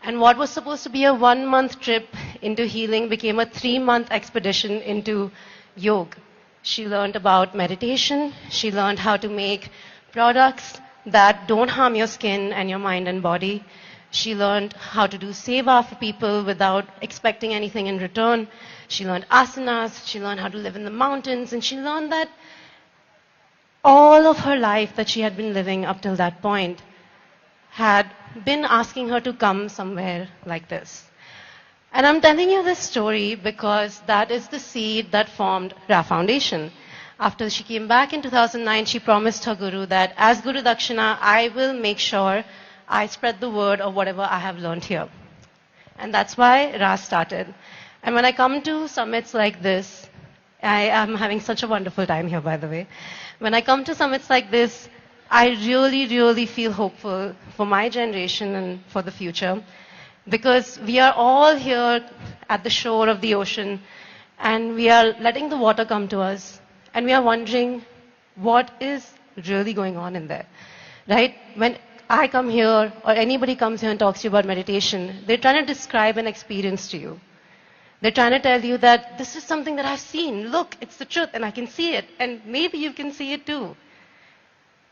[SPEAKER 9] And what was supposed to be a 1-month trip into healing became a 3-month expedition into yoga. She learned about meditation. She learned how to make products that don't harm your skin and your mind and body. She learned how to do seva for people without expecting anything in return. She learned asanas. She learned how to live in the mountains. And she learned that all of her life that she had been living up till that point had been asking her to come somewhere like this. And I'm telling you this story because that is the seed that formed Ra Foundation. After she came back in 2009, she promised her guru that as Guru Dakshina, I will make sure I spread the word of whatever I have learned here. And that's why Ra started. And when I come to summits like this, I am having such a wonderful time here, by the way. When I come to summits like this, I really, really feel hopeful for my generation and for the future. Because we are all here at the shore of the ocean and we are letting the water come to us. And we are wondering what is really going on in there, right? When I come here or anybody comes here and talks to you about meditation, they're trying to describe an experience to you. They're trying to tell you that this is something that I've seen. Look, it's the truth and I can see it. And maybe you can see it too.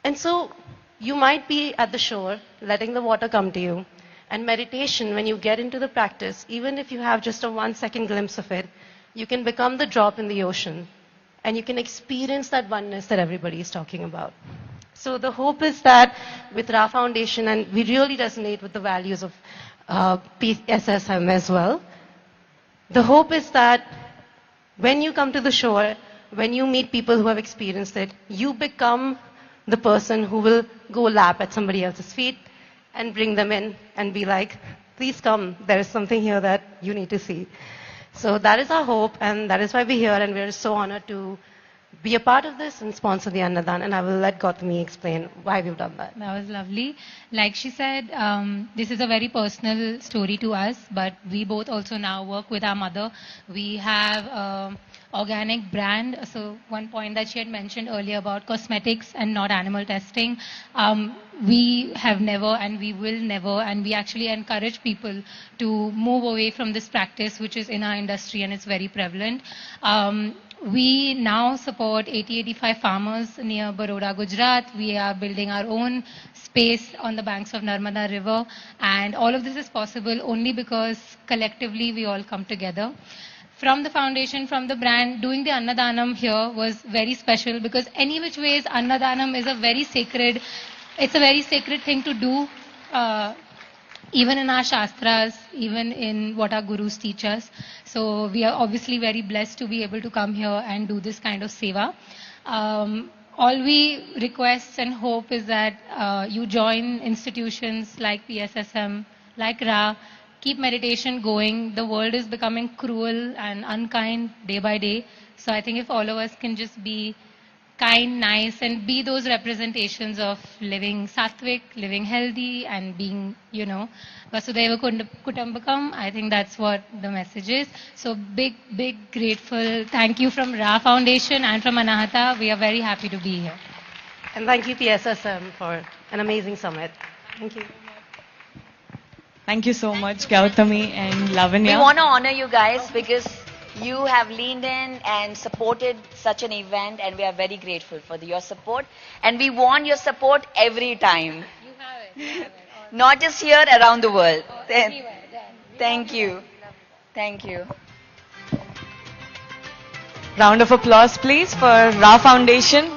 [SPEAKER 9] And so you might be at the shore, letting the water come to you. And meditation, when you get into the practice, even if you have just a 1-second glimpse of it, you can become the drop in the ocean. and you can experience that oneness that everybody is talking about. So the hope is that with Ra Foundation, and we really resonate with the values of PSSM as well, the hope is that when you come to the shore, when you meet people who have experienced it, you become the person who will go lap at somebody else's feet and bring them in and be like, please come, there is something here that you need to see. So that is our hope, and that is why we're here, and we're so honored to be a part of this and sponsor the Annadan, and I will let Gautami explain why we've done that.
[SPEAKER 10] That was lovely. Like she said, this is a very personal story to us, but we both also now work with our mother. We have organic brand. So one point that she had mentioned earlier about cosmetics and not animal testing, we have never and we will never, and we actually encourage people to move away from this practice, which is in our industry and it's very prevalent. We now support 80-85 farmers near Baroda, Gujarat. We are building our own space on the banks of Narmada River, and all of this is possible only because collectively we all come together. From the foundation, from the brand, doing the Annadanam here was very special because any which ways Annadanam is a very sacred, it's a very sacred thing to do. Even in our Shastras, even in what our gurus teach us. So we are obviously very blessed to be able to come here and do this kind of seva. All we request and hope is that you join institutions like PSSM, like Ra, keep meditation going. The world is becoming cruel and unkind day by day. So I think if all of us can just be kind, nice, and be those representations of living sattvic, living healthy, and being, Vasudhaiva Kutumbakam, I think that's what the message is. So big, grateful. Thank you from Ra Foundation and from Anahata. We are very happy to be here.
[SPEAKER 9] And thank you PSSM for an amazing summit. Thank you.
[SPEAKER 8] Thank you so much, Gautami and Lavanya.
[SPEAKER 12] We want to honor you guys because you have leaned in and supported such an event, and we are very grateful for your support. And we want your support every time.
[SPEAKER 10] You have it.
[SPEAKER 12] Not just here, around the world. Thank you. Thank you.
[SPEAKER 8] Round of applause, please, for Ra Foundation.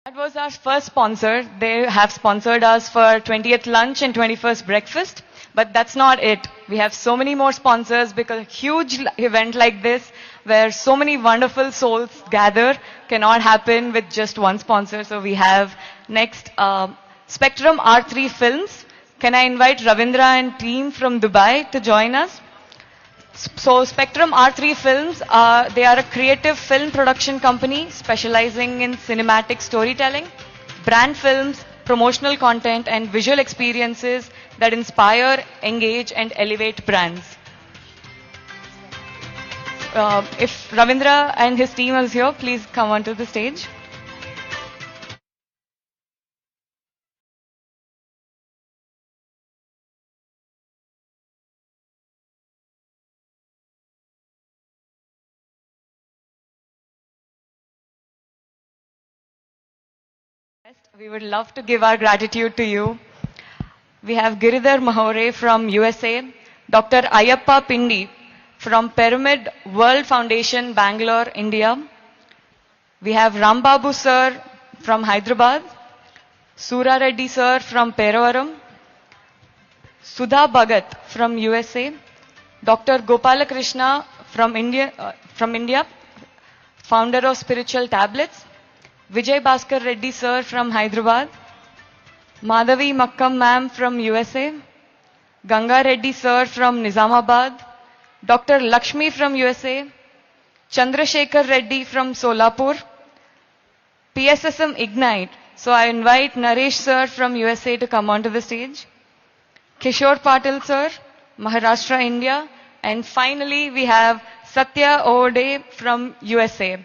[SPEAKER 8] That was our first sponsor. They have sponsored us for 20th lunch and 21st breakfast. But that's not it. We have so many more sponsors because a huge event like this, where so many wonderful souls gather, cannot happen with just one sponsor. So we have next Spectrum R3 Films. Can I invite Ravindra and team from Dubai to join us? So Spectrum R3 Films, they are a creative film production company specializing in cinematic storytelling, brand films, promotional content, and visual experiences that inspire, engage, and elevate brands. If Ravindra and his team is here, please come onto the stage. We would love to give our gratitude to you. We have Giridhar Mahore from USA, Dr. Ayappa Pindi from Pyramid World Foundation, Bangalore, India. We have Rambabu sir from Hyderabad, Sura Reddy sir from Peravaram, Sudha Bhagat from USA, Dr. Gopalakrishna from India, founder of Spiritual Tablets, Vijay Bhaskar Reddy sir from Hyderabad, Madhavi Makkam ma'am from USA, Ganga Reddy sir from Nizamabad, Dr. Lakshmi from USA, Chandrasekhar Reddy from Solapur, PSSM Ignite. So I invite Naresh sir from USA to come onto the stage. Kishore Patil sir, Maharashtra, India. And finally, we have Satya Ode from USA.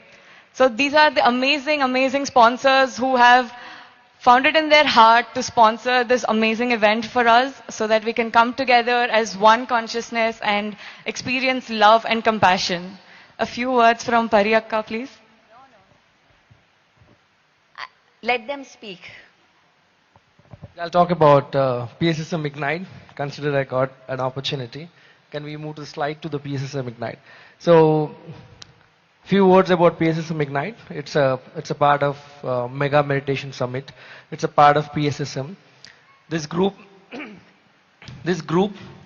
[SPEAKER 8] So these are the amazing, amazing sponsors who have found it in their heart to sponsor this amazing event for us so that we can come together as one consciousness and experience love and compassion. A few words from Pariyakka, please.
[SPEAKER 12] Let them speak.
[SPEAKER 11] I'll talk about PSSM Ignite. Consider I got an opportunity. Can we move the slide to the PSSM Ignite? So, few words about PSSM Ignite. It's a part of Mega Meditation Summit. It's a part of PSSM. This group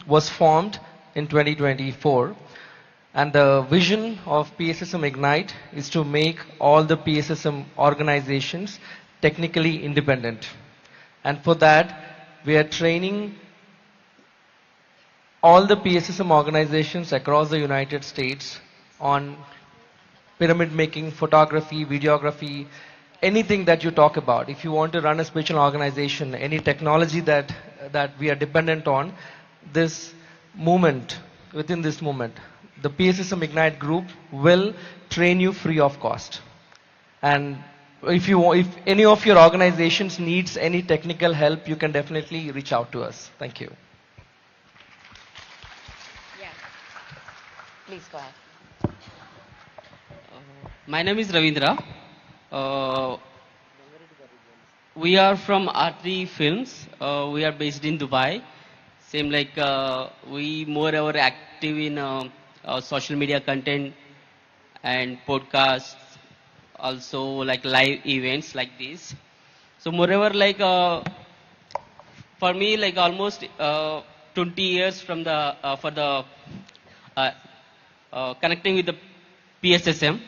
[SPEAKER 11] was formed in 2024, and the vision of PSSM Ignite is to make all the PSSM organizations technically independent. And for that, we are training all the PSSM organizations across the United States on pyramid making, photography, videography, anything that you talk about. If you want to run a spiritual organization, any technology that we are dependent on, this movement, within this movement, the PSSM Ignite group will train you free of cost. And if any of your organizations needs any technical help, you can definitely reach out to us. Thank you.
[SPEAKER 12] Yeah. Please go ahead.
[SPEAKER 13] My name is Ravindra. We are from R3 Films. We are based in Dubai. Same like we moreover active in social media content and podcasts, also like live events like this. So moreover like for me like almost 20 years from the for the connecting with the PSSM.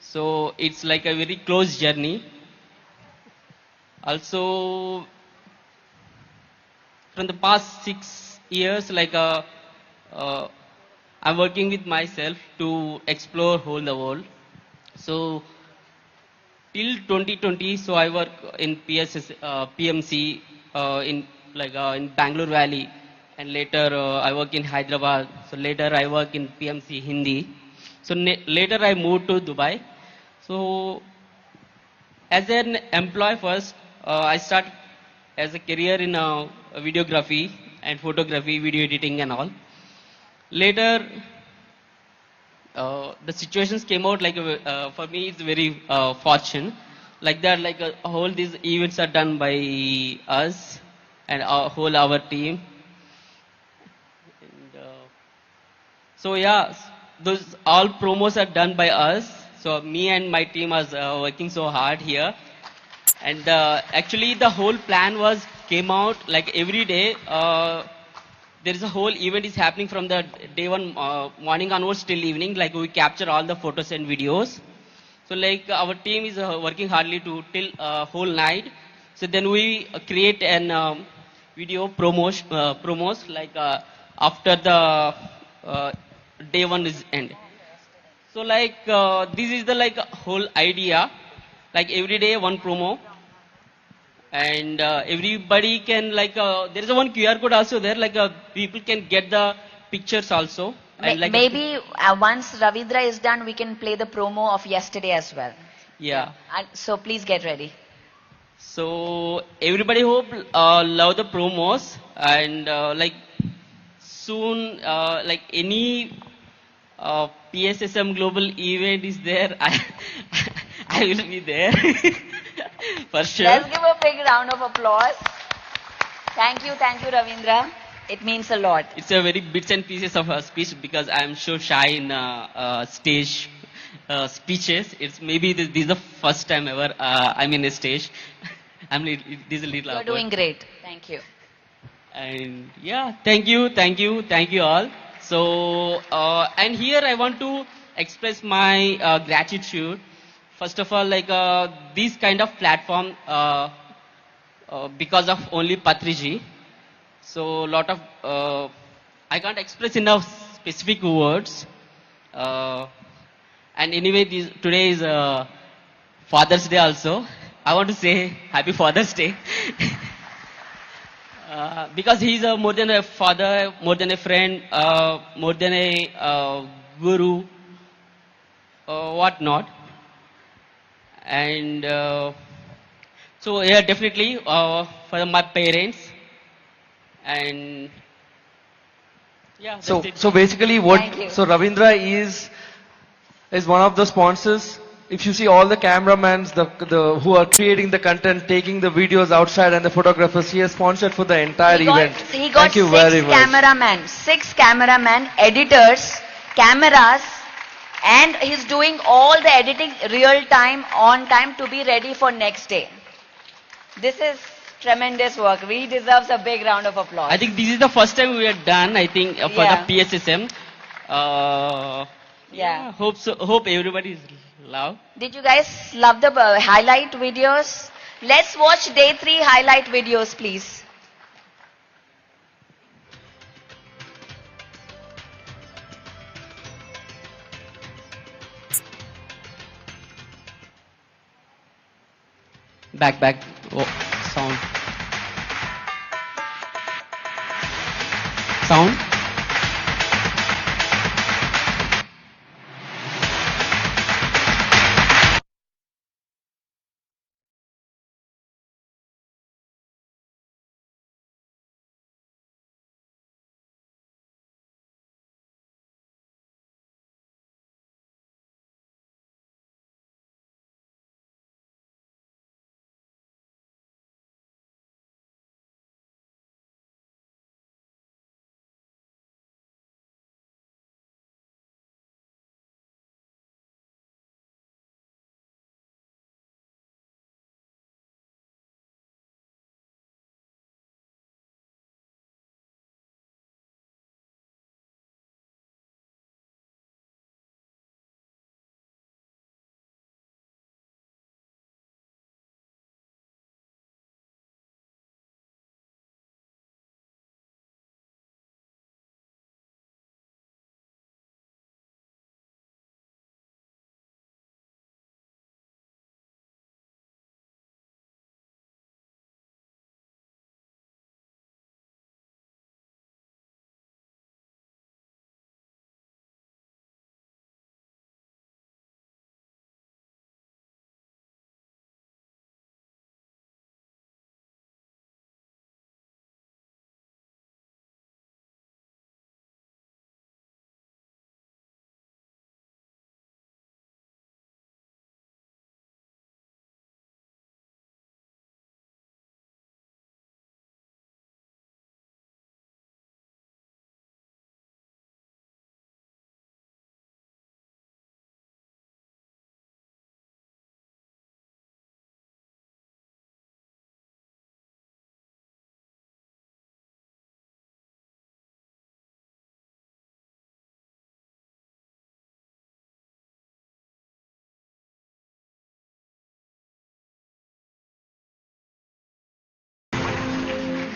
[SPEAKER 13] So it's like a very close journey. Also, from the past 6 years, like I'm working with myself to explore whole the world. So till 2020, so I work in PMC in like in Bangalore Valley, and later I work in Hyderabad. So later I work in PMC Hindi. So later I moved to Dubai. So as an employee first, I started as a career in videography and photography, video editing and all. Later, the situations came out like for me it's very fortunate. Like that, like all these events are done by us and our team. And, so yeah, those all promos are done by us. So me and my team are working so hard here. And actually the whole plan came out like every day. There is a whole event is happening from the day one morning onwards till evening. Like we capture all the photos and videos. So like our team is working hardly to till whole night. So then we create an video promos like after the day one is end. So like this is the like whole idea. Like every day one promo. And everybody can like there is a one QR code also there, like people can get the pictures also. And like
[SPEAKER 12] Maybe once Ravindra is done, we can play the promo of yesterday as well.
[SPEAKER 13] Yeah.
[SPEAKER 12] And so please get ready.
[SPEAKER 13] So everybody hope love the promos, and like soon like any PSSM global event is there, I will be there. For sure.
[SPEAKER 12] Let's give a big round of applause. Thank you, Ravindra. It means a lot.
[SPEAKER 13] It's a very bits and pieces of a speech because I'm so shy in stage speeches. It's maybe this is the first time ever I'm in a stage. This is a little.
[SPEAKER 12] You're doing great. Thank you.
[SPEAKER 13] And yeah, thank you all. So and here I want to express my gratitude. First of all, like this kind of platform because of only Patriji. So lot of I can't express enough specific words. And anyway, today is Father's Day also. I want to say Happy Father's Day. Because he's more than a father, more than a friend, more than a guru, whatnot. And so yeah, definitely for my parents. And yeah, that's it.
[SPEAKER 11] So basically so Ravindra is one of the sponsors. If you see all the cameramans, the who are creating the content, taking the videos outside, and the photographers, he has sponsored for the entire event.
[SPEAKER 12] He got
[SPEAKER 11] Thank you very much.
[SPEAKER 12] six cameramen, editors, cameras, and he's doing all the editing real time, on time to be ready for next day. This is tremendous work. We deserves a big round of applause.
[SPEAKER 13] I think this is the first time we have done, I think, for
[SPEAKER 12] Yeah.
[SPEAKER 13] the PSSM.
[SPEAKER 12] Yeah.
[SPEAKER 13] Hope everybody is love.
[SPEAKER 12] Did you guys love the highlight videos? Let's watch day 3 highlight videos, please.
[SPEAKER 13] Back. Oh, sound. Sound.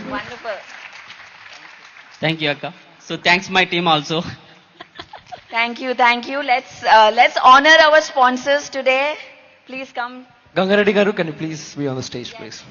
[SPEAKER 12] Wonderful.
[SPEAKER 13] Thank you, Akka. So thanks my team also.
[SPEAKER 12] Thank you. Let's honor our sponsors today. Please come.
[SPEAKER 11] Gangareddy Garu, can you please be on the stage, please?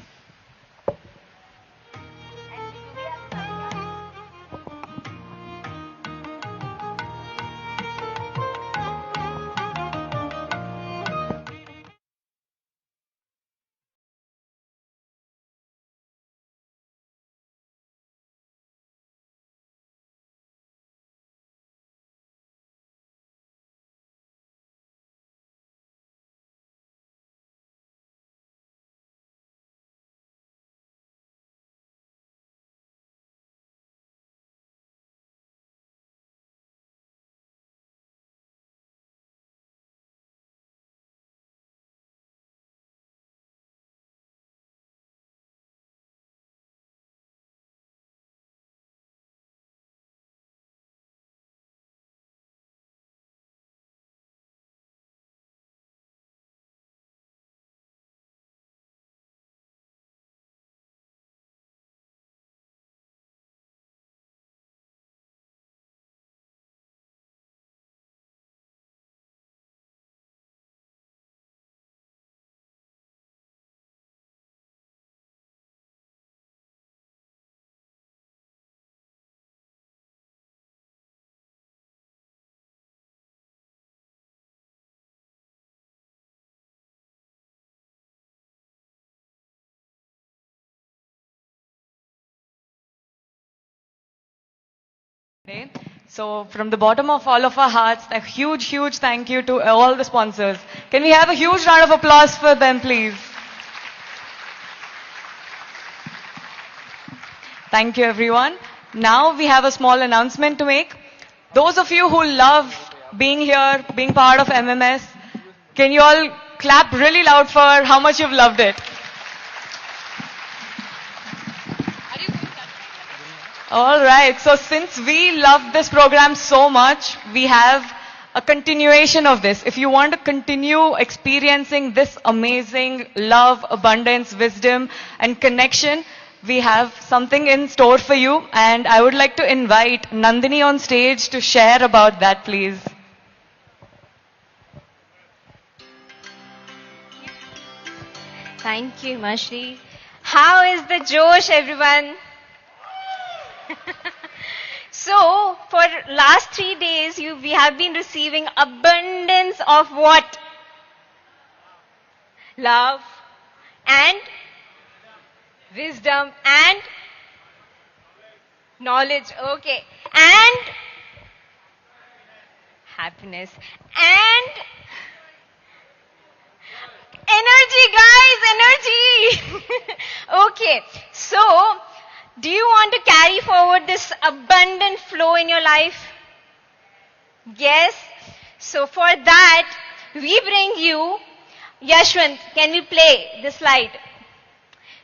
[SPEAKER 8] Okay. So from the bottom of all of our hearts, a huge, huge thank you to all the sponsors. Can we have a huge round of applause for them, please? Thank you, everyone. Now we have a small announcement to make. Those of you who love being here, being part of MMS, can you all clap really loud for how much you've loved it? All right. So since we love this program so much, we have a continuation of this. If you want to continue experiencing this amazing love, abundance, wisdom, and connection, we have something in store for you. And I would like to invite Nandini on stage to share about that, please.
[SPEAKER 1] Thank you, Mashri. How is the Josh, everyone? So, for last 3 days, we have been receiving abundance of what? Love and wisdom and knowledge. Okay. And happiness and energy, guys, energy. Okay. So, do you want to carry forward this abundant flow in your life? Yes. So for that, we bring you, Yashwant, can we play the slide?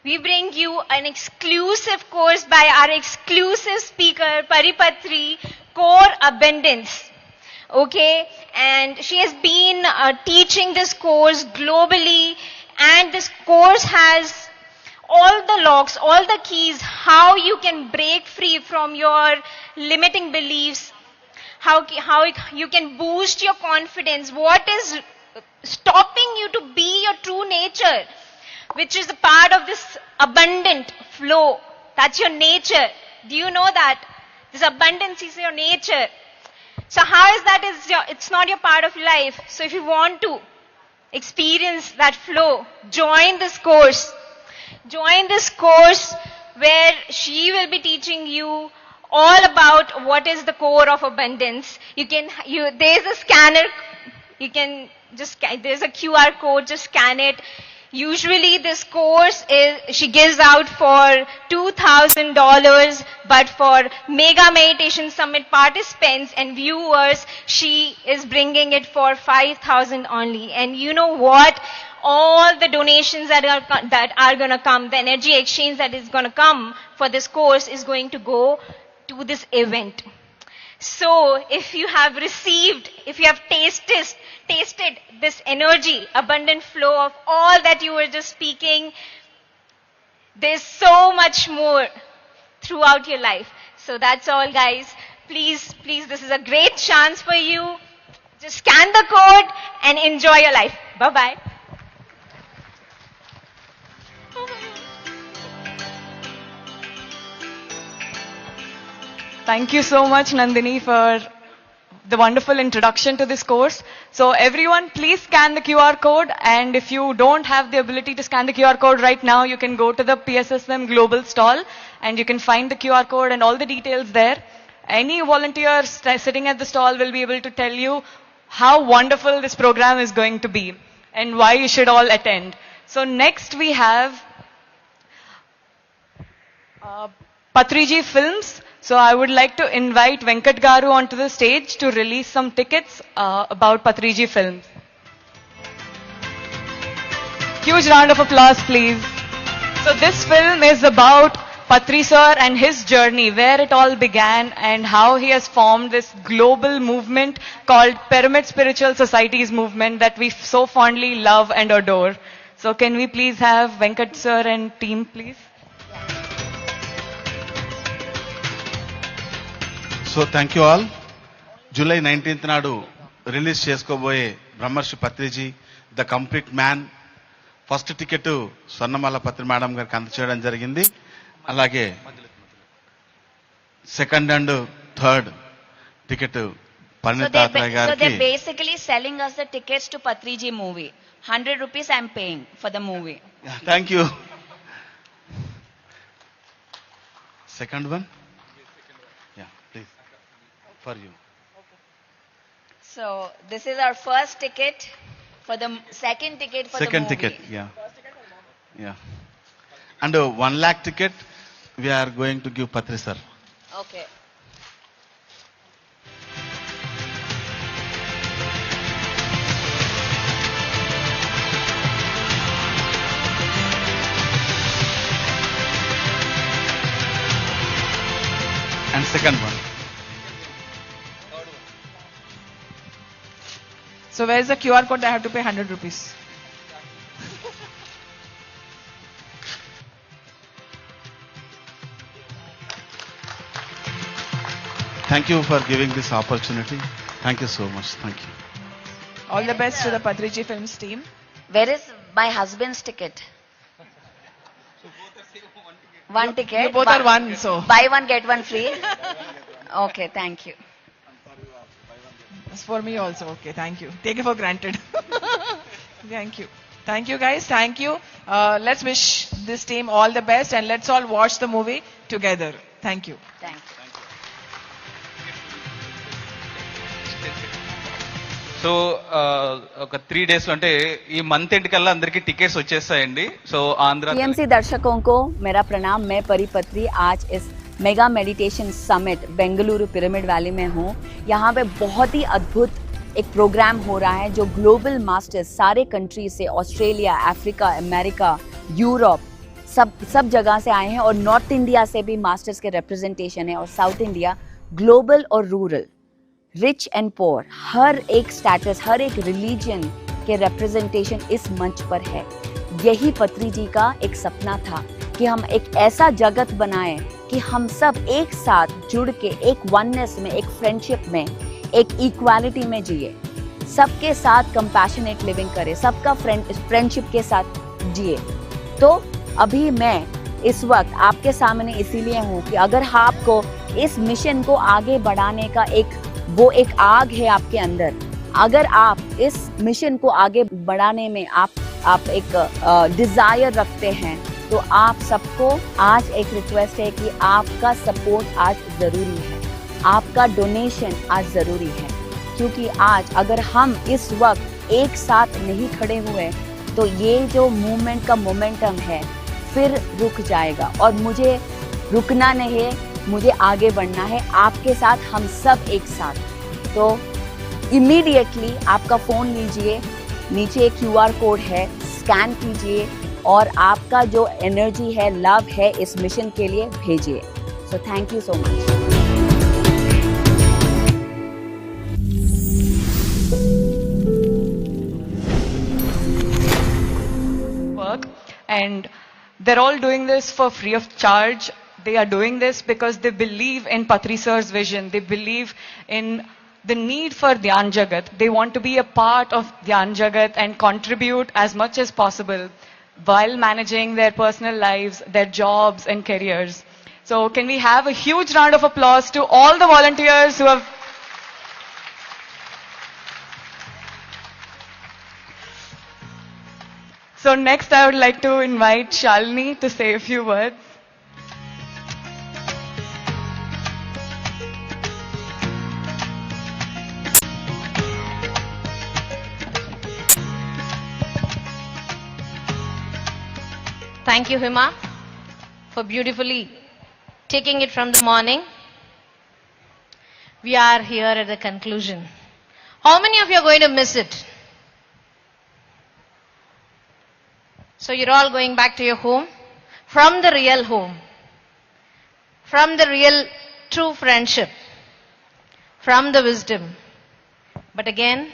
[SPEAKER 1] We bring you an exclusive course by our exclusive speaker, Paripatri, Core Abundance. Okay, and she has been teaching this course globally, and this course has all the locks, all the keys, how you can break free from your limiting beliefs, how you can boost your confidence, what is stopping you to be your true nature, which is a part of this abundant flow. That's your nature. Do you know that? This abundance is your nature. So how is that? It's not your part of life. So if you want to experience that flow, join this course. Join this course where she will be teaching you all about what is the core of abundance. There's a scanner. There's a QR code. Just scan it. Usually this course she gives out for $2,000, but for Mega Meditation Summit participants and viewers, she is bringing it for $5,000 only. And you know what? All the donations that are going to come, the energy exchange that is going to come for this course is going to go to this event. So if you have tasted this energy, abundant flow of all that you were just speaking, there's so much more throughout your life. So that's all, guys. Please, this is a great chance for you. Just scan the code and enjoy your life. Bye-bye.
[SPEAKER 8] Thank you so much, Nandini, for the wonderful introduction to this course. So everyone, please scan the QR code. And if you don't have the ability to scan the QR code right now, you can go to the PSSM Global stall and you can find the QR code and all the details there. Any volunteer sitting at the stall will be able to tell you how wonderful this program is going to be and why you should all attend. So next we have Patriji Films. So I would like to invite Venkat Garu onto the stage to release some tickets about Patriji Films. Huge round of applause, please. So this film is about Patri sir and his journey, where it all began and how he has formed this global movement called Pyramid Spiritual Societies movement that we so fondly love and adore. So can we please have Venkat sir and team, please?
[SPEAKER 5] So thank you all. July 19th నాడు release చేసుకోబోయే బ్రహ్మర్షి Patriji the complete man first ticket Swarnamala Patri madam గారికి అందచేయడం జరిగింది. అలాగే second and third ticket Parineeta తాత్రేయ గారికి.
[SPEAKER 12] So they're basically selling us the tickets to Patriji movie. 100 rupees I'm paying for the movie.
[SPEAKER 5] Thank you. Second one? Yeah, please. for you.
[SPEAKER 12] So this is our first ticket for the second ticket for
[SPEAKER 5] Second
[SPEAKER 12] the movie.
[SPEAKER 5] ticket, yeah. Yeah. And 1 lakh ticket we are going to give Patri sir.
[SPEAKER 12] Okay.
[SPEAKER 5] And second one.
[SPEAKER 19] So where is the QR code? I have to pay 100 rupees.
[SPEAKER 5] Thank you for giving this opportunity. Thank you so much. Thank you.
[SPEAKER 19] All the best to the Patriji Films team.
[SPEAKER 12] Where is my husband's ticket? One ticket.
[SPEAKER 19] You both are one, so.
[SPEAKER 12] Buy one, get one free. Okay, thank you.
[SPEAKER 19] It's for me also. Okay, thank you. Take it for granted. Thank you. Thank you guys. Thank you. Let's wish this team all the best and let's all watch the movie together. Thank you.
[SPEAKER 12] Thank you.
[SPEAKER 14] So ఒక 3 days అంటే ఈ month end కల్లా అందరికి tickets వచ్చేస్తాయండి. So Andhra
[SPEAKER 12] PMC दर्शकों को मेरा प्रणाम. मैं परिपत्री आज इस mega meditation summit Bengaluru pyramid valley में हूँ. यहाँ पे बहुत ही अद्भुत एक प्रोग्राम हो रहा है जो ग्लोबल मास्टर्स सारे कंट्री से, ऑस्ट्रेलिया, अफ्रीका, अमेरिका, यूरोप, सब जगह से आए हैं और नॉर्थ इंडिया से भी मास्टर्स के रिप्रेजेंटेशन है और साउथ इंडिया, ग्लोबल और रूरल, रिच एंड पोअर, हर एक स्टेटस, हर एक रिलीजन के रिप्रेजेंटेशन इस मंच पर है. यही पत्री जी का एक सपना था कि हम एक ऐसा जगत बनाएं कि हम सब एक साथ जुड़ के एक वननेस में, एक फ्रेंडशिप में, एक इक्वालिटी में जिए, सबके साथ कंपैशनेट लिविंग करें, सबका फ्रेंडशिप के साथ जिए. तो अभी मैं इस वक्त आपके सामने इसीलिए हूँ कि अगर आपको इस मिशन को आगे बढ़ाने का एक आग है आपके अंदर, अगर आप इस मिशन को आगे बढ़ाने में आप एक डिजायर रखते हैं, तो आप सबको आज एक रिक्वेस्ट है कि आपका सपोर्ट आज जरूरी है, आपका डोनेशन आज जरूरी है. क्योंकि आज अगर हम इस वक्त एक साथ नहीं खड़े हुए तो ये जो मूवमेंट का मोमेंटम है फिर रुक जाएगा. और मुझे रुकना नहीं है, मुझे आगे बढ़ना है आपके साथ, हम सब एक साथ. तो इमीडिएटली आपका फ़ोन लीजिए, नीचे QR कोड है, स्कैन कीजिए और आपका जो एनर्जी है, लव है, इस मिशन के लिए भेजिए. So thank you so much.
[SPEAKER 8] Work, and they're all doing this for free of charge. They are doing this because they believe in Patri sir's vision. They believe in the need for Dhyan Jagat. They want to be a part of Dhyan Jagat and contribute as much as possible while managing their personal lives, their jobs and careers. So can we have a huge round of applause to all the volunteers who have... So next I would like to invite Shalini to say a few words.
[SPEAKER 23] Thank you, Hima, for beautifully taking it from the morning. We are here at the conclusion. How many of you are going to miss it? So you're all going back to your home, from the real home, from the real true friendship, from the wisdom. But again,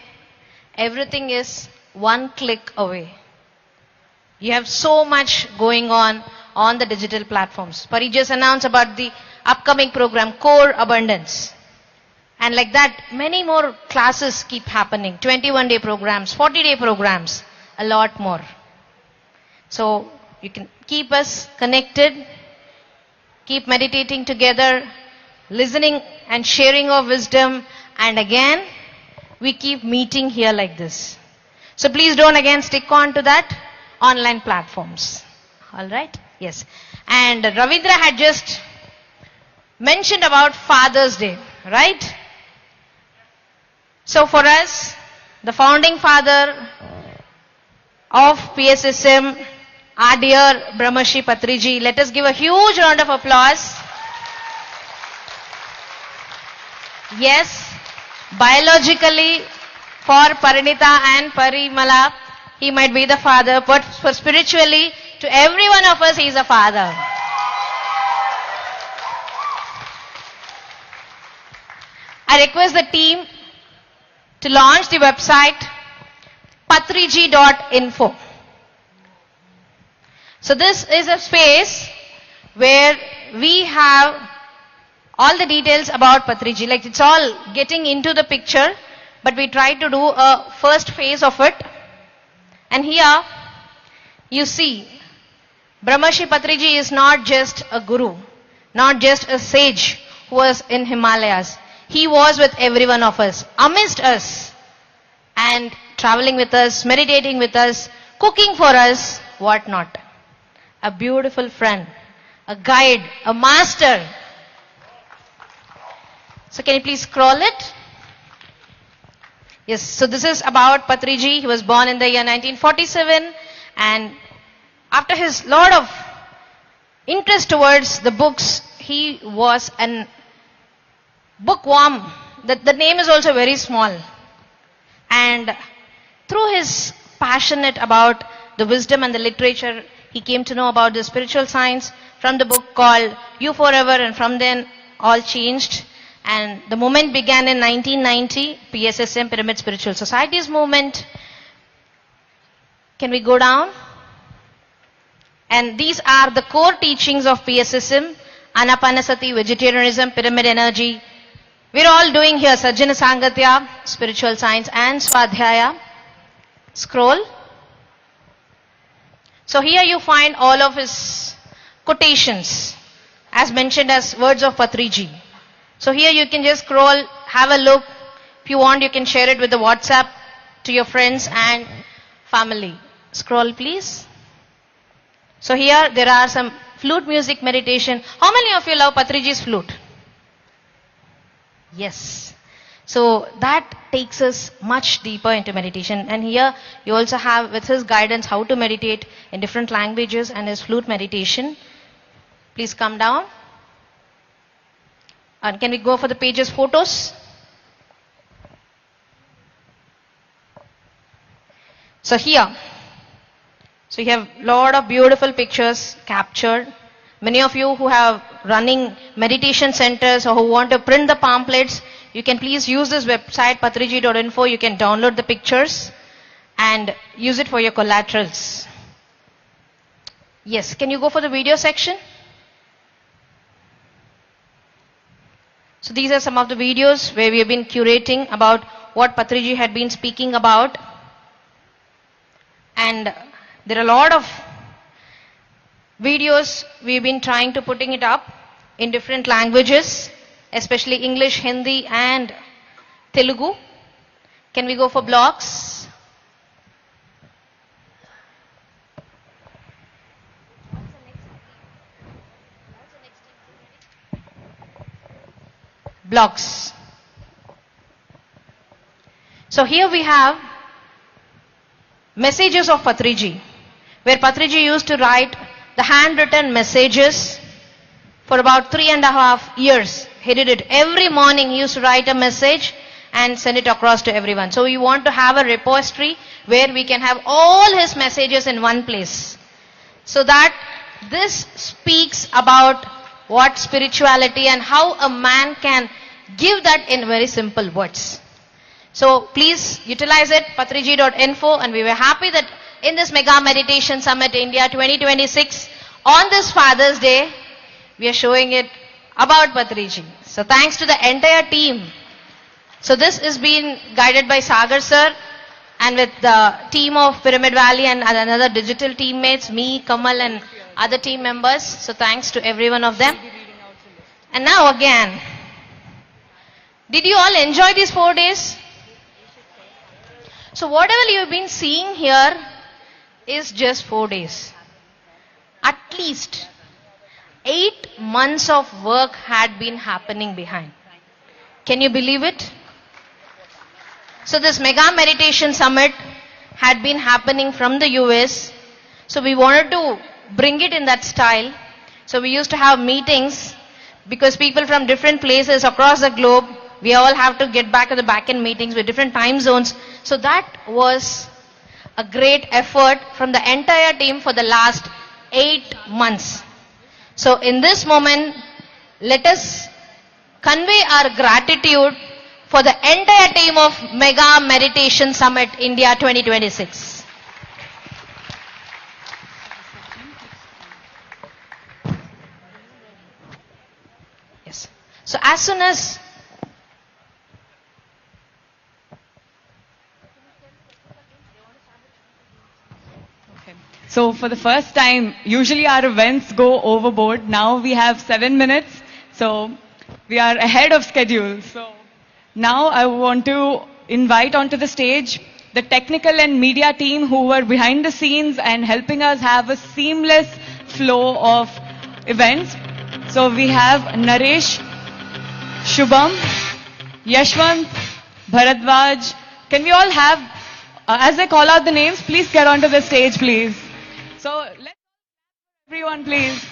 [SPEAKER 23] everything is one click away. You have so much going on the digital platforms. Pari just announced about the upcoming program, Core Abundance. And like that, many more classes keep happening. 21-day programs, 40-day programs, a lot more. So you can keep us connected, keep meditating together, listening and sharing of wisdom. And again, we keep meeting here like this. So please don't again stick on to that online platforms. All right? Yes. And Ravindra had just mentioned about Father's Day, right? So for us, the founding father of PSSM, our dear Brahmarshi Patriji, let us give a huge round of applause. Yes, biologically, for Parinita and Parimala, he might be the father, but for spiritually, to every one of us, he is a father. I request the team to launch the website patriji.info. So this is a space where we have all the details about Patriji. Like it's all getting into the picture, but we try to do a first phase of it. And here you see Brahmarshi Patriji is not just a guru, not just a sage who was in Himalayas. He was with every one of us, amidst us, and traveling with us, meditating with us, cooking for us, whatnot. A beautiful friend, a guide, a master. So can you please scroll it? Yes, so this is about Patriji. He was born in the year 1947, and after his lot of interest towards the books, he was an bookworm. The name is also very small. And through his passionate about the wisdom and the literature, he came to know about the spiritual science from the book called You Forever, and from then all changed. And the movement began in 1990, PSSM, Pyramid Spiritual Societies movement. Can we go down? And these are the core teachings of PSSM: Anapanasati, vegetarianism, pyramid energy. We're all doing here Sajjana Sangatya, spiritual science, and Swadhyaya. Scroll. So here you find all of his quotations as mentioned as words of Patriji. So here you can just scroll, have a look. If you want, you can share it with the WhatsApp to your friends and family. Scroll please. So here there are some flute music meditation. How many of you love Patriji's flute? Yes. So that takes us much deeper into meditation. And here you also have with his guidance how to meditate in different languages and his flute meditation. Please come down. And can we go for the pages photos? So here, so you have a lot of beautiful pictures captured. Many of you who have running meditation centers or who want to print the pamphlets, you can please use this website patriji.info. You can download the pictures and use it for your collaterals. Yes, can you go for the video section? So these are some of the videos where we have been curating about what Patriji had been speaking about. And there are a lot of videos we've been trying to putting it up in different languages, especially English, Hindi and Telugu. Can we go for blogs? Blogs. So here we have messages of Patriji, where Patriji used to write the handwritten messages for about 3.5 years. He did it every morning. He used to write a message and send it across to everyone. So we want to have a repository where we can have all his messages in one place. So that this speaks about what spirituality and how a man can give that in very simple words. So please utilize it, patriji.info, and we were happy that in this Mega Meditation Summit India 2026, on this Father's Day, we are showing it about Patriji. So thanks to the entire team. So this is being guided by Sagar sir and with the team of Pyramid Valley and another digital teammates, me, Kamal and other team members. So thanks to every one of them. And now again, did you all enjoy these 4 days? So whatever you've been seeing here is just 4 days. At least 8 months of work had been happening behind. Can you believe it? So this mega meditation summit had been happening from the US. So we wanted to bring it in that style. So we used to have meetings because people from different places across the globe, we all have to get back to the back-end meetings with different time zones. So that was a great effort from the entire team for the last 8 months. So in this moment, let us convey our gratitude for the entire team of Mega Meditation Summit India 2026. Yes. So as soon as
[SPEAKER 8] So for the first time, usually our events go overboard. Now we have 7 minutes. So we are ahead of schedule. So now I want to invite onto the stage the technical and media team who were behind the scenes and helping us have a seamless flow of events. So we have Naresh, Shubham, Yashwant, Bharadwaj. Can we all have, as I call out the names, please get onto the stage, please. So let's everyone, please.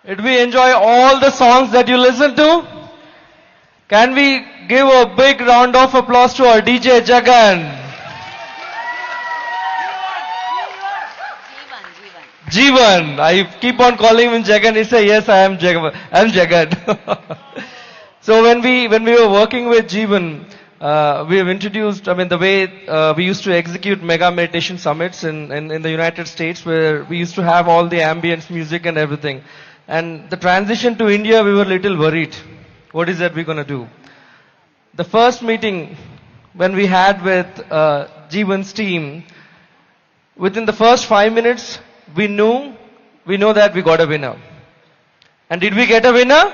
[SPEAKER 11] Did we enjoy all the songs that you listened to? Can we give a big round of applause to our DJ Jagan? Jeevan. I keep on calling him Jagan. He says, yes, I am Jagan. I am Jagan. So when we were working with Jeevan, we have introduced, the way we used to execute mega meditation summits in the United States, where we used to have all the ambience music and everything. And the transition to India, we were a little worried. What is that we're going to do? The first meeting when we had with Jeevan's team, within the first 5 minutes, we know that we got a winner. And did we get a winner?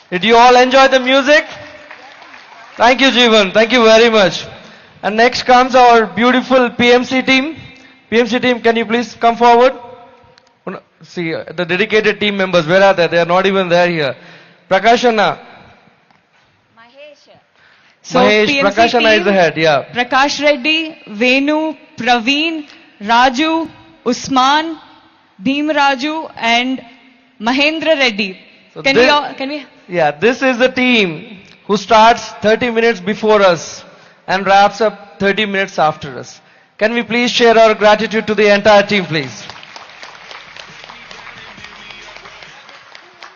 [SPEAKER 11] Did you all enjoy the music? Thank you, Jeevan. Thank you very much. And next comes our beautiful PMC team. PMC team, can you please come forward? See, the dedicated team members, where are they? They are not even there here. Prakashana.
[SPEAKER 8] So
[SPEAKER 11] Mahesh,
[SPEAKER 8] PMC
[SPEAKER 11] Prakashana
[SPEAKER 8] team,
[SPEAKER 11] is the head, yeah.
[SPEAKER 8] Prakash Reddy, Venu, Praveen, Raju, Usman, Bhim Raju, and Mahendra Reddy.
[SPEAKER 11] So
[SPEAKER 8] Can we?
[SPEAKER 11] Yeah, this is the team who starts 30 minutes before us and wraps up 30 minutes after us. Can we please share our gratitude to the entire team, please?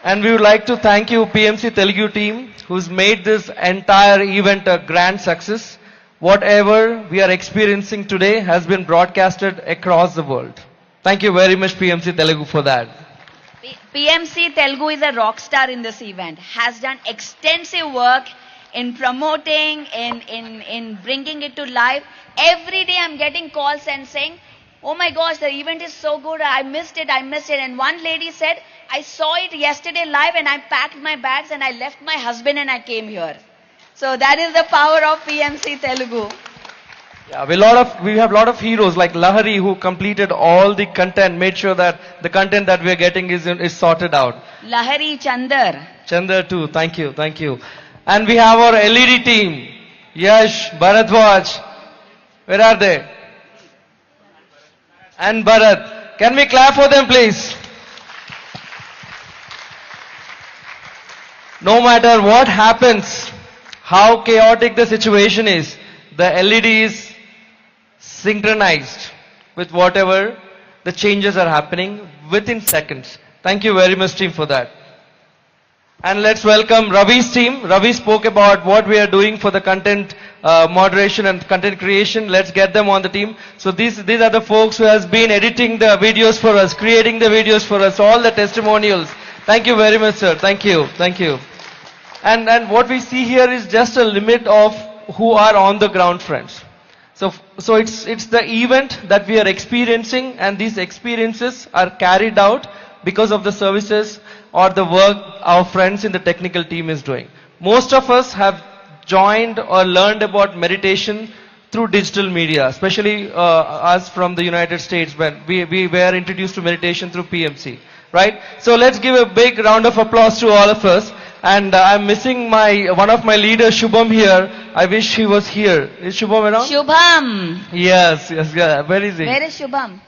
[SPEAKER 11] And we would like to thank you, PMC Telugu team, who's made this entire event a grand success. Whatever we are experiencing today has been broadcasted across the world. Thank you very much, PMC Telugu, for that.
[SPEAKER 12] PMC Telugu is a rock star in this event, has done extensive work in promoting, in bringing it to life. Every day I'm getting calls and saying, oh my gosh, the event is so good, I missed it. And one lady said, I saw it yesterday live and I packed my bags and I left my husband and I came here. So that is the power of PMC Telugu.
[SPEAKER 11] Yeah, we have a lot of heroes like Lahari who completed all the content, made sure that the content that we are getting is sorted out.
[SPEAKER 12] Lahari Chandar.
[SPEAKER 11] Chandar too, thank you, thank you. And we have our LED team, Yash, Bharadwaj, where are they? And Bharat. Can we clap for them please? No matter what happens, how chaotic the situation is, the LED is synchronized with whatever the changes are happening within seconds. Thank you very much team for that. And let's welcome Ravi's team. Ravi spoke about what we are doing for the content moderation and content creation. Let's get them on the team. So these are the folks who has been editing the videos for us, creating the videos for us, all the testimonials. Thank you very much, sir. Thank you. Thank you. And what we see here is just a limit of who are on the ground, friends. So it's the event that we are experiencing, and these experiences are carried out because of the services or the work our friends in the technical team is doing. Most of us have joined or learned about meditation through digital media, especially us from the United States when we were introduced to meditation through PMC, right? So let's give a big round of applause to all of us. And I'm missing one of my leaders, Shubham, here. I wish he was here. Is Shubham around?
[SPEAKER 12] Shubham.
[SPEAKER 11] Yes, yeah. Where is he?
[SPEAKER 12] Where is Shubham?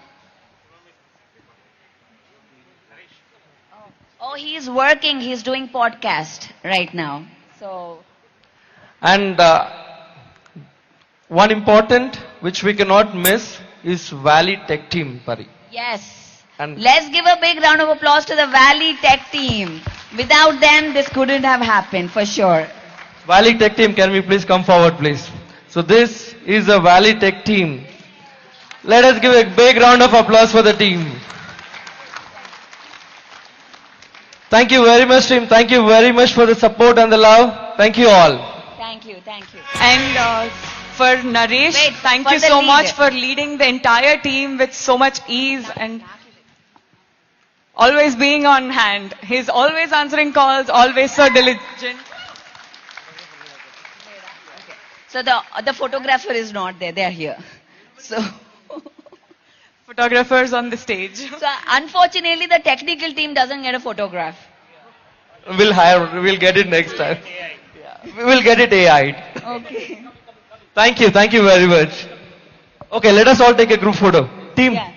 [SPEAKER 12] Oh, he's working. He's doing podcast right now. So.
[SPEAKER 11] And one important which we cannot miss is Valley Tech Team, Pari.
[SPEAKER 12] Yes.
[SPEAKER 11] And
[SPEAKER 12] let's give a big round of applause to the Valley Tech Team. Without them, this couldn't have happened, for sure.
[SPEAKER 11] Valley Tech Team, can we please come forward, please? So this is a Valley Tech Team. Let us give a big round of applause for the team. Thank you very much, team. Thank you very much for the support and the love. Thank you all.
[SPEAKER 12] Thank you, thank you.
[SPEAKER 8] And for Naresh, thank you so much for leading the entire team with so much ease and always being on hand. He's always answering calls, always so diligent.
[SPEAKER 12] So the photographer is not there, they're here. So
[SPEAKER 8] photographers on the stage.
[SPEAKER 12] So unfortunately the technical team doesn't get a photograph.
[SPEAKER 11] We'll get it next time. We'll get it AI'd.
[SPEAKER 12] Okay.
[SPEAKER 11] Thank you very much. Okay, let us all take a group photo. Team.
[SPEAKER 12] Yeah.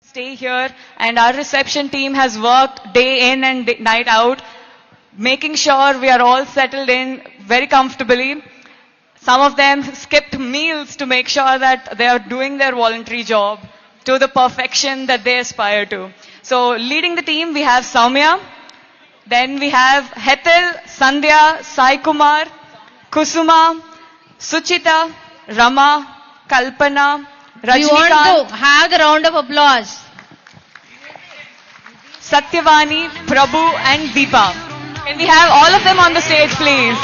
[SPEAKER 8] Stay here, and our reception team has worked day in and night out, making sure we are all settled in very comfortably. Some of them skipped meals to make sure that they are doing their voluntary job to the perfection that they aspire to. So leading the team, we have Soumya, then we have Hetal, Sandhya, Sai Kumar, Kusuma, Suchita, Rama, Kalpana,
[SPEAKER 23] We want to have a round of applause.
[SPEAKER 8] Satyavani, Prabhu and Deepa. Can we have all of them on the stage, please?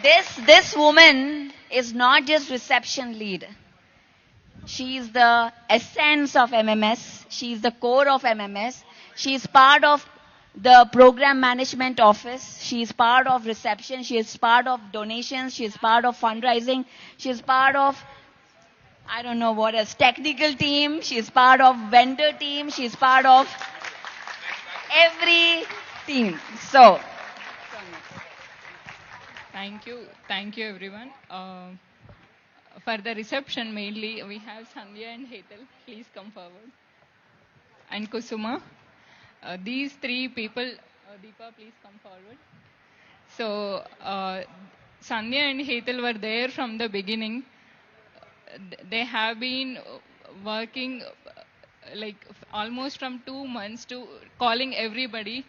[SPEAKER 12] This woman is not just reception lead. She is the essence of MMS. She is the core of MMS. She is part of the program management office. She is part of reception. She is part of donations. She is part of fundraising. She is part of, I don't know what else, technical team. She is part of vendor team. She is part of every team. So,
[SPEAKER 15] thank you everyone. For the reception mainly, we have Sandhya and Hetal. Please come forward. And Kusuma. These three people, Deepa, please come forward. So, Sandhya and Hetal were there from the beginning. They have been working like almost from 2 months to calling everybody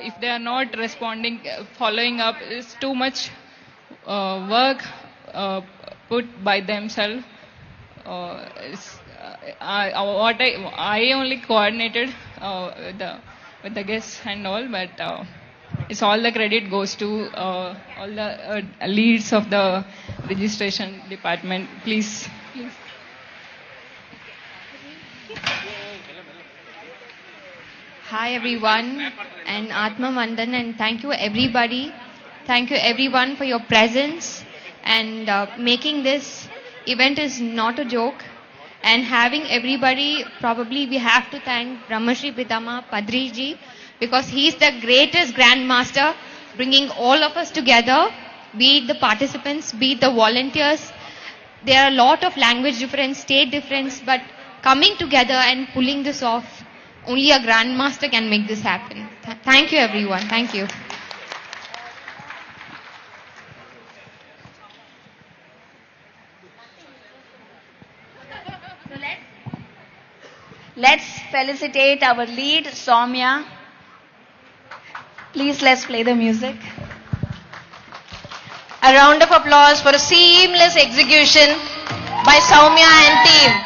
[SPEAKER 15] if they are not responding, following up is too much work put by themselves. I only coordinated with the guests and all, but it's all the credit goes to all the leads of the registration department. Please.
[SPEAKER 16] Hi everyone, and Atma Mandan, and thank you everybody. Thank you everyone for your presence, and making this event is not a joke. And having everybody, probably we have to thank Brahmashri Pitama Padriji, because he is the greatest grandmaster, bringing all of us together, be it the participants, be it the volunteers. There are a lot of language difference, state difference, but coming together and pulling this off, only a grandmaster can make this happen. Thank you everyone. Thank you.
[SPEAKER 12] let's felicitate our lead, Soumya. Please, let's play the music.
[SPEAKER 23] A round of applause for a seamless execution by Soumya and team.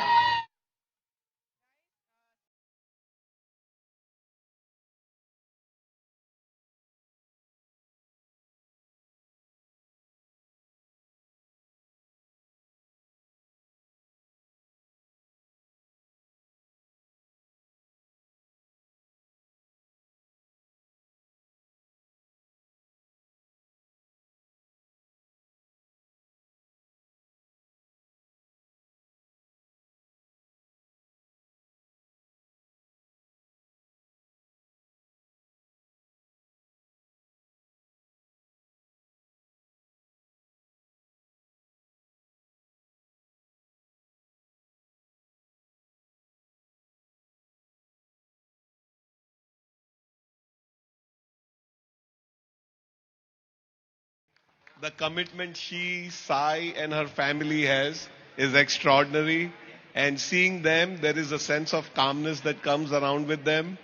[SPEAKER 20] The commitment she, Sai, and her family has is extraordinary. And seeing them, there is a sense of calmness that comes around with them.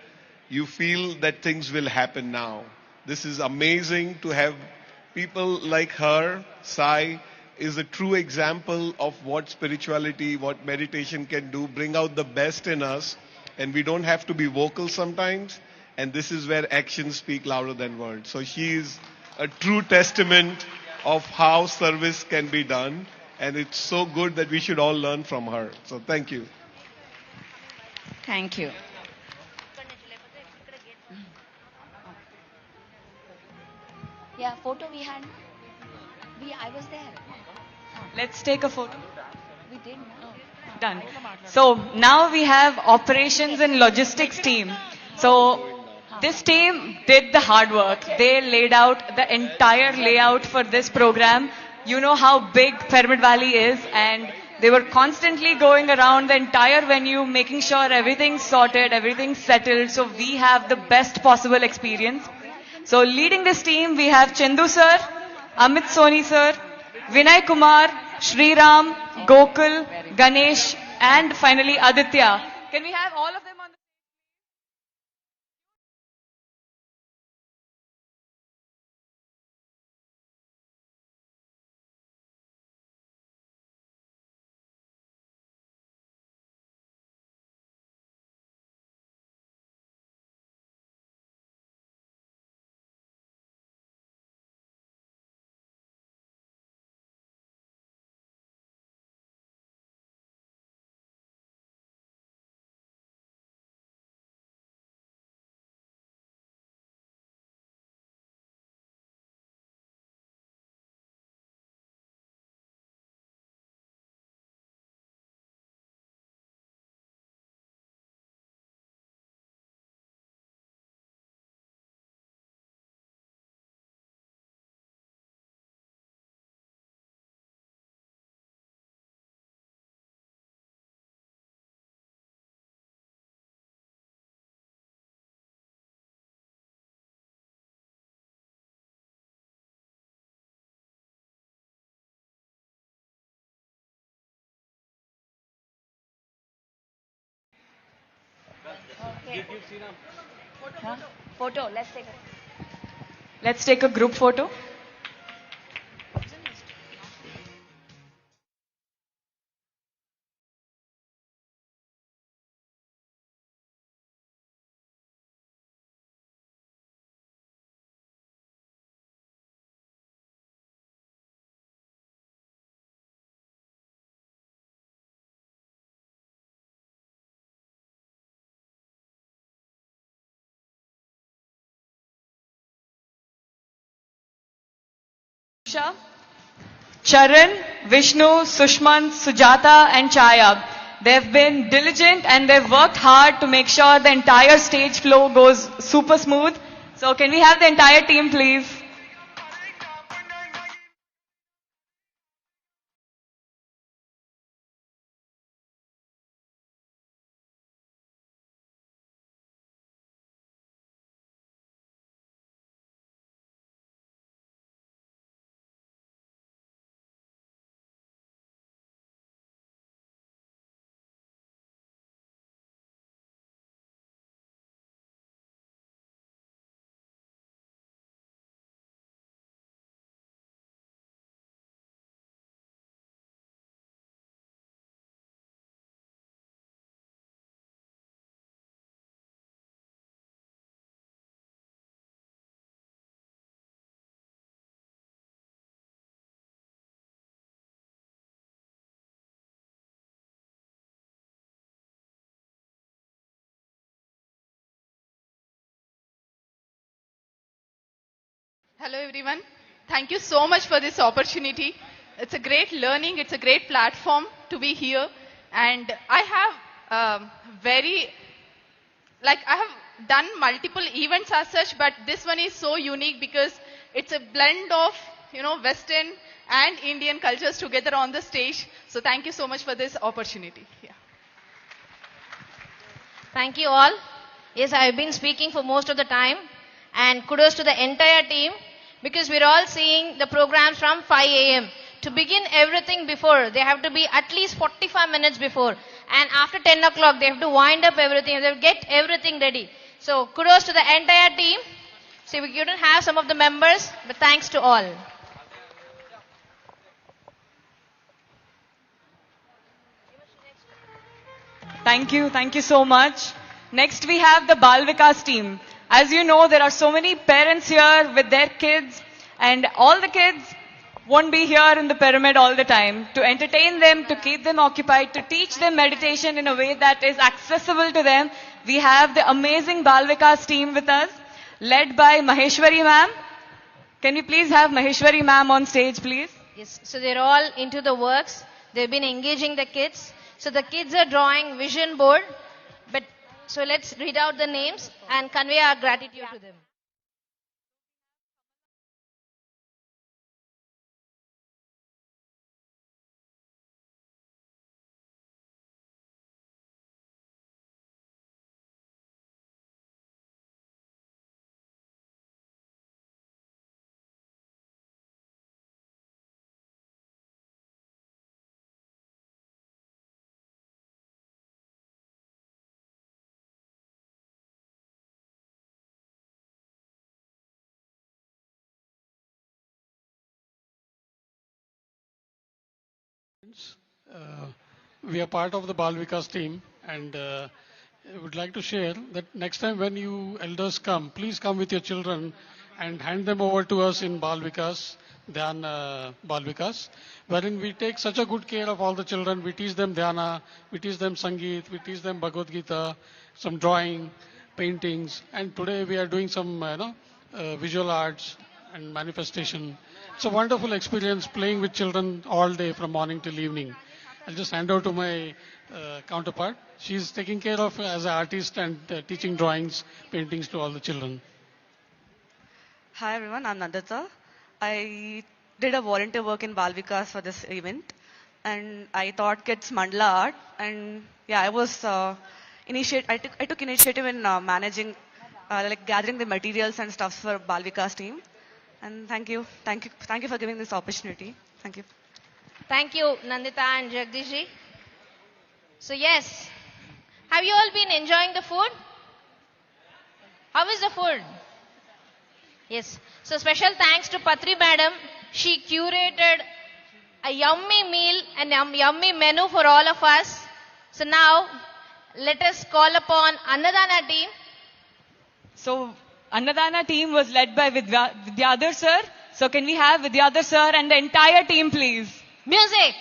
[SPEAKER 20] You feel that things will happen now. This is amazing to have people like her. Sai is a true example of what spirituality, what meditation can do, bring out the best in us. And we don't have to be vocal sometimes. And this is where actions speak louder than words. So she is a true testament of how service can be done. And it's so good that we should all learn from her. So thank you.
[SPEAKER 12] Thank you. Yeah, photo we had. I was there.
[SPEAKER 8] Let's take a photo.
[SPEAKER 12] We did. No.
[SPEAKER 8] Done. So now we have operations and logistics team. So this team did the hard work. They laid out the entire layout for this program. You know how big Pyramid Valley is, and they were constantly going around the entire venue, making sure everything's sorted, everything's settled, so we have the best possible experience. So leading this team, we have Chandu sir, Amit Soni sir, Vinay Kumar, Shriram, Gokul, Ganesh, and finally Aditya. Can we have all of them on the
[SPEAKER 12] Photo.
[SPEAKER 8] Let's take a group photo. Charan, Vishnu, Sushman, Sujata and Chaya. They've been diligent and they've worked hard to make sure the entire stage flow goes super smooth. So can we have the entire team please?
[SPEAKER 4] Hello everyone. Thank you so much for this opportunity. It's a great learning. It's a great platform to be here. And I have I have done multiple events as such, but this one is so unique because it's a blend of, Western and Indian cultures together on the stage. So thank you so much for this opportunity. Yeah.
[SPEAKER 23] Thank you all. Yes, I have been speaking for most of the time. And kudos to the entire team because we're all seeing the programs from 5 a.m. To begin everything before, they have to be at least 45 minutes before. And after 10 o'clock, they have to wind up everything. They have to get everything ready. So kudos to the entire team. See, we couldn't have some of the members, but thanks to all.
[SPEAKER 8] Thank you so much. Next we have the Bal Vikas team. As you know, there are so many parents here with their kids and all the kids won't be here in the pyramid all the time. To entertain them, to keep them occupied, to teach them meditation in a way that is accessible to them, we have the amazing Bal Vikas team with us, led by Maheshwari ma'am. Can we please have Maheshwari ma'am on stage, please?
[SPEAKER 23] Yes, so they're all into the works. They've been engaging the kids. So the kids are drawing vision board. So let's read out the names and convey our gratitude to them.
[SPEAKER 7] We are part of the Bal Vikas team and I would like to share that next time when you elders come, please come with your children and hand them over to us in Bal Vikas, Bal Vikas, wherein we take such a good care of all the children. We teach them Dhyana, we teach them Sangeet, we teach them Bhagavad Gita, some drawing, paintings, and today we are doing some visual arts and manifestation. It's a wonderful experience playing with children all day from morning till evening. I'll just hand over to my counterpart. She's taking care of as an artist and teaching drawings, paintings to all the children.
[SPEAKER 21] Hi everyone, I'm Nandita. I did a volunteer work in Bal Vikas for this event and I taught kids mandala art and yeah, I was I took initiative in managing gathering the materials and stuff for Bal Vikas team. And thank you for giving this opportunity. Thank you.
[SPEAKER 23] Thank you, Nandita and Jagdish ji. So yes, have you all been enjoying the food? How is the food? Yes. So special thanks to Patri madam. She curated a yummy meal and yummy menu for all of us. So now let us call upon Annadana team.
[SPEAKER 8] So Annadana team was led by Vidyadhar sir. So can we have Vidyadhar sir and the entire team please?
[SPEAKER 23] Music.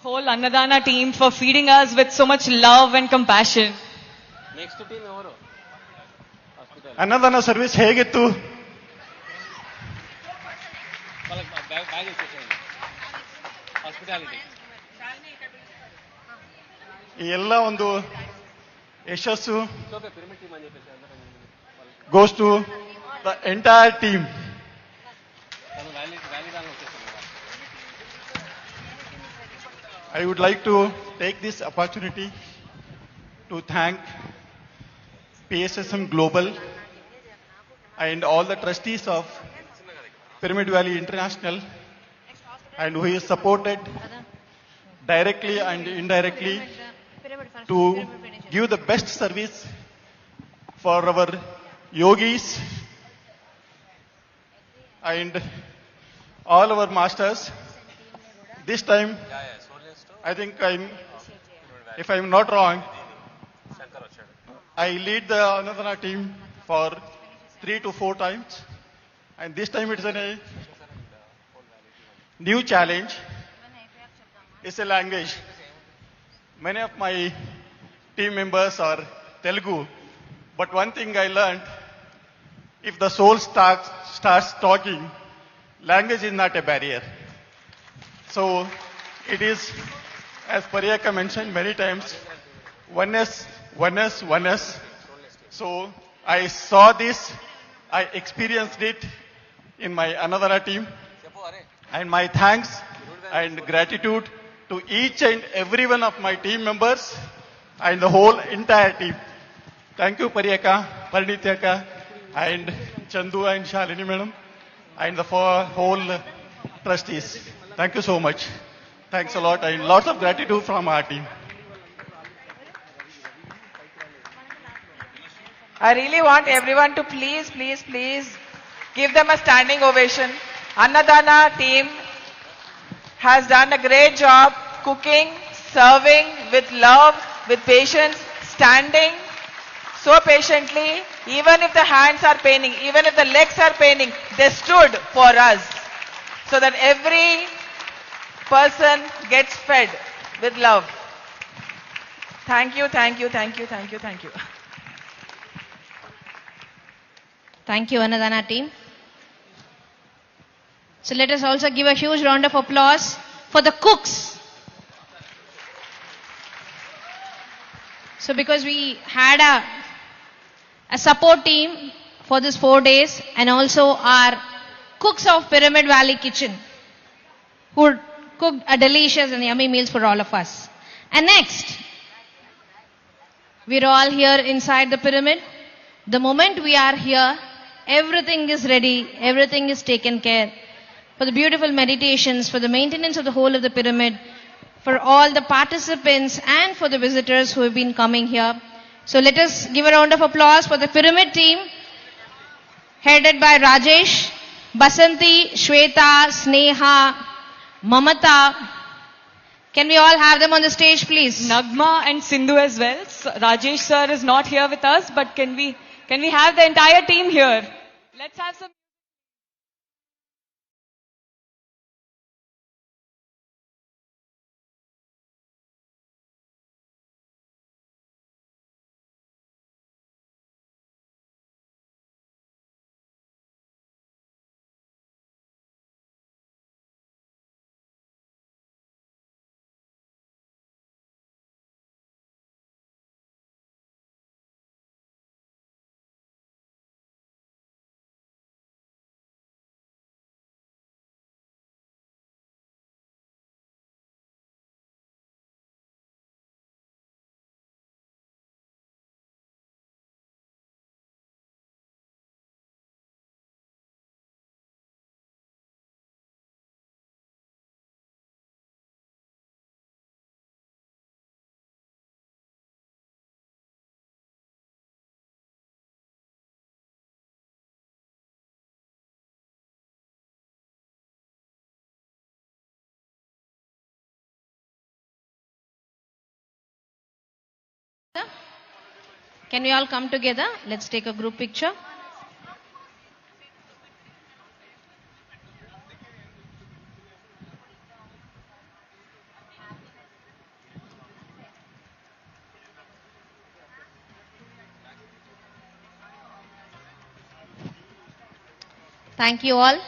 [SPEAKER 8] Whole Annadana team for feeding us with so much love and compassion.
[SPEAKER 2] Next team evaru?
[SPEAKER 17] ಅನ್ನದಾನ service ಹೇಗಿತ್ತು?
[SPEAKER 2] Hospitality
[SPEAKER 17] ಈ ಎಲ್ಲ ಒಂದು ಯಶಸ್ಸು goes to the entire team. I would like to take this opportunity to thank PSSM Global and all the trustees of Pyramid Valley International, and who is supported directly and indirectly to give the best service for our yogis and all our masters. This time, I think if I'm not wrong, I lead the Anandana team for 3 to 4 times, and this time it's a new challenge. It's a language. Many of my team members are Telugu, but one thing I learned, if the soul starts talking, language is not a barrier. So it is, as Pariyaka mentioned many times, oneness. So I saw this, I experienced it in my Anandana team, and my thanks and gratitude to each and every one of my team members and the whole entire team. Thank you, Pariyaka, Parinityaka, and Chandu and Shalini madam, and the whole trustees. Thank you so much. Thanks a lot, and lots of gratitude from our team.
[SPEAKER 19] I really want everyone to please give them a standing ovation. Annadana team has done a great job cooking, serving with love, with patience, standing so patiently. Even if the hands are paining, even if the legs are paining, they stood for us so that every person gets fed with love. Thank you.
[SPEAKER 23] Thank you, Anadana team. So let us also give a huge round of applause for the cooks. So because we had a support team for this 4 days and also our cooks of Pyramid Valley Kitchen who cooked a delicious and yummy meals for all of us. And next, we're all here inside the pyramid. The moment we are here, everything is ready, everything is taken care. For the beautiful meditations, for the maintenance of the whole of the pyramid, for all the participants and for the visitors who have been coming here. So let us give a round of applause for the pyramid team headed by Rajesh, Basanti, Shweta, Sneha, Mamata. Can we all have them on the stage, please?
[SPEAKER 8] Nagma and Sindhu as well. Rajesh sir is not here with us, but can we have the entire team here? Let's have some.
[SPEAKER 23] Can we all come together? Let's take a group picture. Thank you all.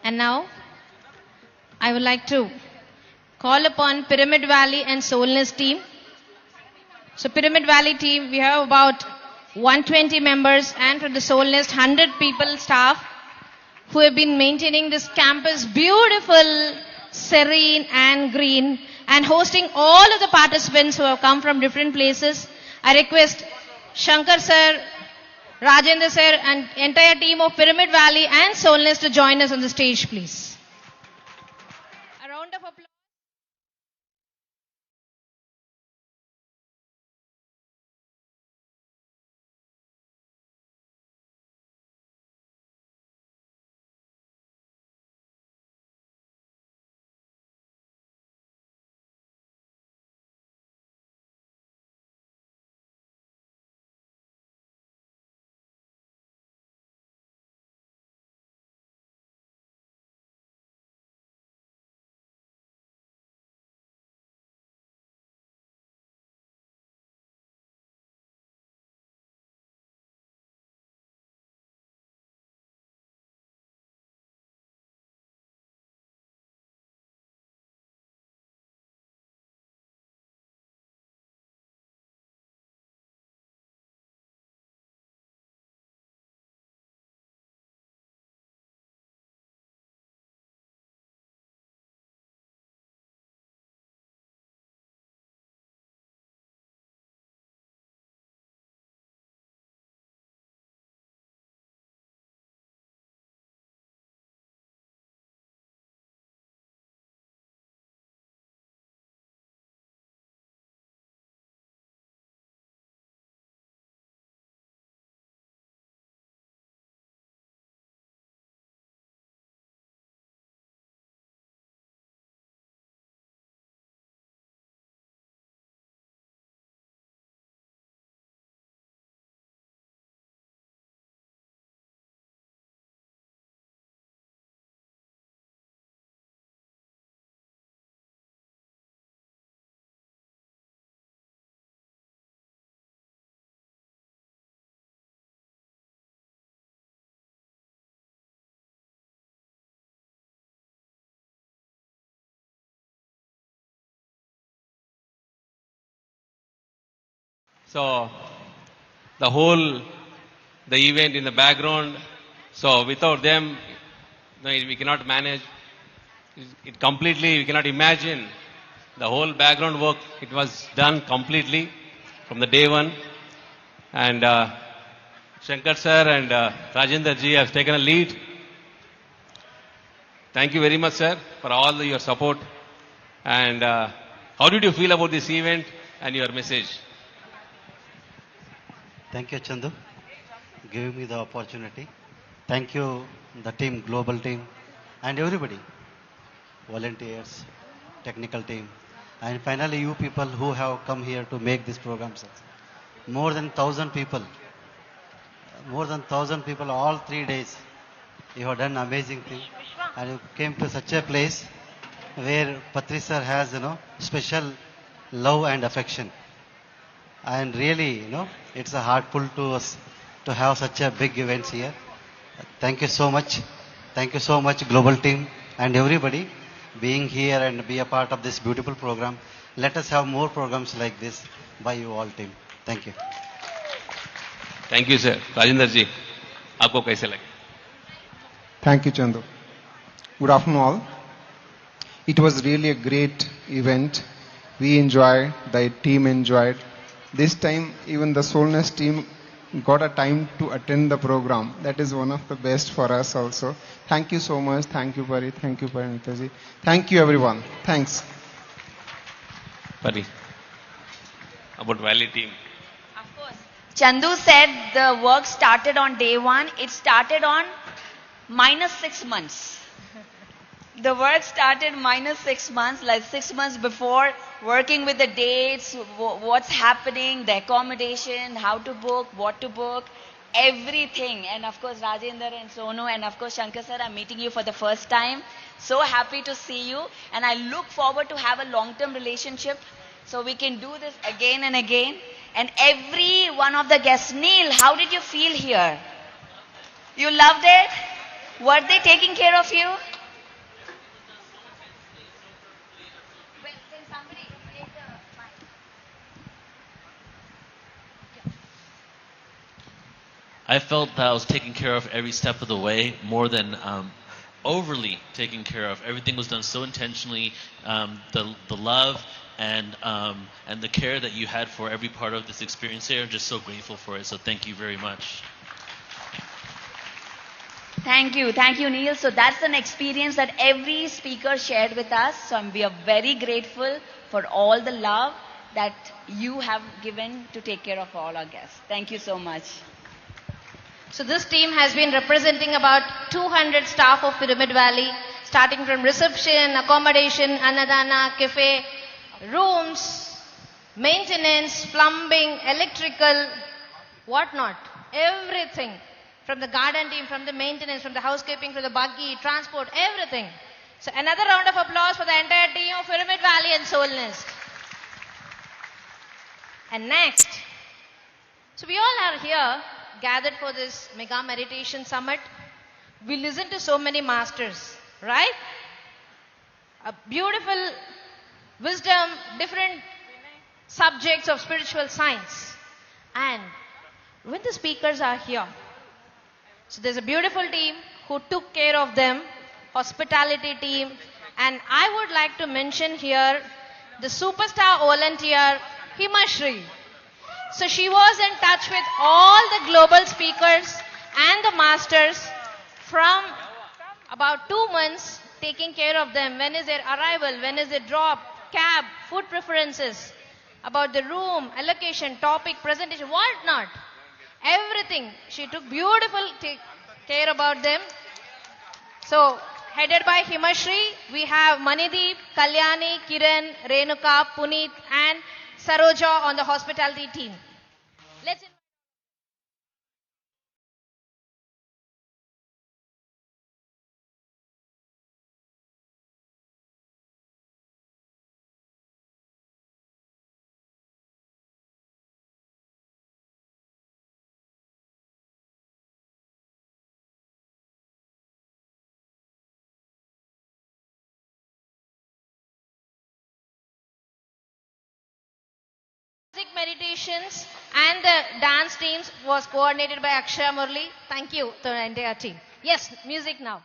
[SPEAKER 23] And now, I would like to call upon Pyramid Valley and Soulness team. So Pyramid Valley team, we have about 120 members, and from the Soulness 100 people staff who have been maintaining this campus beautiful, serene and green, and hosting all of the participants who have come from different places. I request Shankar sir, Rajendra sir and entire team of Pyramid Valley and Soulness to join us on the stage, please. A round of applause.
[SPEAKER 2] So the event in the background. So without them, we cannot manage it completely. We cannot imagine the whole background work. It was done completely from the day one. And Shankar sir and Rajendra ji have taken a lead. Thank you very much, sir, for all your support. And how did you feel about this event and your message?
[SPEAKER 6] Thank you, Chandu, giving me the opportunity. Thank you, the team, global team, and everybody, volunteers, technical team, and finally you people who have come here to make this program success. More than 1,000 people, all 3 days. You have done amazing thing, and you came to such a place where Patri sir has, special love and affection. And really, it's a heart pull to us to have such a big events here. Thank you so much. Thank you so much, global team and everybody being here and be a part of this beautiful program. Let us have more programs like this by you all team. Thank you.
[SPEAKER 2] Thank you, sir. Rajendra ji, आपको कैसे लगे?
[SPEAKER 18] Thank you, Chandu. Good afternoon, all. It was really a great event. We enjoyed, the team enjoyed. This time, even the Soulness team got a time to attend the program. That is one of the best for us also. Thank you so much. Thank you, Pari. Thank you, Parinitaji. Thank you, everyone. Thanks.
[SPEAKER 2] Pari, about Valley team.
[SPEAKER 12] Chandu said the work started on day one. It started on -6 months. The work started -6 months, like 6 months before, working with the dates, what's happening, the accommodation, how to book, what to book, everything. And of course, Rajendra and Sonu and of course, Shankar sir, I'm meeting you for the first time. So happy to see you. And I look forward to have a long-term relationship so we can do this again and again. And every one of the guests, Neil, how did you feel here? You loved it? Were they taking care of you?
[SPEAKER 22] I felt that I was taken care of every step of the way, more than overly taken care of. Everything was done so intentionally. The love and the care that you had for every part of this experience here, I'm just so grateful for it. So thank you very much.
[SPEAKER 12] Thank you, Neil. So that's an experience that every speaker shared with us. So we are very grateful for all the love that you have given to take care of all our guests. Thank you so much.
[SPEAKER 23] So this team has been representing about 200 staff of Pyramid Valley, starting from reception, accommodation, annadana, cafe, rooms, maintenance, plumbing, electrical, whatnot, everything. From the garden team, from the maintenance, from the housekeeping, from the buggy, transport, everything. So another round of applause for the entire team of Pyramid Valley and Soul Nest. And next, so we all are here gathered for this mega meditation summit. We listen to so many masters, right? A beautiful wisdom, different subjects of spiritual science. And when the speakers are here, so there's a beautiful team who took care of them, hospitality team. And I would like to mention here the superstar volunteer, Himashri. So she was in touch with all the global speakers and the masters from about 2 months, taking care of them. When is their arrival? When is their drop? Cab, food preferences, about the room, allocation, topic, presentation, what not. Everything. She took beautiful care about them. So, headed by Himashri, we have Manideep, Kalyani, Kiran, Renuka, Puneet and Saroja on the hospitality team. Let's meditations and the dance teams was coordinated by Akshaya Murli. Thank you to the entire team. Yes, music now.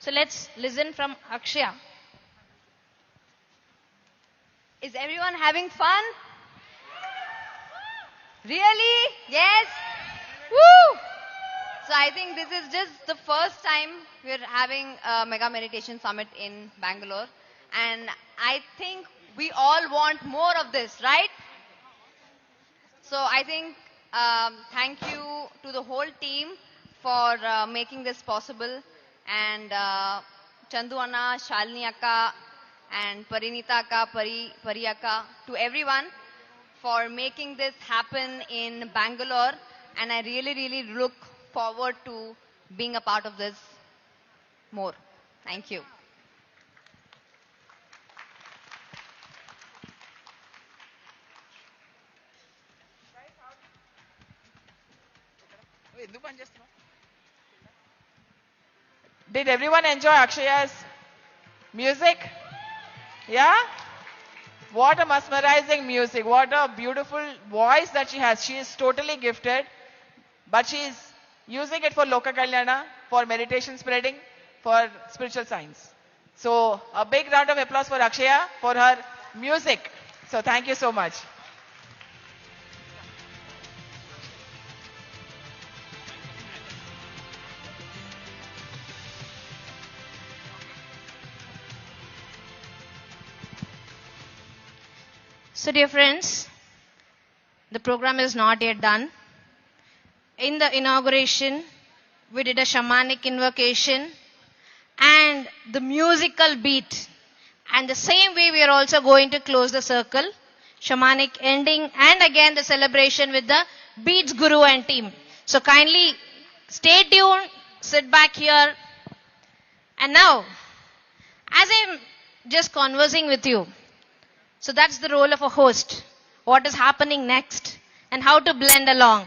[SPEAKER 23] So let's listen from Akshaya.
[SPEAKER 1] Is everyone having fun? Really? Yes? Woo! So I think this is just the first time we're having a Mega Meditation Summit in Bangalore. And I think we all want more of this, right? So I think thank you to the whole team for making this possible. And Chandu Anna, Shalini Akka, and Parinita Akka, Pari Akka, to everyone for making this happen in Bangalore. And I really, really look forward to being a part of this more. Thank you.
[SPEAKER 19] Did everyone enjoy Akshaya's music? Yeah? What a mesmerizing music. What a beautiful voice that she has. She is totally gifted. But she is using it for Loka Kalyana, for meditation spreading, for spiritual science. So a big round of applause for Akshaya for her music. So thank you so much.
[SPEAKER 23] So dear friends, the program is not yet done. In the inauguration, we did a shamanic invocation and the musical beat. And the same way we are also going to close the circle, shamanic ending and again the celebration with the Beats Guru and team. So kindly stay tuned, sit back here. And now, as I'm just conversing with you, so that's the role of a host. What is happening next and how to blend along.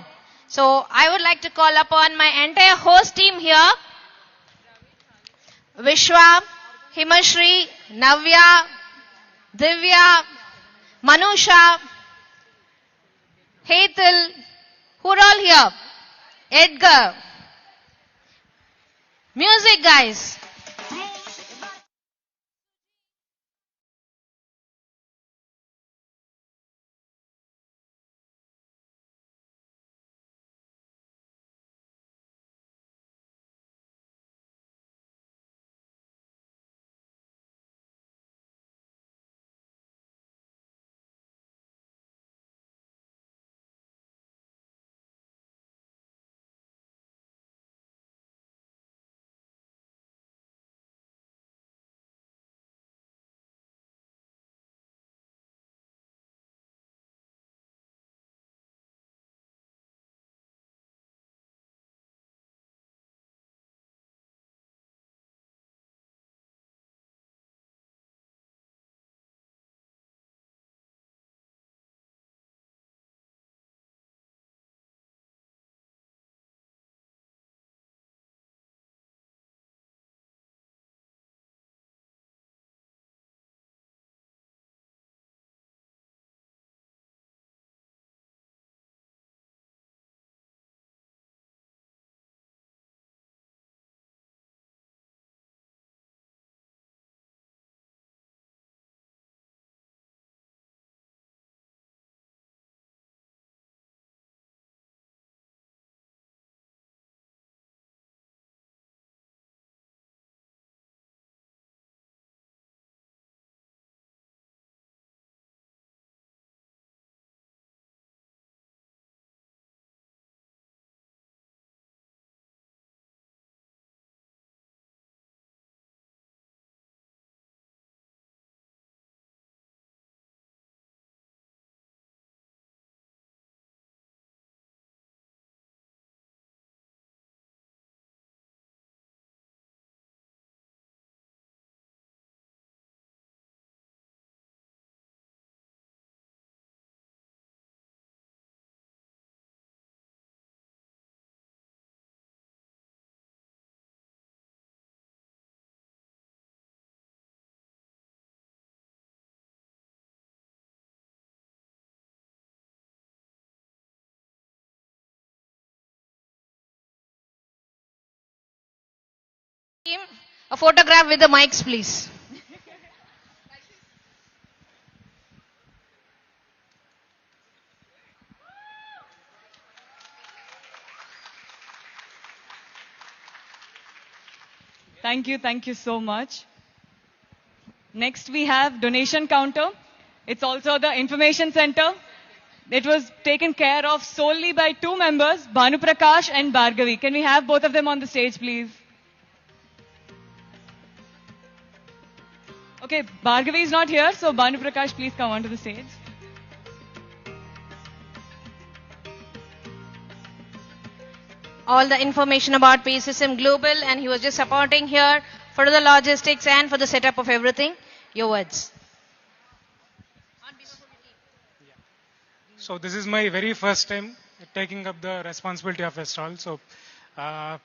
[SPEAKER 23] So I would like to call upon my entire host team here. Vishwa, Himashri, Navya, Divya, Manusha, Hetal, who are all here? Edgar. Music guys. team, a photograph with the mics, please.
[SPEAKER 8] Thank you so much. Next we have donation counter. It's also the information center. It was taken care of solely by two members, Bhanu Prakash and Bhargavi. Can we have both of them on the stage, please? Okay, Bhargavi is not here, so Bhanu Prakash, please come onto the stage.
[SPEAKER 23] All the information about PSSM Global, and he was just supporting here for the logistics and for the setup of everything. Your words.
[SPEAKER 3] So this is my very first time taking up the responsibility of a stall. So I've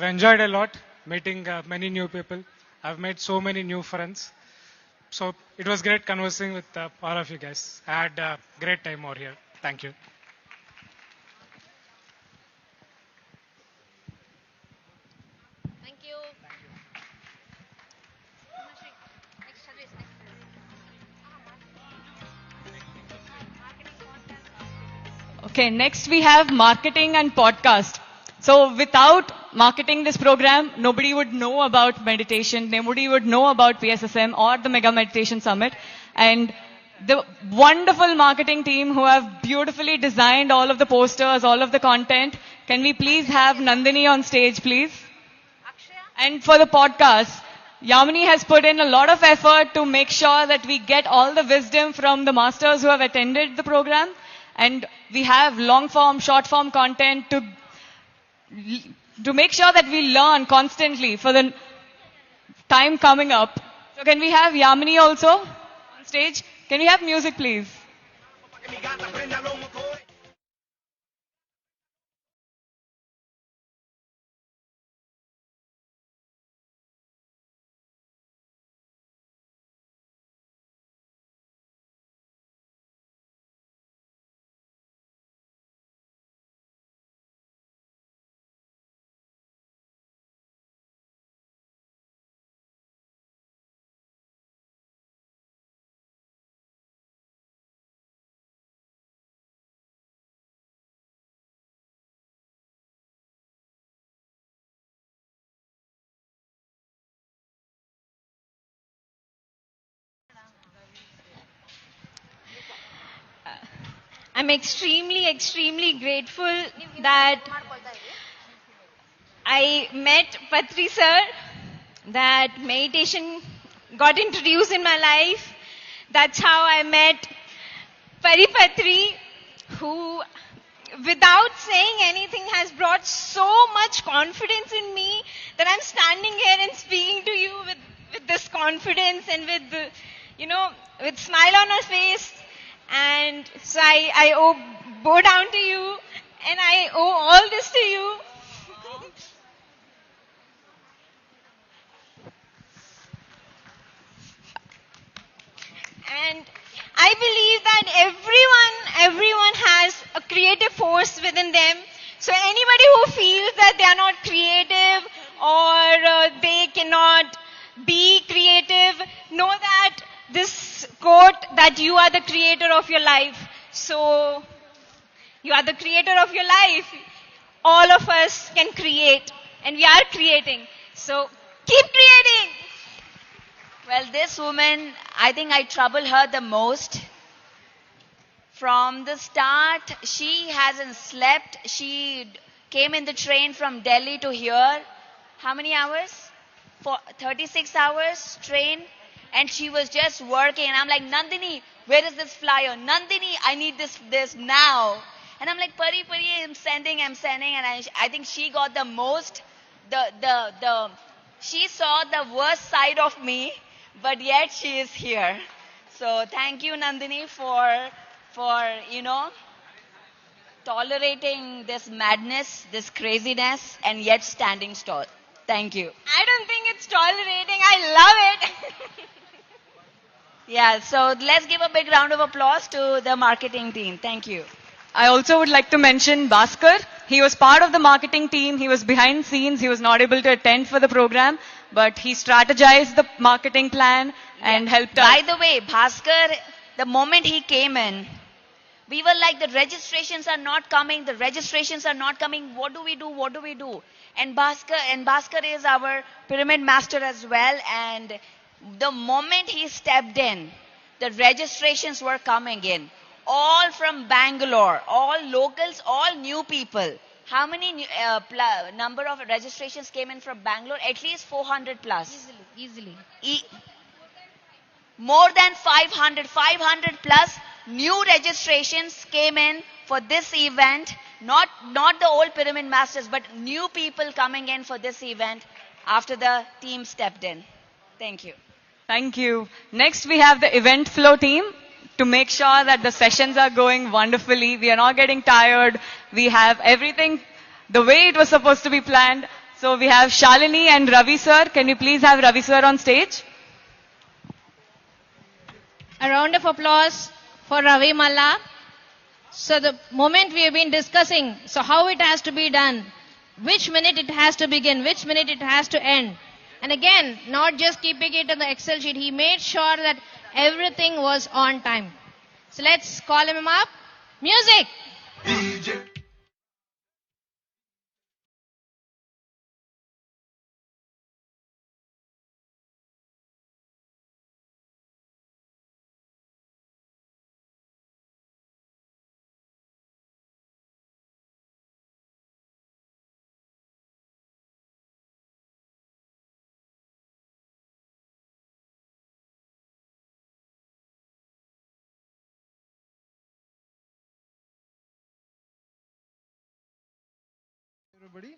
[SPEAKER 3] enjoyed a lot meeting many new people. I've made so many new friends. So it was great conversing with all of you guys. I had a great time over here. Thank you.
[SPEAKER 23] Thank you.
[SPEAKER 8] Okay, next we have marketing and podcast. So without marketing this program, nobody would know about meditation, nobody would know about PSSM or the Mega Meditation Summit. And the wonderful marketing team who have beautifully designed all of the posters, all of the content. Can we please have Nandini on stage, please? And for the podcast, Yamini has put in a lot of effort to make sure that we get all the wisdom from the masters who have attended the program. And we have long form, short form content to make sure that we learn constantly for the time coming up. So can we have Yamini also on stage? Can we have music, please?
[SPEAKER 1] I'm extremely grateful that I met Patri sir, that meditation got introduced in my life. That's how I met Patri, who without saying anything has brought so much confidence in me that I'm standing here and speaking to you with this confidence and with the, with smile on her face. And so I bow down to you and I owe all this to you. And I believe that everyone has a creative force within them. So anybody who feels that they are not creative or they cannot be creative, know that this quote that you are the creator of your life. So you are the creator of your life. All of us can create and we are creating. So keep creating.
[SPEAKER 12] Well, this woman, I think I trouble her the most. From the start, she hasn't slept. She came in the train from Delhi to here. How many hours? 36 hours train. And she was just working. And I'm like, Nandini, where is this flyer? Nandini, I need this now. And I'm like, Pari, I'm sending. And I think she got the most, she saw the worst side of me, but yet she is here. So thank you, Nandini, for tolerating this madness, this craziness, and yet standing tall. Thank you.
[SPEAKER 1] I don't think it's tolerating. I love it.
[SPEAKER 12] Yeah, so let's give a big round of applause to the marketing team. Thank you.
[SPEAKER 8] I also would like to mention Bhaskar. He was part of the marketing team. He was behind scenes. He was not able to attend for the program. but he strategized the marketing plan and helped us.
[SPEAKER 12] By the way, Bhaskar, the moment he came in, we were like, the registrations are not coming, the registrations are not coming. What do we do? What do we do? And Bhaskar is our pyramid master as well. And the moment he stepped in, the registrations were coming in. All from Bangalore, all locals, all new people. How many number of registrations came in from Bangalore? At least 400 plus.
[SPEAKER 23] Easily.
[SPEAKER 12] More than 500 plus new registrations came in for this event. Not the old pyramid masters, but new people coming in for this event after the team stepped in. Thank you.
[SPEAKER 8] Thank you. Next, we have the event flow team to make sure that the sessions are going wonderfully. We are not getting tired. We have everything the way it was supposed to be planned. So we have Shalini and Ravi sir. Can you please have Ravi sir on stage?
[SPEAKER 23] A round of applause for Ravi Malla. So the moment we have been discussing, so how it has to be done, which minute it has to begin, which minute it has to end. And again, not just keeping it on the Excel sheet, he made sure that everything was on time. So let's call him up. Music!
[SPEAKER 9] Everybody,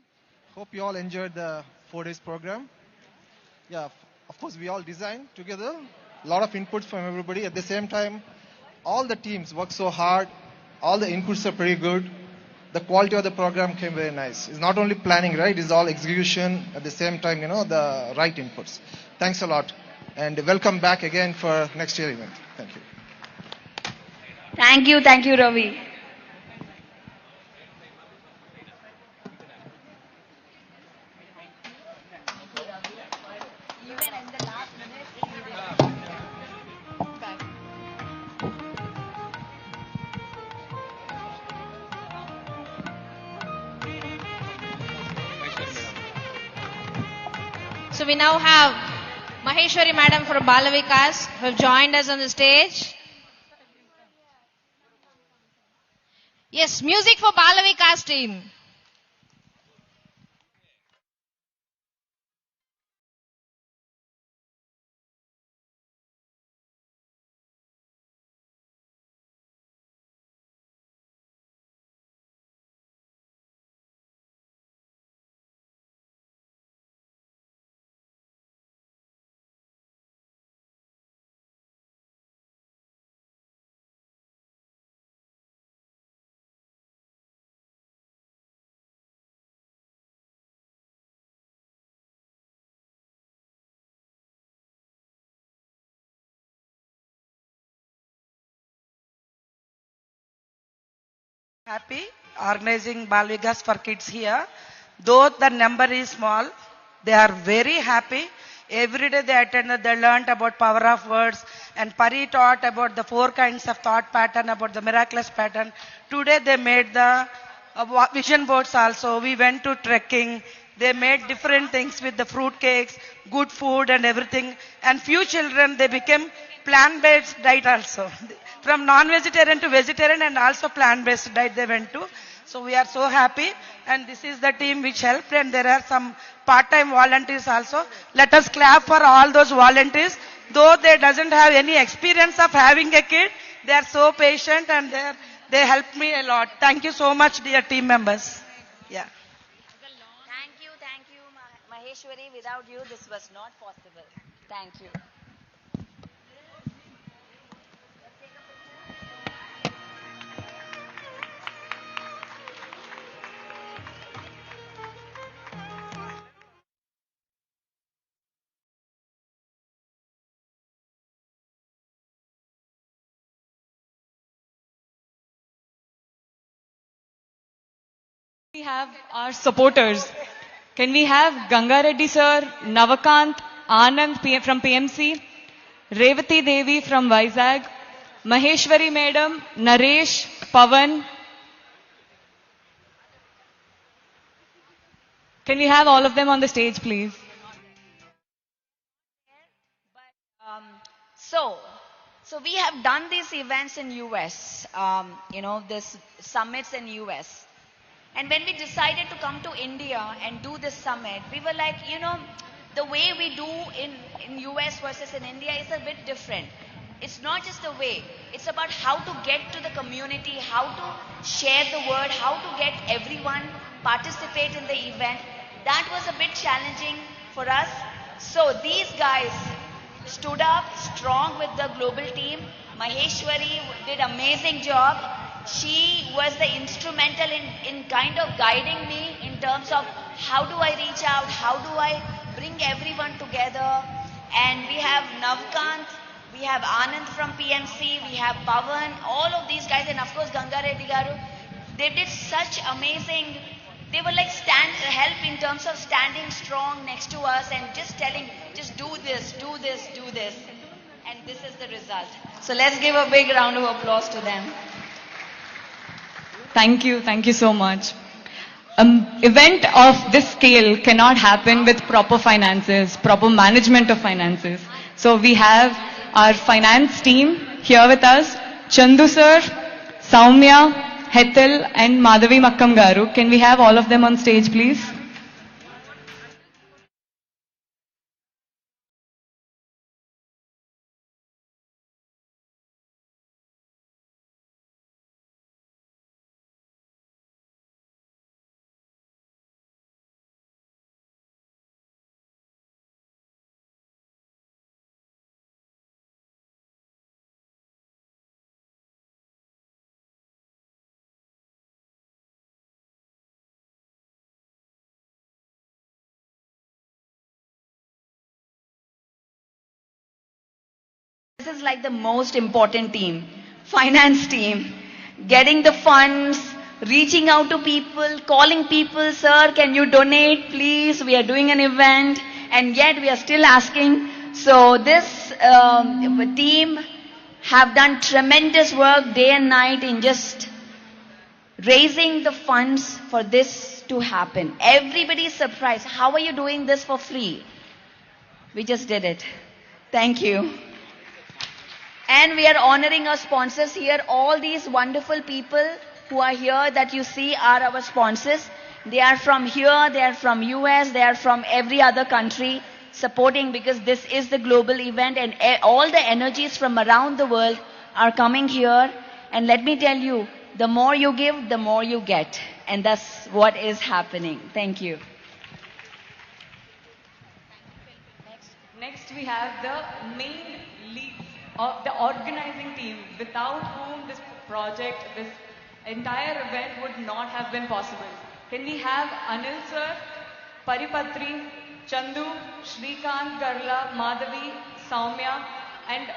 [SPEAKER 9] hope you all enjoyed the 4 days program. Yeah, of course we all designed together. A lot of inputs from everybody. At the same time, all the teams worked so hard. All the inputs are pretty good. The quality of the program came very nice. It's not only planning, right? It's all execution. At the same time, the right inputs. Thanks a lot. And welcome back again for next year event. Thank you.
[SPEAKER 12] Thank you, Ravi.
[SPEAKER 23] So we now have Maheshwari Madam from Balavikas who have joined us on the stage. Yes, music for Balavikas team.
[SPEAKER 10] Happy organizing Balvikas for kids here. Though the number is small, they are very happy. Every day they attended, they learned about power of words, and Pari taught about the 4 kinds of thought pattern, about the miraculous pattern. Today they made the vision boards also. We went to trekking. They made different things with the fruit cakes, good food and everything. And few children, they became plant-based diet also. From non-vegetarian to vegetarian and also plant-based diet they went to. So we are so happy, and this is the team which helped, and there are some part-time volunteers also. Let us clap for all those volunteers. Though they doesn't have any experience of having a kid, they are so patient and they helped me a lot. Thank you so much, dear team members. Yeah.
[SPEAKER 12] Thank you, Maheshwari. Without you, this was not possible. Thank you.
[SPEAKER 8] We have our supporters. Can we have Ganga Reddy sir, Navakant, Anand from PMC, Revati Devi from Vizag, Maheshwari madam, Naresh, Pavan. Can we have all of them on the stage, please?
[SPEAKER 12] So we have done these events in US, this summits in US. And when we decided to come to India and do this summit, we were like, the way we do in US versus in India is a bit different. It's not just the way, it's about how to get to the community, how to share the word, how to get everyone participate in the event. That was a bit challenging for us. So these guys stood up strong with the global team. Maheshwari did amazing job. She was the instrumental in kind of guiding me in terms of how do I reach out, how do I bring everyone together. And we have Navkant, we have Anand from PMC, we have Pavan, all of these guys, and of course Ganga Reddy Garu. They did such amazing, they were like help in terms of standing strong next to us and just telling, just do this, do this, do this. And this is the result. So let's give a big round of applause to them.
[SPEAKER 8] Thank you so much. Event of this scale cannot happen with proper finances, proper management of finances. So we have our finance team here with us, Chandu sir, Saumya, Hetal and Madhavi Makkam Garu. Can we have all of them on stage, please?
[SPEAKER 12] This is like the most important team, finance team, getting the funds, reaching out to people, calling people, sir, can you donate, please? We are doing an event, and yet we are still asking. So this team have done tremendous work day and night in just raising the funds for this to happen. Everybody is surprised. How are you doing this for free? We just did it. Thank you. And we are honoring our sponsors here. All these wonderful people who are here that you see are our sponsors. They are from here, they are from US, they are from every other country supporting, because this is the global event and all the energies from around the world are coming here. And let me tell you, the more you give, the more you get. And that's what is happening. Thank you.
[SPEAKER 8] Next we have the main lead of the organizing team, without whom this project, this entire event would not have been possible. Can we have Anil sir, Paripatri, Chandu, Shrikant, Garla, Madhavi, Saumya, and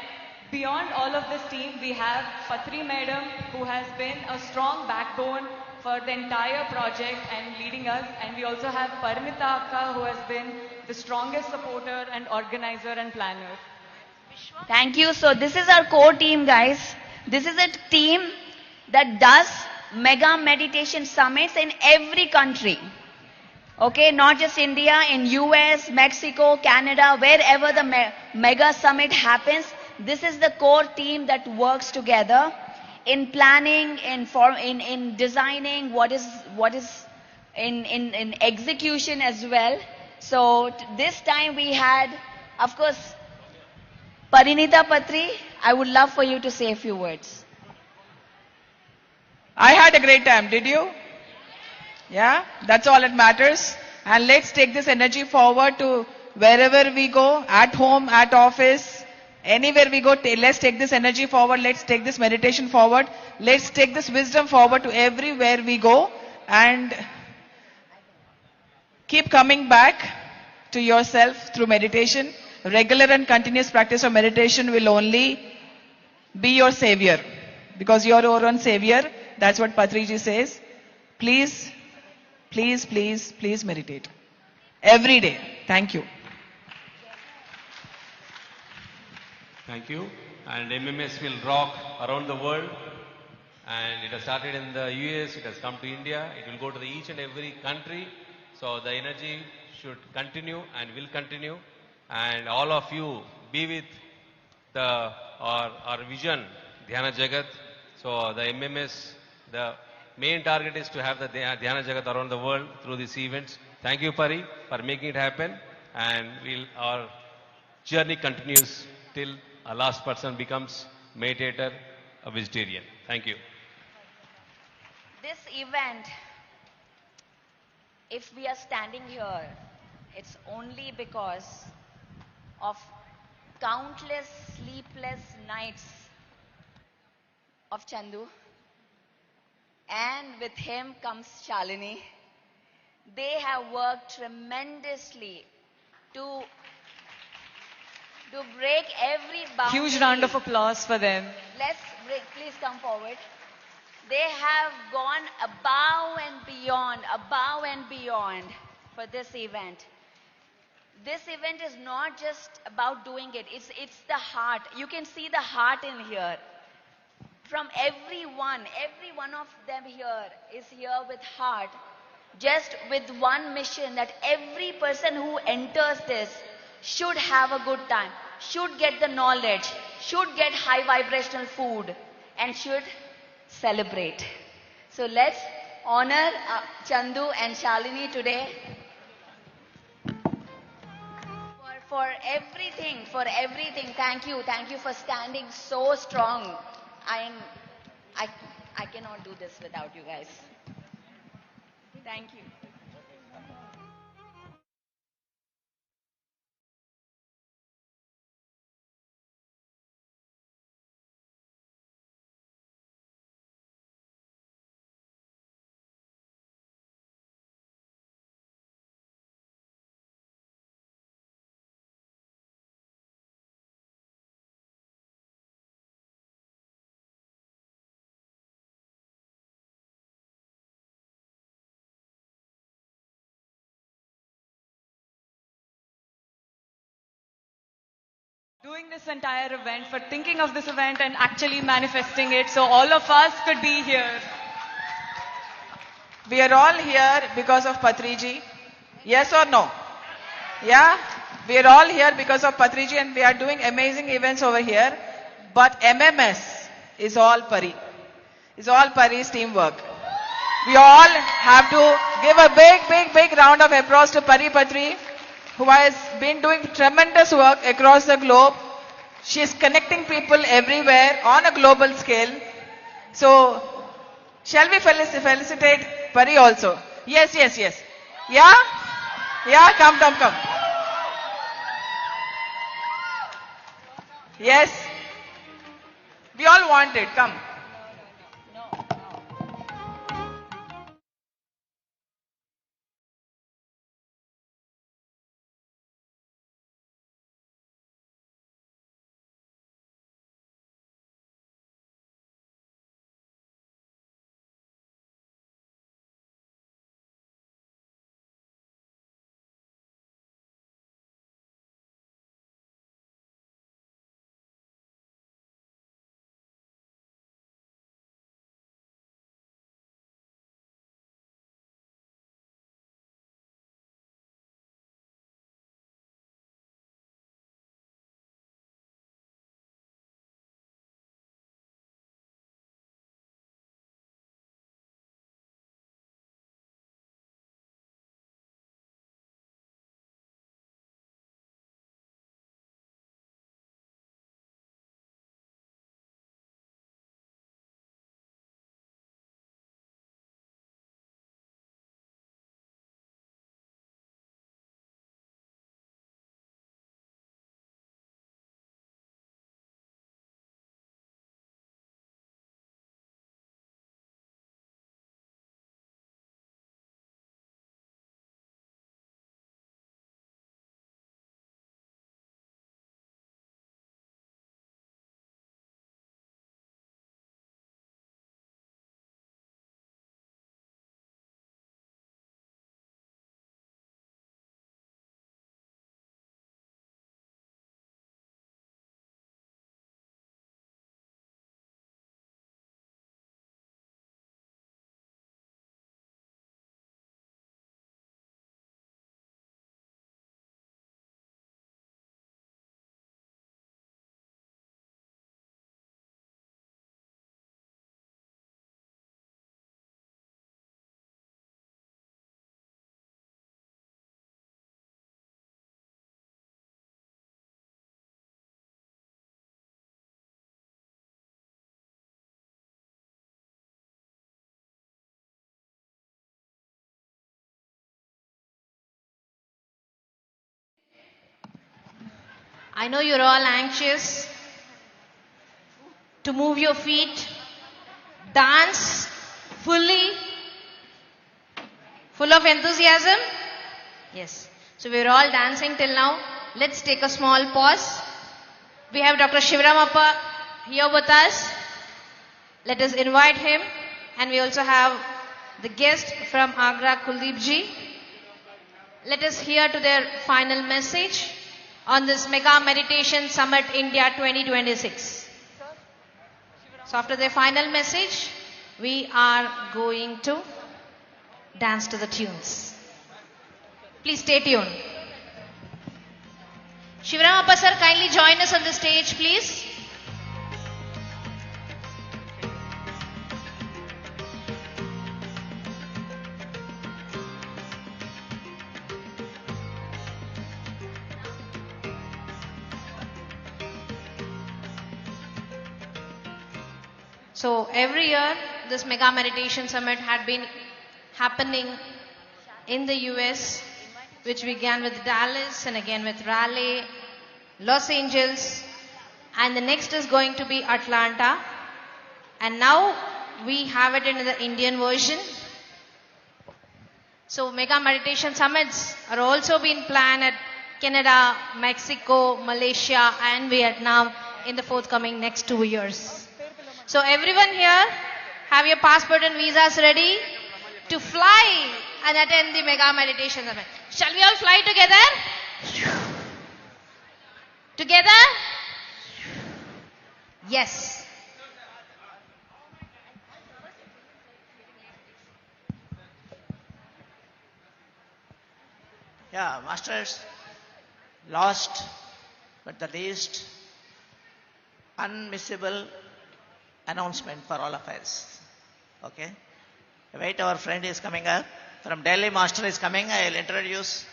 [SPEAKER 8] beyond all of this team, we have Patri madam, who has been a strong backbone for the entire project and leading us. And we also have Parinita Akka, who has been the strongest supporter and organizer and planner.
[SPEAKER 12] Thank you. So this is our core team, guys. This is a team that does mega meditation summits in every country. Okay, not just India, in US, Mexico, Canada, wherever the mega summit happens. This is the core team that works together in planning, in designing, what is in execution as well. So this time we had, of course, Parinita Patri, I would love for you to say a few words.
[SPEAKER 19] I had a great time, did you? Yeah, that's all that matters. And let's take this energy forward to wherever we go, at home, at office, anywhere we go, let's take this energy forward, let's take this meditation forward, let's take this wisdom forward to everywhere we go, and keep coming back to yourself through meditation. Regular and continuous practice of meditation will only be your savior, because you're your own savior. That's what Patriji says. Please, please, please, please meditate. every day. Thank you.
[SPEAKER 2] Thank you. And MMS will rock around the world. And it has started in the US, it has come to India, it will go to the each and every country. So the energy should continue and will continue. And all of you be with our vision, Dhyana Jagat. So the MMS, the main target is to have the Dhyana Jagat around the world through these events. Thank you, Pari, for making it happen. And our journey continues till a last person becomes meditator, a vegetarian. Thank you.
[SPEAKER 12] This event, if we are standing here, it's only because of countless sleepless nights of Chandu. And with him comes Shalini. They have worked tremendously to break every boundary.
[SPEAKER 8] Huge round of applause for them.
[SPEAKER 12] Let's break, please come forward. They have gone above and beyond for this event. This event is not just about doing it, it's the heart. You can see the heart in here. From every one of them here is here with heart, just with one mission that every person who enters this should have a good time, should get the knowledge, should get high vibrational food, and should celebrate. So let's honor Chandu and Shalini today for everything. Thank you for standing so strong. I cannot do this without you guys. Thank you.
[SPEAKER 8] Doing this entire event, for thinking of this event and actually manifesting it so all of us could be here.
[SPEAKER 19] We are all here because of Patriji. Yes or no? Yeah? We are all here because of Patriji and we are doing amazing events over here. But MMS is all Pari. It's all Pari's teamwork. We all have to give a big round of applause to Pari Patri, who has been doing tremendous work across the globe. She is connecting people everywhere on a global scale. So, shall we felicitate Pari also? Yes. Yeah? Yeah, come. Yes. We all want it. Come.
[SPEAKER 23] I know you're all anxious to move your feet, dance fully, full of enthusiasm. Yes. So we're all dancing till now. Let's take a small pause. We have Dr. Shivaramappa here with us. Let us invite him. And we also have the guest from Agra, Kuldeep ji. Let us hear to their final message on this Mega Meditation Summit India 2026. So after their final message, we are going to dance to the tunes. Please stay tuned. Shivaramappa sir, kindly join us on the stage, please. So every year, this Mega Meditation Summit had been happening in the US, which began with Dallas and again with Raleigh, Los Angeles, and the next is going to be Atlanta. And now we have it in the Indian version. So Mega Meditation Summits are also being planned at Canada, Mexico, Malaysia, and Vietnam in the forthcoming next 2 years. So everyone here, have your passport and visas ready to fly and attend the Mega Meditation Summit. Shall we all fly together? Together? Yes.
[SPEAKER 5] Yeah, masters, last but the least, unmissable announcement for all of us. Okay? Wait, our friend is coming up. From Delhi, master is coming. I will introduce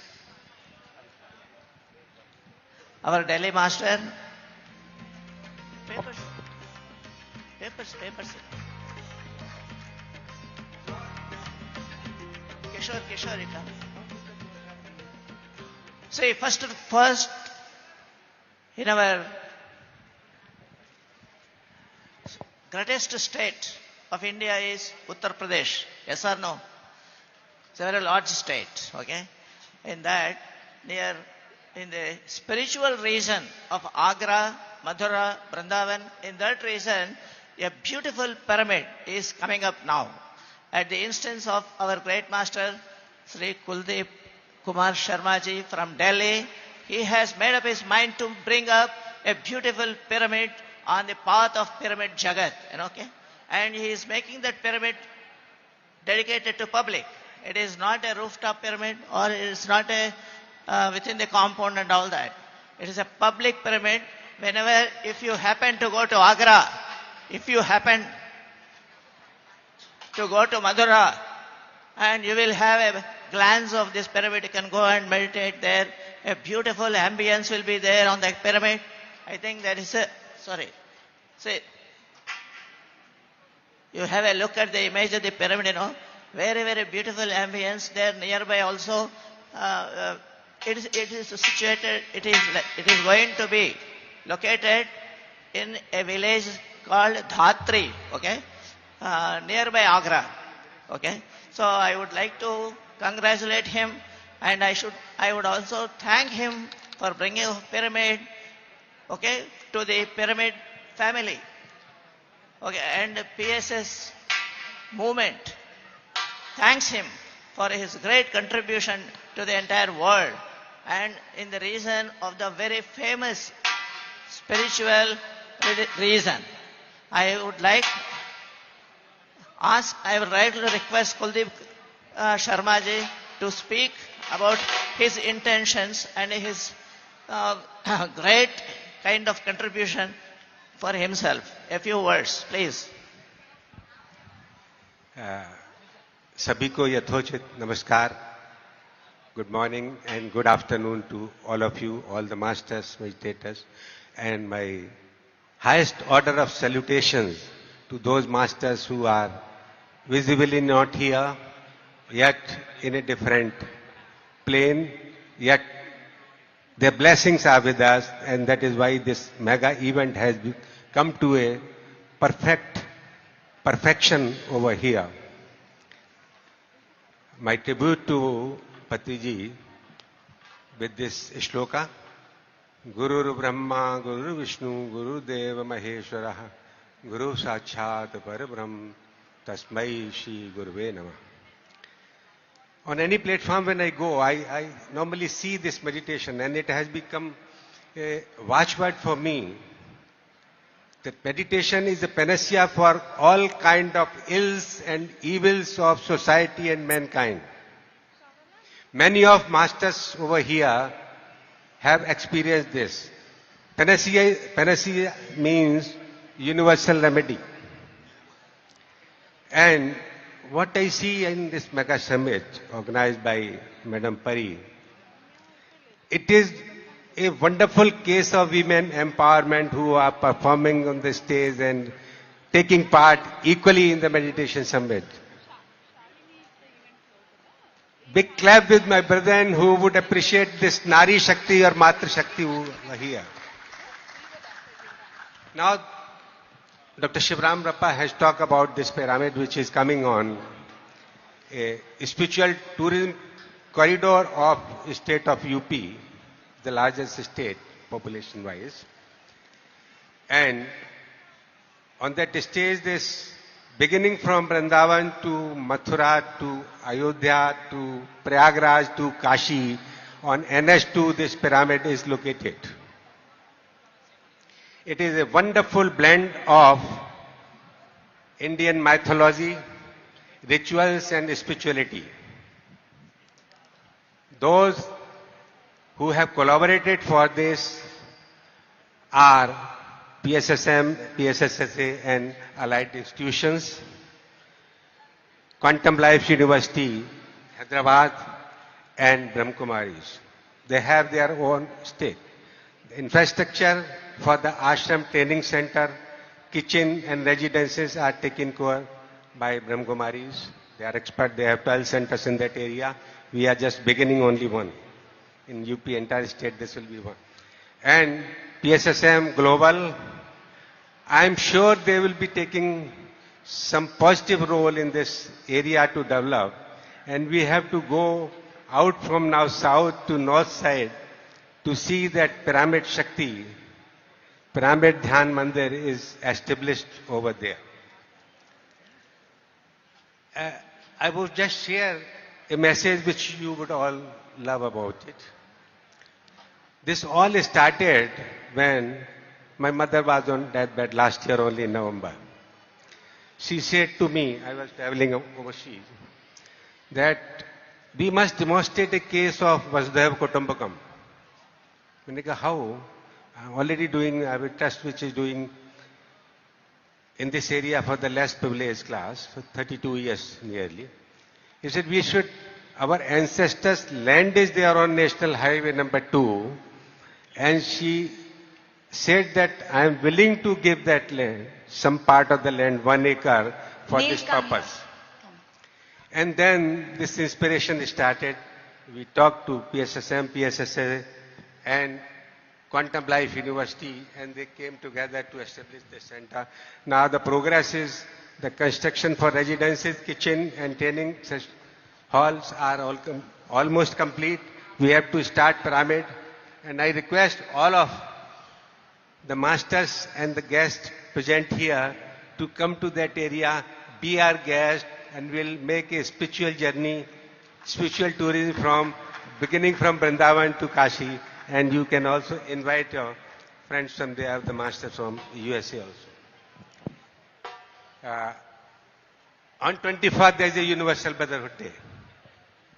[SPEAKER 5] our Delhi master. Papers. Kishore, you come. See, first, in our greatest state of India is Uttar Pradesh. Yes or no? It's a very large state. Okay? In that, in the spiritual region of Agra, Mathura, Vrindavan, in that region, a beautiful pyramid is coming up now. At the instance of our great master, Sri Kuldeep Kumar Sharma ji from Delhi, he has made up his mind to bring up a beautiful pyramid on the path of Pyramid Jagat. Okay? And he is making that pyramid dedicated to public. It is not a rooftop pyramid, or it is not a within the compound and all that. It is a public pyramid. Whenever, if you happen to go to Agra, if you happen to go to Mathura, and you will have a glance of this pyramid, you can go and meditate there. A beautiful ambience will be there on that pyramid. I think that is see, you have a look at the image of the pyramid, very, very beautiful ambience there nearby also. It is situated, it is going to be located in a village called Dhatri, okay, nearby Agra, okay. So I would like to congratulate him, and I would also thank him for bringing a pyramid, okay, to the pyramid family, okay, and the PSS movement thanks him for his great contribution to the entire world, and in the region of the very famous spiritual reason. I would like to request Kuldeep Sharma ji to speak about his intentions and his great kind of contribution for himself. A few words, please.
[SPEAKER 13] सभी को यथोचित नमस्कार. Good morning and good afternoon to all of you, all the masters, meditators, and my highest order of salutations to those masters who are visibly not here, yet in a different plane, yet Their blessings are with us, and that is why this mega event has come to a perfection over here. My tribute to Patriji with this shloka, Guru Brahma, Guru Vishnu, Guru Deva Maheshwara, Guru Sachat Parabrahm, Tasmai Shri Guruve Namah. On any platform when I go, I normally see this meditation, and it has become a watchword for me. That meditation is a panacea for all kind of ills and evils of society and mankind. Many of masters over here have experienced this. Panacea means universal remedy. And what I see in this mega summit organized by Madam Pari, it is a wonderful case of women empowerment who are performing on the stage and taking part equally in the meditation summit. Big clap with my brethren who would appreciate this Nari Shakti or Matra Shakti over here. Now, Dr. Shivram Rappa has talked about this pyramid which is coming on, a spiritual tourism corridor of state of UP, the largest state population-wise. And on that stage, this beginning from Vrindavan to Mathura to Ayodhya to Prayagraj to Kashi, on NH2 this pyramid is located. It is a wonderful blend of Indian mythology, rituals and spirituality. Those who have collaborated for this are PSSM, PSSSA and allied institutions, Quantum Life University, Hyderabad and Brahmakumaris. They have their own stake. The infrastructure for the ashram training center, kitchen and residences are taken care by Brahmakumaris. They are expert. They have 12 centers in that area. We are just beginning only one. In UP, entire state, this will be one. And PSSM Global, I am sure they will be taking some positive role in this area to develop. And we have to go out from now south to north side to see that Pyramid Shakti, Pyramid Dhyan Mandir is established over there. I would just share a message which you would all love about it. This all started when my mother was on deathbed last year only in November. She said to me, I was traveling overseas, that we must demonstrate a case of Vasudhaiva Kutumbakam. I said, how? I'm already doing, I have a trust which is doing in this area for the less privileged class for 32 years nearly. He said, we should, our ancestors' land is there on National Highway number 2. And she said that I am willing to give that land, some part of the land, 1 acre, for this purpose. And then this inspiration started. We talked to PSSM, PSSA, and Quantum Life University, and they came together to establish the center. Now the progress is the construction for residences, kitchen, and training halls are almost complete. We have to start pyramid. And I request all of the masters and the guests present here to come to that area, be our guest, and we'll make a spiritual journey, spiritual tourism beginning from Vrindavan to Kashi. And you can also invite your friends from there, the masters from USA also. On 24th, there is a Universal Brotherhood Day,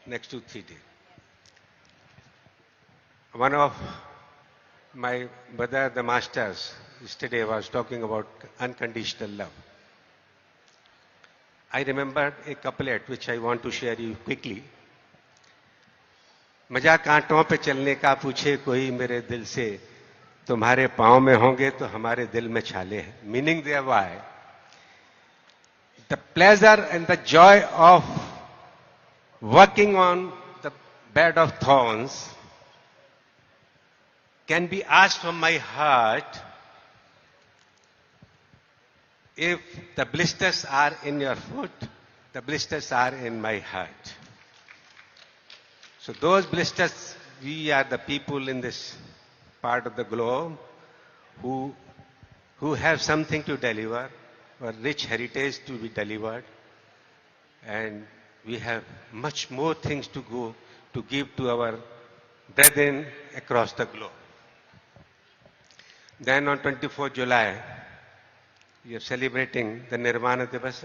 [SPEAKER 13] next 2-3 days. One of my brother, the masters, yesterday was talking about unconditional love. I remembered a couplet which I want to share you quickly. मजा कांटों पे चलने का पूछे कोई मेरे दिल से, तुम्हारे पांव में होंगे तो हमारे दिल में छाले हैं. Meaning thereby, the pleasure and the joy of working on the bed of thorns can be asked from my heart, if the blisters are in your foot, the blisters are in my heart. So those blisters, we are the people in this part of the globe who have something to deliver, or rich heritage to be delivered, and we have much more things to go to give to our brethren across the globe. Then on 24th July, we are celebrating the Nirvana Divas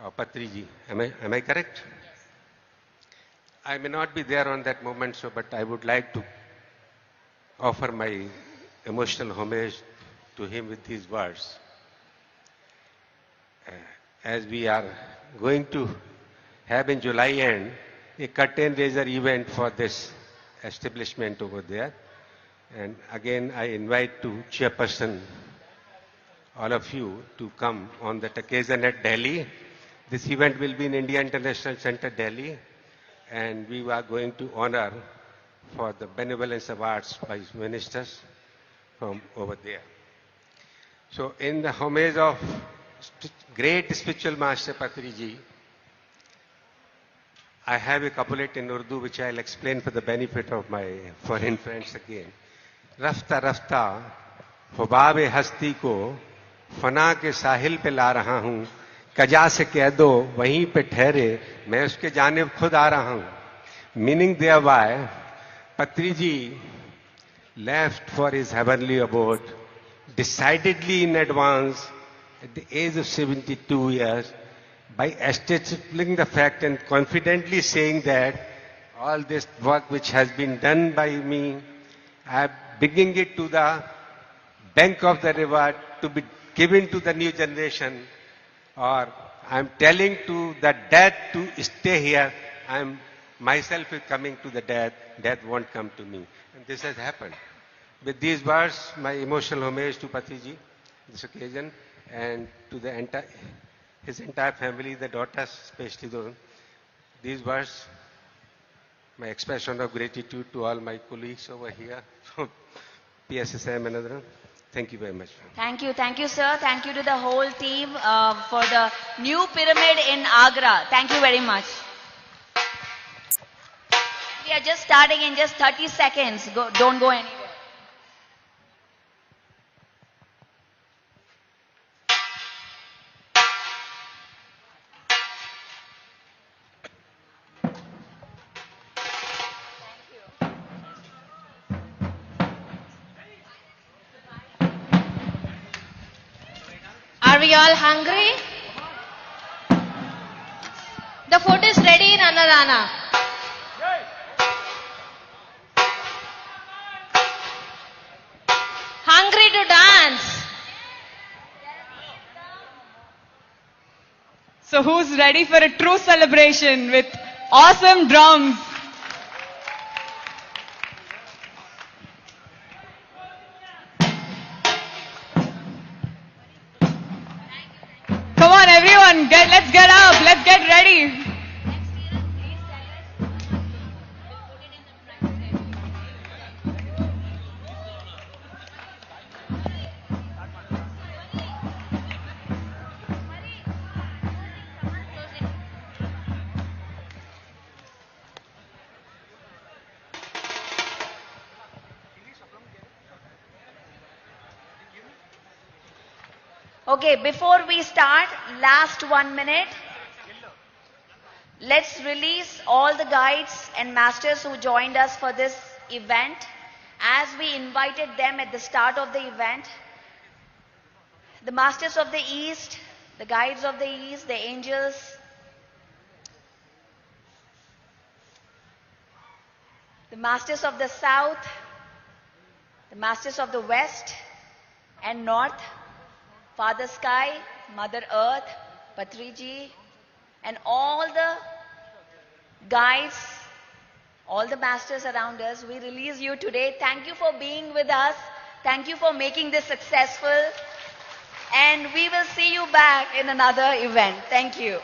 [SPEAKER 13] of Patriji. Am I correct? I may not be there on that moment, but I would like to offer my emotional homage to him with these words. As we are going to have in July end a curtain raiser event for this establishment over there. And again, I invite to chairperson all of you to come on that occasion at Delhi. This event will be in India International Center, Delhi, and we are going to honor for the benevolence awards by ministers from over there. So in the homage of great spiritual master Patriji, I have a couplet in Urdu which I'll explain for the benefit of my foreign friends again. रफ्ता रफ्ता ख्वाब हस्ती को फना के साहिल पे ला रहा हूँ, कजा से कह दो वहीं पे ठहरे, मैं उसके जानिब खुद आ रहा हूँ. Meaning thereby, Patriji left for his heavenly abode decidedly in advance at the age of 72 years by establishing the fact and confidently saying that all this work which has been done by me, I am bringing it to the bank of the river to be given to the new generation, or I am telling to the dead to stay here. I am myself is coming to the death, death won't come to me. And this has happened. With these words, my emotional homage to Patriji, this occasion, and to the his entire family, the daughters, especially those. These words, my expression of gratitude to all my colleagues over here from PSSM and other. Thank you very much.
[SPEAKER 12] Thank you, sir. Thank you to the whole team for the new pyramid in Agra. Thank you very much. We are just starting in just 30 seconds. Don't go anywhere.
[SPEAKER 23] Are we all hungry? The food is ready in Annadana. Hungry to dance.
[SPEAKER 8] So who's ready for a true celebration with awesome drums? Come on everyone, let's get up, let's get ready.
[SPEAKER 12] Okay, before we start, last 1 minute. Let's release all the guides and masters who joined us for this event. As we invited them at the start of the event, the masters of the East, the guides of the East, the angels, the masters of the South, the masters of the West and North, Father Sky, Mother Earth, Patriji, and all the guides, all the masters around us, we release you today. Thank you for being with us. Thank you for making this successful. And we will see you back in another event. Thank you.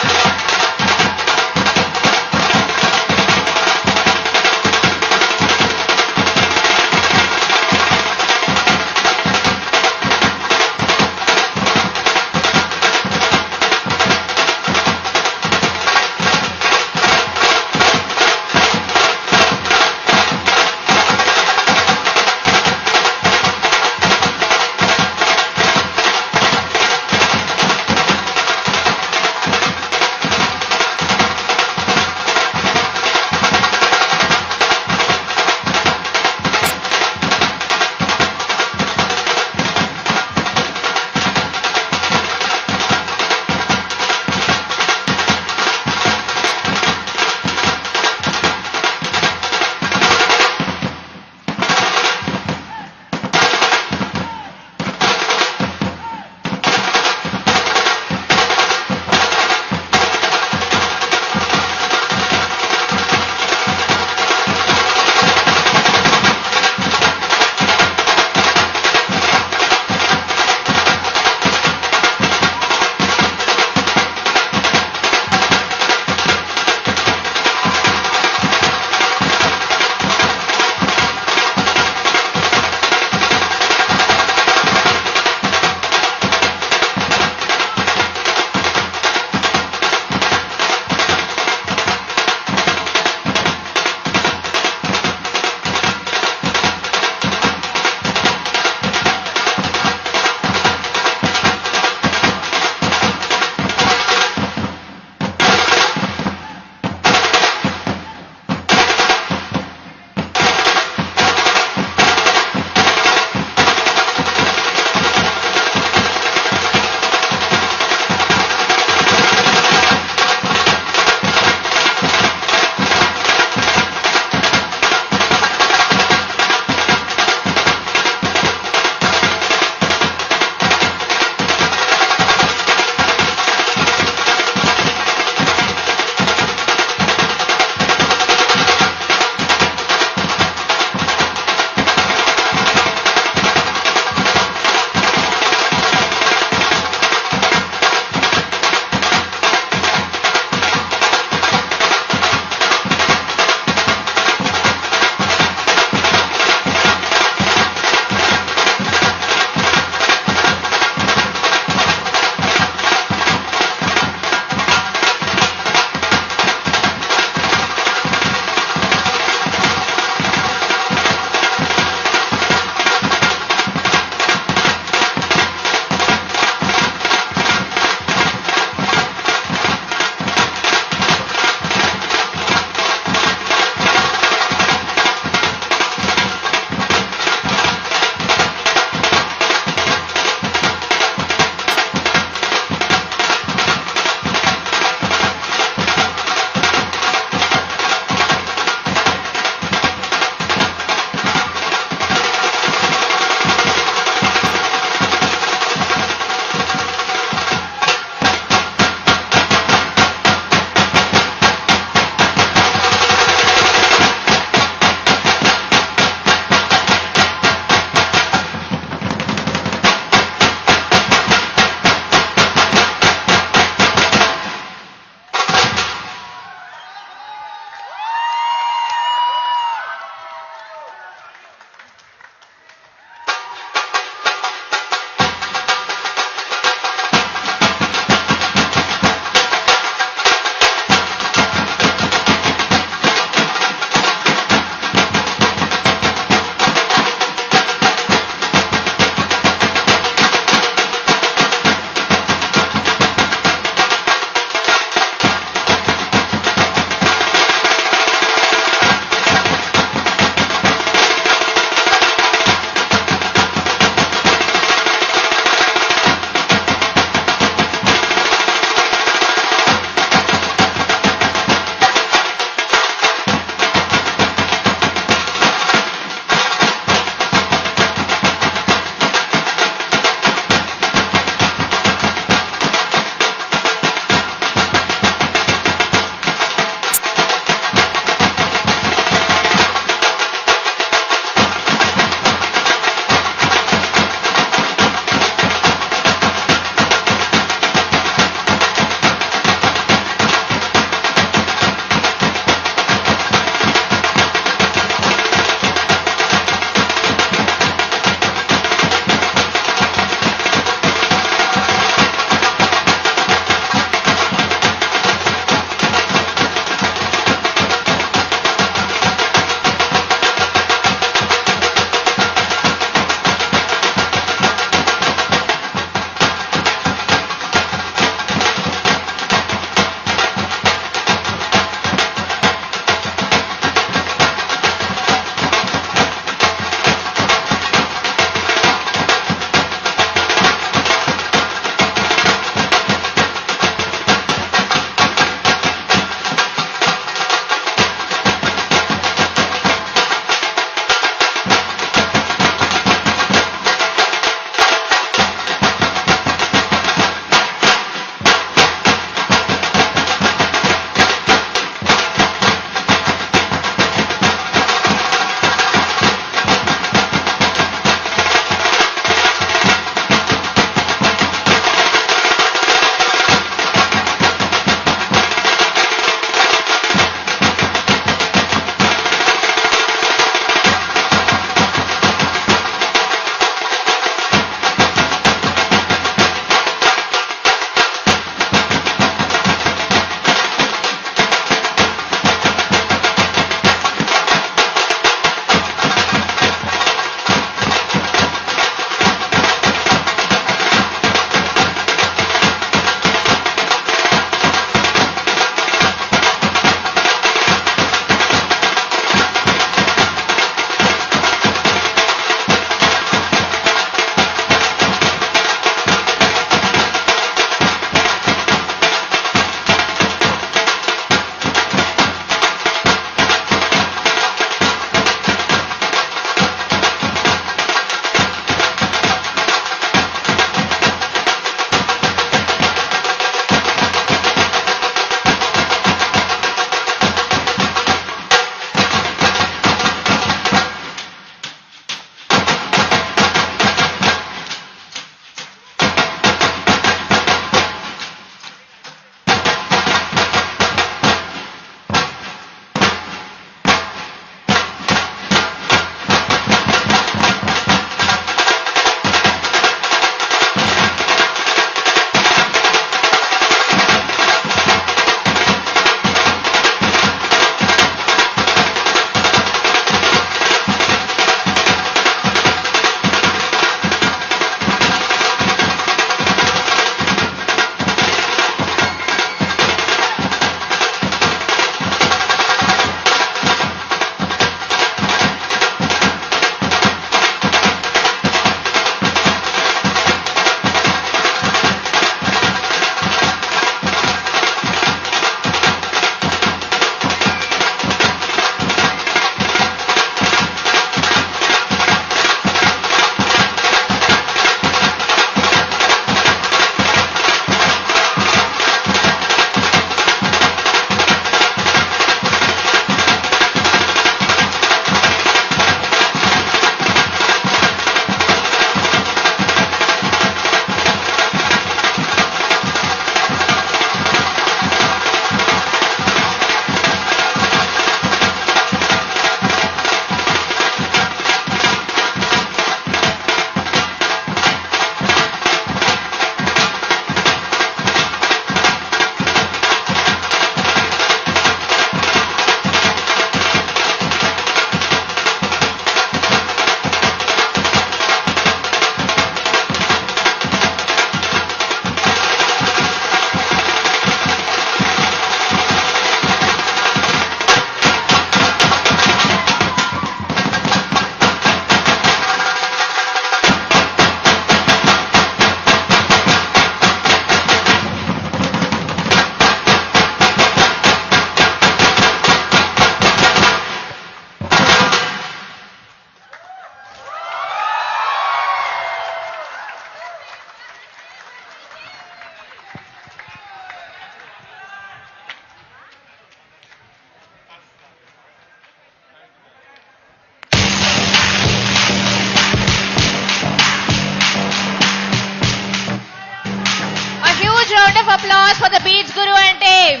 [SPEAKER 23] applause for the Beats Guru and team.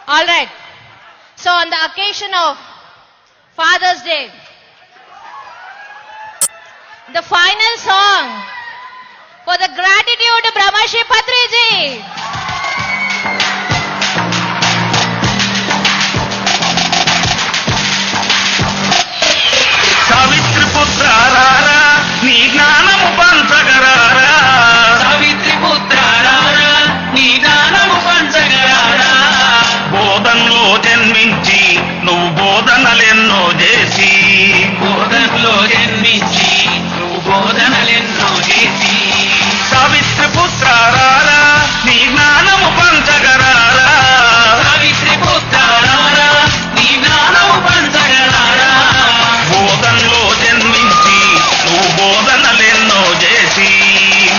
[SPEAKER 23] All right. So on the occasion of Father's Day, the final song for the gratitude to Brahmashi Patriji.
[SPEAKER 11] Savitri Putra Rara, Ni Gnanamu Panchagarara. Savitri Putra Rara, Ni Gnanamu Panchagarara. బోధనలో జన్మించి నువ్వు బోధనలెన్నో చేసి బోధనలో జన్మించి నువ్వు బోధనలెన్నో చేసి సావిత్రి పుత్ర రారా నీ జ్ఞానము పంచగరారా సావిత్రి పుత్ర రారా నీ జ్ఞానము పంచగరారా బోధనలో జన్మించి నువ్వు బోధనలెన్నో చేసి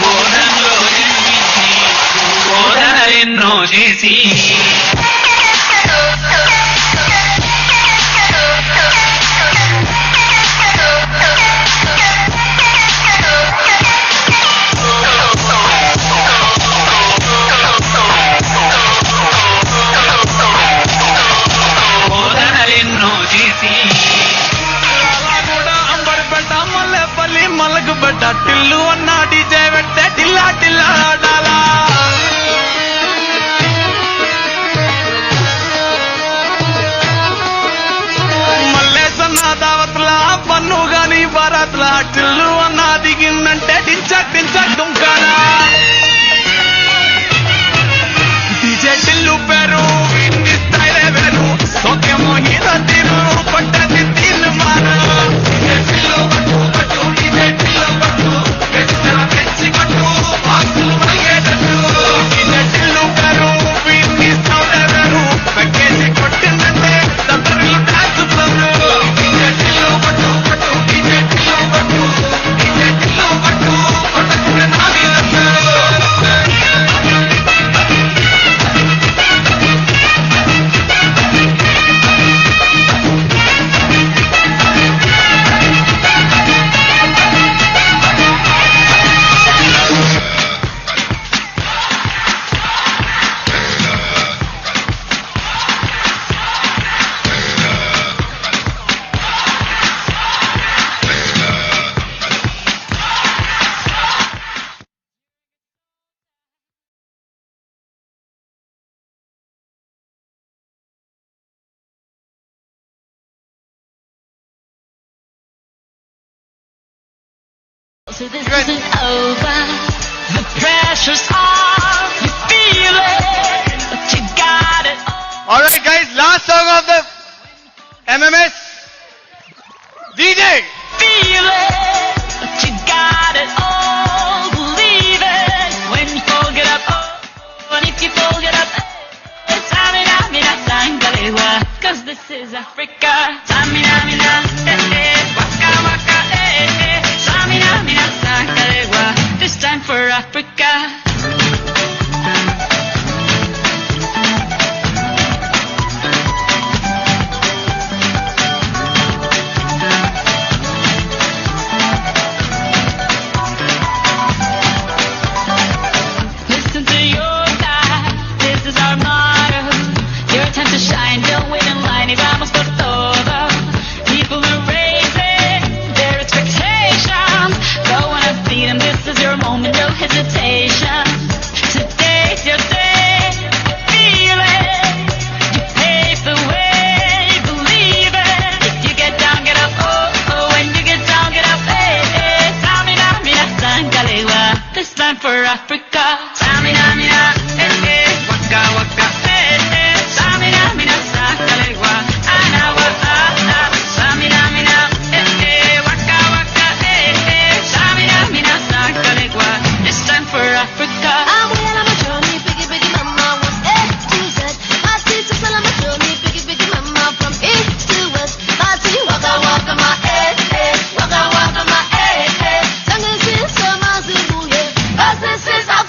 [SPEAKER 11] బోధనలో జన్మించి నువ్వు బోధనలెన్నో చేసి టిల్లు అన్న డీజే పెట్టే టిల్లా టిల్లా ఆడాలా మల్లేసన్న దావత్లా పన్ను గాని బారాత్లా టిల్లు అన్న దిగిందంటే టించక్ టించక్ దుంకాలా డీజే టిల్లు పేరు విన్ని స్టైలే వేరు సోకేమో హీరో తీరు పట్టది తీరు మారు టిల్లు పట్టు పట్టు డీజే టిల్లు పట్టు వెచ్చన వెచ్చి పట్టు బాక్సులు మరిగేటట్టు డీజే టిల్లు పేరు విన్ని స్టైలే వేరు వెక్కేసి కొట్టిందంటే దంతరిల్లు డాన్స్ ఫ్లోరు డీజే టిల్లు పట్టు పట్టు డీజే టిల్లు పట్టు డీజే టిల్లు పట్టు కొట్టకునే నాది
[SPEAKER 14] So this isn't over. The pressure's on. You feel it, but you got it all.
[SPEAKER 11] All right, guys. Last song of the MMS. DJ.
[SPEAKER 14] Feel it, but you got it all. Believe it when you fold it up. Oh, and if you fold it up, it's Samina, Mina, Sangalewa. 'Cause this is Africa. Samina, Mina, Waka, Waka, Samina, Mina, Sangalewa. This time for Africa. Listen to your God, this is our motto. Your time to shine, don't wait in line, y vamos por todo. People are raising their expectations. Go on and feed them, this is your moment, no hesitation. Today's your day, feel it. You pave the way, believe it. If you get down, get up, oh, oh. When you get down, get up, hey, hey. Samina, Mina, Sangalewa. This time for Africa. Samina, Mina, hey, hey. Waka, waka, hey, hey. Samina, Mina, Sangalewa. Anawa, Samina, Mina, hey, hey. Waka, waka, hey, hey. Samina, Mina, Sangalewa. This time for Africa.
[SPEAKER 15] I'm well on my journey, biggie, biggie mama, what's A to Z? My teachers all on my journey, biggie, biggie mama, from east to west. My tea, waka, waka, my waka, waka, my Sangin' since my Zulu, yeah. 'Cause this is our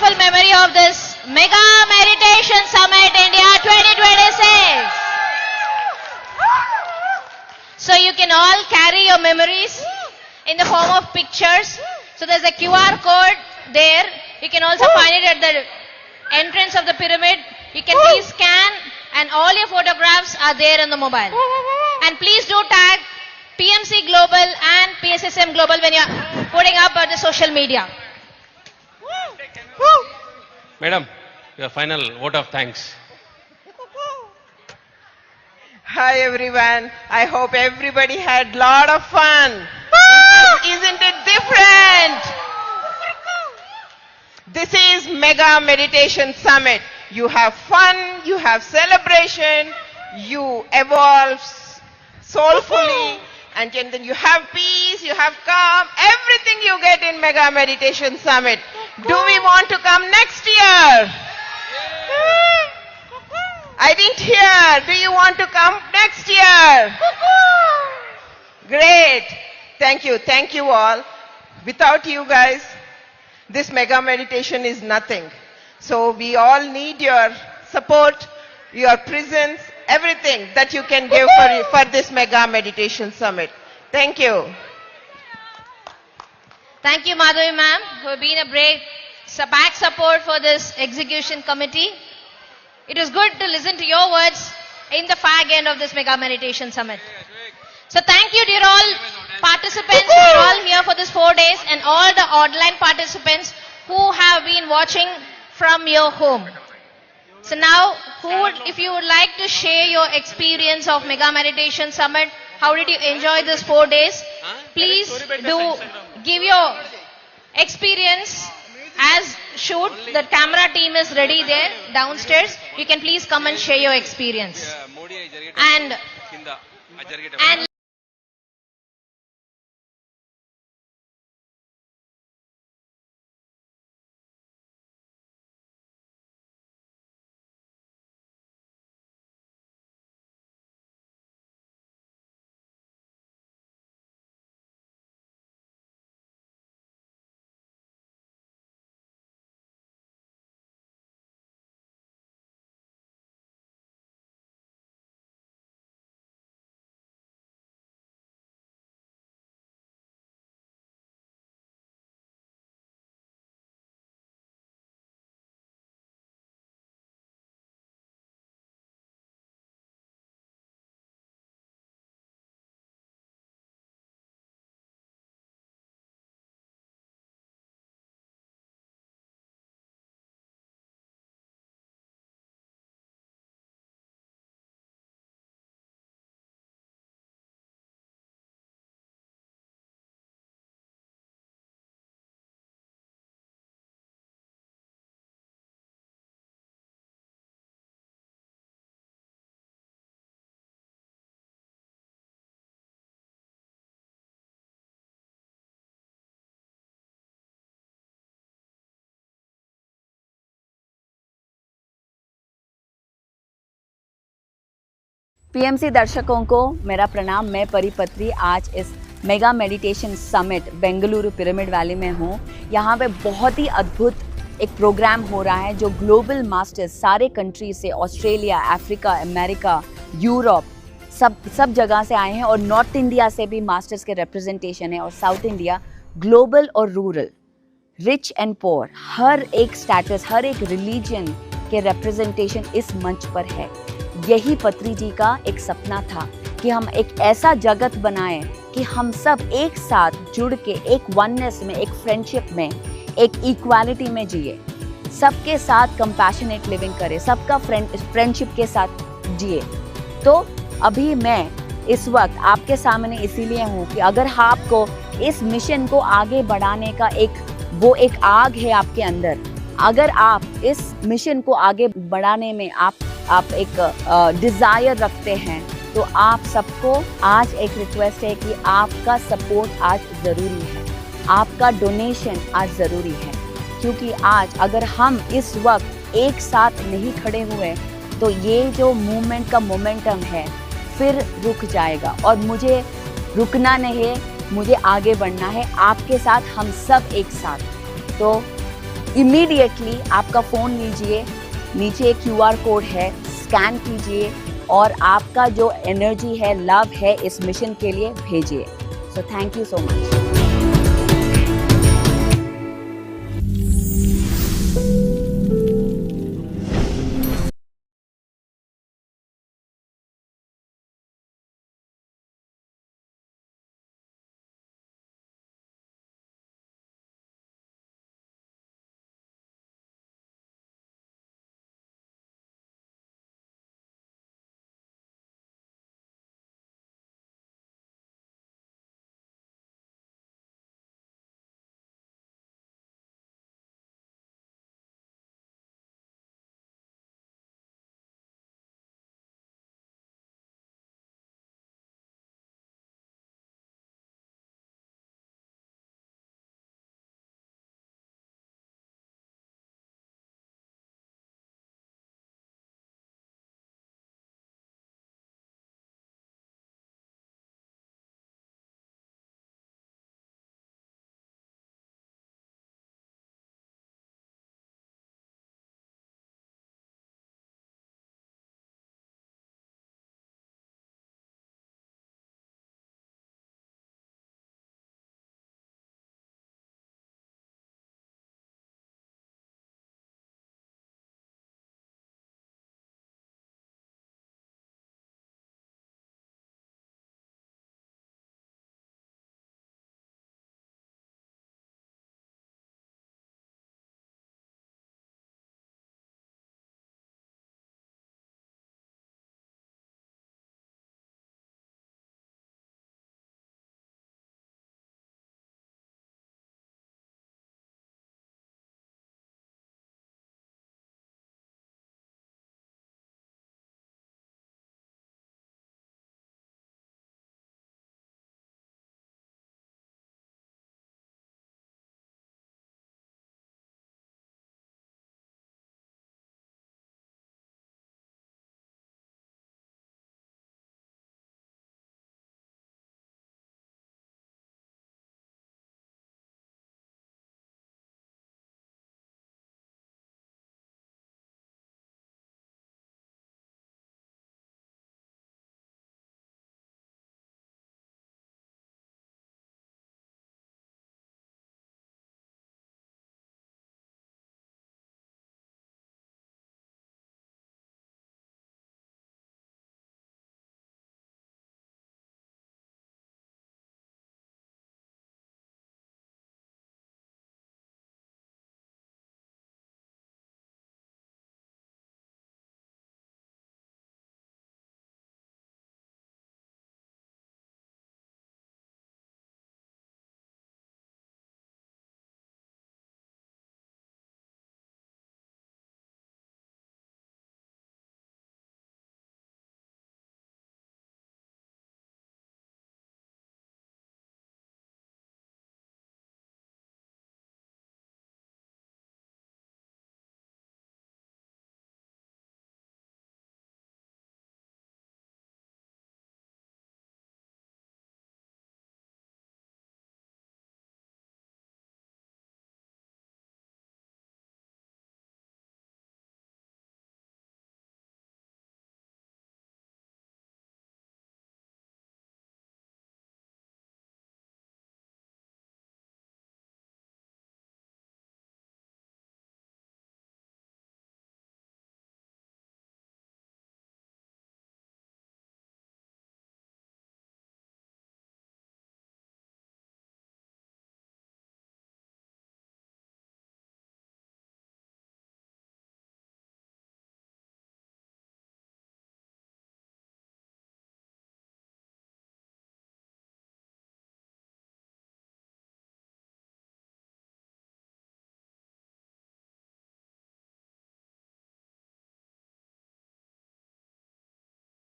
[SPEAKER 23] beautiful memory of this Mega Meditation Summit India 2026. So you can all carry your memories in the form of pictures. So there's a QR code there. You can also find it at the entrance of the pyramid. You can please scan, and all your photographs are there on the mobile. And please do tag PMC Global and PSSM Global when you're putting up on the social media.
[SPEAKER 2] Madam, your final vote of thanks.
[SPEAKER 4] Hi everyone. I hope everybody had lot of fun. Isn't it different? This is Mega Meditation Summit. You have fun, you have celebration, you evolve soulfully, and then you have peace, you have calm, everything you get in Mega Meditation Summit. Do we want to come next year? I didn't hear. Do you want to come next year? Great. Thank you all. Without you guys, this Mega Meditation is nothing. So we all need your support, your presence, everything that you can give for this Mega Meditation Summit. Thank you.
[SPEAKER 23] Thank you, Madhavi ma'am, for being a great back support for this execution committee. It was good to listen to your words in the fag end of this Mega Meditation Summit. So thank you, dear all participants who are all here for this 4 days, and all the online participants who have been watching from your home. So now, if you would like to share your experience of Mega Meditation Summit, how did you enjoy this 4 days? Please do give your experience as shoot. The camera team is ready there downstairs. You can please come and share your experience. And
[SPEAKER 12] PMC दर्शकों को मेरा प्रणाम। मैं परिपत्री आज इस mega meditation summit Bengaluru pyramid valley में हूँ। यहाँ पे बहुत ही अद्भुत एक प्रोग्राम हो रहा है जो ग्लोबल मास्टर्स सारे कंट्री से, ऑस्ट्रेलिया, अफ्रीका, अमेरिका, यूरोप, सब जगह से आए हैं, और नॉर्थ इंडिया से भी मास्टर्स के रिप्रेजेंटेशन है, और साउथ इंडिया, ग्लोबल और रूरल, रिच एंड पोअर, हर एक स्टेटस, हर एक रिलीजन के रिप्रेजेंटेशन इस मंच पर है। यही पत्री जी का एक सपना था कि हम एक ऐसा जगत बनाएं कि हम सब एक साथ जुड़ के एक वननेस में, एक फ्रेंडशिप में, एक इक्वालिटी में जिए, सबके साथ कंपैशनेट लिविंग करें, सबका फ्रेंडशिप के साथ जिए। तो अभी मैं इस वक्त आपके सामने इसीलिए हूँ कि अगर आपको इस मिशन को आगे बढ़ाने का एक आग है आपके अंदर, अगर आप इस मिशन को आगे बढ़ाने में आप एक डिज़ायर रखते हैं, तो आप सबको आज एक रिक्वेस्ट है कि आपका सपोर्ट आज ज़रूरी है, आपका डोनेशन आज ज़रूरी है, क्योंकि आज अगर हम इस वक्त एक साथ नहीं खड़े हुए तो ये जो मूवमेंट का मोमेंटम है फिर रुक जाएगा, और मुझे रुकना नहीं है, मुझे आगे बढ़ना है आपके साथ, हम सब एक साथ। तो इमीडिएटली आपका फोन लीजिए, नीचे QR कोड है, स्कैन कीजिए और आपका जो एनर्जी है, लव है, इस मिशन के लिए भेजिए। So thank you so much.